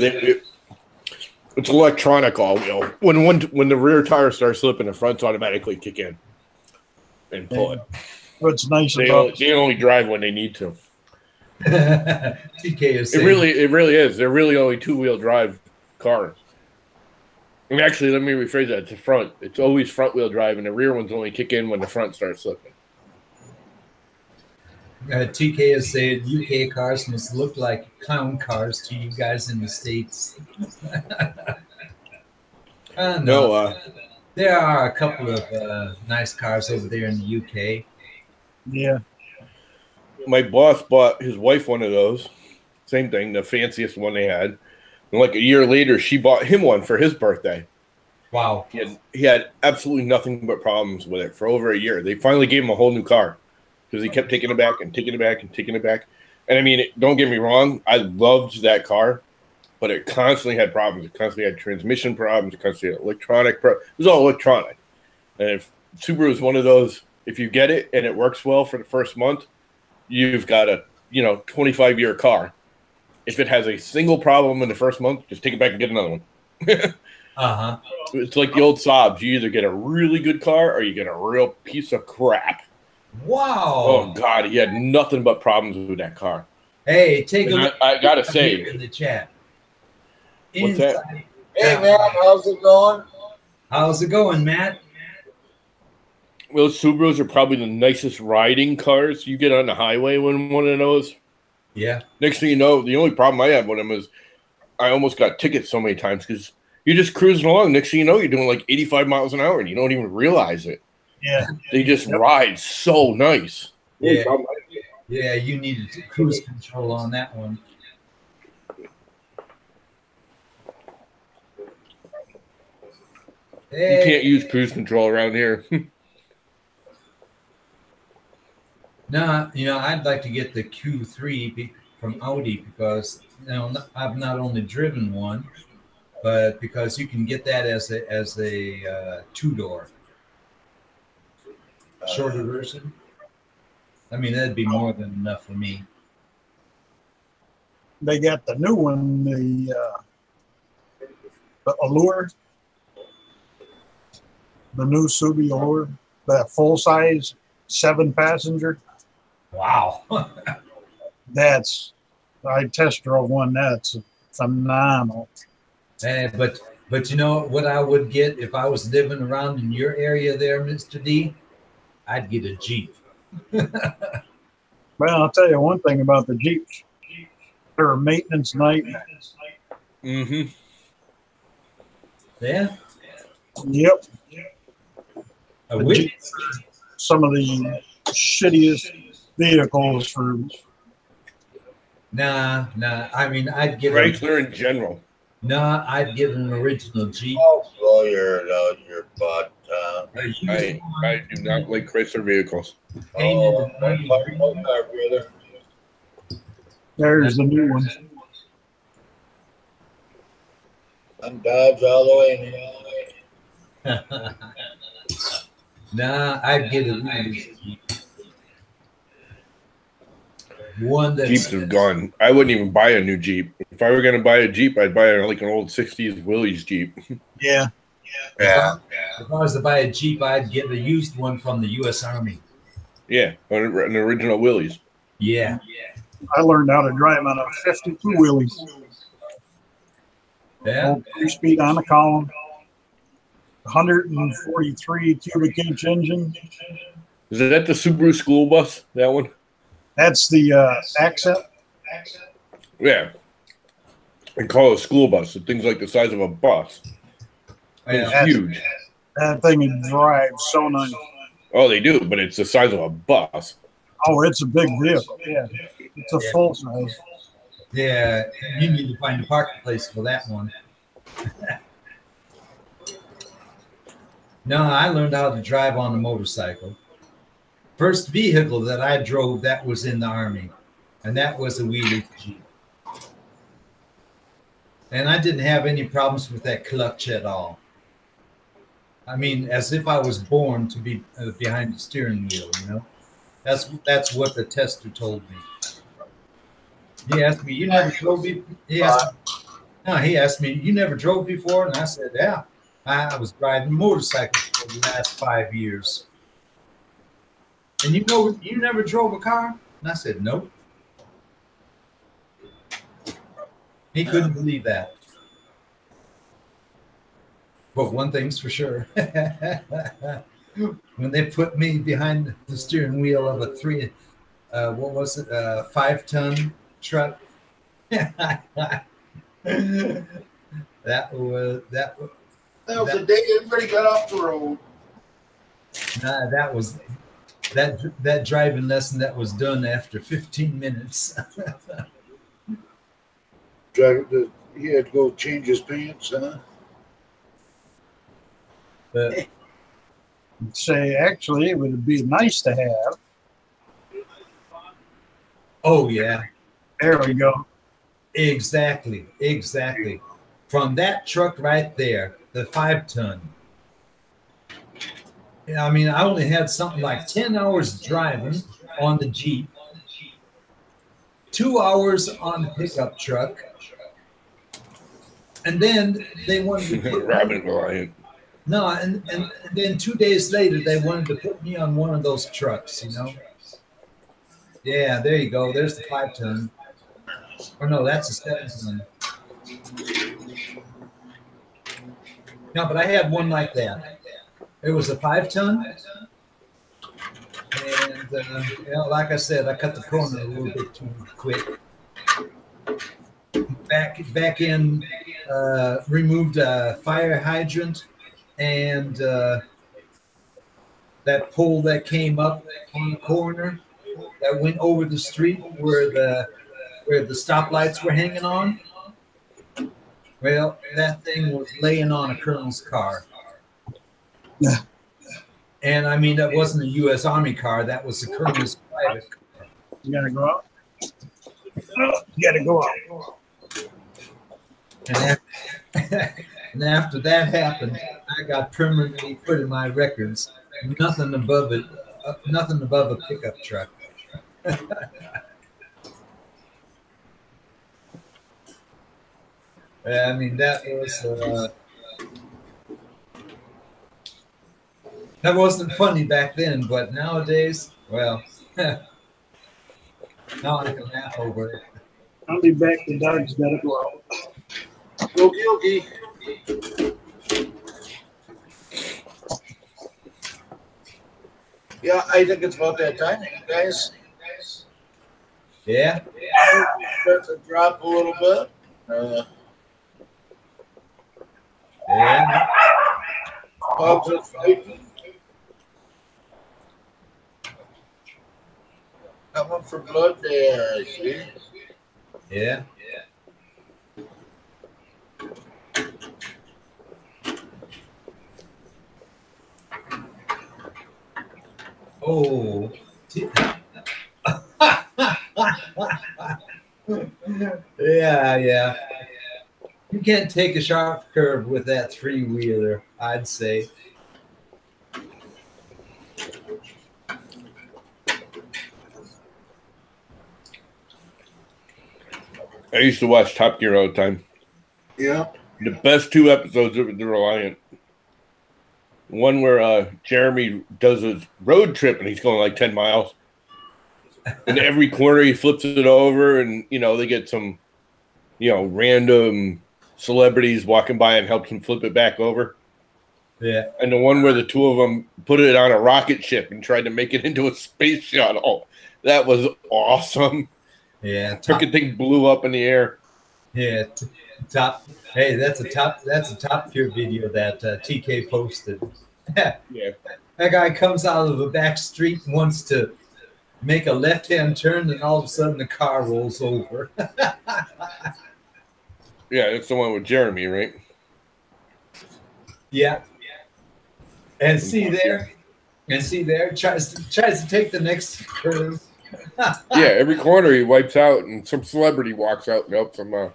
it's electronic all wheel. When the rear tire starts slipping, the fronts automatically kick in and pull it. What's nice They about only drive when they need to. TK is It really is. They're really only 2-wheel drive car. And actually, let me rephrase that. It's the front. It's always front wheel drive, and the rear ones only kick in when the front starts slipping. TK has said UK cars must look like clown cars to you guys in the States. No. There are a couple of nice cars over there in the UK. Yeah. My boss bought his wife one of those. Same thing, the fanciest one they had. And like a year later, she bought him one for his birthday. Wow. He had absolutely nothing but problems with it for over a year. They finally gave him a whole new car because he kept taking it back and taking it back and taking it back. And I mean, don't get me wrong, I loved that car, but it constantly had problems. It constantly had transmission problems. It constantly had electronic problems. It was all electronic. And if Subaru is one of those, if you get it and it works well for the first month, you've got a 25-year car. If it has a single problem in the first month, just take it back and get another one. It's like the old Saabs. You either get a really good car or you get a real piece of crap. Wow. Oh, God. He had nothing but problems with that car. Hey, take a look. I got to say. In the chat. What's that? Hey, Matt, how's it going? How's it going, Matt? Well, Subarus are probably the nicest riding cars you get on the highway when one of those. Yeah. Next thing you know, the only problem I had with them is I almost got tickets so many times because you're just cruising along. Next thing you know, you're doing like 85 miles an hour and you don't even realize it. Yeah. They just ride so nice. Yeah. Yeah, you needed cruise control on that one. Hey. You can't use cruise control around here. No, I'd like to get the Q3 from Audi because I've not only driven one, but because you can get that as a 2-door shorter version. I mean, that'd be more than enough for me. They got the new one, the Allure, the new Subi Allure, that full size Wow.7-passenger. I test drove one. That's phenomenal. But you know what I would get if I was living around in your area there, Mr. D? I'd get a Jeep. Well, I'll tell you one thing about the Jeeps. They're a maintenance nightmare. Mm-hmm. Yeah? Yep. Jeeps are some of the shittiest vehicles for. Nah. I mean, I'd get Chrysler in general. Nah, I'd get an original Jeep. Oh, blow your butt. I do not like Chrysler vehicles. Brother. There's the new one. I'm Dodge all the way. Nah, I'd get a Jeep. One that Jeeps have gone. I wouldn't even buy a new Jeep. If I were going to buy a Jeep, I'd buy like an old 60s Willys Jeep. Yeah. If I was to buy a Jeep, I'd get a used one from the U.S. Army. Yeah, an original Willys. Yeah. I learned how to drive on a 52 Willys. Yeah. 3-speed on the column. 143 cubic inch engine. Is that the Subaru school bus? That one? That's the Accent. Yeah. They call it a school bus. The thing's like the size of a bus. It's huge. That thing drives so nice. Oh, they do, but it's the size of a bus. Oh, it's a big vehicle. Yeah. It's a full size. Yeah. You need to find a parking place for that one. No, I learned how to drive on a motorcycle. First vehicle that I drove that was in the Army, and that was a Wheeler Jeep. And I didn't have any problems with that clutch at all. I mean, as if I was born to be behind the steering wheel, That's what the tester told me. He asked me, "You never drove before?" He asked me, "You never drove before?" And I said, "Yeah, I was riding motorcycles for the last 5 years." And you never drove a car? And I said, "Nope." He couldn't believe that. But one thing's for sure. When they put me behind the steering wheel of a 5-ton truck, that was the day everybody got off the road. That was that driving lesson that was done after 15 minutes. He had to go change his pants, huh? But Say, actually, it would be nice to have. oh yeah, There we go. exactly. From that truck right there, the 5-ton. I mean, I only had something like 10 hours driving on the Jeep, 2 hours on the pickup truck, and then they wanted to Robin Reliant. no, and then 2 days later they wanted to put me on one of those trucks, you know. Yeah, there you go. There's the 5-ton. Or no, that's a 7-ton. No, but I had one like that. It was a 5-ton, and like I said, I cut the corner a little bit too quick. Back in, removed a fire hydrant and that pole that came up on the corner that went over the street where the stoplights were hanging on. Well, that thing was laying on a colonel's car. Yeah. And I mean, that wasn't a U.S. Army car. That was the colonel's private car. You gotta go out. You gotta go out. And after that happened, I got permanently put in my records. Nothing above it. Nothing above a pickup truck. I mean, that wasn't funny back then, but nowadays, well, now I can laugh over it. I'll be back. The dog's gotta go out. Okie dokie. Yeah, I think it's about that time, guys. Yeah. Start to drop a little bit. Yeah. Hogs are fighting. Coming for blood there, I see. Yeah. Oh. Yeah. You can't take a sharp curve with that 3-wheeler, I'd say. I used to watch Top Gear all the time. Yeah. The best 2 episodes of The Reliant. One where Jeremy does his road trip and he's going like 10 miles. And every corner he flips it over and, they get some, random celebrities walking by and helps him flip it back over. Yeah. And the one where the 2 of them put it on a rocket ship and tried to make it into a space shuttle. That was awesome. Yeah. Freaking thing blew up in the air. Yeah. Hey, that's a top tier video that TK posted. Yeah. That guy comes out of a back street and wants to make a left-hand turn, and all of a sudden the car rolls over. Yeah, it's the one with Jeremy, right? Yeah. And see there, tries to take the next curve. Yeah, every corner he wipes out, and some celebrity walks out and helps him. I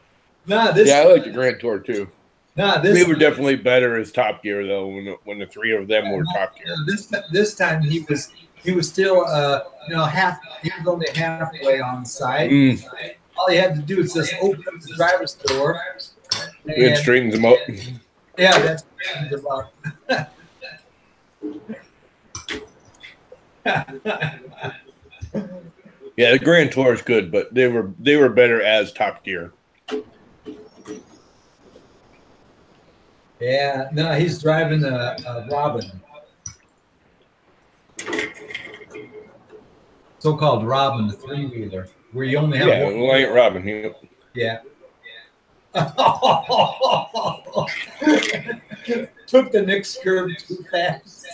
like the Grand Tour too. They were definitely better as Top Gear though when the 3 of them were Top Gear. This time he he was still, half. He was only halfway on site. All he had to do is just open up the driver's door. It straightens him up. Yeah, that's what it's about. Yeah, the Grand Tour is good, but they were better as Top Gear. Yeah, no, he's driving a Robin, so-called Robin, the three-wheeler, where you only have one. Reliant Robin. Yeah. Took the next curve too fast.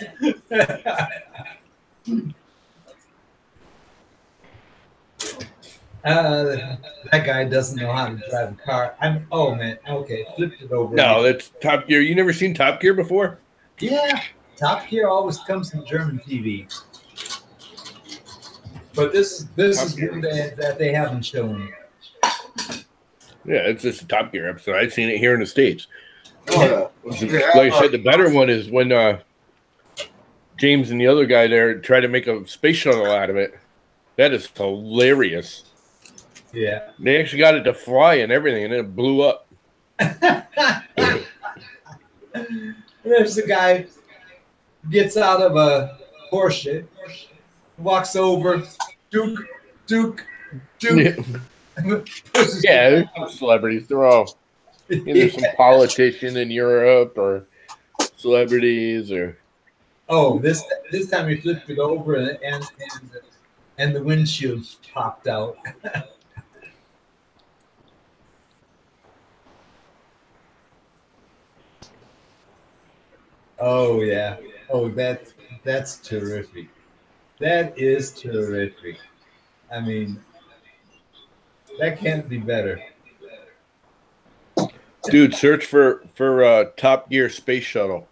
That guy doesn't know how to drive a car. Oh man, okay, flipped it over. No, that's Top Gear. You never seen Top Gear before? Yeah, Top Gear always comes from German TV, but this is one that they haven't shown. Yeah, it's just a Top Gear episode. I've seen it here in the States. Oh, Like I said, the better one is when James and the other guy there try to make a space shuttle out of it. That is hilarious. Yeah. They actually got it to fly and everything, and then it blew up. There's the guy gets out of a Porsche, walks over, Duke. Yeah, celebrities. They're all either some politician in Europe or celebrities or. Oh, this time he flipped it over and the windshield popped out. Oh yeah. Oh, that's terrific. That is terrific. I mean, that can't be better. Dude, search for Top Gear Space Shuttle.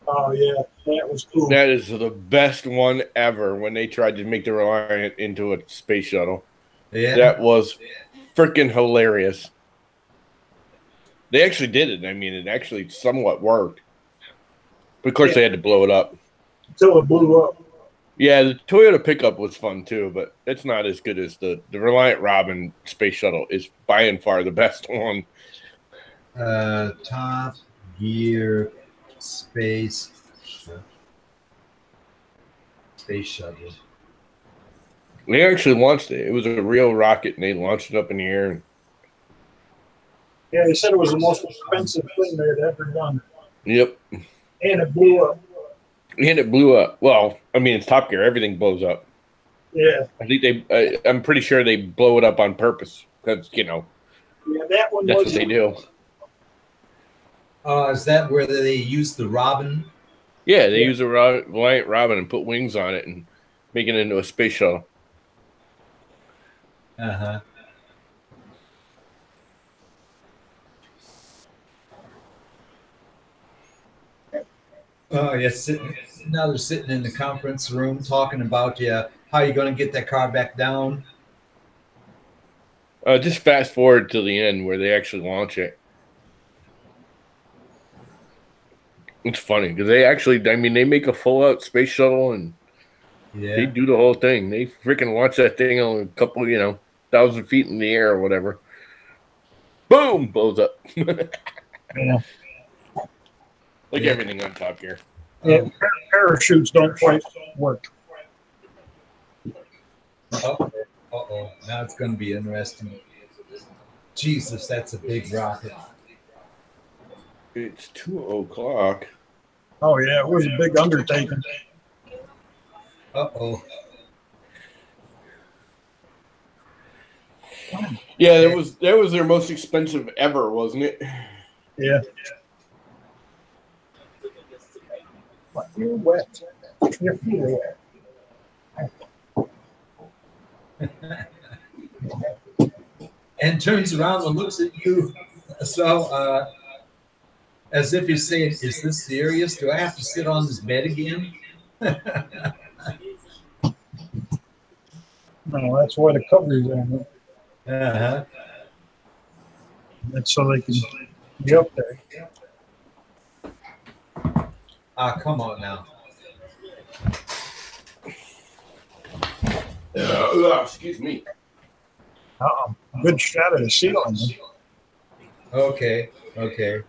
Oh yeah, that was cool. That is the best one ever when they tried to make the Reliant into a space shuttle. Yeah. That was freaking hilarious. They actually did it. I mean, it actually somewhat worked. But of course, they had to blow it up. Until it blew up. Yeah, the Toyota pickup was fun too, but it's not as good as the Reliant Robin space shuttle is by and far the best one. Top Gear Space Shuttle. They actually launched it. It was a real rocket, and they launched it up in the air. Yeah, they said it was the most expensive thing they had ever done. Yep. And it blew up. And it blew up. Well, I mean, it's Top Gear. Everything blows up. Yeah. I think I'm pretty sure they blow it up on purpose because, Yeah, that one that's what they do. Is that where they use the Robin? Yeah, they use a Reliant Robin and put wings on it and make it into a space shuttle. Uh-huh. Oh, yes. Now they're sitting in the conference room talking about how you're going to get that car back down. Just fast forward to the end where they actually launch it. It's funny because they make a full-out space shuttle and they do the whole thing. They freaking launch that thing on a couple, 1,000 feet in the air or whatever. Boom! Blows up. Yeah. Like everything on Top Gear. Yeah, parachutes don't quite work. Uh-oh. Now it's going to be interesting. Jesus, that's a big rocket. It's 2:00. Oh, yeah, it was a big undertaking. Uh-oh. Yeah, that was their most expensive ever, wasn't it? Yeah. But you're wet. Your feet are wet. And turns around and looks at you. So, as if he's saying, is this serious? Do I have to sit on this bed again? No, that's why the cover is on it. Uh-huh. That's so they can be up there. Come on now. Excuse me. Good shot of the ceiling. Okay. Okay.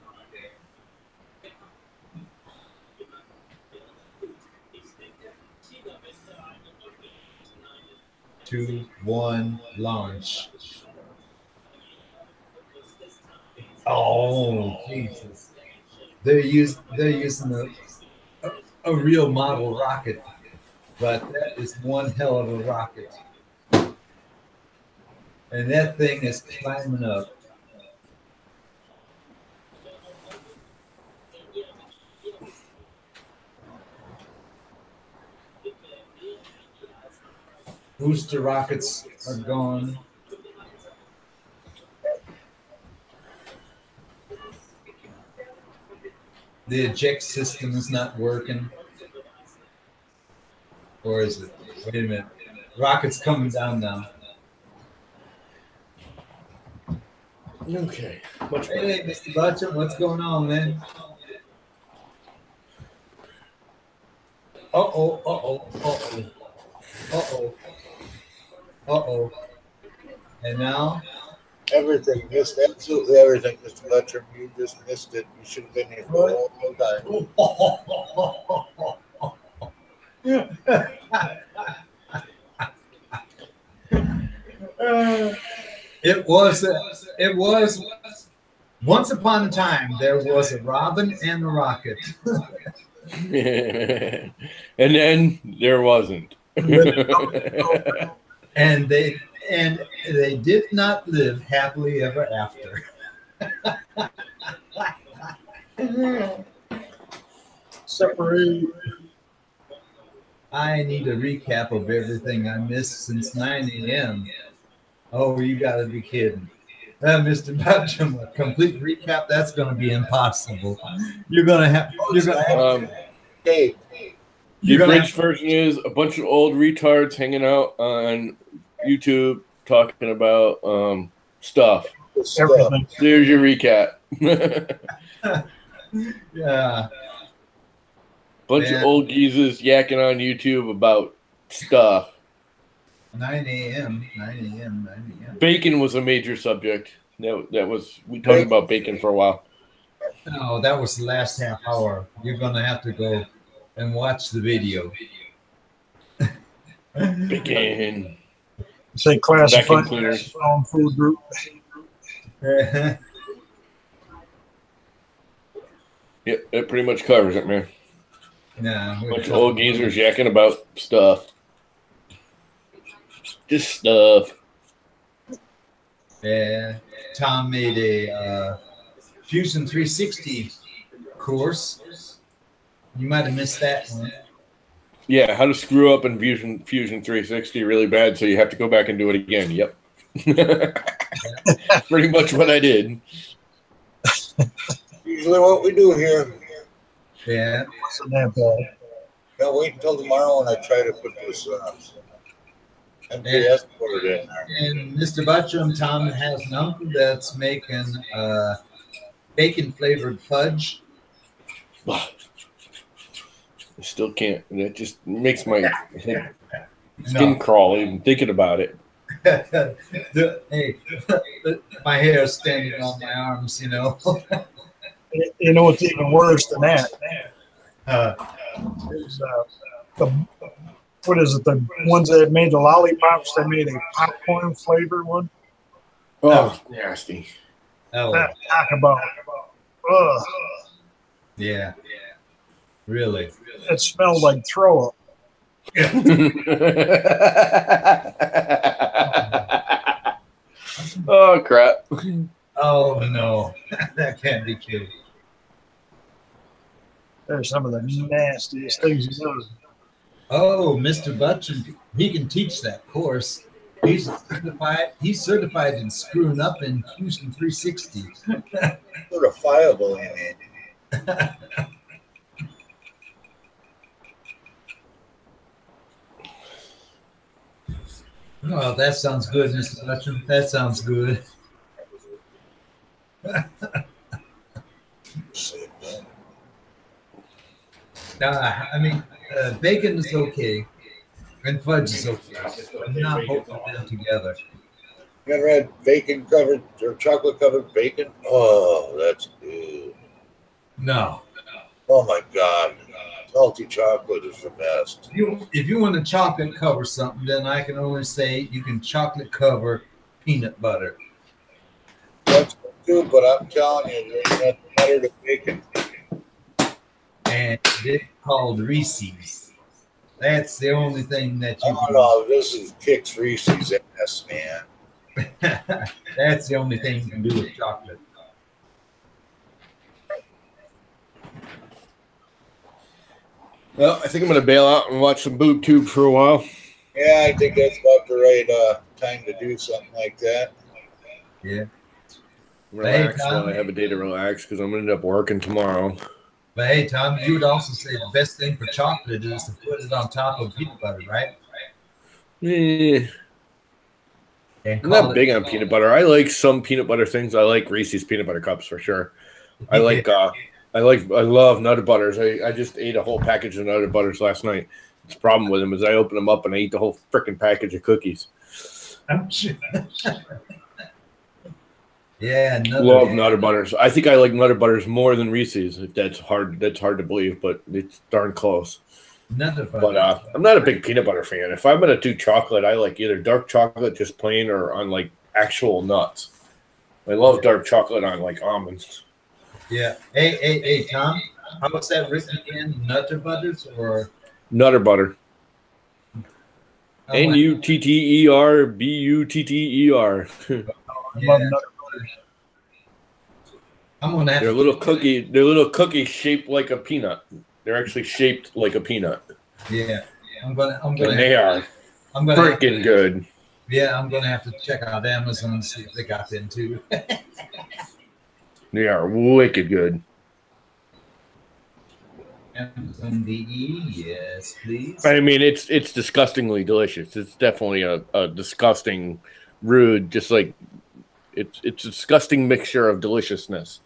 Two, one, launch. Oh, Jesus. They're using a real model rocket, but that is one hell of a rocket. And that thing is climbing up. Booster rockets are gone. The eject system is not working. Or is it? Wait a minute. Rocket's coming down now. Okay. Hey, Mr. Butcher, what's going on, man? Uh-oh, uh-oh, uh-oh. Uh-oh. Uh-oh. And now? Everything, missed absolutely everything, Mr. Butcher. You just missed it. You should have been here for a long time. It was once upon a time there was a robin and a rocket. And then there wasn't. and they did not live happily ever after. Separate. I need a recap of everything I missed since 9 a.m. Oh, you got to be kidding. Mr. Butchum, a complete recap, that's going to be impossible. You're going to have the abridged version is a bunch of old retards hanging out on YouTube talking about stuff. Everything. There's your recap. Yeah. Bunch of old geezers yakking on YouTube about stuff. 9 a.m. Bacon was a major subject. That was we talked about bacon for a while. No, that was the last half hour. You're gonna have to go and watch the video. Bacon. Say classified cleaners. own food group. Yep, it pretty much covers it, man. Nah, bunch of old geezers yakking about stuff. Just stuff. Yeah, Tom made a Fusion 360 course. You might have missed that one. Yeah, how to screw up in Fusion 360 really bad, so you have to go back and do it again. Yep. Pretty much what I did. Usually what we do here. Yeah. Wasn't that bad. Now wait until tomorrow when I try to put this MPS board in there. And Mr. Butchum, Tom has an uncle that's making bacon-flavored fudge. I still can't. That just makes my skin crawl even thinking about it. Hey, my hair is standing on my arms, you know. You know what's even worse than that? What is it? The ones that made the lollipops, they made a popcorn flavored one. Oh, nasty. Talk about. Ugh. Yeah. Really? It smelled like throw up. Oh, crap. Oh, no. That can't be true. There's some of the nastiest things you know. Oh, Mr. Butchum, he can teach that course. He's certified in screwing up in Fusion 360. Certifiable in it. Well, that sounds good, Mr. Butchum. That sounds good. I mean, bacon is okay. And fudge is okay. I'm not both of them together. You ever had bacon covered or chocolate covered bacon? Oh, that's good. No. Oh my God. Salty chocolate is the best. If you want to chocolate cover something, then I can only say you can chocolate cover peanut butter. That's good too, but I'm telling you, there ain't nothing better than bacon. And it's called Reese's. That's the only thing that you Oh no, this is kicks Reese's ass, man. That's the only thing you can do with chocolate. Well, I think I'm going to bail out and watch some boob tube for a while. Yeah, I think that's about the right time to do something like that. Yeah. Relax Hey, while I have a day to relax because I'm going to end up working tomorrow. But hey, Tom, you would also say the best thing for chocolate is to put it on top of peanut butter, right? Yeah. And I'm not big on peanut butter. I like some peanut butter things. I like Reese's peanut butter cups for sure. I love Nutter Butters. I just ate a whole package of Nutter Butters last night. The problem with them is I open them up and I eat the whole freaking package of cookies. Yeah, love Nutter Butters. I think I like Nutter Butters more than Reese's. If that's hard to believe, but it's darn close. But I'm not a big peanut butter fan. If I'm gonna do chocolate, I like either dark chocolate, just plain, or on like actual nuts. I love dark chocolate on like almonds. Yeah. Hey, Tom. How was that written again? Nutter Butters or Nutter Butter? NUTTERBUTTER. I love Nutter Butters. I'm gonna have They're little cookies shaped like a peanut. They're actually shaped like a peanut. Yeah. I'm gonna. And they are freaking good. Yeah, I'm gonna have to check out Amazon and see if they got them too. They are wicked good. Amazon DE, yes, please. I mean, it's disgustingly delicious. It's definitely a disgusting, rude, just like it's a disgusting mixture of deliciousness.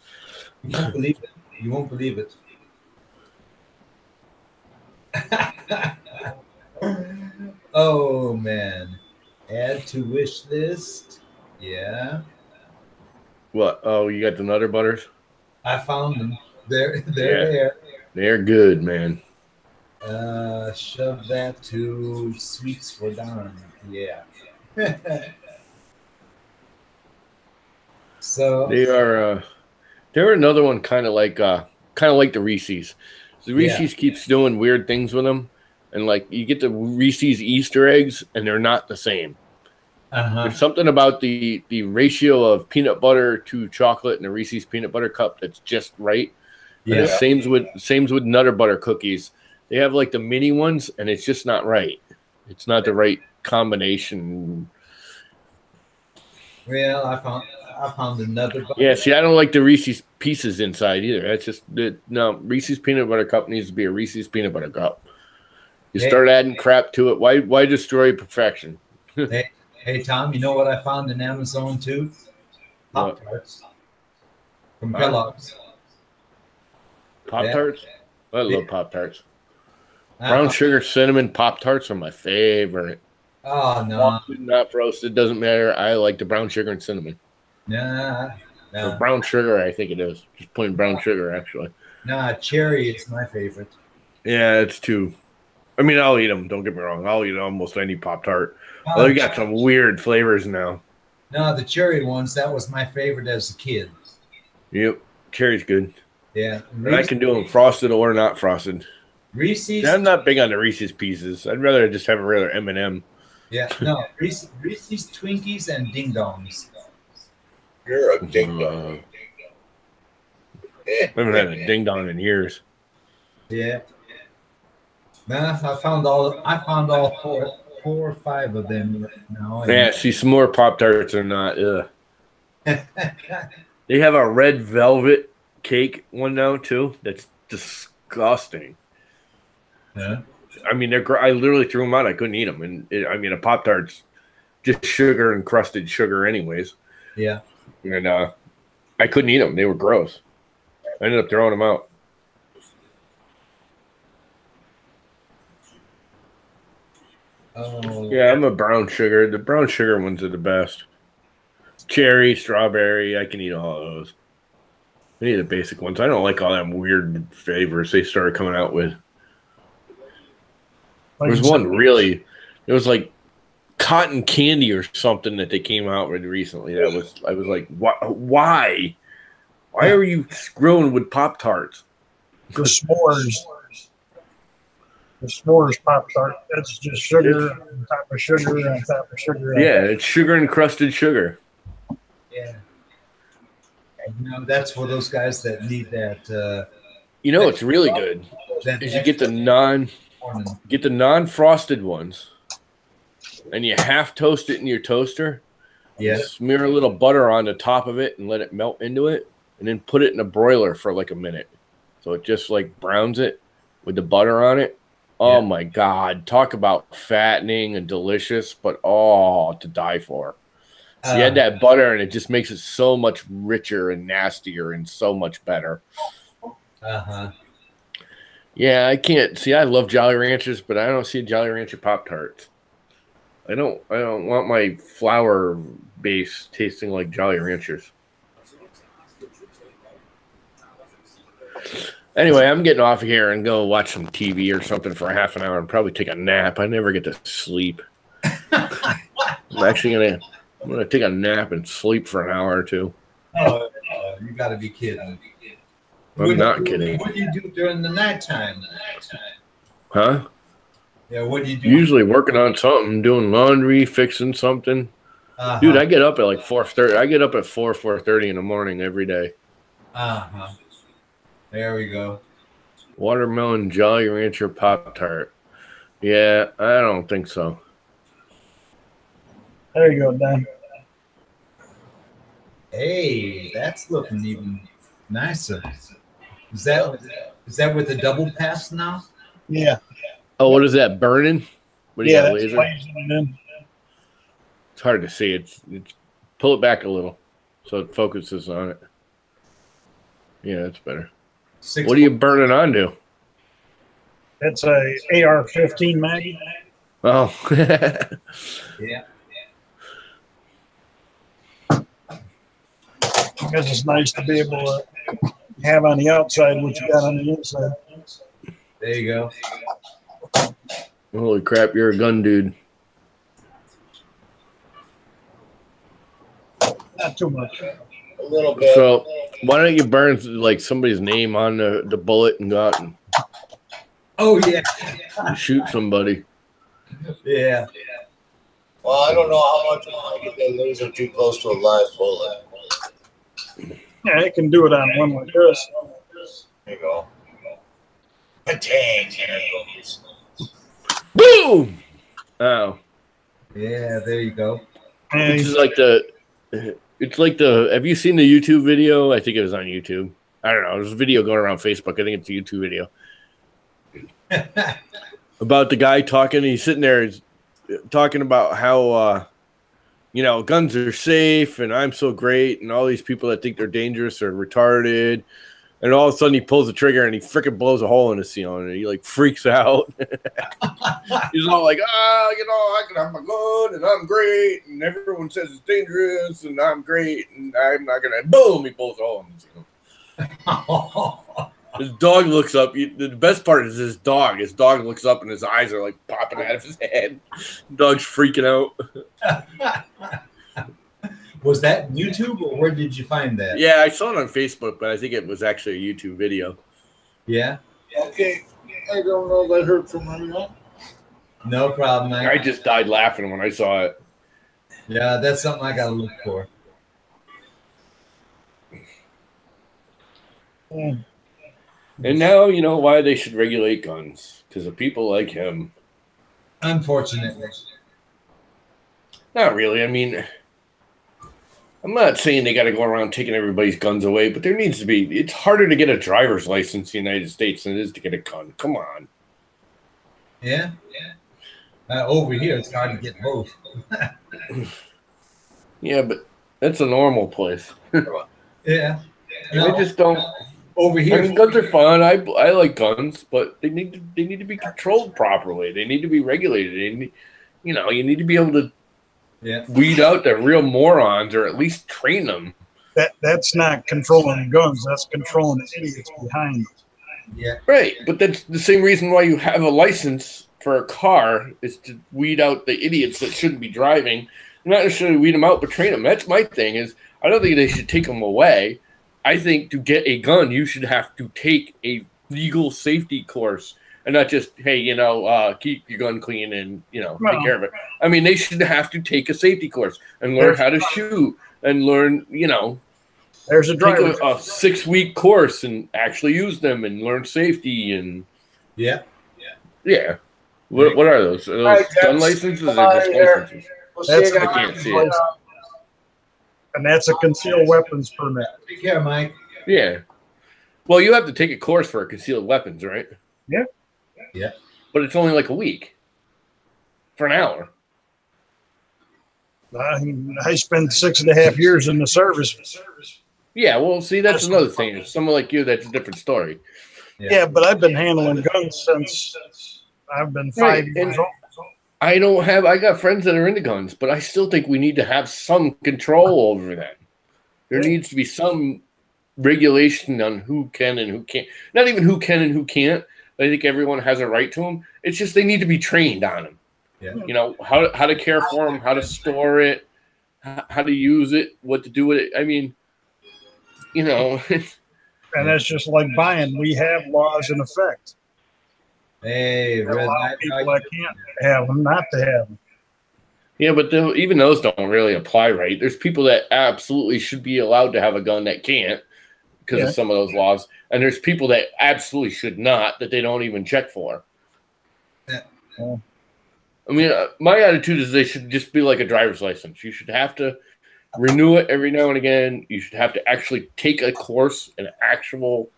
You won't believe it. You won't believe it. Oh man. Add to wish list. Yeah. What? Oh, you got the Nutter Butters? I found them. They're there. They're good, man. Shove that to Sweets for Don. Yeah. So they're another one kind of like the Reese's. The Reese's keeps doing weird things with them, and like you get the Reese's Easter eggs, and they're not the same. There's something about the ratio of peanut butter to chocolate in a Reese's peanut butter cup that's just right. Yeah. And the same with Nutter Butter cookies. They have like the mini ones, and it's just not right. It's not the right combination. Well, I found another. Yeah, see, I don't like the Reese's pieces inside either. That's just no. Reese's peanut butter cup needs to be a Reese's peanut butter cup. You start adding crap to it. Why destroy perfection? Hey, Tom, you know what I found in Amazon too? Pop-Tarts from Kellogg's. Pop-Tarts? I love Pop-Tarts. Brown sugar cinnamon Pop-Tarts are my favorite. Oh, no. Not roasted, doesn't matter. I like the brown sugar and cinnamon. Nah. Or brown sugar, I think it is. Just plain brown sugar, actually. Nah, cherry is my favorite. Yeah, it's too. I mean, I'll eat them. Don't get me wrong. I'll eat almost any Pop-Tart. Oh, they got some weird flavors now. No, the cherry ones, that was my favorite as a kid. Yep. Cherry's good. Yeah. And I can do them frosted or not frosted. Reese's. I'm not big on the Reese's Pieces. I'd rather just have a regular M&M. Yeah. No, Reese's Twinkies and Ding Dongs. You're a ding dong. I haven't had a ding dong in years. Yeah. Nah, I found all four or five of them right now. Yeah, see, some more Pop-Tarts are not. Ugh. They have a red velvet cake one now too. That's disgusting. Yeah. I mean, I literally threw them out. I couldn't eat them, and a Pop-Tart's just sugar and crusted sugar, anyways. Yeah. And I couldn't eat them. They were gross. I ended up throwing them out. Oh, Yeah, I'm a brown sugar. The brown sugar ones are the best. Cherry, strawberry, I can eat all of those. I need the basic ones. I don't like all them weird flavors they started coming out with. There was one really, it was like cotton candy or something that they came out with recently. I was like, why? Why are you screwing with Pop-Tarts? The s'mores. The s'mores Pop-Tart. That's just sugar on top of sugar on top of sugar. Yeah, it's sugar encrusted sugar. Yeah. That's for those guys that need that. It's really good. Is you get the non-frosted ones, and you half toast it in your toaster. Yeah. Smear a little butter on the top of it and let it melt into it, and then put it in a broiler for like a minute, so it just like browns it with the butter on it. Oh my God! Talk about fattening and delicious, but to die for. You add that butter, and it just makes it so much richer and nastier and so much better. Yeah, I can't see. I love Jolly Ranchers, but I don't see Jolly Rancher Pop-Tarts. I don't want my flour base tasting like Jolly Ranchers. Anyway, I'm getting off of here and go watch some TV or something for half an hour and probably take a nap. I never get to sleep. I'm gonna take a nap and sleep for an hour or two. Oh, you got to be kidding. I'm not kidding. What do you do during the nighttime? Huh? Yeah, what do you do? Usually working on something, doing laundry, fixing something. Dude, I get up at like 4:30. I get up at 4:30 in the morning every day. There we go. Watermelon Jolly Rancher Pop-Tart. Yeah, I don't think so. There you go, Dan. Hey, that's looking even nicer. Is that with the double pass now? Yeah. Oh, what is that? Burning? What do you got, laser? In. It's hard to see. It's pull it back a little so it focuses on it. Yeah, that's better. What are you burning onto? It's a AR-15 mag. Oh. Yeah. Because it's nice to be able to have on the outside what you got on the inside. There you go. Holy crap, you're a gun dude. Not too much. A little bit. So why don't you burn like somebody's name on the bullet and go out and shoot somebody? Yeah. Well, I don't know how much I get that laser too close to a live bullet. Yeah, it can do it on one like this. There you go. Patang. Boom! Oh. Yeah, there you go. It's like the have you seen the YouTube video? I think it was on YouTube. I don't know. There's a video going around Facebook. I think it's a YouTube video. About the guy talking. He's sitting there he's talking about how guns are safe and I'm so great and all these people that think they're dangerous are retarded. And all of a sudden he pulls the trigger and he freaking blows a hole in the ceiling and he like freaks out. He's all like, I can have my gun and I'm great and everyone says it's dangerous and I'm great and I'm not gonna. Boom! He pulls a hole in the ceiling. His dog looks up. The best part is his dog. His dog looks up and his eyes are like popping out of his head. The dog's freaking out. Was that YouTube or where did you find that? Yeah, I saw it on Facebook, but I think it was actually a YouTube video. Yeah? Okay. I don't know if I heard from anyone. No problem, man. I just died laughing when I saw it. Yeah, that's something I got to look for. Mm. And now you know why they should regulate guns. Because of people like him. Unfortunately. Not really. I mean, I'm not saying they got to go around taking everybody's guns away, but there needs to be. It's harder to get a driver's license in the United States than it is to get a gun. Come on. Yeah? Over here, it's hard to get both. Yeah, but that's a normal place. Yeah. I just don't. Over here, I mean, guns are fun. I like guns, but they need to be controlled properly. They need to be regulated. You know, you need to be able to weed out the real morons, or at least train them. That's not controlling guns. That's controlling the idiots behind them. Yeah. Right, but that's the same reason why you have a license for a car, is to weed out the idiots that shouldn't be driving. Not necessarily weed them out, but train them. That's my thing. Is I don't think they should take them away. I think to get a gun, you should have to take a legal safety course, and not just, hey, you know, keep your gun clean and, you know, take care of it. I mean, they should have to take a safety course and learn how to shoot and learn, you know, there's a driver. Take a 6-week course and actually use them and learn safety and yeah. What are those? Are those gun licenses or just licenses? That's I can't see it. And that's a concealed weapons permit. Take care, Mike. Yeah. Well, you have to take a course for concealed weapons, right? Yeah. Yeah. But it's only like a week for an hour. I spent 6.5 years in the service. Yeah, well, see, that's another thing. Someone like you, that's a different story. Yeah, but I've been handling guns since I've been 5 years old. I got friends that are into guns, but I still think we need to have some control over them. There needs to be some regulation on who can and who can't. Not even who can and who can't. I think everyone has a right to them. It's just they need to be trained on them. Yeah. You know, how to care for them, how to store it, how to use it, what to do with it. I mean, you know. And that's just like buying. We have laws in effect. Hey, there are a lot of people that can't have them, not to have them. Yeah, but even those don't really apply right. There's people that absolutely should be allowed to have a gun that can't because of some of those laws. And there's people that absolutely should not, that they don't even check for. Yeah. I mean, my attitude is they should just be like a driver's license. You should have to renew it every now and again. You should have to actually take a course, an actual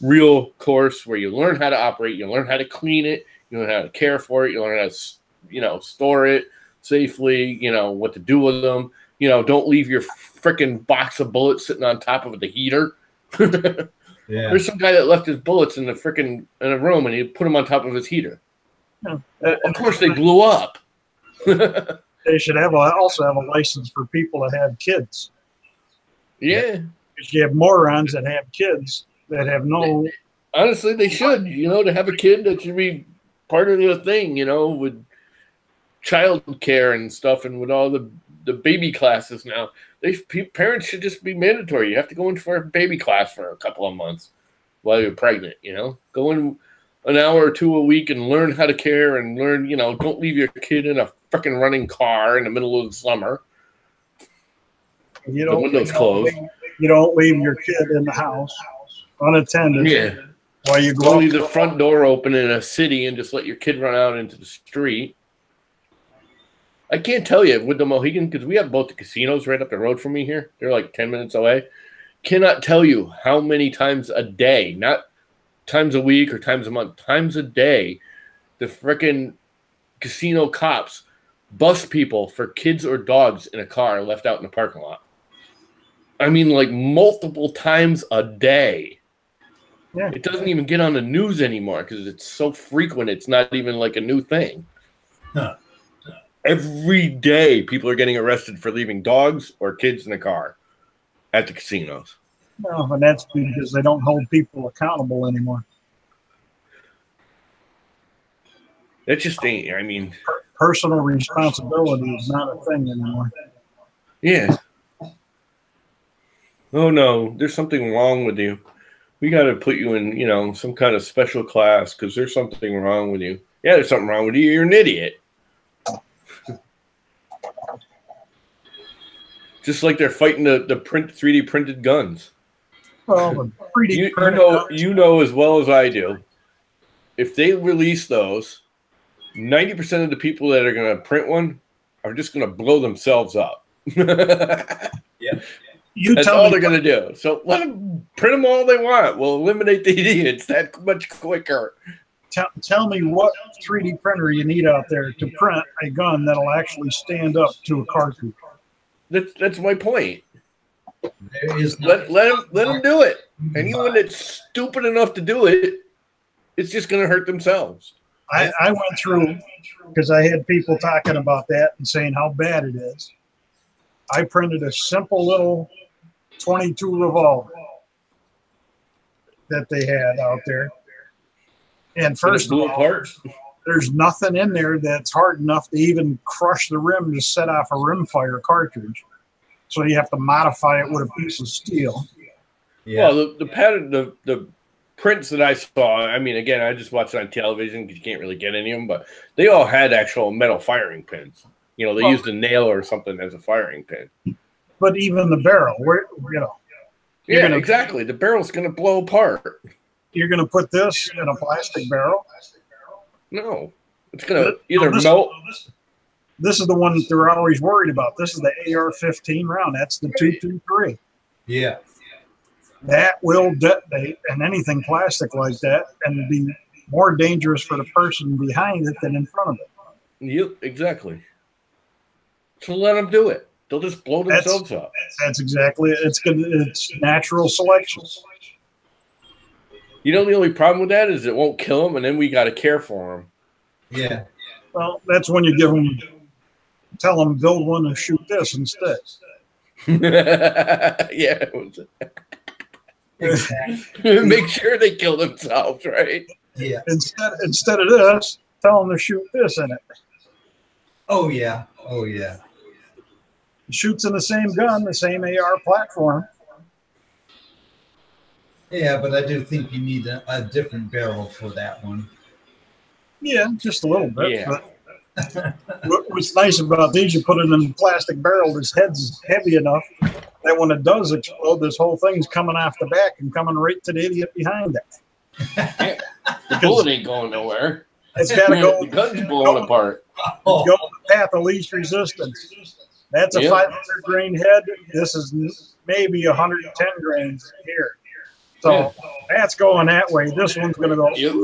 real course where you learn how to operate, you learn how to clean it, you learn how to care for it, you learn how to, you know, store it safely, you know, what to do with them. You know, don't leave your freaking box of bullets sitting on top of the heater. There's some guy that left his bullets in a room and he put them on top of his heater. Of course they blew up. They should also have a license for people that have kids. Yeah. Because you have morons that have kids that have no. Honestly, they should. You know, to have a kid, that should be part of the thing, you know, with child care and stuff, and with all the baby classes now. Parents should just be mandatory. You have to go in for a baby class for a couple of months while you're pregnant, you know. Go in an hour or two a week and learn how to care and learn, you know, don't leave your kid in a freaking running car in the middle of the summer. The windows closed. You don't leave your kid in the house unattended. Yeah. While you don't leave the front door open in a city and just let your kid run out into the street. I can't tell you with the Mohegan, because we have both the casinos right up the road from me here. They're like 10 minutes away. Cannot tell you how many times a day, not times a week or times a month, times a day, the frickin' casino cops bust people for kids or dogs in a car left out in the parking lot. I mean, like multiple times a day. Yeah. It doesn't even get on the news anymore because it's so frequent. It's not even like a new thing. Huh. Every day, people are getting arrested for leaving dogs or kids in the car at the casinos. No, and that's because they don't hold people accountable anymore. That just ain't, I mean. Personal responsibility is not a thing anymore. Yeah. Oh, no, there's something wrong with you. We got to put you in, you know, some kind of special class because there's something wrong with you. Yeah, there's something wrong with you. You're an idiot. Just like they're fighting the 3D printed guns. Well, you know as well as I do, if they release those, 90% of the people that are going to print one are just going to blow themselves up. Yeah. That's all they're going to do. So let them print them all they want. We'll eliminate the idiots that much quicker. Tell me what 3D printer you need out there to print a gun that'll actually stand up to a cartridge. That's my point. Let them do it. Anyone that's stupid enough to do it, it's just going to hurt themselves. I went through, because I had people talking about that and saying how bad it is. I printed a simple little 22 revolver that they had out there. And first of all, there's nothing in there that's hard enough to even crush the rim to set off a rimfire cartridge. So you have to modify it with a piece of steel. Yeah. Well, the pattern, the prints that I saw, I mean, again, I just watched it on television because you can't really get any of them, but they all had actual metal firing pins. You know, they used a nail or something as a firing pin. But even the barrel, yeah, exactly. The barrel's going to blow apart. You're going to put this in a plastic barrel? No, it's going to either melt. This is the one that they're always worried about. This is the AR-15 round. That's the 223. Yeah. That will detonate, and anything plastic like that, and be more dangerous for the person behind it than in front of it. Yep, exactly. So let them do it. They'll just blow themselves up. That's exactly it. It's natural selection. You know, the only problem with that is it won't kill them, and then we got to care for them. Yeah. Well, that's when you tell them build one and shoot this instead. Yeah. Exactly. Make sure they kill themselves, right? Yeah. Instead of this, tell them to shoot this in it. Oh yeah. Oh yeah. It shoots in the same gun, the same AR platform. Yeah, but I do think you need a different barrel for that one. Yeah, just a little bit. Yeah. But what's nice about these, you put it in a plastic barrel. This head's heavy enough that when it does explode, this whole thing's coming off the back and coming right to the idiot behind it. Yeah. The bullet ain't going nowhere. It's got to go. The gun's blowing apart. Go the path of least resistance. That's a 500 grain head. This is maybe 110 grains here. So that's going that way. This one's going to go. Yep.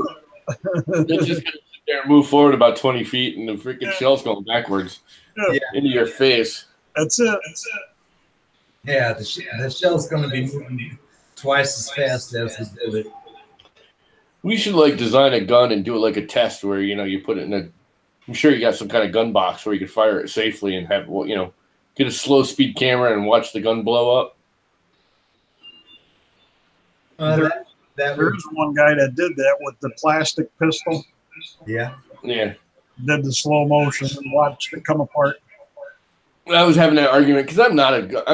They're just going to sit there and move forward about 20 feet, and the freaking shell's going backwards into your face. That's it. Yeah, the shell's going to be moving twice as fast as the bullet. We should like design a gun and do it like a test where, you know, you put it in a, I'm sure you got some kind of gun box where you can fire it safely and have, you know, get a slow speed camera and watch the gun blow up. There's one guy that did that with the plastic pistol. Yeah. Yeah. Did the slow motion and watched it come apart. I was having that argument because I'm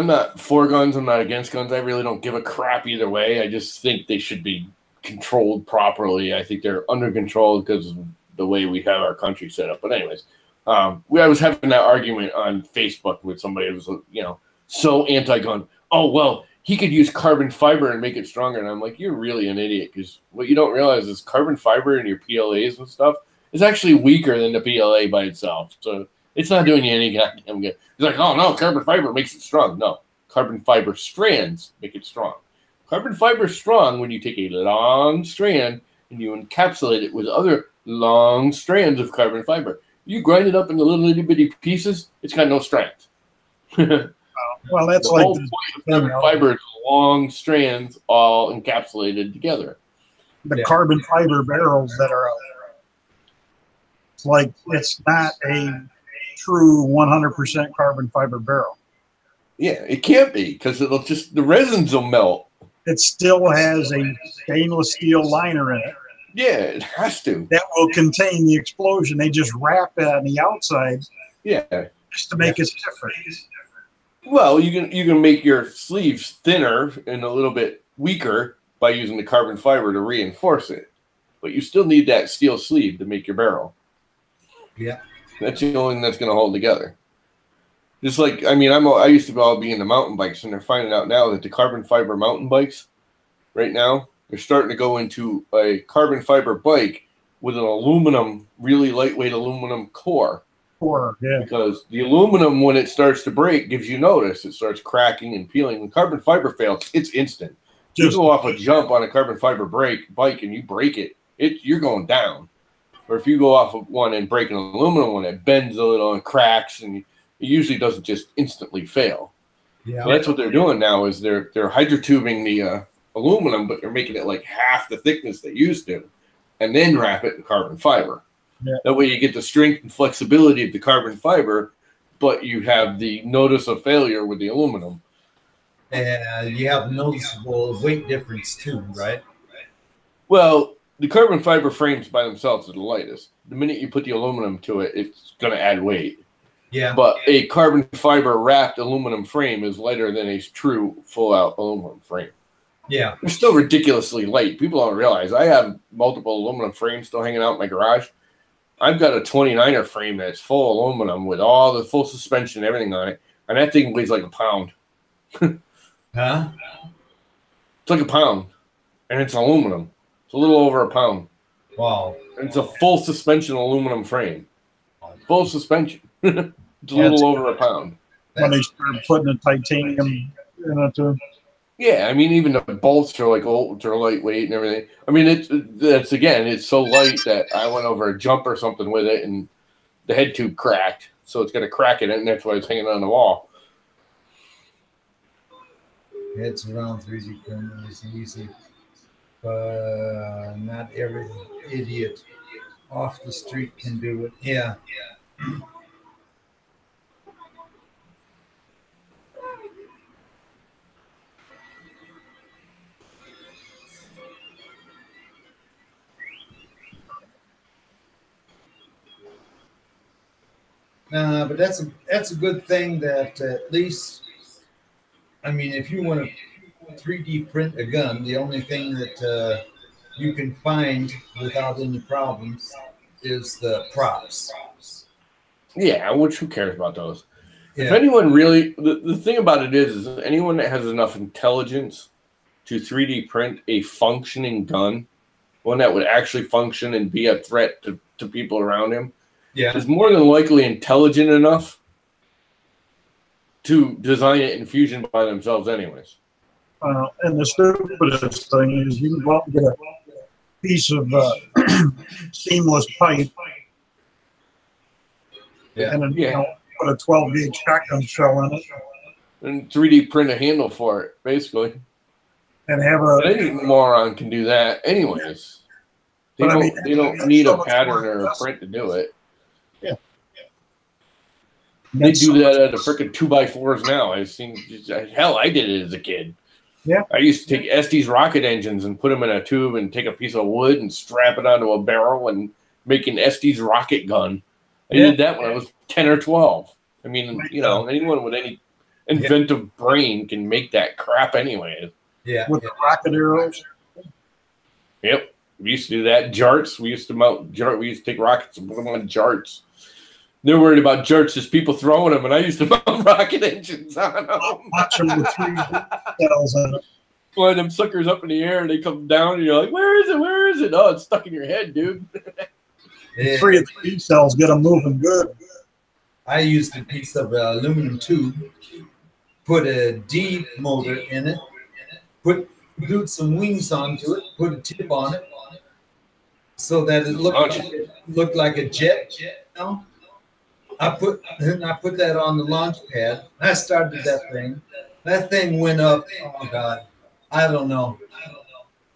not for guns. I'm not against guns. I really don't give a crap either way. I just think they should be controlled properly. I think they're under control because of the way we have our country set up. But anyways, I was having that argument on Facebook with somebody who was, you know, so anti-gun. Oh, well, he could use carbon fiber and make it stronger. And I'm like, you're really an idiot, because what you don't realize is carbon fiber in your PLAs and stuff is actually weaker than the PLA by itself. So it's not doing you any goddamn good. He's like, oh, no, carbon fiber makes it strong. No, carbon fiber strands make it strong. Carbon fiber is strong when you take a long strand and you encapsulate it with other long strands of carbon fiber. You grind it up into little itty bitty pieces, it's got no strength. Well, that's the like whole point of carbon fiber is long strands all encapsulated together. The carbon fiber barrels that are out there. It's like it's not a true 100% carbon fiber barrel. Yeah, it can't be, because it'll just, the resins will melt. It still has a stainless steel liner in it. Yeah, it has to. That will contain the explosion. They just wrap it on the outside. Yeah. Just to make it stiffer. Well, you can make your sleeves thinner and a little bit weaker by using the carbon fiber to reinforce it. But you still need that steel sleeve to make your barrel. Yeah. That's the only thing that's going to hold together. Just like, I mean, I used to all be into mountain bikes, and they're finding out now that the carbon fiber mountain bikes right now, they're starting to go into a carbon fiber bike with an aluminum, really lightweight aluminum core. Yeah. Because the aluminum, when it starts to break, gives you notice. It starts cracking and peeling. When carbon fiber fails, it's instant. You go off a jump on a carbon fiber bike and you break it, you're going down. Or if you go off of one and break an aluminum one, it bends a little and cracks, and it usually doesn't just instantly fail. Yeah. So that's what they're doing now, is they're hydrotubing the aluminum, but they're making it like half the thickness they used to, and then wrap it in carbon fiber. Yeah. That way you get the strength and flexibility of the carbon fiber, but you have the notice of failure with the aluminum. And you have noticeable weight difference too, right? Well, the carbon fiber frames by themselves are the lightest. The minute you put the aluminum to it, it's going to add weight. Yeah. But a carbon fiber wrapped aluminum frame is lighter than a true full-out aluminum frame. Yeah. They're still ridiculously light. People don't realize I have multiple aluminum frames still hanging out in my garage. I've got a 29er frame that's full aluminum with all the full suspension and everything on it, and that thing weighs like a pound. Huh? It's like a pound, and it's aluminum. It's a little over a pound. Wow. And it's a full suspension aluminum frame. Full suspension. It's a little over a pound. When they started putting the titanium in it too. Yeah, I mean, even the bolts are like ultra lightweight and everything. I mean, it's so light that I went over a jump or something with it, and the head tube cracked. So it's got a crack in it, and that's why it's hanging on the wall. It's around 3D printing is easy, but not every idiot off the street can do it. Yeah. But that's a good thing that at least, I mean, if you want to 3D print a gun, the only thing that you can find without any problems is the props. Yeah, which who cares about those? Yeah. If anyone really, the thing about it is anyone that has enough intelligence to 3D print a functioning gun, one that would actually function and be a threat to people around him, Yeah. is more than likely intelligent enough to design it in Fusion by themselves anyways. And the stupidest thing is you can go out and get a piece of seamless pipe Yeah. and then, you know, put a 12-gauge shotgun shell in it And 3D print a handle for it, basically. and have a. Any moron can do that anyways. They But I don't, mean, they don't that's need so a much pattern more or a investment. print to do it. They That's do so that much- at the freaking 2x4s now. I've seen, hell, I did it as a kid. Yeah. I used to take Estes rocket engines and put them in a tube and take a piece of wood and strap it onto a barrel and make an Estes rocket gun. I Yeah. did that when I was 10 or 12. I mean, you know, anyone with any inventive brain can make that crap anyway. Yeah. with the rocket arrows. Yep. We used to do that. Jarts. We used to mount jart. We used to take rockets and put them on jarts. They're worried about jarts, just people throwing them, and I used to mount rocket engines on them. Watch them with 3 cells in it. Fly them suckers up in the air, and they come down, and you're like, "Where is it? Where is it?" Oh, it's stuck in your head, dude. Yeah. 3 of the cells get them moving good. I used a piece of aluminum tube, put a D motor in it, glued some wings onto it, put a tip on it, so that it looked like a jet. You know? I put that on the launch pad. I started that thing. That thing went up, oh God, I don't know,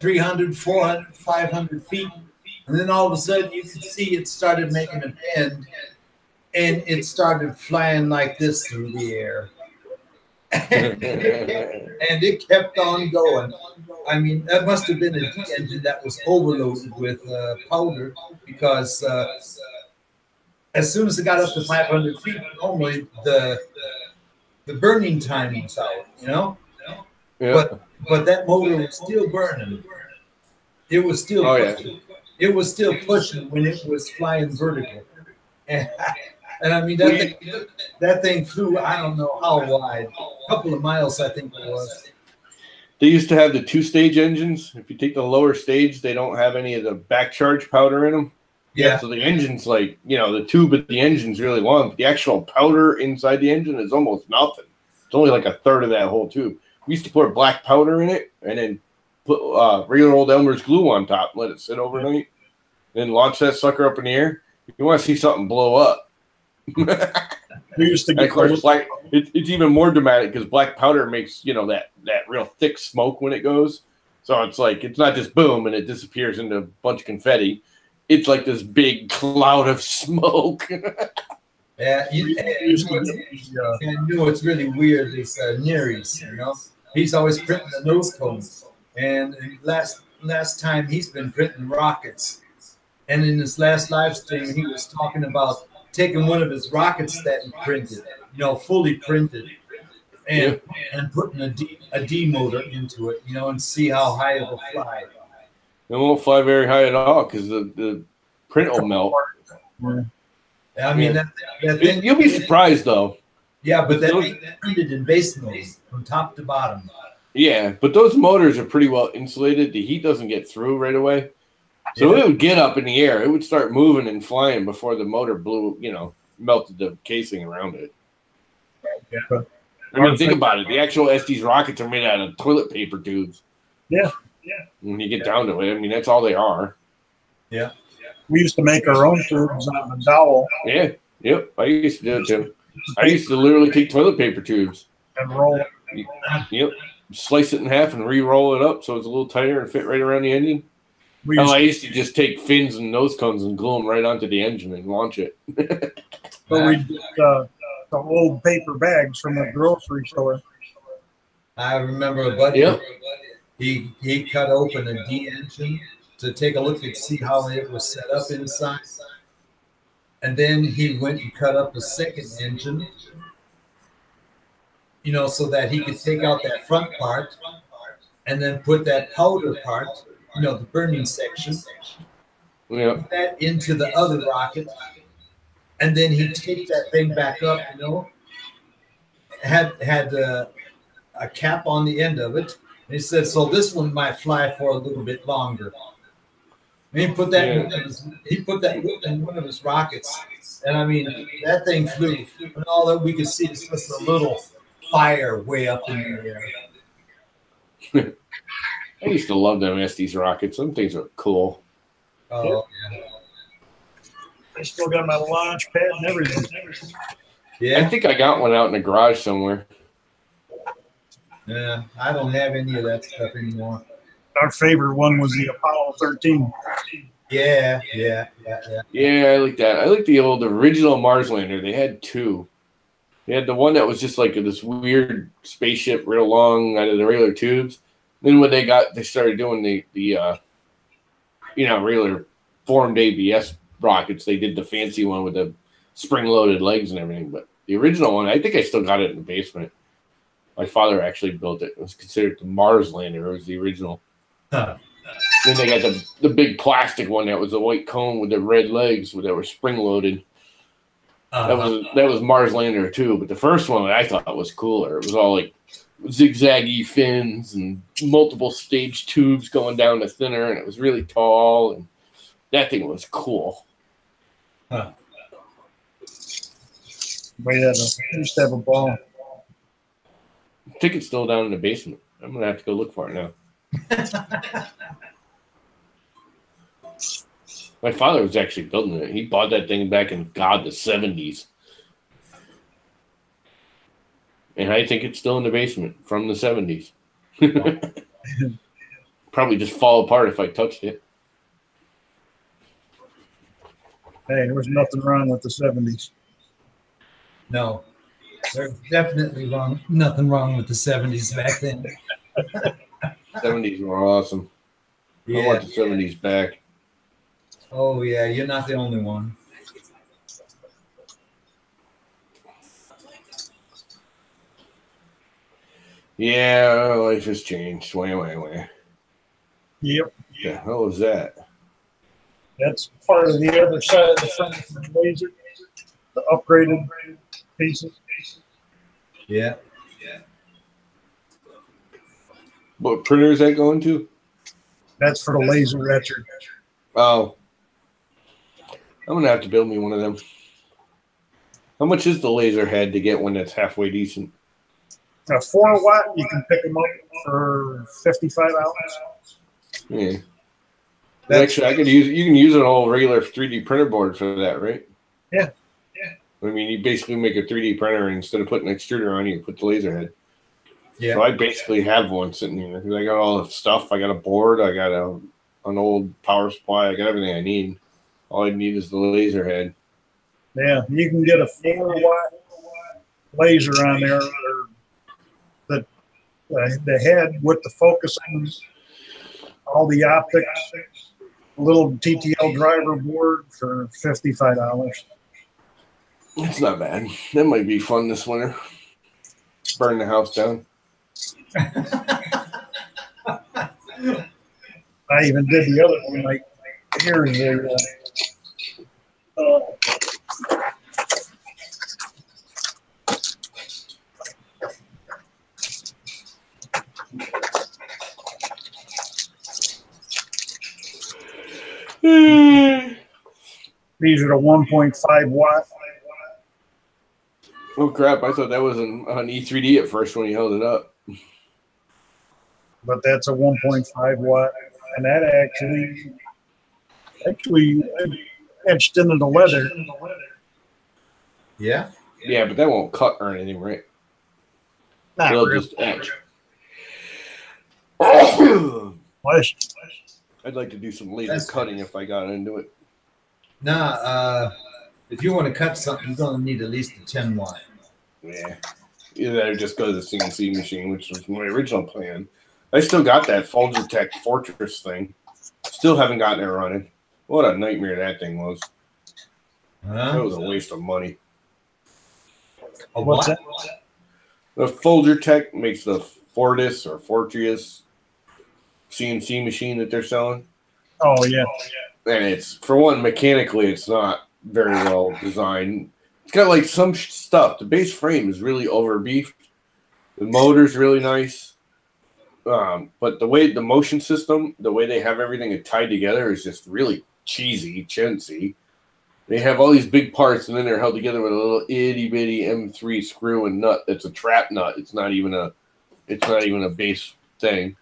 300, 400, 500 feet. And then all of a sudden you could see it started making a bend, and it started flying like this through the air. And it kept on going. I mean, that must have been a D engine that was overloaded with powder, because as soon as it got up to 500 feet, normally the burning time was out, you know? Yeah. But that motor was still burning. It was still pushing. It was still pushing when it was flying vertical. And I mean, that thing flew, I don't know how wide, a couple of miles, I think it was. They used to have the 2-stage engines. If you take the lower stage, they don't have any of the back charge powder in them. Yeah. So the engine's like, you know, the tube at the engine's really long, but the actual powder inside the engine is almost nothing. It's only like a third of that whole tube. We used to pour black powder in it and then put regular old Elmer's glue on top, let it sit overnight, then launch that sucker up in the air. If you want to see something blow up. We used to And get of course, it's even more dramatic because black powder makes, you know, that real thick smoke when it goes. So it's like, it's not just boom and it disappears into a bunch of confetti. it's like this big cloud of smoke. Yeah, I know it's really weird. Is Neres, you know, he's always printing the nose cones, and last time he's been printing rockets, and in his last live stream he was talking about taking one of his rockets that he printed, you know, fully printed, and putting a D motor into it, you know, and see how high it will fly. It won't fly very high at all because the print will melt. I mean, that thing, you'll be surprised though. Yeah, but that thing printed in base mode from top to bottom. Yeah, but those motors are pretty well insulated. The heat doesn't get through right away. So it would get up in the air. It would start moving and flying before the motor blew, you know, melted the casing around it. Yeah. I mean, think about it. The actual Estes rockets are made out of toilet paper tubes. Yeah. When you get down to it, I mean, that's all they are. Yeah. We used to make our own tubes on the dowel. Yeah. Yep. I used to do it too. I used to literally take toilet paper tubes and roll it. Yep. Slice it in half and re-roll it up so it's a little tighter and fit right around the engine. I used to just take fins and nose cones and glue them right onto the engine and launch it. But we did the old paper bags from the grocery store. I remember a buddy. He cut open a D engine to take a look and see how it was set up inside. And then he went and cut up a second engine, you know, so that he could take out that front part and then put that powder part, you know, the burning section, put that into the other rocket. And then he'd take that thing back up, you know, had a cap on the end of it. And he said, so this one might fly for a little bit longer. And he put that in one of his rockets. And I mean, that thing flew. And all that we could see is just a little fire way up in the air. I used to love them Estes rockets. Some things are cool. Oh, yeah. I still got my launch pad and everything. Yeah. I think I got one out in the garage somewhere. Yeah, I don't have any of that stuff anymore. Our favorite one was the Apollo 13. Yeah. Yeah, I like that. I like the old original Mars lander. They had two. They had the one that was just like this weird spaceship, real long out of the regular tubes. Then when they started doing the regular formed ABS rockets, they did the fancy one with the spring-loaded legs and everything. But the original one, I think I still got it in the basement. My father actually built it. It was considered the Mars lander. It was the original. Then they got the big plastic one that was a white cone with the red legs that were spring-loaded. That was Mars lander too. But the first one I thought was cooler. It was all like zigzaggy fins and multiple stage tubes going down the thinner, and it was really tall, and that thing was cool. We used to have a ball. I think it's still down in the basement. I'm gonna have to go look for it now. My father was actually building it. He bought that thing back in the 70s. And I think it's still in the basement from the 70s. Probably just fall apart if I touched it. Hey, there was nothing wrong with the 70s. No, there's definitely nothing wrong with the 70s back then. 70s were awesome. Yeah. I want the 70s back. Oh, yeah, you're not the only one. Yeah, life has changed. Way. Yep. The hell is that? That's part of the other side of the front laser, the upgraded pieces. Yeah. What printer is that going to? That's for the laser etcher. Oh. I'm going to have to build me one of them. How much is the laser head to get one that's halfway decent? A 4-watt, you can pick them up for $55. Yeah. Actually, I could use. You can use an old regular 3D printer board for that, right? Yeah. I mean, you basically make a 3D printer, and instead of putting an extruder on, you put the laser head. Yeah. So I basically have one sitting here because I got all the stuff. I got a board. I got an old power supply. I got everything I need. All I need is the laser head. Yeah, you can get a 4-watt laser on there, or the head with the focusing, all the optics, little TTL driver board for $55. It's not bad. That might be fun this winter. Burn the house down. I even did the other one. Like, here's a. These are the 1.5 watt. Oh crap! I thought that was an E3D at first when you held it up. But that's a 1.5 watt, and that actually etched into the leather. Yeah. Yeah, but that won't cut or anything, right? Not It'll really. just etch. Flesh. I'd like to do some laser cutting if I got into it. Nah, if you want to cut something, you're going to need at least a 10 watt. Yeah. Either that or just go to the CNC machine, which was my original plan. I still got that Folgertech Fortress thing. Still haven't gotten it running. What a nightmare that thing was. That was a waste of money. What's that? The Folgertech makes the Fortis or Fortrius CNC machine that they're selling. Oh, yeah. And it's, for one, mechanically, it's not very well designed. It's got like some stuff. The base frame is really over beefed. The motor's really nice. But the way the motion system, the way they have everything tied together is just really cheesy, chintzy. They have all these big parts, and then they're held together with a little itty bitty M3 screw and nut. That's a trap nut. It's not even a base thing,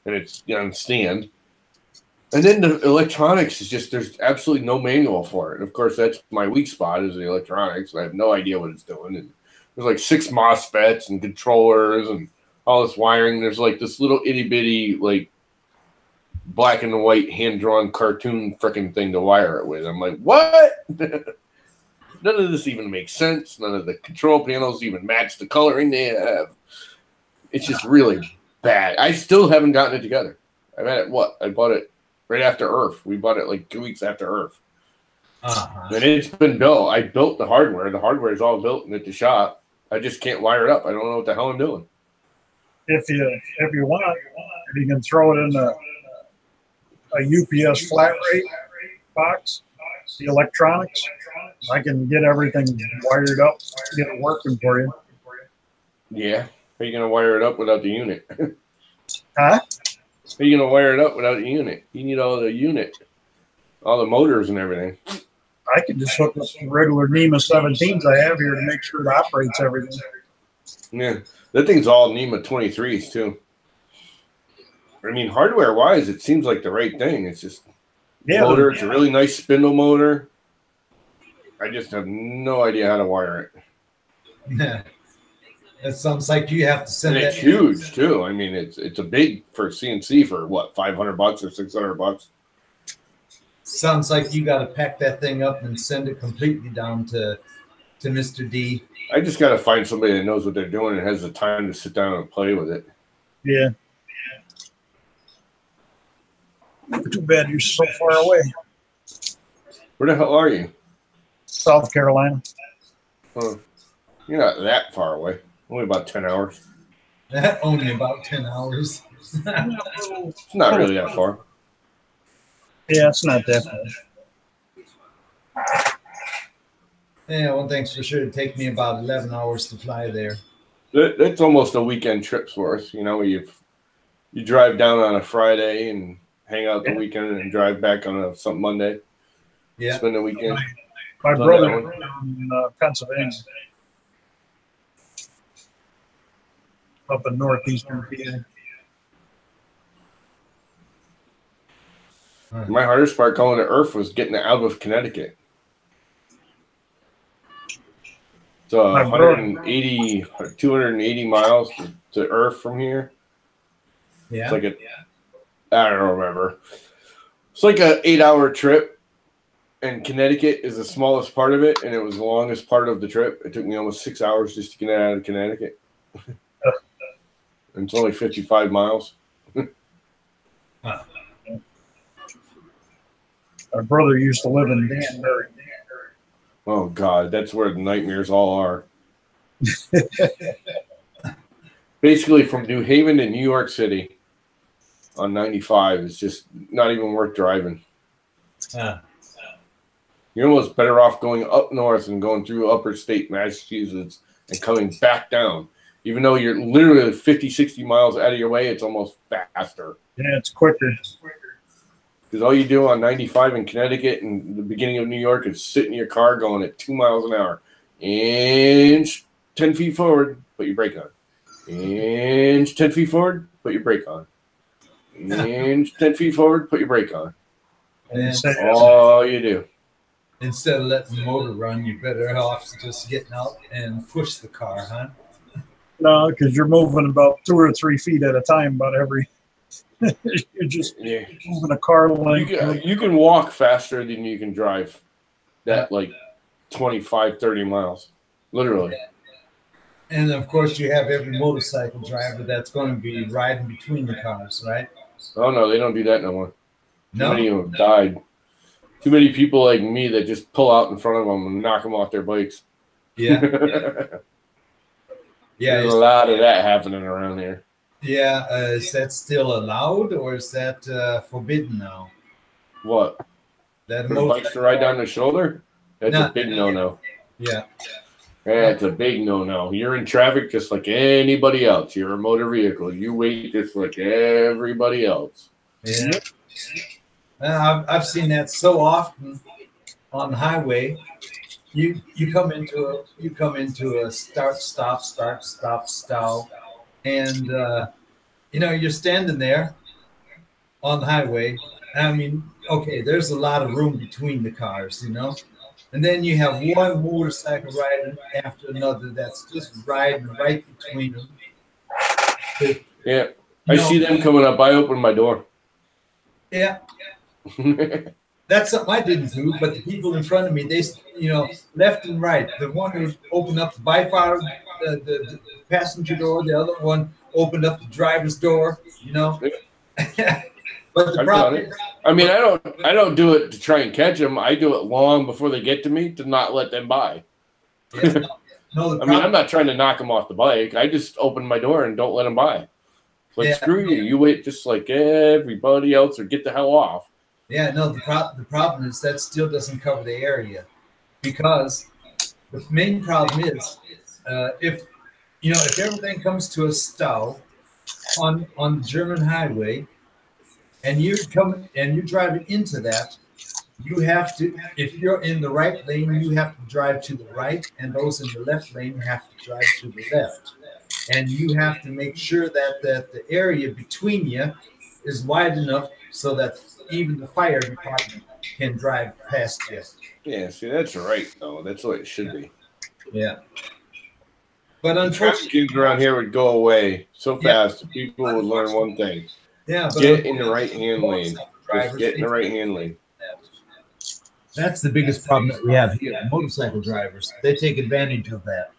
and it's on stand. And then the electronics is just, there's absolutely no manual for it. And of course, that's my weak spot is the electronics. And I have no idea what it's doing. And there's like 6 MOSFETs and controllers and all this wiring. There's like this little itty bitty, like black and white hand-drawn cartoon freaking thing to wire it with. I'm like, what? None of this even makes sense. None of the control panels even match the coloring they have. It's just really bad. I still haven't gotten it together. I've had it, I bought it right after Earth. We bought it like 2 weeks after Earth. And it's been built. I built the hardware. The hardware is all built at the shop. I just can't wire it up. I don't know what the hell I'm doing. If you want, you can throw it in a UPS flat rate box, the electronics. I can get everything wired up, get it working for you. Yeah. How are you going to wire it up without the unit? Huh? How are you going to wire it up without the unit? You need all the unit, all the motors and everything. I can just hook up the regular NEMA 17s I have here to make sure it operates everything. Yeah. That thing's all NEMA 23s, too. I mean, hardware-wise, it seems like the right thing. It's just motor. It's a really nice spindle motor. I just have no idea how to wire it. It sounds like you have to send and it. It's huge, too. I mean, it's a big for CNC for, what, $500 or $600? Sounds like you got to pack that thing up and send it completely down to Mr. D. I just got to find somebody that knows what they're doing and has the time to sit down and play with it. Yeah. Too bad you're so far away. Where the hell are you? South Carolina. Huh. You're not that far away. Only about 10 hours. Only about 10 hours. It's not really that far. Yeah, it's not that far. Yeah, one thing's for sure. It'd take me about 11 hours to fly there. That's almost a weekend trip for us. You know, you drive down on a Friday and hang out the weekend and drive back on some Monday. Yeah. Spend the weekend. My brother in Pennsylvania. Up in northeastern PA. My hardest part going to Earth was getting out of Connecticut. So 280 miles to Earth from here. Yeah. It's like I don't remember. It's like an 8-hour trip. and Connecticut is the smallest part of it, and it was the longest part of the trip. It took me almost 6 hours just to get out of Connecticut. And it's only 55 miles. Our brother used to live in Danbury. Oh, God, that's where the nightmares all are. Basically, from New Haven to New York City on 95 is just not even worth driving. You're almost better off going up north and going through upper state Massachusetts and coming back down. Even though you're literally 50, 60 miles out of your way, it's almost faster. Yeah, it's quicker. Because all you do on 95 in Connecticut and the beginning of New York is sit in your car going at 2 miles an hour. Inch 10 feet forward, put your brake on. Inch 10 feet forward, put your brake on. Inch 10 feet forward, put your brake on. And that's all you do. Instead of letting the motor run, you're better off just getting out and push the car, huh? No, because you're moving about 2 or 3 feet at a time, about every. You're just moving a car length. You can walk faster than you can drive that, like 25, 30 miles, literally. And of course, you have every motorcycle driver that's going to be riding between the cars, right? Oh, no, they don't do that no more. No? Too many of them died. Too many people like me that just pull out in front of them and knock them off their bikes. Yeah. Yeah. There's a lot of that happening around here. Yeah. Is that still allowed or is that forbidden now? What? That for bikes to ride down the shoulder? That's a big no-no. Yeah. That's a big no-no. You're in traffic just like anybody else. You're a motor vehicle. You wait just like everybody else. Yeah. I've seen that so often on the highway. You come into a start stop, and you're standing there on the highway. I mean, okay, there's a lot of room between the cars, and then you have one motorcycle riding after another that's just riding right between them. Yeah, I see them coming up. I open my door. Yeah. That's something I didn't do, but the people in front of me, they, left and right. The one who opened up the by-far, the passenger door, the other one opened up the driver's door, But the problem, I mean, I don't do it to try and catch them. I do it long before they get to me to not let them by. Yeah, no, I mean, I'm not trying to knock them off the bike. I just open my door and don't let them by. Like, screw you. You wait just like everybody else or get the hell off. Yeah, no, the problem is that still doesn't cover the area, because the main problem is if everything comes to a stop on the German highway, and you're driving into that, you have to, if you're in the right lane, you have to drive to the right, and those in the left lane have to drive to the left, and you have to make sure that the area between you is wide enough so that even the fire department can drive past you. Yeah, see, that's right, though. That's what it should be. Yeah. But unfortunately, kids around here would go away so fast that people would learn one thing. Yeah, but get in the right-hand lane. Just get in the right-hand lane. That's the biggest problem that we have here. Motorcycle drivers, they take advantage of that.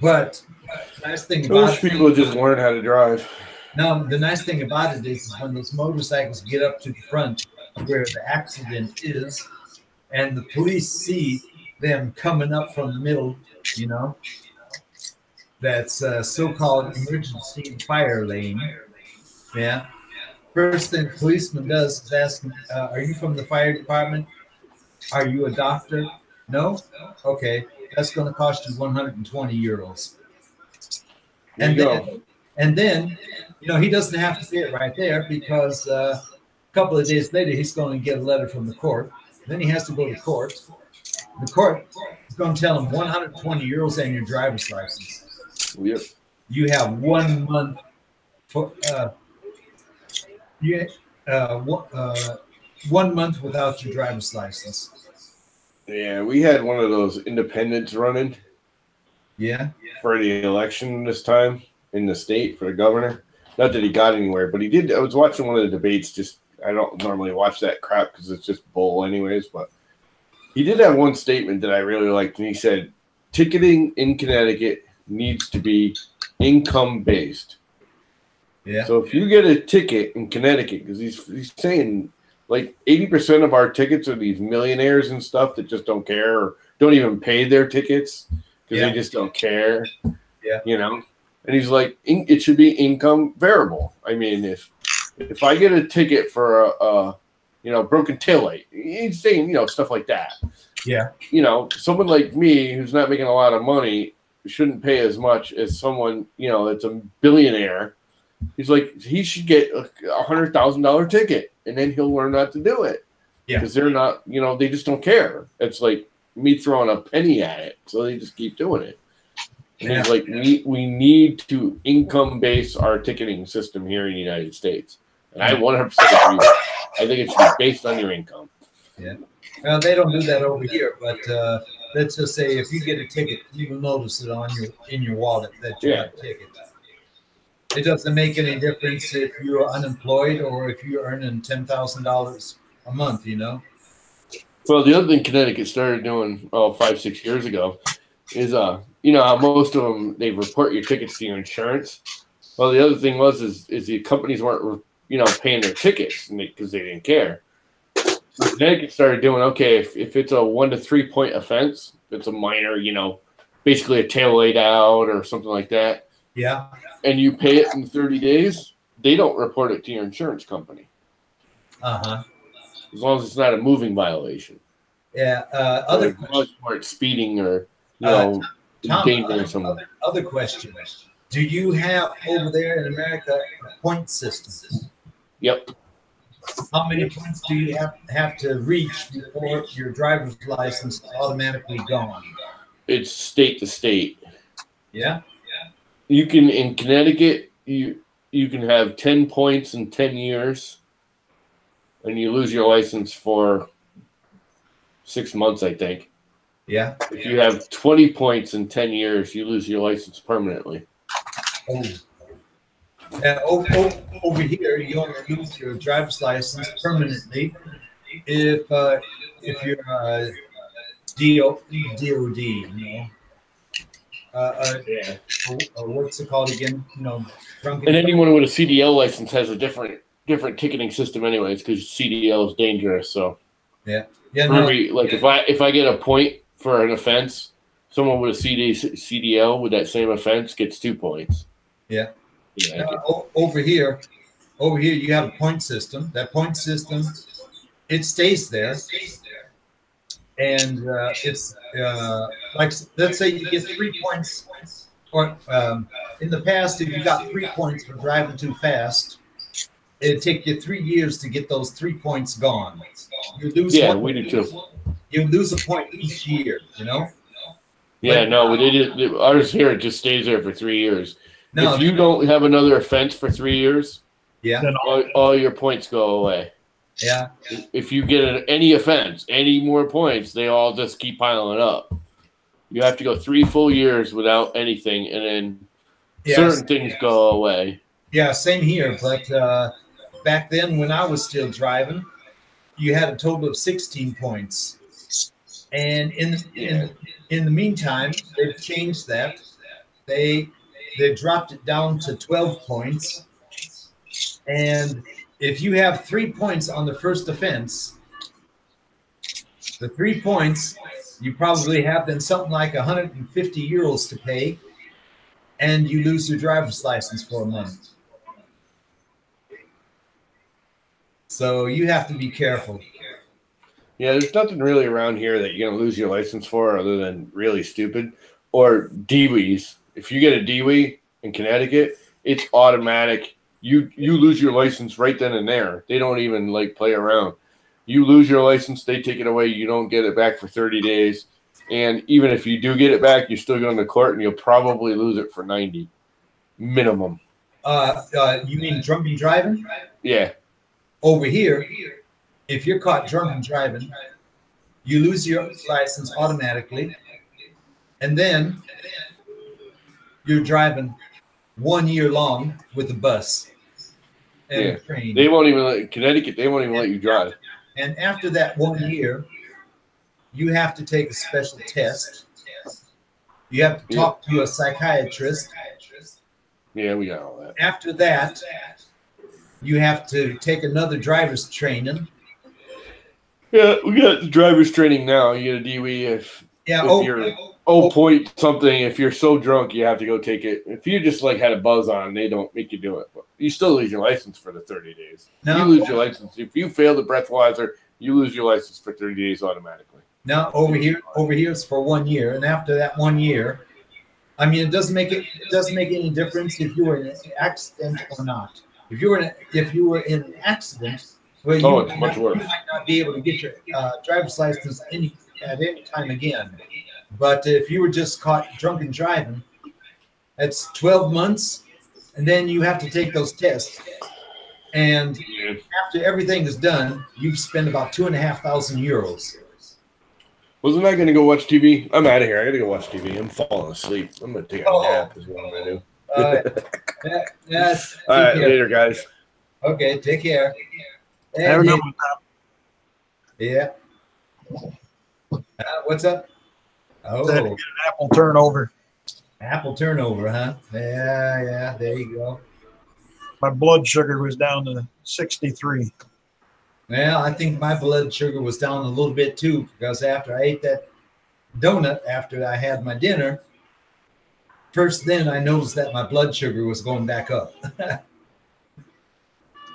But the nice thing about those people just learn how to drive. No, the nice thing about it is when those motorcycles get up to the front where the accident is, and the police see them coming up from the middle, that's so-called emergency fire lane. Yeah. First thing the policeman does is ask them, are you from the fire department? Are you a doctor? No? Okay. That's going to cost you 120 euros. And then, he doesn't have to say it right there, because a couple of days later, he's going to get a letter from the court. Then he has to go to court. The court is going to tell him 120 euros and your driver's license. Yep. You have 1 month for 1 month without your driver's license. Yeah, we had one of those independents running. Yeah. For the election this time in the state for the governor. Not that he got anywhere, but he did. I was watching one of the debates just I don't normally watch that crap because it's just bull anyways, but he did have one statement that I really liked, and he said, ticketing in Connecticut needs to be income-based. Yeah. So if you get a ticket in Connecticut, because he's saying like 80% of our tickets are these millionaires and stuff that just don't care or don't even pay their tickets because they just don't care. Yeah. You know? And he's like, it should be income variable. I mean, if I get a ticket for a broken taillight, he's saying, stuff like that. Yeah. Someone like me who's not making a lot of money shouldn't pay as much as someone, that's a billionaire. He's like, he should get a $100,000 ticket, and then he'll learn not to do it. Yeah. Because they're not, they just don't care. It's like me throwing a penny at it, so they just keep doing it. And he's like, we need to income base our ticketing system here in the United States. And I 100% agree with that. I think it should be based on your income. Yeah. Well, they don't do that over here, but let's just say if you get a ticket, you will notice it in your wallet that you have a ticket. It doesn't make any difference if you're unemployed or if you're earning $10,000 a month, Well, the other thing Connecticut started doing 5-6 years ago is how most of them, they report your tickets to your insurance. Well, the other thing is the companies weren't paying their tickets because they didn't care. So Connecticut started doing, okay, if it's a 1 to 3 point offense, if it's a minor, basically a tail laid out or something like that. Yeah. And you pay it in 30 days, they don't report it to your insurance company. Uh-huh. As long as it's not a moving violation. Yeah. Other question. Or it's speeding or, Tom, endangering someone. Other question. Do you have over there in America a point system? Yep. How many points do you have to reach before your driver's license is automatically gone? It's state to state. Yeah. You can in Connecticut you can have 10 points in 10 years, and you lose your license for 6 months, I think. Yeah. If you have 20 points in 10 years, you lose your license permanently. Over here, you only lose your driver's license permanently if you're DOD, what's it called again? Drunk. And anyone with a CDL license has a different ticketing system, anyways, because CDL is dangerous. So yeah. If I get a point for an offense, someone with a CDL with that same offense gets 2 points. Yeah. Over here, you have a point system. That point system, it stays there, and it's like, let's say you get 3 points, or in the past, if you got 3 points for driving too fast, it'd take you 3 years to get those 3 points gone. You lose we do too. You lose a point each year, Yeah, no, ours here, it just stays there for 3 years. No, if you don't have another offense for 3 years, then all your points go away. Yeah. If you get any offense, any more points, they all just keep piling up. You have to go 3 full years without anything, and then certain things go away. Yeah, same here. But back then, when I was still driving, you had a total of 16 points. And in the meantime, they've changed that. They dropped it down to 12 points. And if you have 3 points on the first offense, the 3 points, you probably have then something like 150 euros to pay, and you lose your driver's license for a month. So you have to be careful. Yeah, there's nothing really around here that you're going to lose your license for other than really stupid. Or DWIs. If you get a DWI in Connecticut, it's automatic. You lose your license right then and there. They don't even play around. You lose your license, they take it away. You don't get it back for 30 days. And even if you do get it back, you're still going to court, and you'll probably lose it for 90 minimum. You mean drunk and driving? Yeah. Over here, if you're caught drunk and driving, you lose your license automatically, and then you're driving 1 year long with a bus. and train. They won't even let Connecticut. They won't even let you drive. And after that 1 year, you have to take a special test. You have to talk to a psychiatrist. Yeah, we got all that. After that, you have to take another driver's training. Yeah, we got driver's training now. You get a DWI if you're point something. If you're so drunk, you have to go take it. If you just like had a buzz on, they don't make you do it. But you still lose your license for the 30 days. No. You lose your license. If you fail the breathalyzer, you lose your license for 30 days automatically. Now over here it's for 1 year, and after that 1 year, I mean, it doesn't make any difference if you were in an accident or not. If you were in an accident, well, it's much worse. You might not be able to get your driver's license at any time again. But if you were just caught drunken driving, that's 12 months, and then you have to take those tests. And after everything is done, you've spent about €2,500. Wasn't I going to go watch TV? I'm out of here. I got to go watch TV. I'm falling asleep. I'm going to take a nap is what I'm going to do. Yes. All right, later, guys. Okay, take care. Have a good one, Tom. Yeah. What's up? Oh, Get an apple turnover. Apple turnover, huh? Yeah. There you go. My blood sugar was down to 63. Well, I think my blood sugar was down a little bit too, because after I ate that donut after I had my dinner, first then I noticed that my blood sugar was going back up.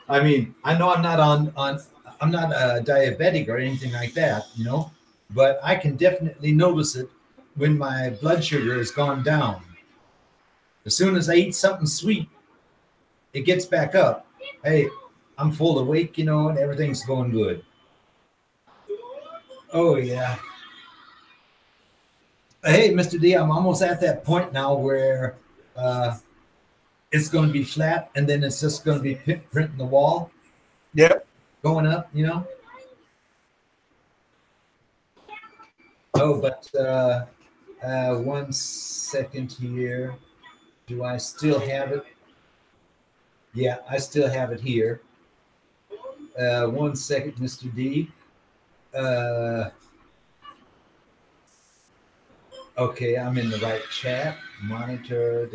I mean, I know I'm not I'm not a diabetic or anything like that, you know, but I can definitely notice it when my blood sugar has gone down. As soon as I eat something sweet, it gets back up. Hey, I'm full awake, you know, and everything's going good. Oh, yeah. Hey, Mr. D, I'm almost at that point now where it's going to be flat, and then it's just going to be printing the wall. Yep. Going up, you know. Oh, but 1 second here. Do I still have it? Yeah, I still have it here. 1 second, Mr. D. Okay, I'm in the right chat. Monitor.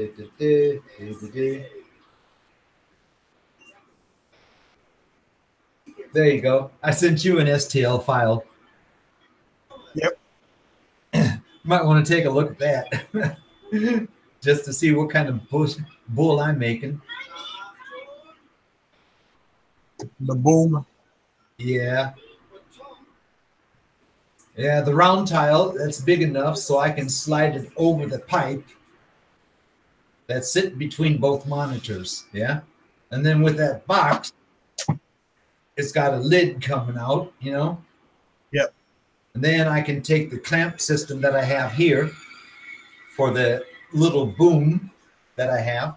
There you go. I sent you an STL file. Yep. Might want to take a look at that just to see what kind of bull I'm making. The boom. Yeah. Yeah, the round tile, that's big enough so I can slide it over the pipe that's sitting between both monitors. Yeah. And then with that box, it's got a lid coming out, you know? Yep. And then I can take the clamp system that I have here for the little boom that I have.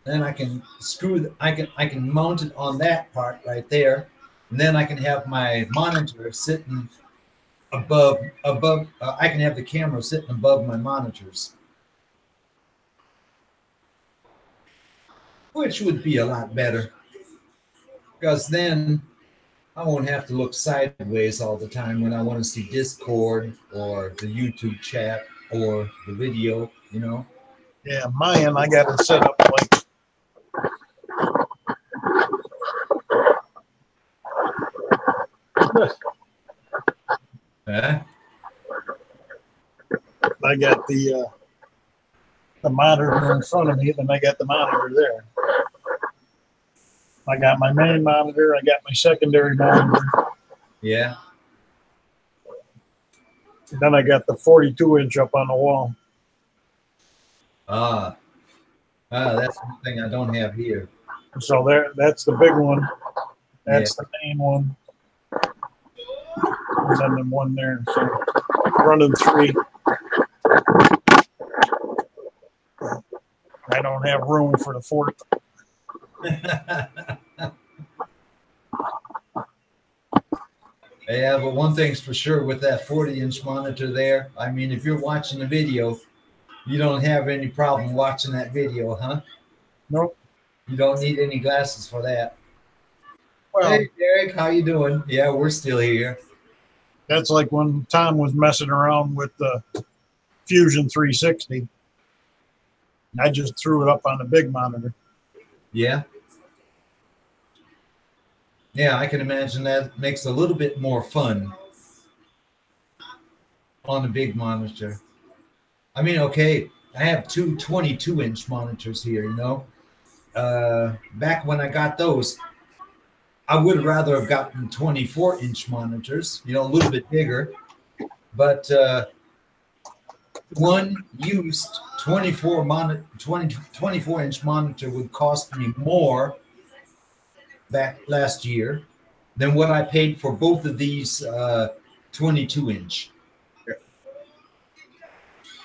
Then I can I can mount it on that part right there. And then I can have my monitor sitting above, I can have the camera sitting above my monitors. Which would be a lot better. Because then I won't have to look sideways all the time when I want to see Discord or the YouTube chat or the video, you know? Yeah, mine, I got it set up like I got the monitor in front of me, then I got the monitor there. I got my main monitor, I got my secondary monitor. Yeah. Then I got the 42-inch up on the wall. That's one thing I don't have here. So that's the big one. That's the main one. And then the one there. So running 3. I don't have room for the 4th. Yeah, but one thing's for sure with that 40-inch monitor there, I mean, if you're watching a video, you don't have any problem watching that video, huh? Nope. You don't need any glasses for that. Well, Hey, Derek, how you doing? Yeah, we're still here. that's like when Tom was messing around with the Fusion 360. I just threw it up on the big monitor. Yeah. Yeah, I can imagine that makes a little bit more fun on the big monitor. I mean, okay, I have two 22-inch monitors here, you know. Back when I got those, I would rather have gotten 24-inch monitors, you know, a little bit bigger. But one used 24-inch monitor would cost me more back last year than what I paid for both of these 22-inch.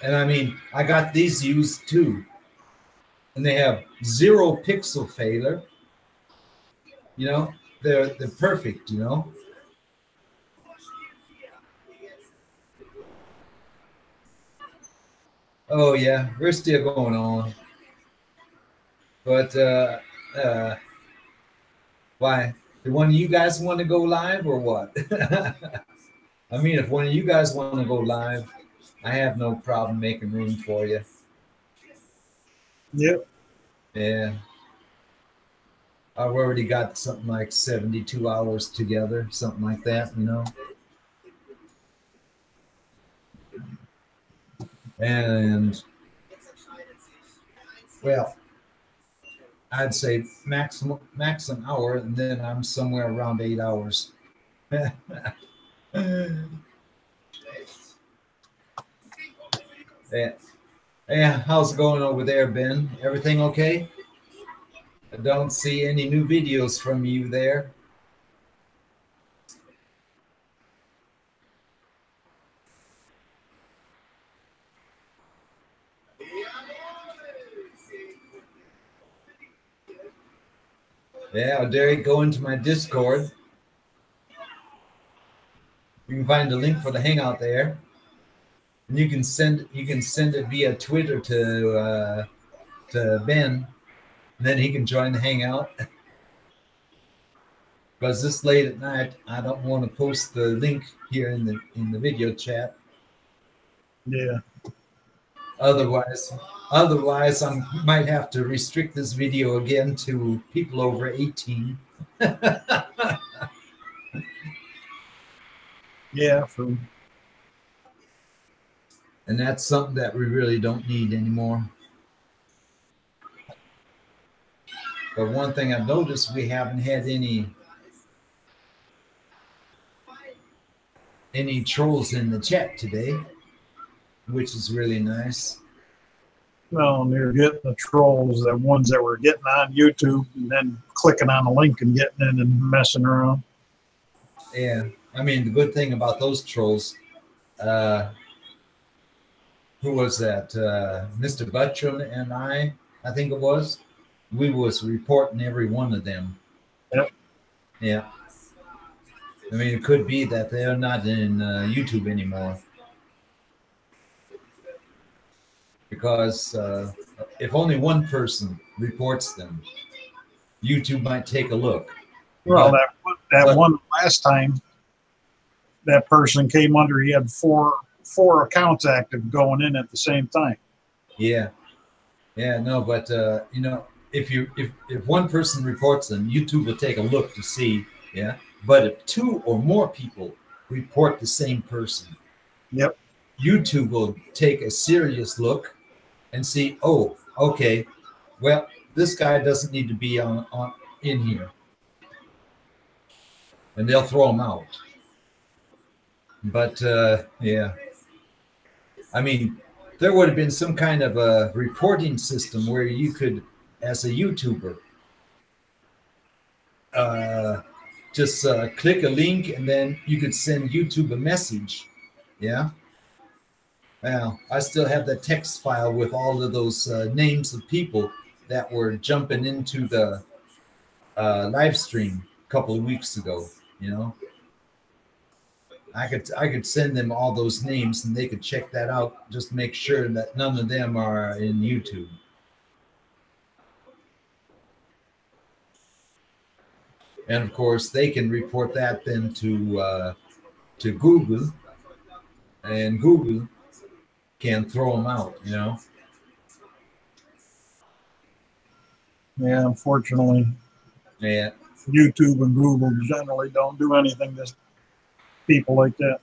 And I mean, I got these used too. And they have 0 pixel failure. You know, they're perfect, you know. Oh yeah, we're still going on. But why? Do one of you guys want to go live or what? I mean, if one of you guys want to go live, I have no problem making room for you. Yep. Yeah. I've already got something like 72 hours together, something like that, you know. And well, I'd say max an hour, and then I'm somewhere around 8 hours. Yeah, how's it going over there, Ben? Everything okay? I don't see any new videos from you there. Yeah, Derek, go into my Discord. You can find the link for the Hangout there, and you can send it via Twitter to Ben, and then he can join the Hangout. Because this late at night, I don't want to post the link here in the video chat. Yeah. Otherwise, I might have to restrict this video again to people over 18. Yeah. And that's something that we really don't need anymore. But one thing I've noticed, we haven't had any trolls in the chat today, which is really nice. Well, they're getting the trolls, the ones that were getting on YouTube and then clicking on the link and getting in and messing around. Yeah, I mean, the good thing about those trolls, who was that? Mr. Buttram and I think it was. We was reporting every one of them. Yep. Yeah. I mean, it could be that they're not in YouTube anymore. Because if only one person reports them, YouTube might take a look. Well, that one last time, that person came under, he had four accounts active going in at the same time. Yeah. Yeah, no, but you know, if one person reports them, YouTube will take a look to see, yeah. But if 2 or more people report the same person, yep, YouTube will take a serious look and see, oh, okay, well, this guy doesn't need to be on in here, and they'll throw him out. But yeah, I mean, there would have been some kind of a reporting system where you could, as a YouTuber, just click a link and then you could send YouTube a message. Yeah. Well, I still have the text file with all of those names of people that were jumping into the live stream a couple of weeks ago. You know, I could send them all those names and they could check that out. Just make sure that none of them are in YouTube. And of course, they can report that then to Google, and Google can throw them out, you know. Yeah, unfortunately, Yeah, YouTube and Google generally don't do anything to people like that.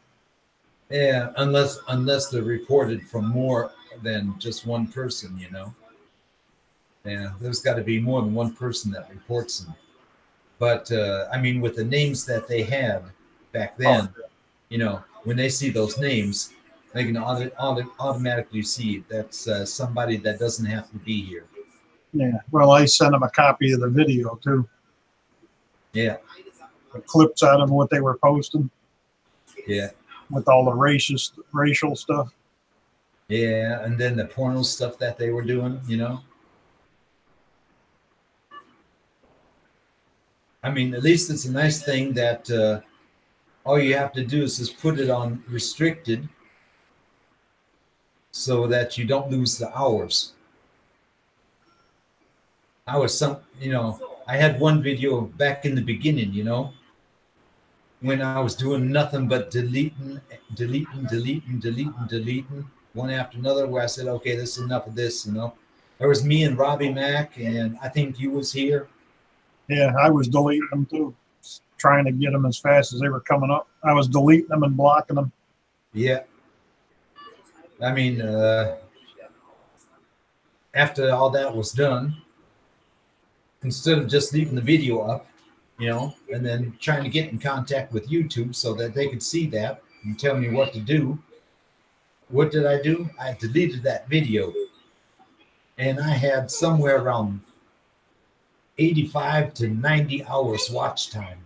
yeah, unless they're reported from more than just one person, you know. Yeah, there's got to be more than one person that reports them. But I mean, with the names that they had back then, you know, when they see those names, they can automatically see that's somebody that doesn't have to be here. Yeah, well, I sent them a copy of the video too. Yeah, The clips out of what they were posting. Yeah, with all the racial stuff. Yeah, and then the porno stuff that they were doing, you know. I mean, at least it's a nice thing that all you have to do is just put it on restricted so that you don't lose the hours. I had one video back in the beginning, you know, when I was doing nothing but deleting one after another, where I said, okay, this is enough of this, you know. There was me and Robbie Mack, and I think you was here. Yeah, I was deleting them too, trying to get them as fast as they were coming up. I was deleting them and blocking them. Yeah. I mean, after all that was done, instead of just leaving the video up, you know, and then trying to get in contact with YouTube so that they could see that and tell me what to do, what did I do? I deleted that video. And I had somewhere around 85 to 90 hours watch time.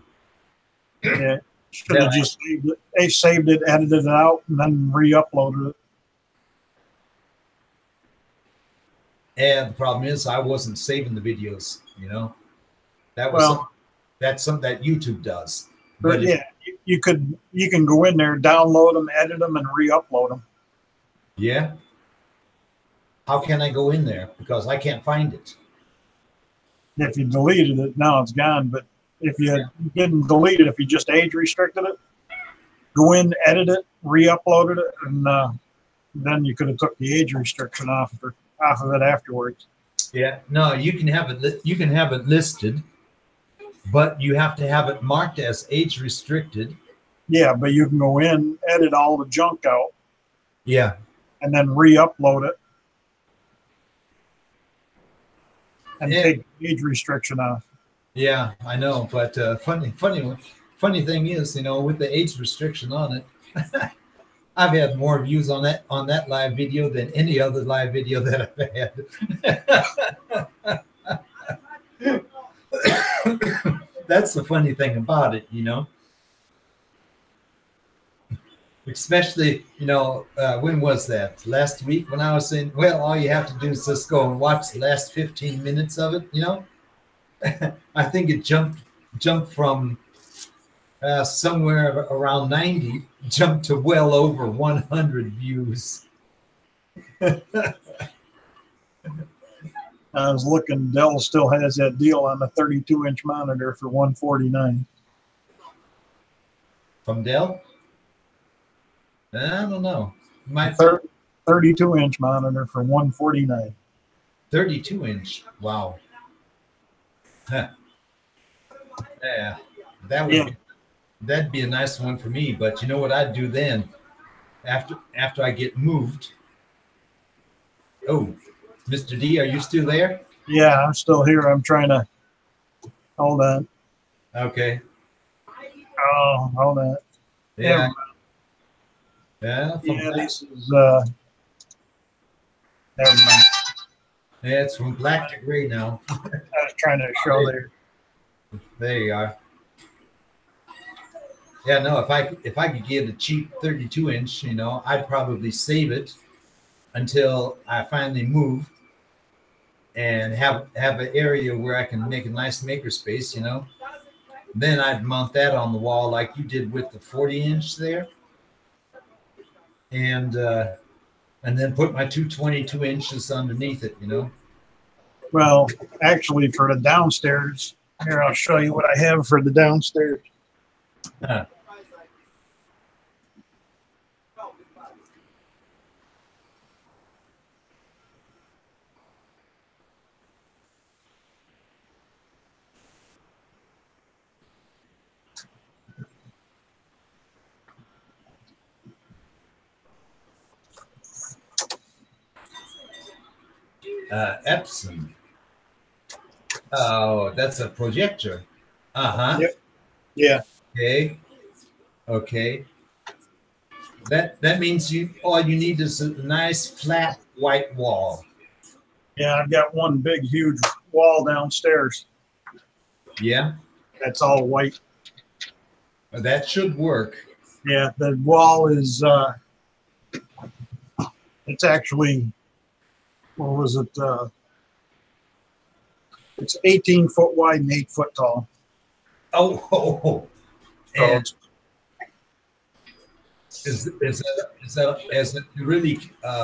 Yeah, should have just saved it. They saved it, edited it out, and then re-uploaded it. And the problem is I wasn't saving the videos, you know. That's something that YouTube does. But yeah, you can go in there, download them, edit them, and re-upload them. Yeah. How can I go in there? Because I can't find it. If you deleted it, now it's gone. But if you didn't delete it, if you just age restricted it, go in, edit it, re-uploaded it, and then you could have took the age restriction off of it afterwards. Yeah. No, you can have it. You can have it listed, but you have to have it marked as age restricted. Yeah, but you can go in, edit all the junk out. Yeah. And then re-upload it. And take the age restriction off. Yeah, I know, but funny thing is, you know, with the age restriction on it, I've had more views on that live video than any other live video that I've had. That's the funny thing about it, you know. Especially, you know, when was that? Last week when I was saying, well, all you have to do is just go and watch the last 15 minutes of it, you know. I think it jumped from somewhere around 90, jumped to well over 100 views. I was looking, Dell still has that deal on the 32-inch monitor for $149. From Dell? I don't know. My 32-inch monitor for $149. 32-inch. Wow. Huh. Yeah, that'd be a nice one for me. But you know what I'd do then? After I get moved. Oh, Mr. D, are you still there? Yeah, I'm still here. I'm trying to hold on. Okay. Oh, hold on. Yeah. Yeah, this is never mind. Yeah, it's from black to gray now. I was trying to show there. There you are. Yeah, no, if I could get a cheap 32-inch, you know, I'd probably save it until I finally move and have an area where I can make a nice makerspace, you know. Then I'd mount that on the wall like you did with the 40-inch there. And then put my 222 inches underneath it, you know. Well, actually, for the downstairs, Here, I'll show you what I have for the downstairs. Huh. Epson. Oh, that's a projector. Uh-huh. Yep. Yeah. Okay. Okay. That means all you need is a nice flat white wall. Yeah, I've got one big, huge wall downstairs. Yeah. That's all white. That should work. Yeah, the wall is, it's actually, what was it? It's 18 foot wide and 8 foot tall. Oh. So And is it really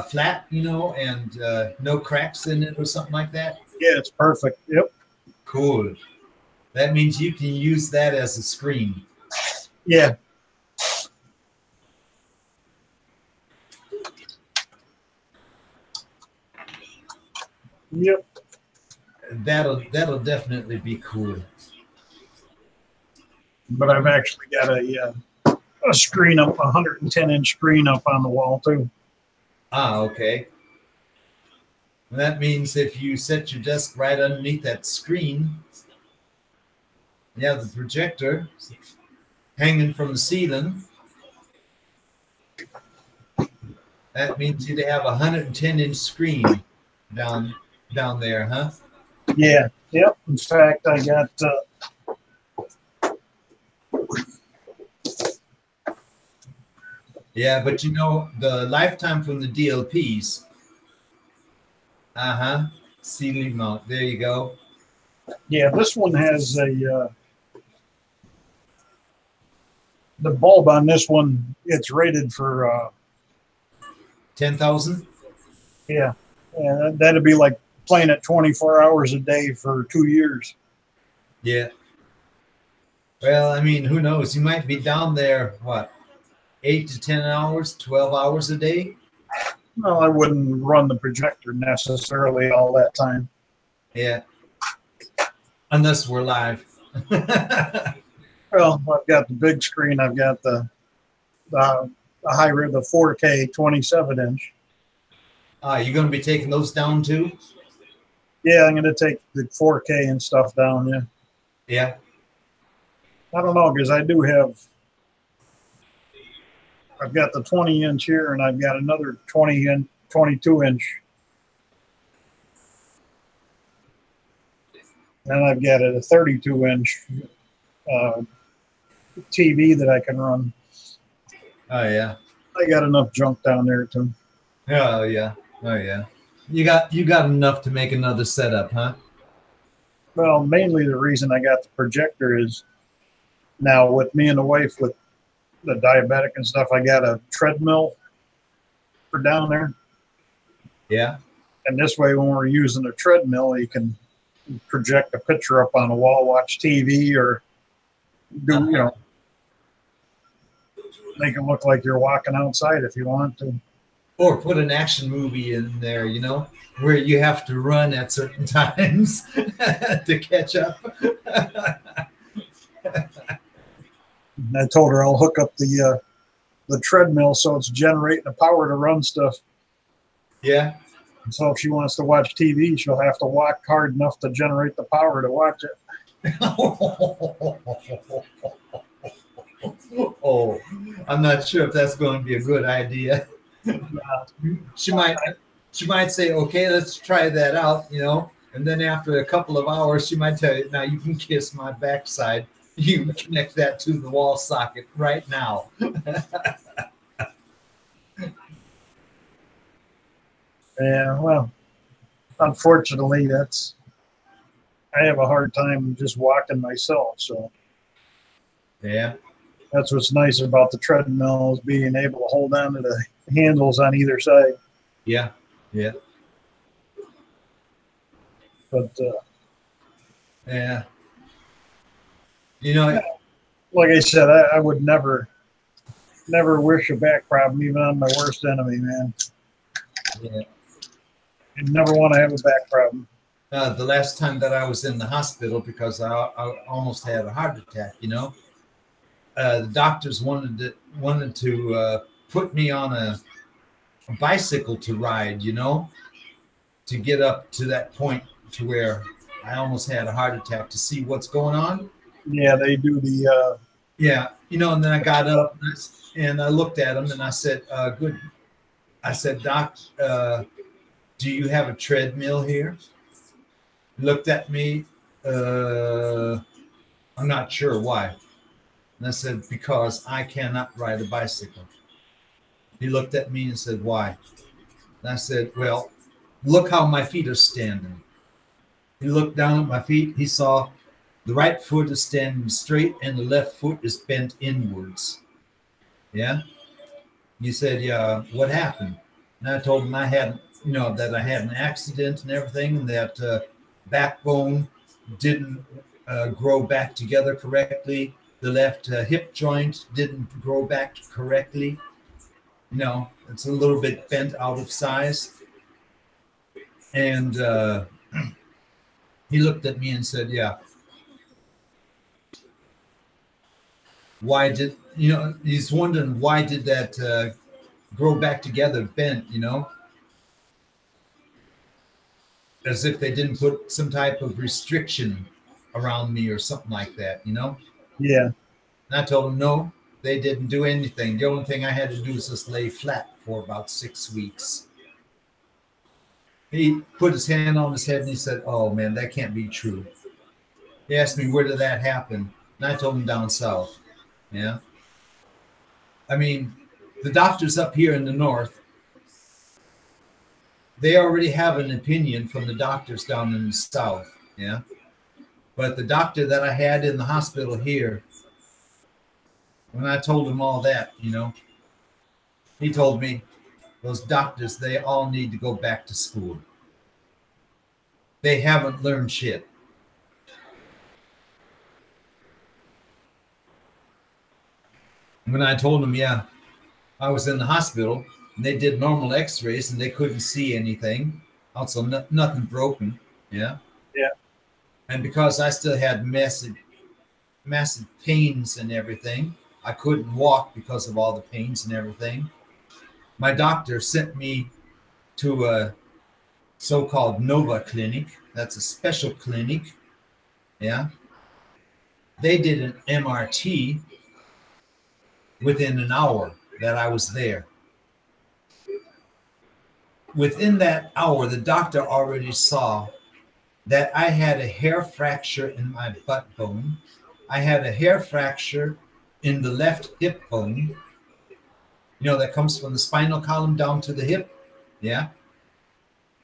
flat, and no cracks in it or something like that? yeah, it's perfect. Yep. Cool. That means you can use that as a screen. Yeah. Yep. That'll definitely be cool. But I've actually got a screen up, 110-inch screen up on the wall too. Ah, okay. That means if you set your desk right underneath that screen, you have the projector hanging from the ceiling. That means you'd have a 110-inch screen down there, huh? Yeah. Yep. In fact, I got. Yeah, but the lifetime from the DLPs. Ceiling mount. There you go. Yeah, this one has the bulb on this one. It's rated for 10,000. yeah, that'd be like playing it 24 hours a day for 2 years. Yeah. Well, I mean, who knows? You might be down there, what, 8 to 10 hours, 12 hours a day? Well, I wouldn't run the projector necessarily all that time. Yeah. Unless we're live. Well, I've got the big screen. I've got the 4K 27-inch. You're going to be taking those down too? Yeah, I'm going to take the 4K and stuff down. Yeah. Yeah. I don't know, because I do have. I've got the 20-inch here, and I've got another 22-inch. And I've got a 32-inch TV that I can run. Oh, yeah. I got enough junk down there too. Oh, yeah. Oh, yeah. You got enough to make another setup, huh? Well, mainly the reason I got the projector is now with me and the wife with the diabetic and stuff, I got a treadmill for down there. Yeah. And this way, when we're using a treadmill, you can project a picture up on the wall, watch TV, or do, make it look like you're walking outside if you want to. Or put an action movie in there, where you have to run at certain times to catch up. I told her I'll hook up the treadmill so it's generating the power to run stuff. Yeah. So if she wants to watch TV, she'll have to walk hard enough to generate the power to watch it. Oh, I'm not sure if that's going to be a good idea. She might say, okay, let's try that out, and then after a couple of hours, she might tell you, now you can kiss my backside. You can connect that to the wall socket right now. Yeah, well, unfortunately, I have a hard time just walking myself. So yeah, that's what's nice about the treadmill, is being able to hold on to the handles on either side. Yeah, yeah. But yeah. You know, Like I said, I would never wish a back problem even on my worst enemy, man. yeah. You never want to have a back problem. The last time that I was in the hospital because I almost had a heart attack, you know, the doctors wanted to put me on a bicycle to ride, you know, to get up to that point to where I almost had a heart attack to see what's going on. Yeah, they do the. Yeah, you know, and then I got up and I looked at him and I said, "Good." I said, "Doc, do you have a treadmill here?" He looked at me. I'm not sure why. And I said, "Because I cannot ride a bicycle." He looked at me and said, "Why?" And I said, "Well, look how my feet are standing." He looked down at my feet. He saw the right foot is standing straight and the left foot is bent inwards. Yeah. He said, "Yeah, what happened?" And I told him I had, you know, that I had an accident and everything, and that backbone didn't grow back together correctly. The left hip joint didn't grow back correctly. You know, it's a little bit bent out of size. And he looked at me and said, "Yeah. Why did, you know," he's wondering why did that grow back together bent, you know, as if they didn't put some type of restriction around me or something like that, you know? Yeah. And I told him, no, they didn't do anything. The only thing I had to do was just lay flat for about 6 weeks. He put his hand on his head and he said, "Oh man, that can't be true." He asked me, "Where did that happen?" And I told him, "Down south." Yeah. I mean, the doctors up here in the north, they already have an opinion from the doctors down in the south. Yeah. But the doctor that I had in the hospital here, when I told him all that, you know, he told me, those doctors, they all need to go back to school. They haven't learned shit. When I told him, yeah, I was in the hospital and they did normal x-rays and they couldn't see anything. Also, nothing broken. Yeah. Yeah. And because I still had massive pains and everything, I couldn't walk because of all the pains and everything. My doctor sent me to a so-called Nova clinic. That's a special clinic. Yeah. They did an MRT within an hour that I was there. Within that hour, the doctor already saw that I had a hair fracture in my butt bone. I had a hair fracture in the left hip bone. You know, that comes from the spinal column down to the hip. Yeah.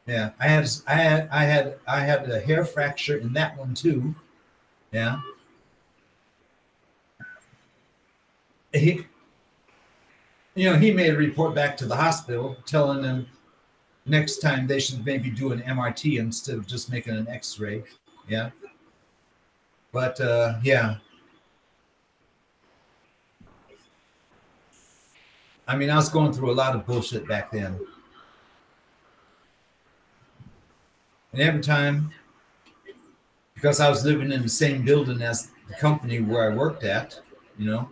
Yeah. I had a hair fracture in that one too. Yeah. He made a report back to the hospital telling them next time they should maybe do an MRT instead of just making an X-ray. Yeah. But yeah. I mean, I was going through a lot of bullshit back then. And every time, because I was living in the same building as the company where I worked at, you know,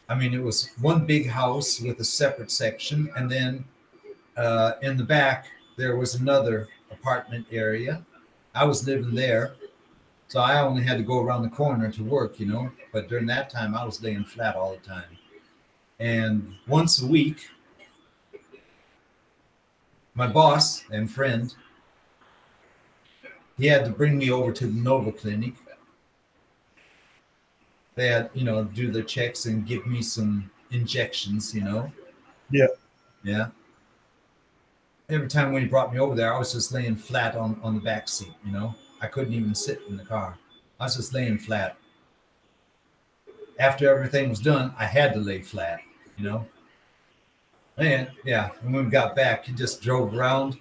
I mean, it was one big house with a separate section. And then in the back, there was another apartment area. I was living there. So I only had to go around the corner to work, you know. But during that time, I was laying flat all the time. And once a week, my boss and friend, he had to bring me over to the Nova Clinic. They had, you know, do their checks and give me some injections, you know. Yeah. Yeah. Every time when he brought me over there, I was just laying flat on the back seat, you know. I couldn't even sit in the car. I was just laying flat. After everything was done, I had to lay flat, you know. And yeah, and when we got back, he just drove around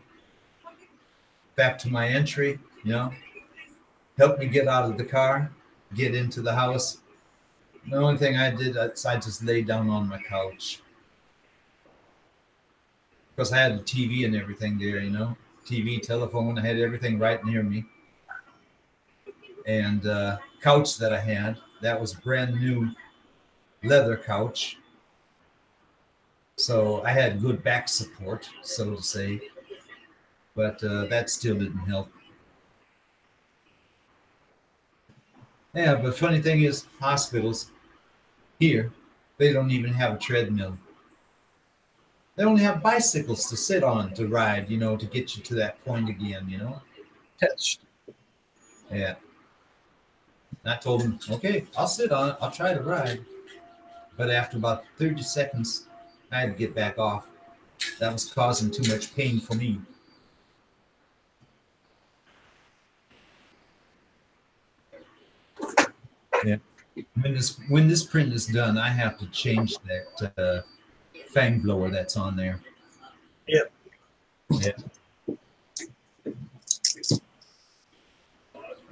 back to my entry, you know, helped me get out of the car, get into the house. The only thing I did is I just laid down on my couch. Because I had a TV and everything there, you know. TV, telephone, I had everything right near me. And couch that I had, that was brand new leather couch. So I had good back support, so to say. But that still didn't help. Yeah, but funny thing is, hospitals here, they don't even have a treadmill. They only have bicycles to sit on to ride, you know, to get you to that point again, you know. Test. Yeah. And I told them, okay, I'll sit on it. I'll try to ride. But after about 30 seconds, I had to get back off. That was causing too much pain for me. Yeah. When this print is done, I have to change that fang blower that's on there. Yep. Yeah.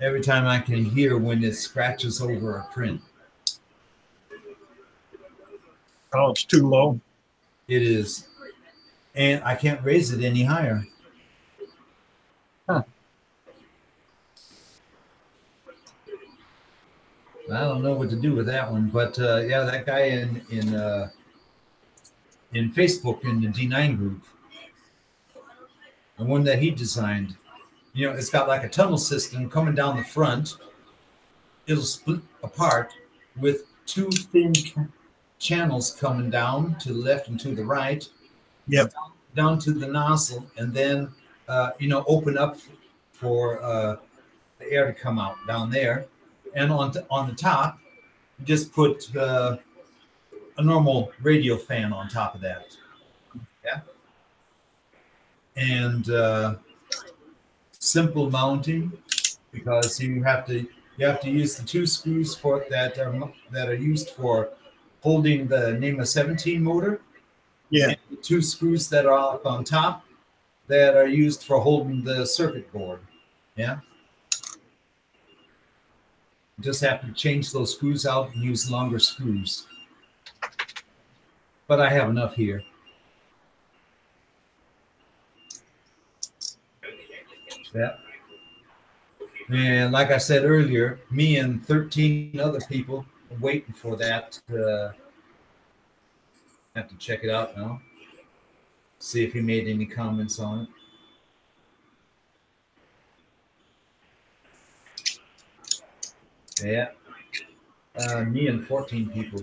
Every time I can hear when it scratches over a print. Oh, it's too low. It is. And I can't raise it any higher. Huh. I don't know what to do with that one, but yeah, that guy in Facebook in the D9 group, the one that he designed, you know, it's got like a tunnel system coming down the front. It'll split apart with two thin channels coming down to the left and to the right. Yep. Down to the nozzle, and then you know, open up for the air to come out down there. And on the top, you just put a normal radio fan on top of that. Yeah. And simple mounting, because you have to use the two screws for that are used for holding the NEMA 17 motor. Yeah. And the two screws that are up on top that are used for holding the circuit board. Yeah. You just have to change those screws out and use longer screws. But I have enough here. Yeah. And like I said earlier, me and 13 other people are waiting for that. Have to check it out now. See if he made any comments on it. Yeah. Me and 14 people.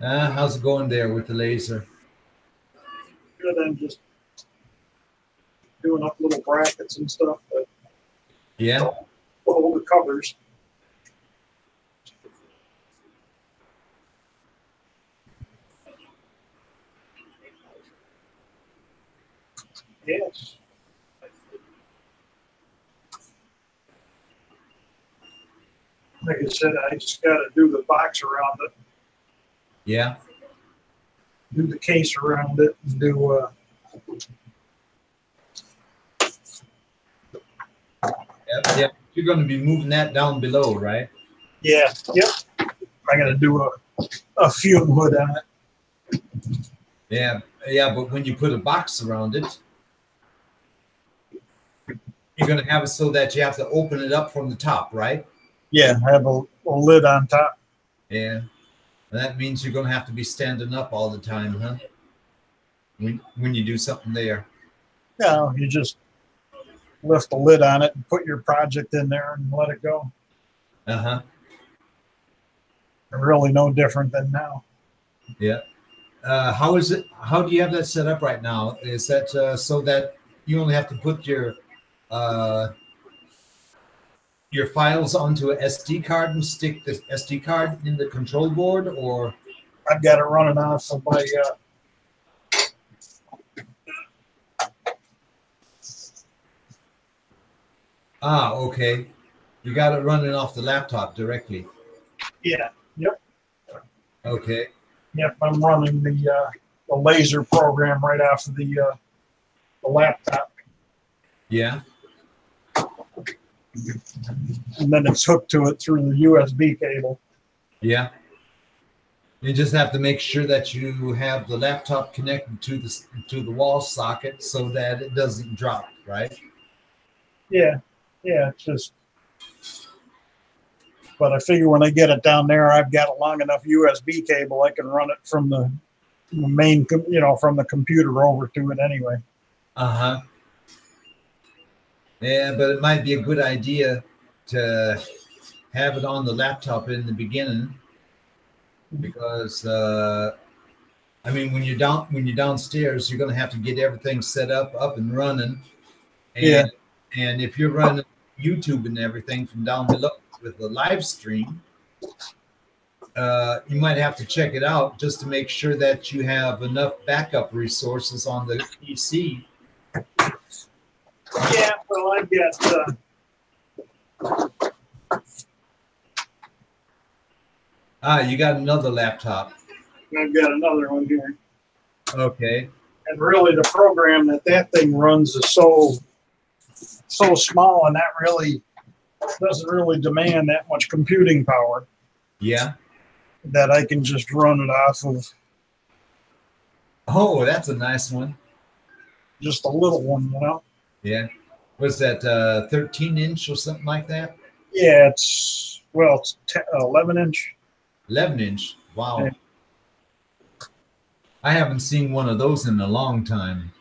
How's it going there with the laser? Good. I'm just doing up little brackets and stuff. But yeah. Hold the covers. Yes. Like I said, I just got to do the box around it. Yeah. Do the case around it and do yeah. You're going to be moving that down below, right? Yeah. Yep. I got to do a fume hood on it. Yeah. Yeah. But when you put a box around it, you're going to have it so that you have to open it up from the top, right? Yeah. I have a lid on top. Yeah. And that means you're going to have to be standing up all the time, huh? When you do something there. No, you just lift the lid on it and put your project in there and let it go. Uh-huh. Really no different than now. Yeah. How is it? How do you have that set up right now? Is that so that you only have to put your your files onto a SD card and stick the SD card in the control board, or? I've got it running off of my Okay. You got it running off the laptop directly. yeah, yep, Okay. yep. I'm running the laser program right off of the laptop, Yeah. and then it's hooked to it through the USB cable. Yeah. You just have to make sure that you have the laptop connected to the wall socket so that it doesn't drop, right? Yeah, yeah. It's just, but I figure when I get it down there, I've got a long enough USB cable I can run it from the main, from the computer over to it anyway. Uh-huh. Yeah, but it might be a good idea to have it on the laptop in the beginning, because when you're downstairs, you're going to have to get everything set up and running. And, Yeah. And if you're running YouTube and everything from down below with the live stream, you might have to check it out just to make sure that you have enough backup resources on the PC. Yeah, well, I've got You got another laptop. another one here. Okay. And really, the program that thing runs is so small, and that really doesn't really demand that much computing power. Yeah. That I can just run it off of Oh, that's a nice one. just a little one, Yeah. What's that, 13-inch or something like that? Yeah, it's 11-inch. 11-inch. Wow. Yeah. I haven't seen one of those in a long time.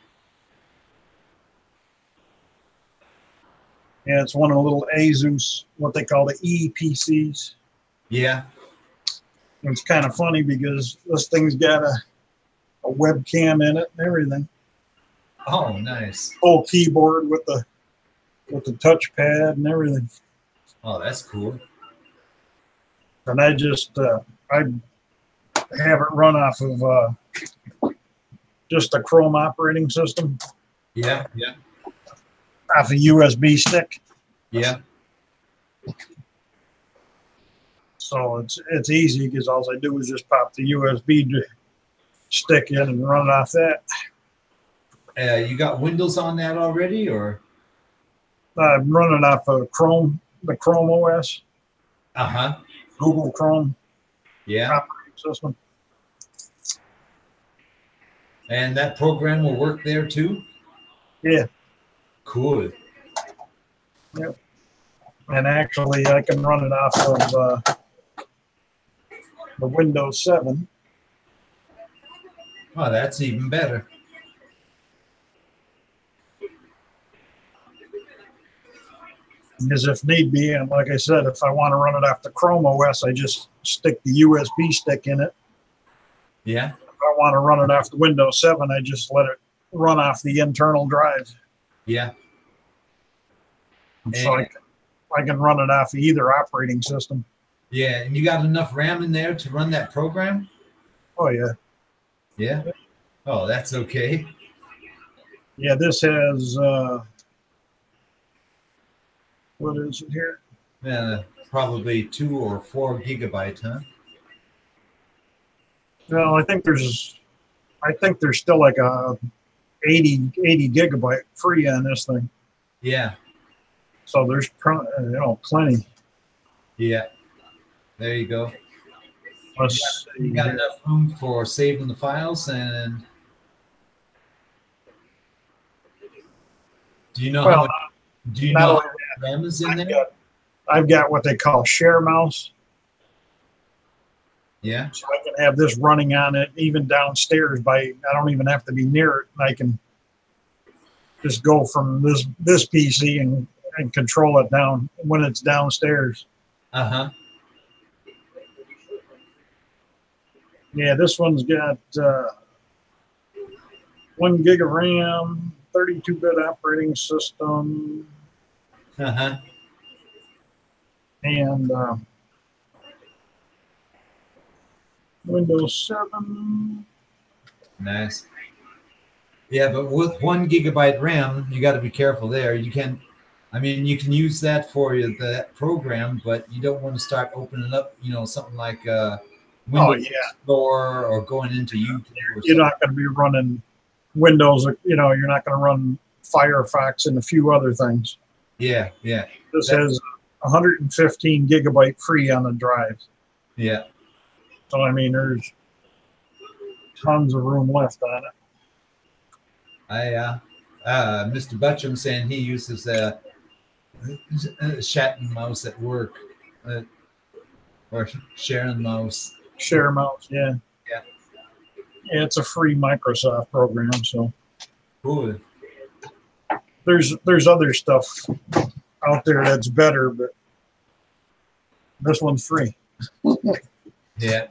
Yeah, it's one of the little Asus, what they call the EPCs. Yeah. And it's kind of funny because this thing's got a webcam in it and everything. Oh, nice. Full keyboard with the touchpad and everything. Oh, that's cool. And I just I have it run off of just a Chrome operating system, Yeah, yeah, off a USB stick. yeah. So it's easy because all I do is just pop the USB stick in and run it off that. You got Windows on that already, or? I'm running off of Chrome, the Chrome OS, Uh-huh. Google Chrome Yeah. operating system. And that program will work there too? Yeah. Cool. Yep. And actually, I can run it off of the Windows 7. Oh, that's even better. Because if need be, and like I said, if I want to run it off the Chrome OS, I just stick the USB stick in it. Yeah. If I want to run it off the Windows 7, I just let it run off the internal drive. Yeah. So I can run it off of either operating system. Yeah, and you got enough RAM in there to run that program? Oh, yeah. Yeah. Oh, that's okay. Yeah, this has, what is it here? Probably 2 or 4 gigabytes, huh? Well, I think there's still like a 80 gigabyte free on this thing. Yeah. So there's plenty. Yeah. There you go. Plus, You got enough room for saving the files, and do you know well, how much, do you not know only how much RAM is in there? I've got what they call share mouse. Yeah. So I can have this running on it even downstairs I don't even have to be near it. I can just go from this PC and control it down when it's downstairs. Uh-huh. Yeah, this one's got 1 gig of RAM, 32-bit operating system. Uh-huh. and Windows 7. Nice. Yeah, but with 1 gigabyte RAM, you got to be careful there. You can, I mean, you can use that for that program, but you don't want to start opening up, something like Windows Explorer or going into YouTube. You're not going to be running Windows. You're not going to run Firefox and a few other things. Yeah. This has 115 gigabyte free on the drive. Yeah. So I mean, there's tons of room left on it. Mr. Butcham saying he uses a Shatton mouse at work, or Sharon mouse. Share mouse, yeah. Yeah. Yeah, it's a free Microsoft program, so. Cool. There's other stuff out there that's better, but this one's free. Yeah.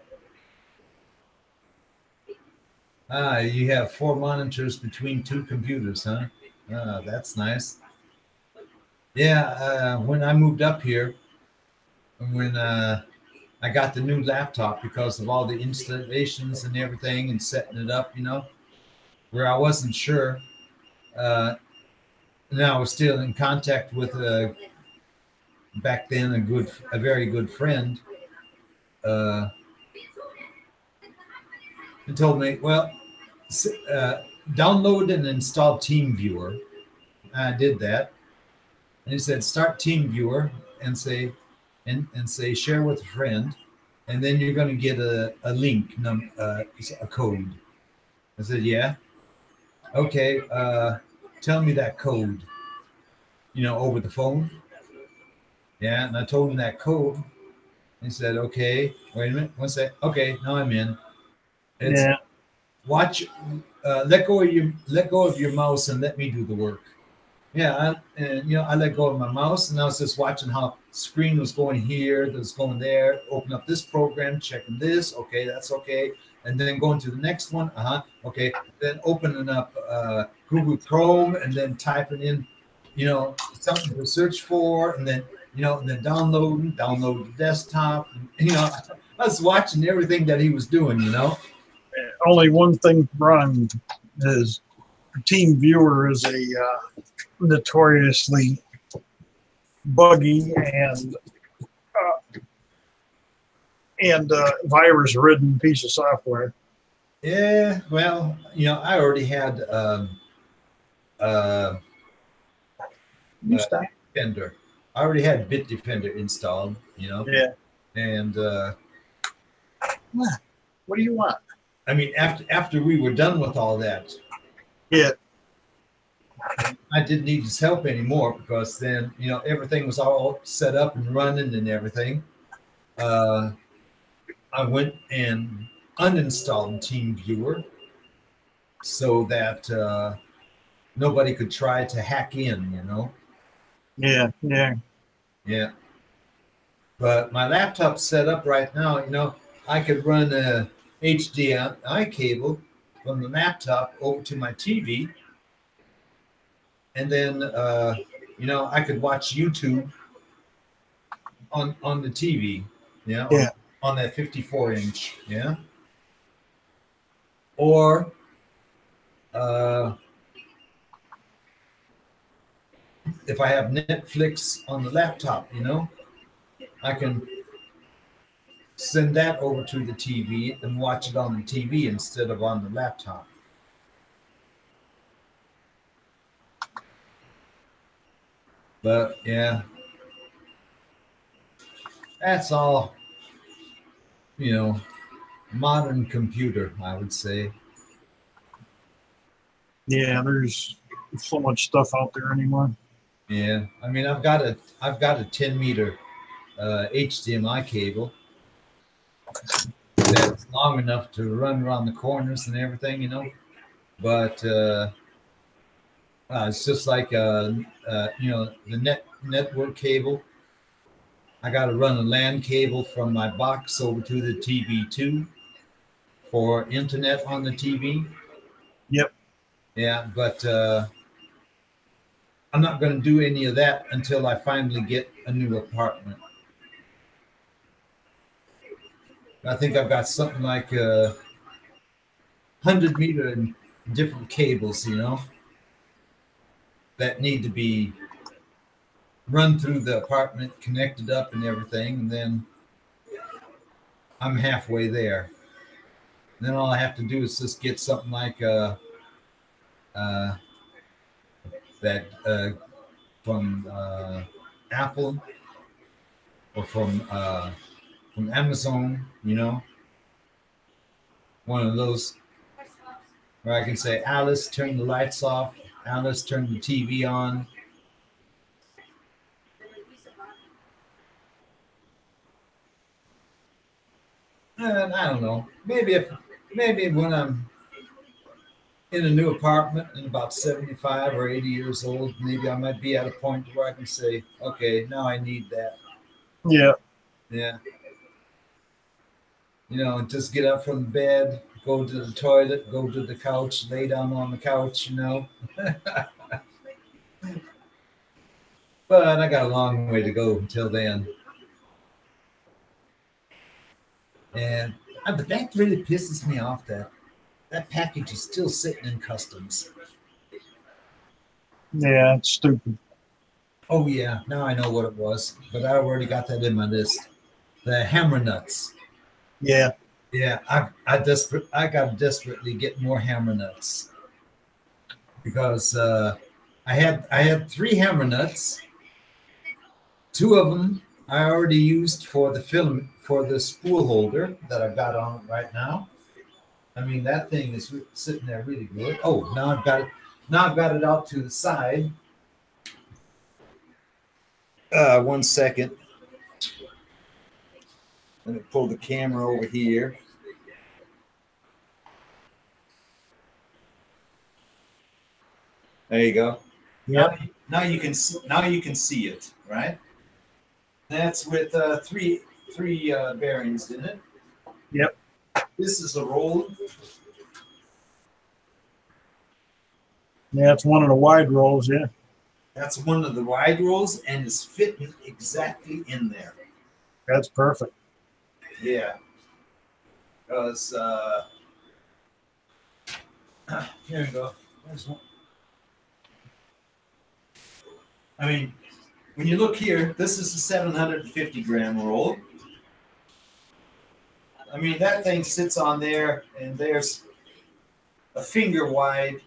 You have 4 monitors between 2 computers, huh? That's nice. Yeah, when I moved up here, when I got the new laptop because of all the installations and everything and setting it up, where I wasn't sure. And I was still in contact with back then a very good friend. He told me, well, download and install TeamViewer. I did that, and he said, start TeamViewer and say share with a friend, and then you're going to get a link, a code. I said, yeah, okay. Tell me that code, over the phone. Yeah, and I told him that code. He said, okay, wait a minute, one sec. Okay, now I'm in. It's watch. Let go of your mouse and let me do the work. Yeah, I let go of my mouse and I was just watching how screen was going here, that was going there. Open up this program, checking this. Okay, that's okay, and then going to the next one. Okay, then opening up Google Chrome and then typing in, something to search for, and then and then download the desktop. And, I was watching everything that he was doing. Only one thing wrong is TeamViewer is a notoriously buggy and virus-ridden piece of software. Yeah, well, I already had Bitdefender. I already had Bitdefender installed. Yeah. And what do you want? I mean, after we were done with all that, yeah, I didn't need his help anymore because then everything was all set up and running and everything. I went and uninstalled TeamViewer so that nobody could try to hack in. Yeah. But my laptop's set up right now. I could run a HDMI cable from the laptop over to my TV, and then I could watch YouTube on the TV, on that 54-inch, or if I have Netflix on the laptop, I can send that over to the TV and watch it on the TV instead of on the laptop. But yeah, that's all, modern computer, I would say. Yeah, there's so much stuff out there anymore. Yeah, I mean, I've got a 10-meter HDMI cable that's long enough to run around the corners and everything, but it's just like the network cable. I got to run a LAN cable from my box over to the TV too for internet on the TV. Yep. Yeah, but I'm not going to do any of that until I finally get a new apartment. I think I've got something like 100-meter and different cables, you know, that need to be run through the apartment, connected up and everything, and then I'm halfway there. Then all I have to do is just get something like that from Apple or from Amazon, you know, one of those where I can say, Alice, turn the lights off. Alice, turn the TV on. And I don't know. Maybe when I'm in a new apartment and about 75 or 80 years old, maybe I might be at a point where I can say, okay, now I need that. Yeah. Yeah. You know, just get up from the bed, go to the toilet, go to the couch, lay down on the couch, you know. But I got a long way to go until then. And but that really pisses me off that package is still sitting in customs. Yeah, it's stupid. Oh yeah, now I know what it was, but I already got that in my list. The hammer nuts. Yeah. Yeah, I got to desperately get more hammer nuts because I had 3 hammer nuts. 2 of them I already used for the for the spool holder that I've got on right now. I mean, that thing is sitting there really good. Oh, now I've got it. Now I've got it out to the side. 1 second. Let me pull the camera over here. There you go. Yep. Now you can see it, right? That's with three bearings in it. Yep. This is a roll. Yeah, it's one of the wide rolls. Yeah. That's one of the wide rolls, and it's fitting exactly in there. That's perfect. Yeah. Because here we go. There's one. I mean, when you look here, this is a 750 gram roll. I mean, that thing sits on there, and there's a finger wide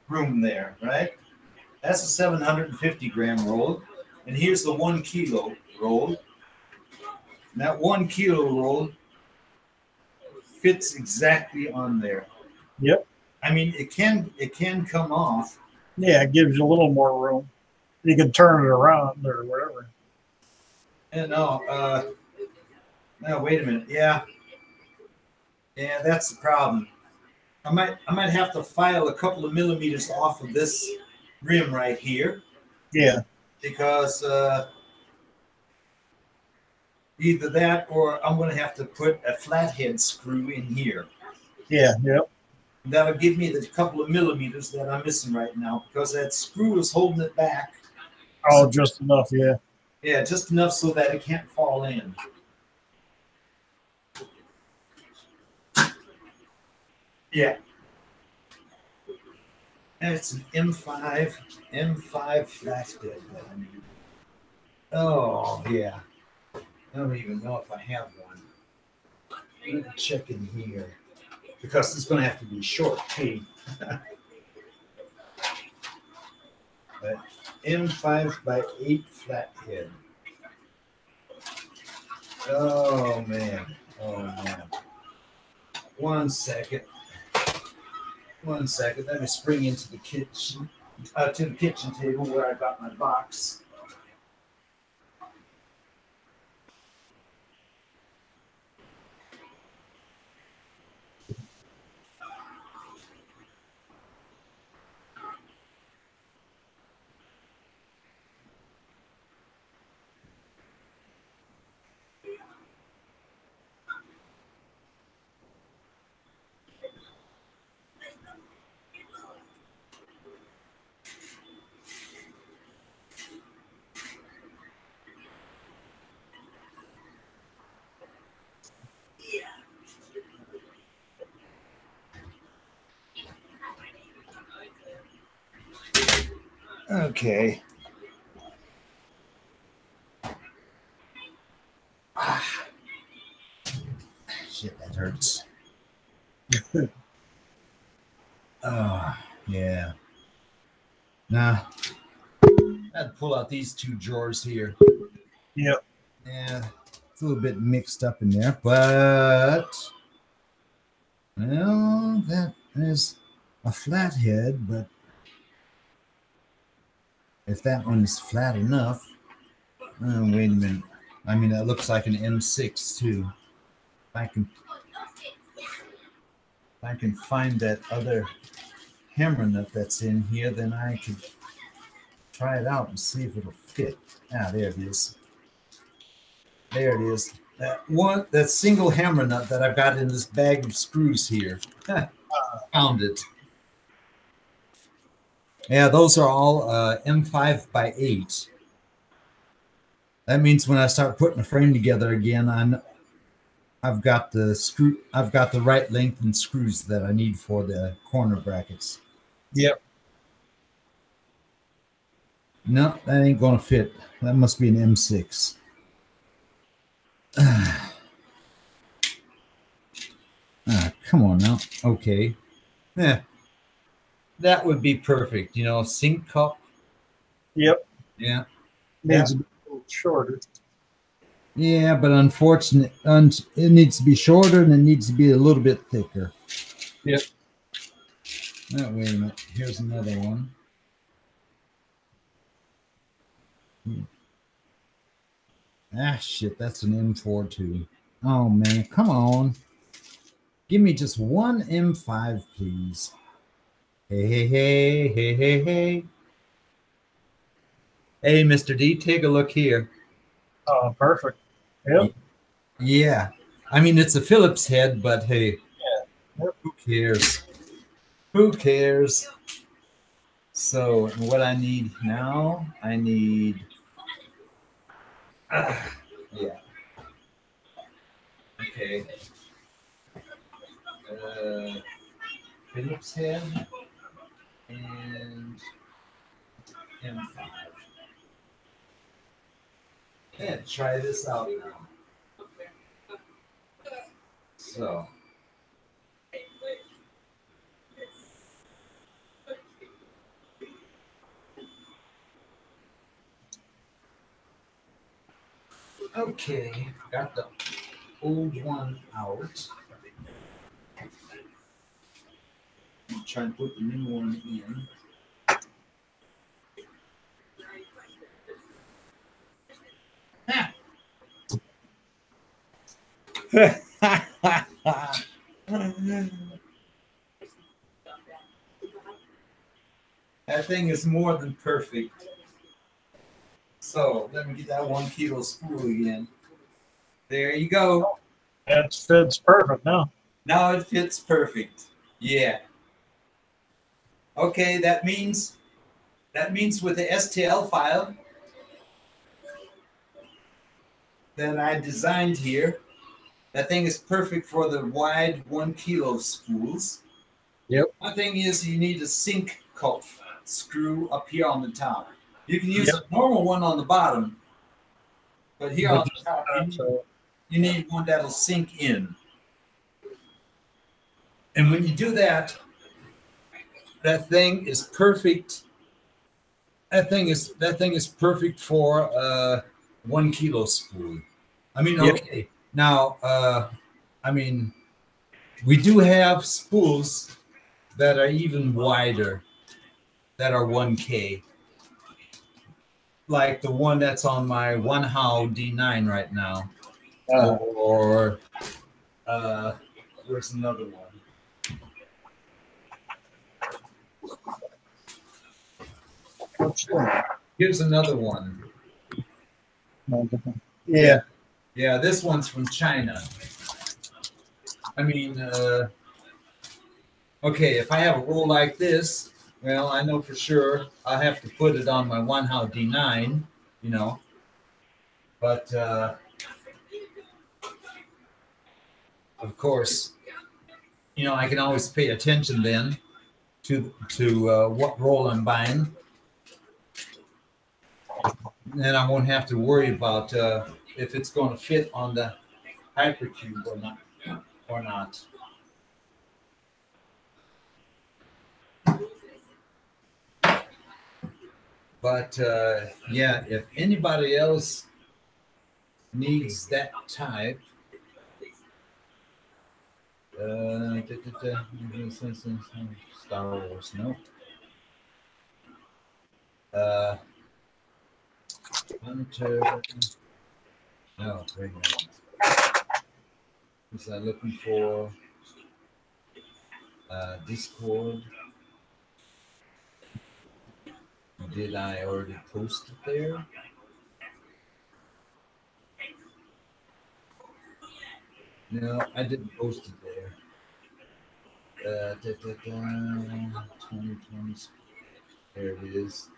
room there, right? That's a 750 gram roll. And here's the 1 kilo roll. And that 1 kilo roll fits exactly on there. Yep. I mean, it can come off. Yeah, it gives you a little more room. You can turn it around or whatever. And no, wait a minute. Yeah, that's the problem. I might have to file a couple of millimeters off of this rim right here. Yeah. Because either that or I'm going to have to put a flathead screw in here. Yeah. Yep. That'll give me the couple of millimeters that I'm missing right now because that screw is holding it back. Oh, so, just enough. Yeah. Yeah, just enough so that it can't fall in. Yeah. And it's an M5 flathead. Oh, yeah. I don't even know if I have one. Let me check in here. Because it's going to have to be short tape. But M5 by 8 flathead. Oh, man. 1 second. Let me spring into the kitchen, to the kitchen table where I got my box. Okay. Shit, that hurts. Yeah. Nah. I had to pull out these two drawers here. Yep. Yeah, it's a little bit mixed up in there, but well, that is a flathead, but if that one is flat enough, wait a minute. I mean, that looks like an M6 too. If I can find that other hammer nut that's in here, then I could try it out and see if it'll fit. Ah, there it is. There it is. That single hammer nut that I've got in this bag of screws here. Found it. Yeah, those are all M5 by 8. That means when I start putting a frame together again, I've got the right length and screws that I need for the corner brackets. Yep. No, that ain't gonna fit. That must be an M6. Come on now. Okay. Yeah. That would be perfect. You know, sink cup. Yep. Yeah. Needs a little shorter. Yeah, but unfortunately, it needs to be shorter and it needs to be a little bit thicker. Yep. Oh, wait a minute. Here's another one. Ah, shit. That's an M4 too. Oh, man. Come on. Give me just one M5, please. Hey, hey, hey, hey, hey, hey. Hey, Mr. D, take a look here. Oh, perfect. Yep. Yeah. I mean, it's a Phillips head, but hey, Yep. Who cares? Who cares? So what I need now, I need... yeah. Okay. Phillips head and M5. Yeah, try this out now. So. Okay, got the old one out. I'm trying to put the new one in. That thing is more than perfect. So let me get that 1 kilo spool again. There you go. That fits perfect now. Now it fits perfect. Yeah. Okay, that means with the STL file that I designed here, that thing is perfect for the wide 1 kilo spools. Yep. One thing is you need a sink cup screw up here on the top. You can use a normal one on the bottom, but here on the top, you need one that'll sink in. And when you do that, that thing is perfect. That thing is perfect for 1 kilo spool. I mean, okay. Now, I mean, we do have spools that are even wider, that are 1K. Like the one that's on my one how D9 right now. Or where's another one? Here's another one. Yeah. Yeah, this one's from China. I mean, okay, if I have a roll like this, well, I know for sure I have to put it on my one how D9, you know. But of course, you know, I can always pay attention then to what roll I'm buying. then I won't have to worry about if it's going to fit on the Hypercube or not. But yeah, if anybody else needs that type, Star Wars, no. Hunter, no, wait a minute. Was I looking for Discord? Did I already post it there? No, I didn't post it there. 2020. There it is.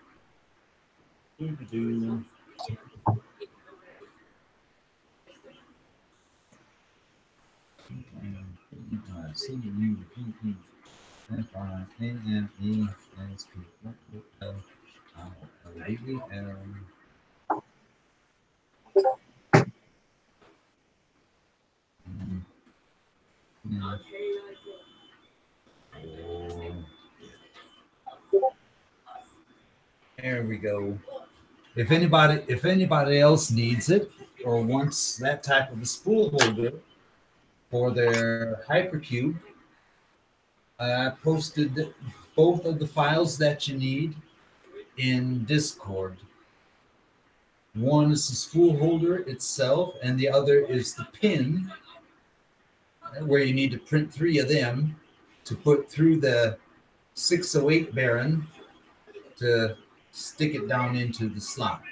Doo-doo-doo. There we go. If anybody else needs it or wants that type of a spool holder for their Hypercube, I posted both of the files that you need in Discord. One is the spool holder itself, and the other is the pin, where you need to print 3 of them to put through the 608 bearing to stick it down into the slot.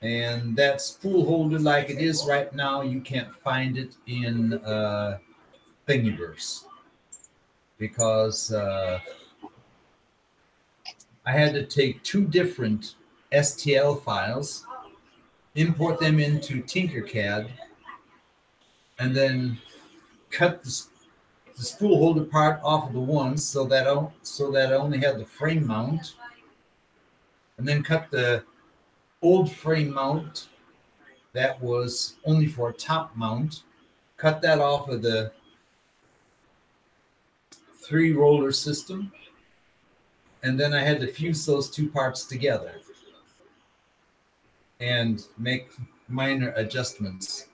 And that spool holder, like it is right now, you can't find it in Thingiverse, because I had to take 2 different STL files, import them into Tinkercad, and then cut the spool holder part off of the one so that I only had the frame mount, and then cut the old frame mount that was only for a top mount, cut that off of the 3-roller system, and then I had to fuse those 2 parts together and make minor adjustments.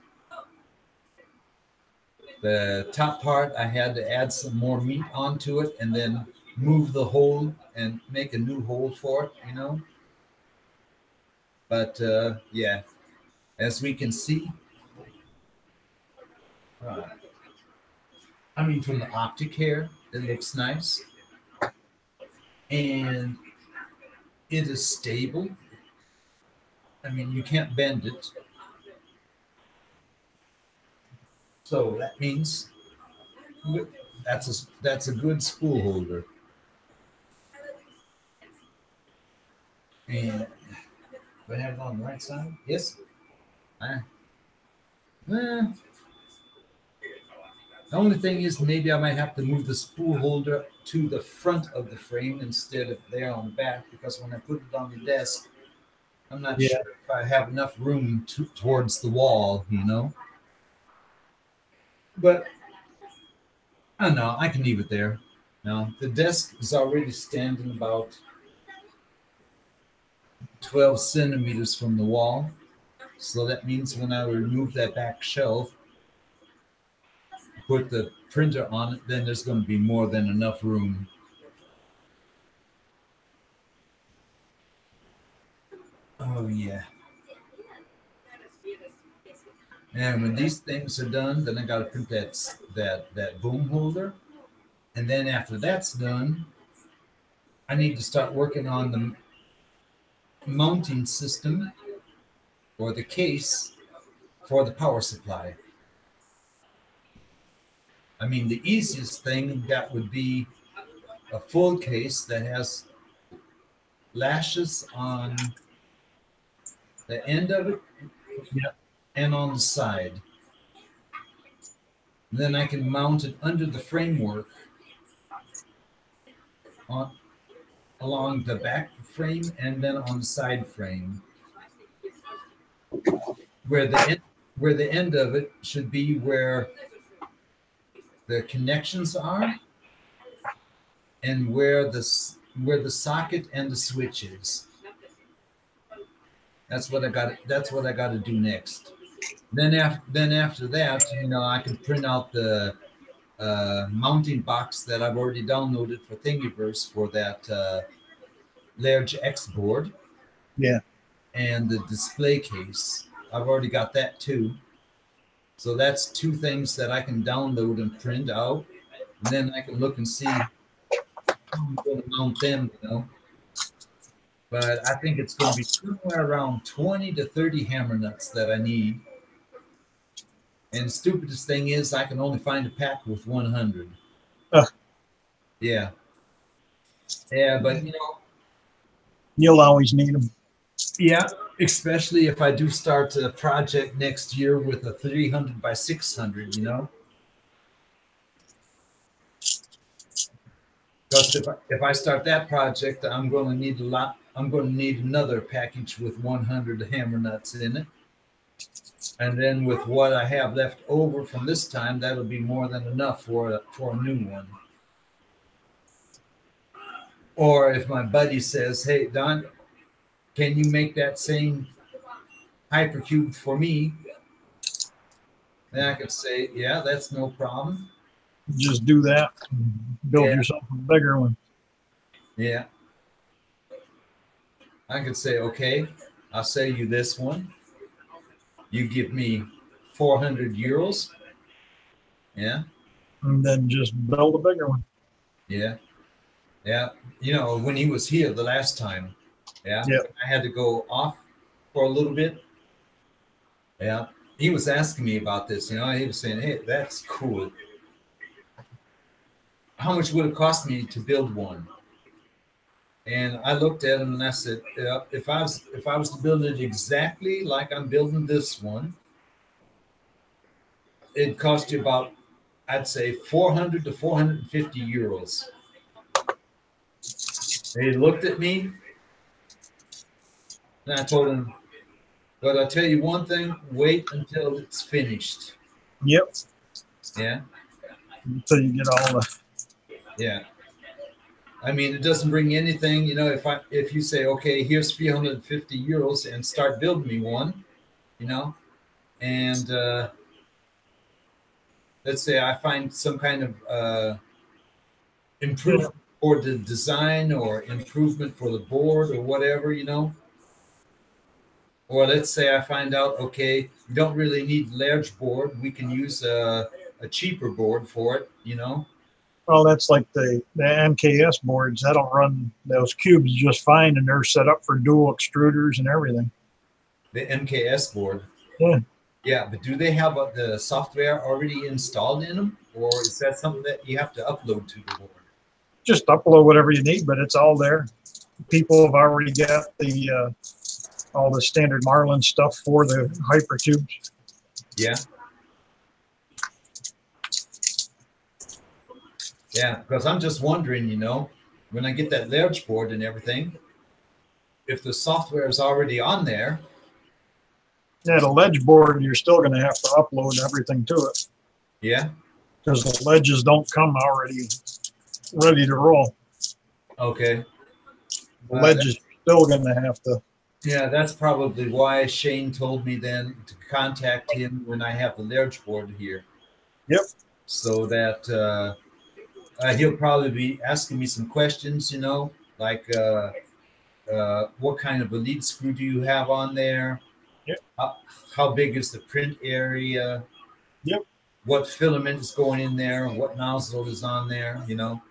The top part, I had to add some more meat onto it and then move the hole and make a new hole for it, you know. But yeah, as we can see, I mean, from the optic here, it looks nice. And it is stable. I mean, you can't bend it. So that means that's a good spool holder. And do I have it on the right side? Yes. The only thing is, maybe I might have to move the spool holder to the front of the frame instead of there on the back, because when I put it on the desk, I'm not sure if I have enough room towards the wall, you know. But I don't know, I can leave it there. Now, the desk is already standing about 12 centimeters from the wall. So that means when I remove that back shelf, put the printer on it, then there's going to be more than enough room. Oh, yeah. And when these things are done, then I got to print that boom holder. And then after that's done, I need to start working on the mounting system or the case for the power supply. I mean, the easiest thing that would be a full case that has lashes on the end of it and on the side. And then I can mount it under the framework on along the back frame and then on the side frame. Where the end of it should be where the connections are, and where the socket and the switch is. That's what I got. That's what I got to do next. Then after that, you know, I can print out the mounting box that I've already downloaded for Thingiverse for that large X board. Yeah. And the display case. I've already got that too. So that's two things that I can download and print out. And then I can look and see how I'm going to mount them, you know. But I think it's going to be somewhere around 20 to 30 hammer nuts that I need. And the stupidest thing is I can only find a pack with 100. Yeah. Yeah, but you know. You'll always need them. Yeah, especially if I do start a project next year with a 300 by 600, you know. Because if I start that project, I'm going to need a lot. I'm going to need another package with 100 hammer nuts in it. And then with what I have left over from this time, that'll be more than enough for a new one. Or if my buddy says, hey, Don, can you make that same Hypercube for me? Then I could say, yeah, that's no problem. Just do that. Build yourself a bigger one. Yeah. I could say, okay, I'll sell you this one. You give me 400 euros. Yeah. And then just build a bigger one. Yeah. Yeah. You know, when he was here the last time, I had to go off for a little bit. Yeah. He was asking me about this, you know, he was saying, hey, that's cool. How much would it cost me to build one? And I looked at him and I said, if I was to build it exactly like I'm building this one, it'd cost you about, I'd say 400 to 450 euros. He looked at me and I told him, but I'll tell you one thing, wait until it's finished. Yep. Yeah. Until you get all the. Yeah. I mean, it doesn't bring anything, you know, if you say, okay, here's 350 euros and start building me one, you know, and let's say I find some kind of improvement for the design or improvement for the board or whatever, you know. Or let's say I find out, okay, we don't really need large board. We can use a cheaper board for it, you know. Well, that's like the MKS boards. That'll run those cubes just fine, and they're set up for dual extruders and everything. The MKS board. Yeah. Yeah, but do they have the software already installed in them, or is that something that you have to upload to the board? Just upload whatever you need, but it's all there. People have already got the all the standard Marlin stuff for the Hypercubes. Yeah. Yeah, because I'm just wondering, you know, when I get that large board and everything, if the software is already on there. Yeah, the ledge board, you're still going to have to upload everything to it. Yeah. Because the ledges don't come already ready to roll. Okay. The ledge is still going to have to. Yeah, that's probably why Shane told me then to contact him when I have the large board here. Yep. So that he'll probably be asking me some questions, you know, like what kind of a lead screw do you have on there? Yep. How big is the print area? Yep. What filament is going in there? What nozzle is on there? You know,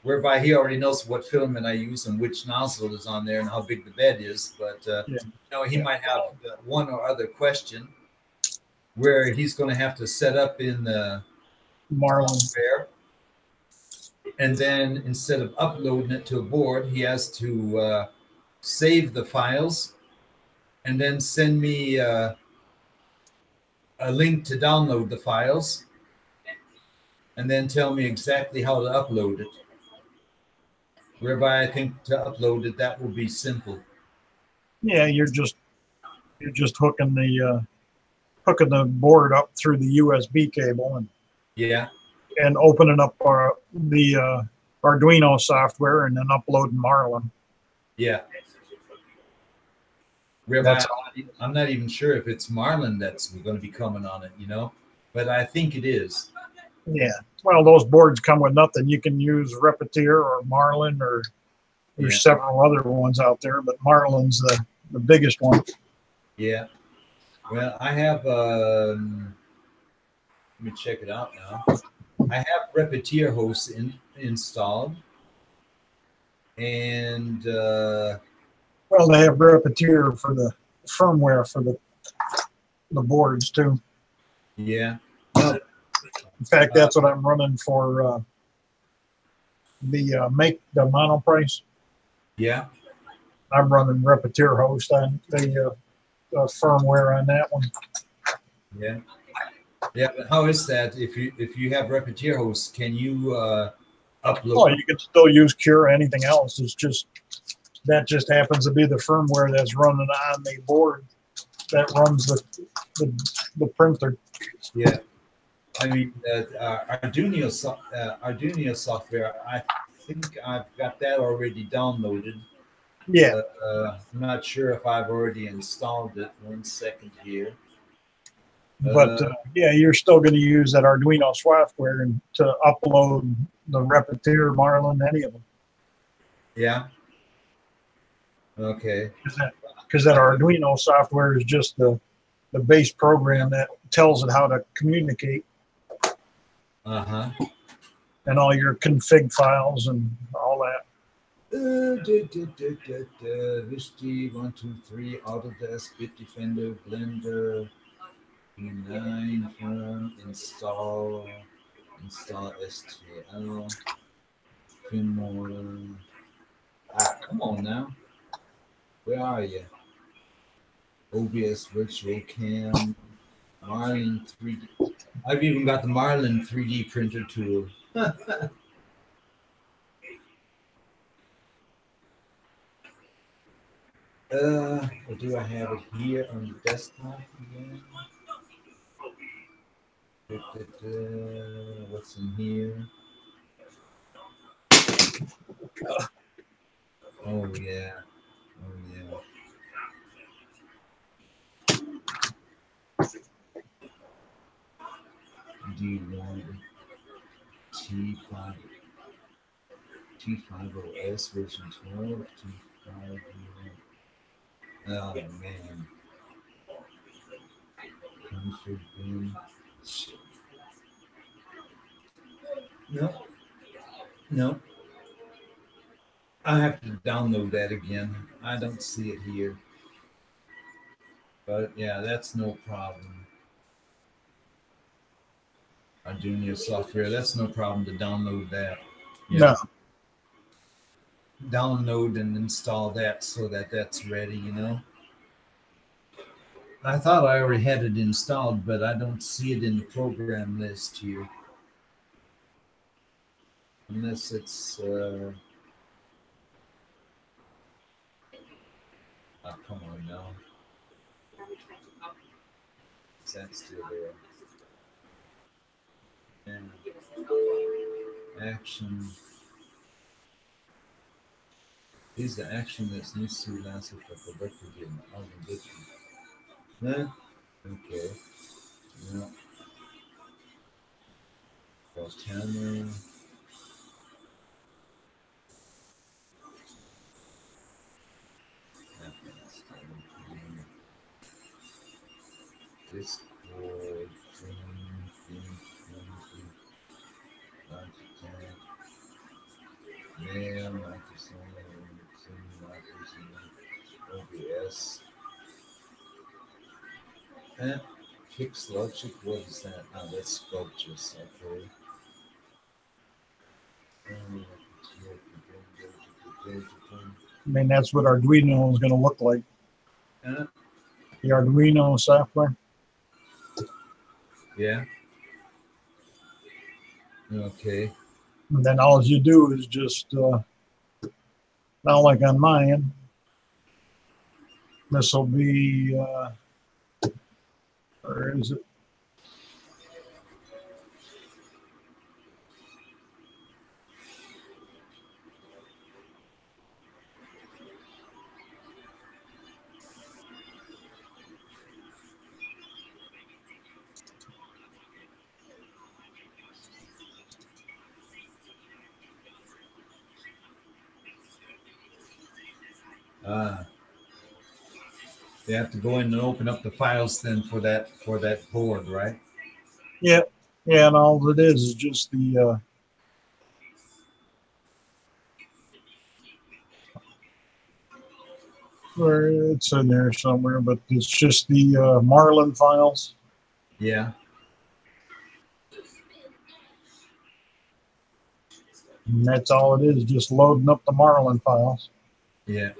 whereby he already knows what filament I use and which nozzle is on there and how big the bed is. But you know, he might have one or other question where he's going to have to set up in the Marlin software. And then instead of uploading it to a board, he has to save the files and then send me a link to download the files and then tell me exactly how to upload it. whereby I think to upload it, that will be simple. Yeah, you're just hooking the board up through the USB cable Yeah. and opening up the Arduino software and then uploading Marlin. Yeah. Whereby I'm not even sure if it's Marlin that's going to be coming on it, you know, but I think it is. Yeah. Well, those boards come with nothing. You can use Repetier or Marlin, or there's several other ones out there, but Marlin's the biggest one. Yeah. Well, I have, let me check it out now. I have Repetier hosts installed. And, well, they have Repetier for the firmware for the boards too. Yeah. Well, in fact, that's what I'm running for the monoprice. Yeah. I'm running Repetier host on the firmware on that one. Yeah. Yeah, but how is that? If you have Repetier hosts, can you upload? Oh, you can still use Cure or anything else. It's just that just happens to be the firmware that's running on the board that runs the printer. Yeah. I mean, Arduino software, I think I've got that already downloaded. Yeah. I'm not sure if I've already installed it. 1 second here. But yeah, you're still going to use that Arduino software to upload the Repetier, Marlin, any of them. Yeah. Okay. Because that Arduino software is just the base program that tells it how to communicate. Uh-huh. And all your config files and all that. Vishti 123 Autodesk Bitdefender Blender E9 from install STL Finmore. Come on now. Where are you? OBS Virtual Cam Marlin 3D. I've even got the Marlin 3D printer tool. Or do I have it here on the desktop again? What's in here? Oh yeah. Oh yeah. D1 T50S version 12 T50. Oh man. Config bin. No. I have to download that again. I don't see it here. But yeah, that's no problem. Arduino software, that's no problem to download that. Yeah. No. Download and install that so that that's ready, you know. I thought I already had it installed, but I don't see it in the program list here. Unless it's oh, come on now. Is that still there? And action. Is the action that's needs to be answered for productive in organization. No? Okay. No. Cross camera. Discord, mail, OBS. And Fix Logic, what is that? Oh, that's sculptures, okay. I mean, that's what Arduino is going to look like. The Arduino software. Yeah. Okay. And then all you do is just Now, like on mine, this will be, where is it? They have to go in and open up the files then for that board, right? Yeah, yeah, and all it is just the where it's in there somewhere, but it's just the Marlin files. Yeah. And that's all it is, just loading up the Marlin files. Yeah.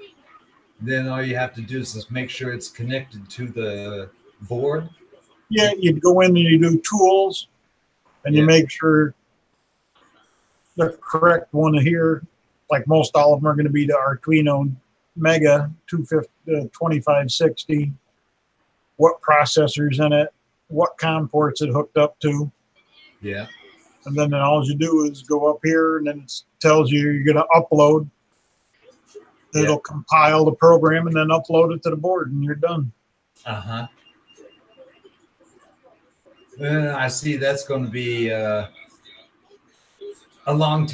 Then all you have to do is just make sure it's connected to the board. Yeah, you'd go in and you do tools, and you make sure the correct one here, like most all of them are going to be the Arduino Mega 2560, what processor's in it, what COM ports it hooked up to. Yeah. And then all you do is go up here, and then it tells you you're going to upload. It'll compile the program and then upload it to the board, and you're done. Uh-huh. I see that's going to be a long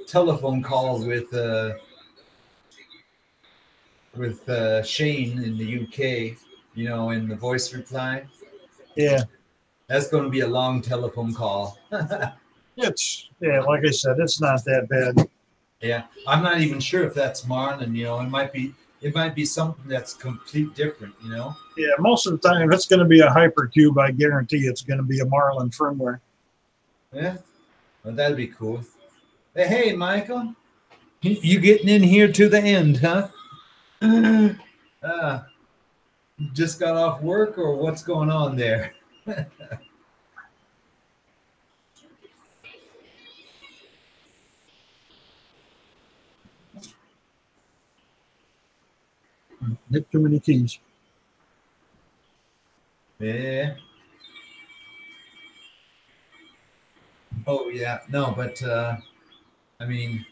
telephone call with Shane in the UK, you know, in the voice reply. Yeah. That's going to be a long telephone call. It's, yeah, like I said, it's not that bad. Yeah. I'm not even sure if that's Marlin, you know, it might be something that's complete different, you know? Yeah, most of the time, if it's going to be a Hypercube, I guarantee it's going to be a Marlin firmware. Yeah. Well, that'd be cool. Hey, Michael. You getting in here to the end, huh? Just got off work, or what's going on there? Hit too many keys. Yeah. Oh yeah. No, but I mean,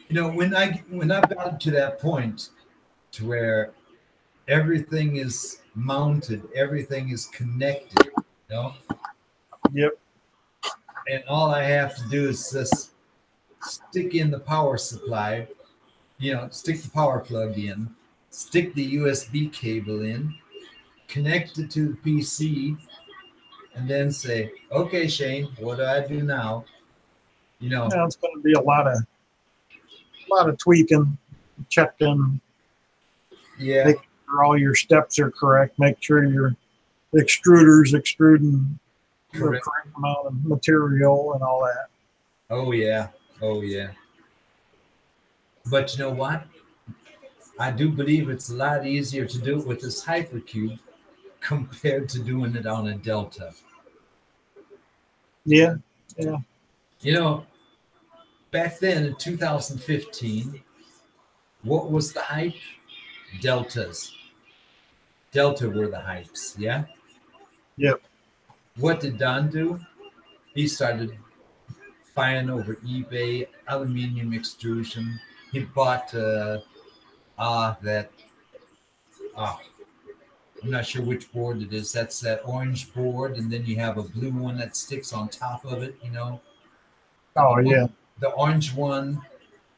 you know, when I've gotten to that point to where everything is mounted, everything is connected, you know? Yep. And all I have to do is just stick in the power supply, you know, stick the power plug in, stick the USB cable in, connect it to the PC, and then say, okay, Shane, what do I do now? You know, Yeah, it's going to be a lot of tweaking, checking. Yeah. Make sure all your steps are correct. Make sure your extruder's extruding the correct amount of material and all that. Oh yeah. Oh yeah. But you know what? I do believe it's a lot easier to do it with this Hypercube compared to doing it on a Delta. Yeah. Yeah. You know, back then in 2015, what was the hype? Deltas. Delta were the hypes, yeah? Yep. What did Don do? He started buying over eBay, aluminum extrusion. He bought I'm not sure which board it is. That's that orange board, and then you have a blue one that sticks on top of it, you know? Oh, yeah. The orange one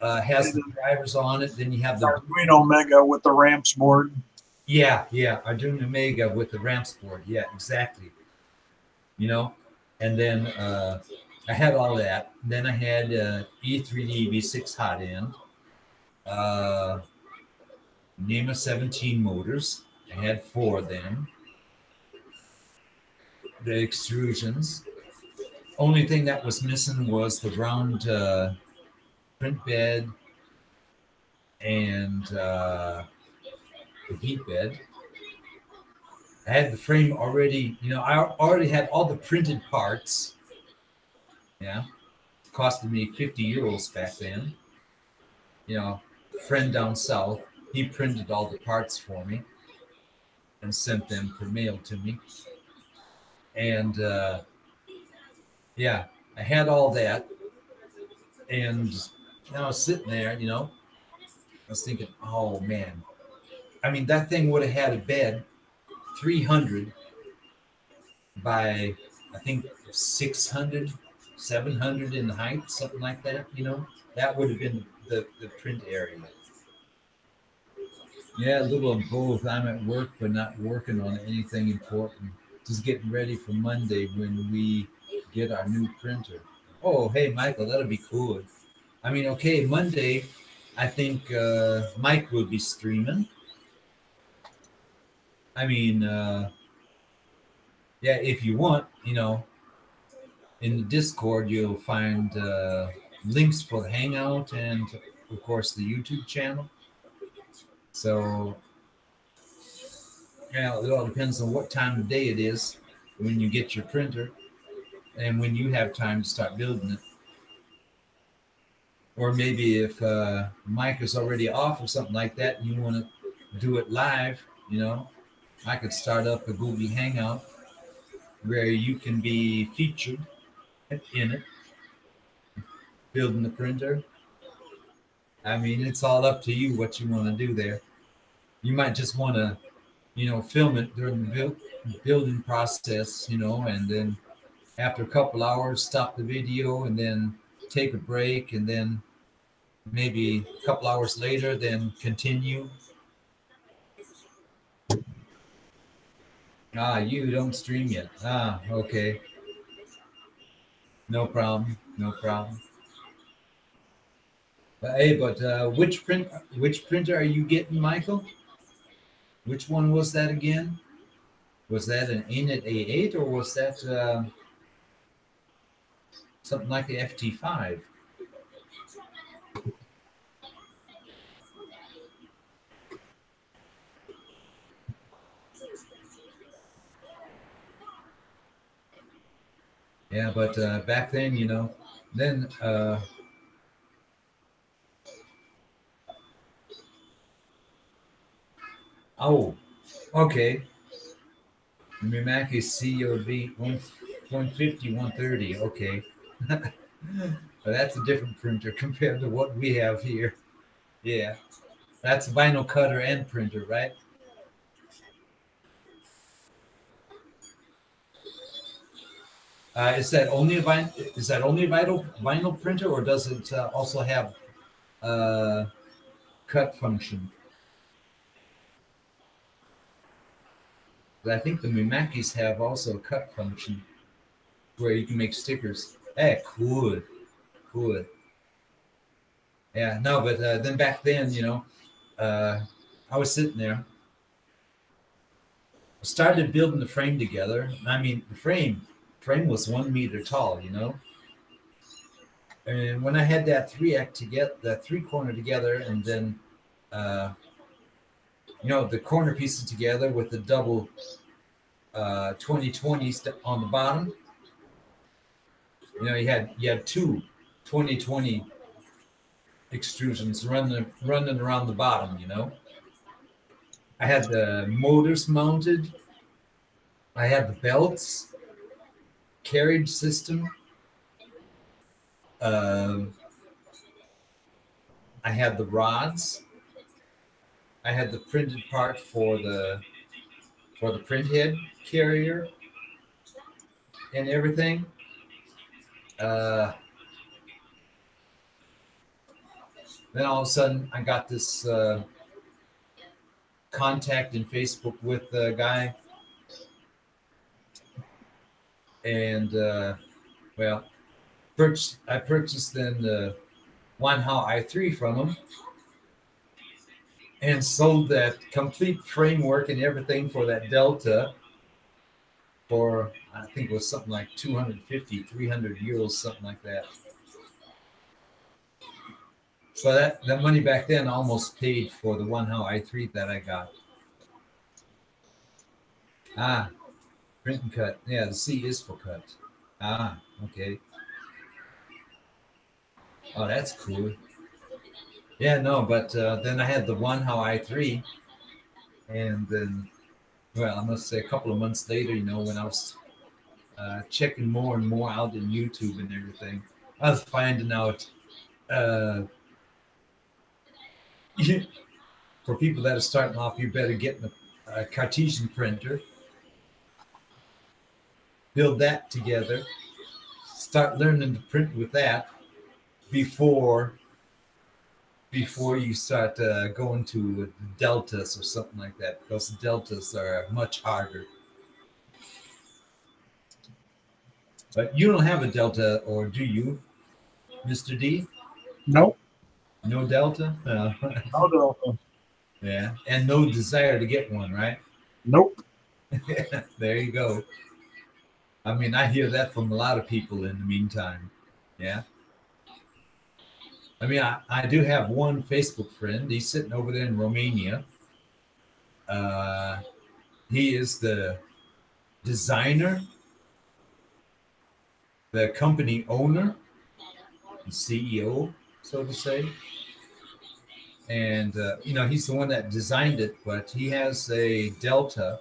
has the drivers on it. Then you have the Arduino Mega with the ramps board. Yeah, Arduino Mega with the ramps board. Yeah, exactly. You know, and then I had all that. Then I had E3D V6 hot end, NEMA 17 motors. I had 4 of them. The extrusions. Only thing that was missing was the round print bed and the heat bed. I had the frame already, you know, I already had all the printed parts. Yeah. costed me 50 euros back then. You know, friend down south, he printed all the parts for me and sent them per mail to me. And yeah, I had all that. And I was sitting there, you know, I was thinking, oh man, I mean, that thing would have had a bed 300 by, I think, 600, 700 in height, something like that, you know. That would have been the print area. Yeah, a little of both. I'm at work, but not working on anything important. Just getting ready for Monday when we get our new printer. Oh, hey, Michael, that'll be cool. I mean, okay, Monday, I think Mike will be streaming. I mean, yeah, if you want, you know, in the Discord, you'll find links for the Hangout and, of course, the YouTube channel. So, yeah, it all depends on what time of day it is when you get your printer and when you have time to start building it. Or maybe if Mike is already off or something like that and you want to do it live, you know, I could start up a Google Hangout where you can be featured in it, building the printer. I mean, it's all up to you what you want to do there. You might just want to, you know, film it during the building process, you know, and then after a couple hours, stop the video and then take a break, and then maybe a couple hours later, then continue. Ah, you don't stream yet. Ah, okay. No problem. No problem. Hey, but which printer are you getting, Michael? Which one was that again? Was that an Anet A8 or was that something like the FT5? Yeah, but back then, you know, then oh, okay. Mimaki COV 150, 130. Okay. But that's a different printer compared to what we have here. Yeah. That's vinyl cutter and printer, right? Is that only a vinyl printer, or does it also have cut function? But I think the Mimakis have also a cut function where you can make stickers. Hey, cool. Yeah, no, but then back then, you know, I was sitting there, started building the frame together. I mean, the frame was 1 meter tall, you know. And when I had that three corner together, and then, you know, the corner pieces together with the double 2020 on the bottom. You know, you had two 2020 extrusions running around the bottom, you know. I had the motors mounted. I had the belts, carriage system. I had the rods. I had the printed part for the print head carrier and everything. Then all of a sudden, I got this contact in Facebook with the guy, and well, I purchased then the Wanhao i3 from him, and sold that complete framework and everything for that Delta for, I think it was something like 250, 300 euros, something like that. So that money back then almost paid for the Wanhao i3 that I got. Ah, print and cut. Yeah, the C is for cut. Ah, okay. Oh, that's cool. Yeah, no, but then I had the One How i3, and then, well, I must say, a couple of months later, you know, when I was checking more and more out in YouTube and everything, I was finding out for people that are starting off, you better get a Cartesian printer, build that together, start learning to print with that before you start going to deltas or something like that, because the deltas are much harder. But you don't have a delta, or do you, Mr. D? Nope. No delta? No delta. Yeah, and no desire to get one, right? Nope. There you go. I mean, I hear that from a lot of people in the meantime. Yeah. I mean, I do have one Facebook friend. He's sitting over there in Romania. He is the designer, the company owner, the CEO, so to say. And, you know, he's the one that designed it, but he has a Delta.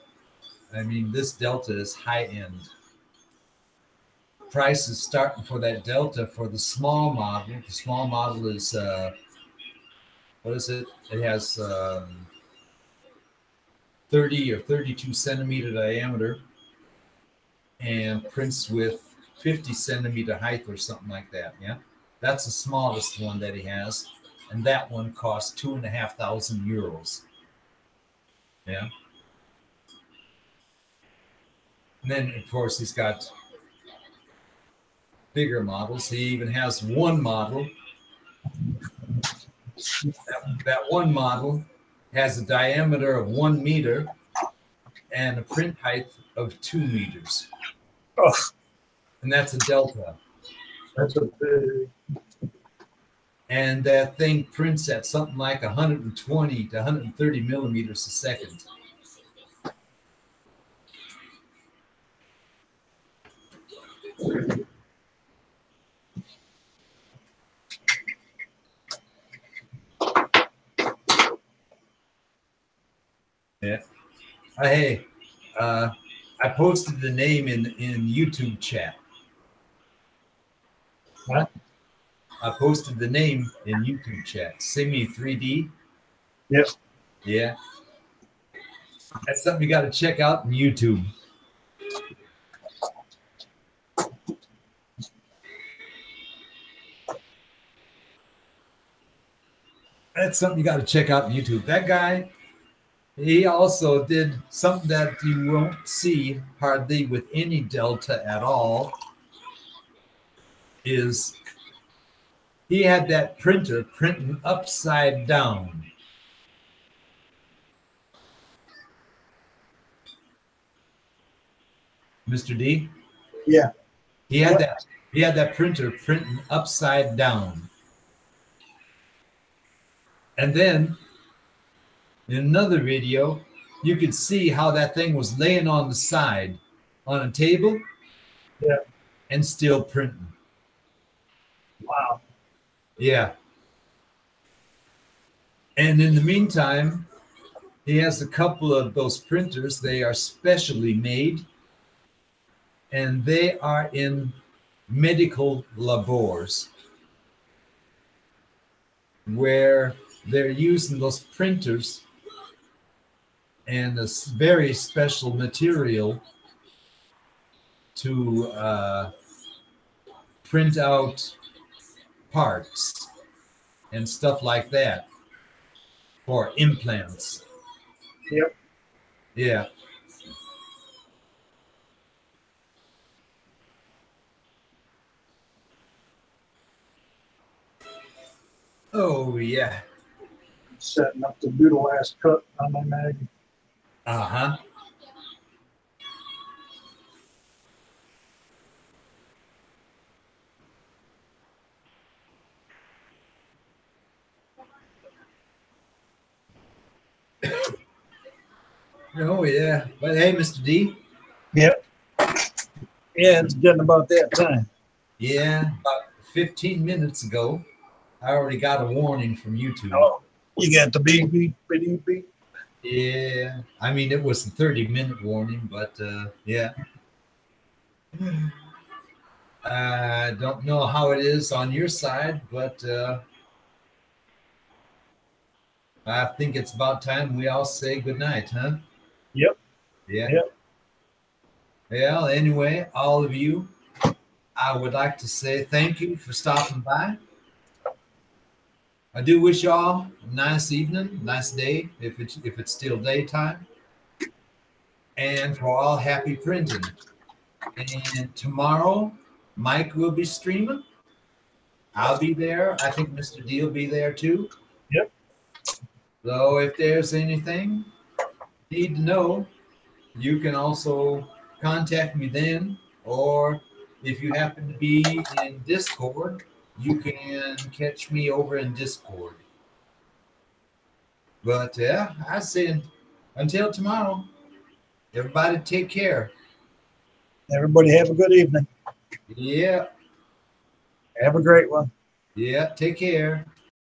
I mean, this Delta is high end. Price is starting for that Delta for the small model. The small model is, what is it? It has 30 or 32 centimeter diameter and prints with 50 centimeter height or something like that. Yeah, that's the smallest one that he has, and that one costs 2,500 euros. Yeah, and then of course he's got bigger models. He even has one model. That one model has a diameter of 1 meter and a print height of 2 meters. Oh, And that's a Delta. that's a big. And that thing prints at something like 120 to 130 millimeters a second. Yeah. Hey, I posted the name in YouTube chat. What? I posted the name in YouTube chat. Simi 3D. Yep. Yeah. That's something you got to check out on YouTube. That's something you got to check out on YouTube. That guy, he also did something that you won't see hardly with any Delta at all, is he had that printer printing upside down. Mr. D? Yeah. He had that printer printing upside down. And then in another video, you could see how that thing was laying on the side on a table. Yeah. And still printing. Wow. Yeah. And in the meantime, he has a couple of those printers. They are specially made, and they are in medical labors where they're using those printers and this very special material to print out parts and stuff like that for implants. Yep. Yeah. Oh, yeah. Setting up the beautiful last cut on my mag. Uh-huh. Oh, yeah. But hey, Mr. D. Yep. Yeah, it's getting about that time. Yeah, about 15 minutes ago. I already got a warning from YouTube. Oh, you got the beep, beep, beep, beep. Yeah, I mean, it was a 30-minute warning, but yeah. I don't know how it is on your side, but I think it's about time we all say goodnight, huh? Yep. Yeah. Yep. Well, anyway, all of you, I would like to say thank you for stopping by. I do wish y'all a nice evening, nice day, if it's still daytime. And for all, happy printing. And tomorrow, Mike will be streaming. I'll be there. I think Mr. D will be there too. Yep. So if there's anything you need to know, you can also contact me then. Or if you happen to be in Discord, you can catch me over in Discord. But yeah, I say until tomorrow, everybody take care. Everybody have a good evening. Yeah. Have a great one. Yeah, take care.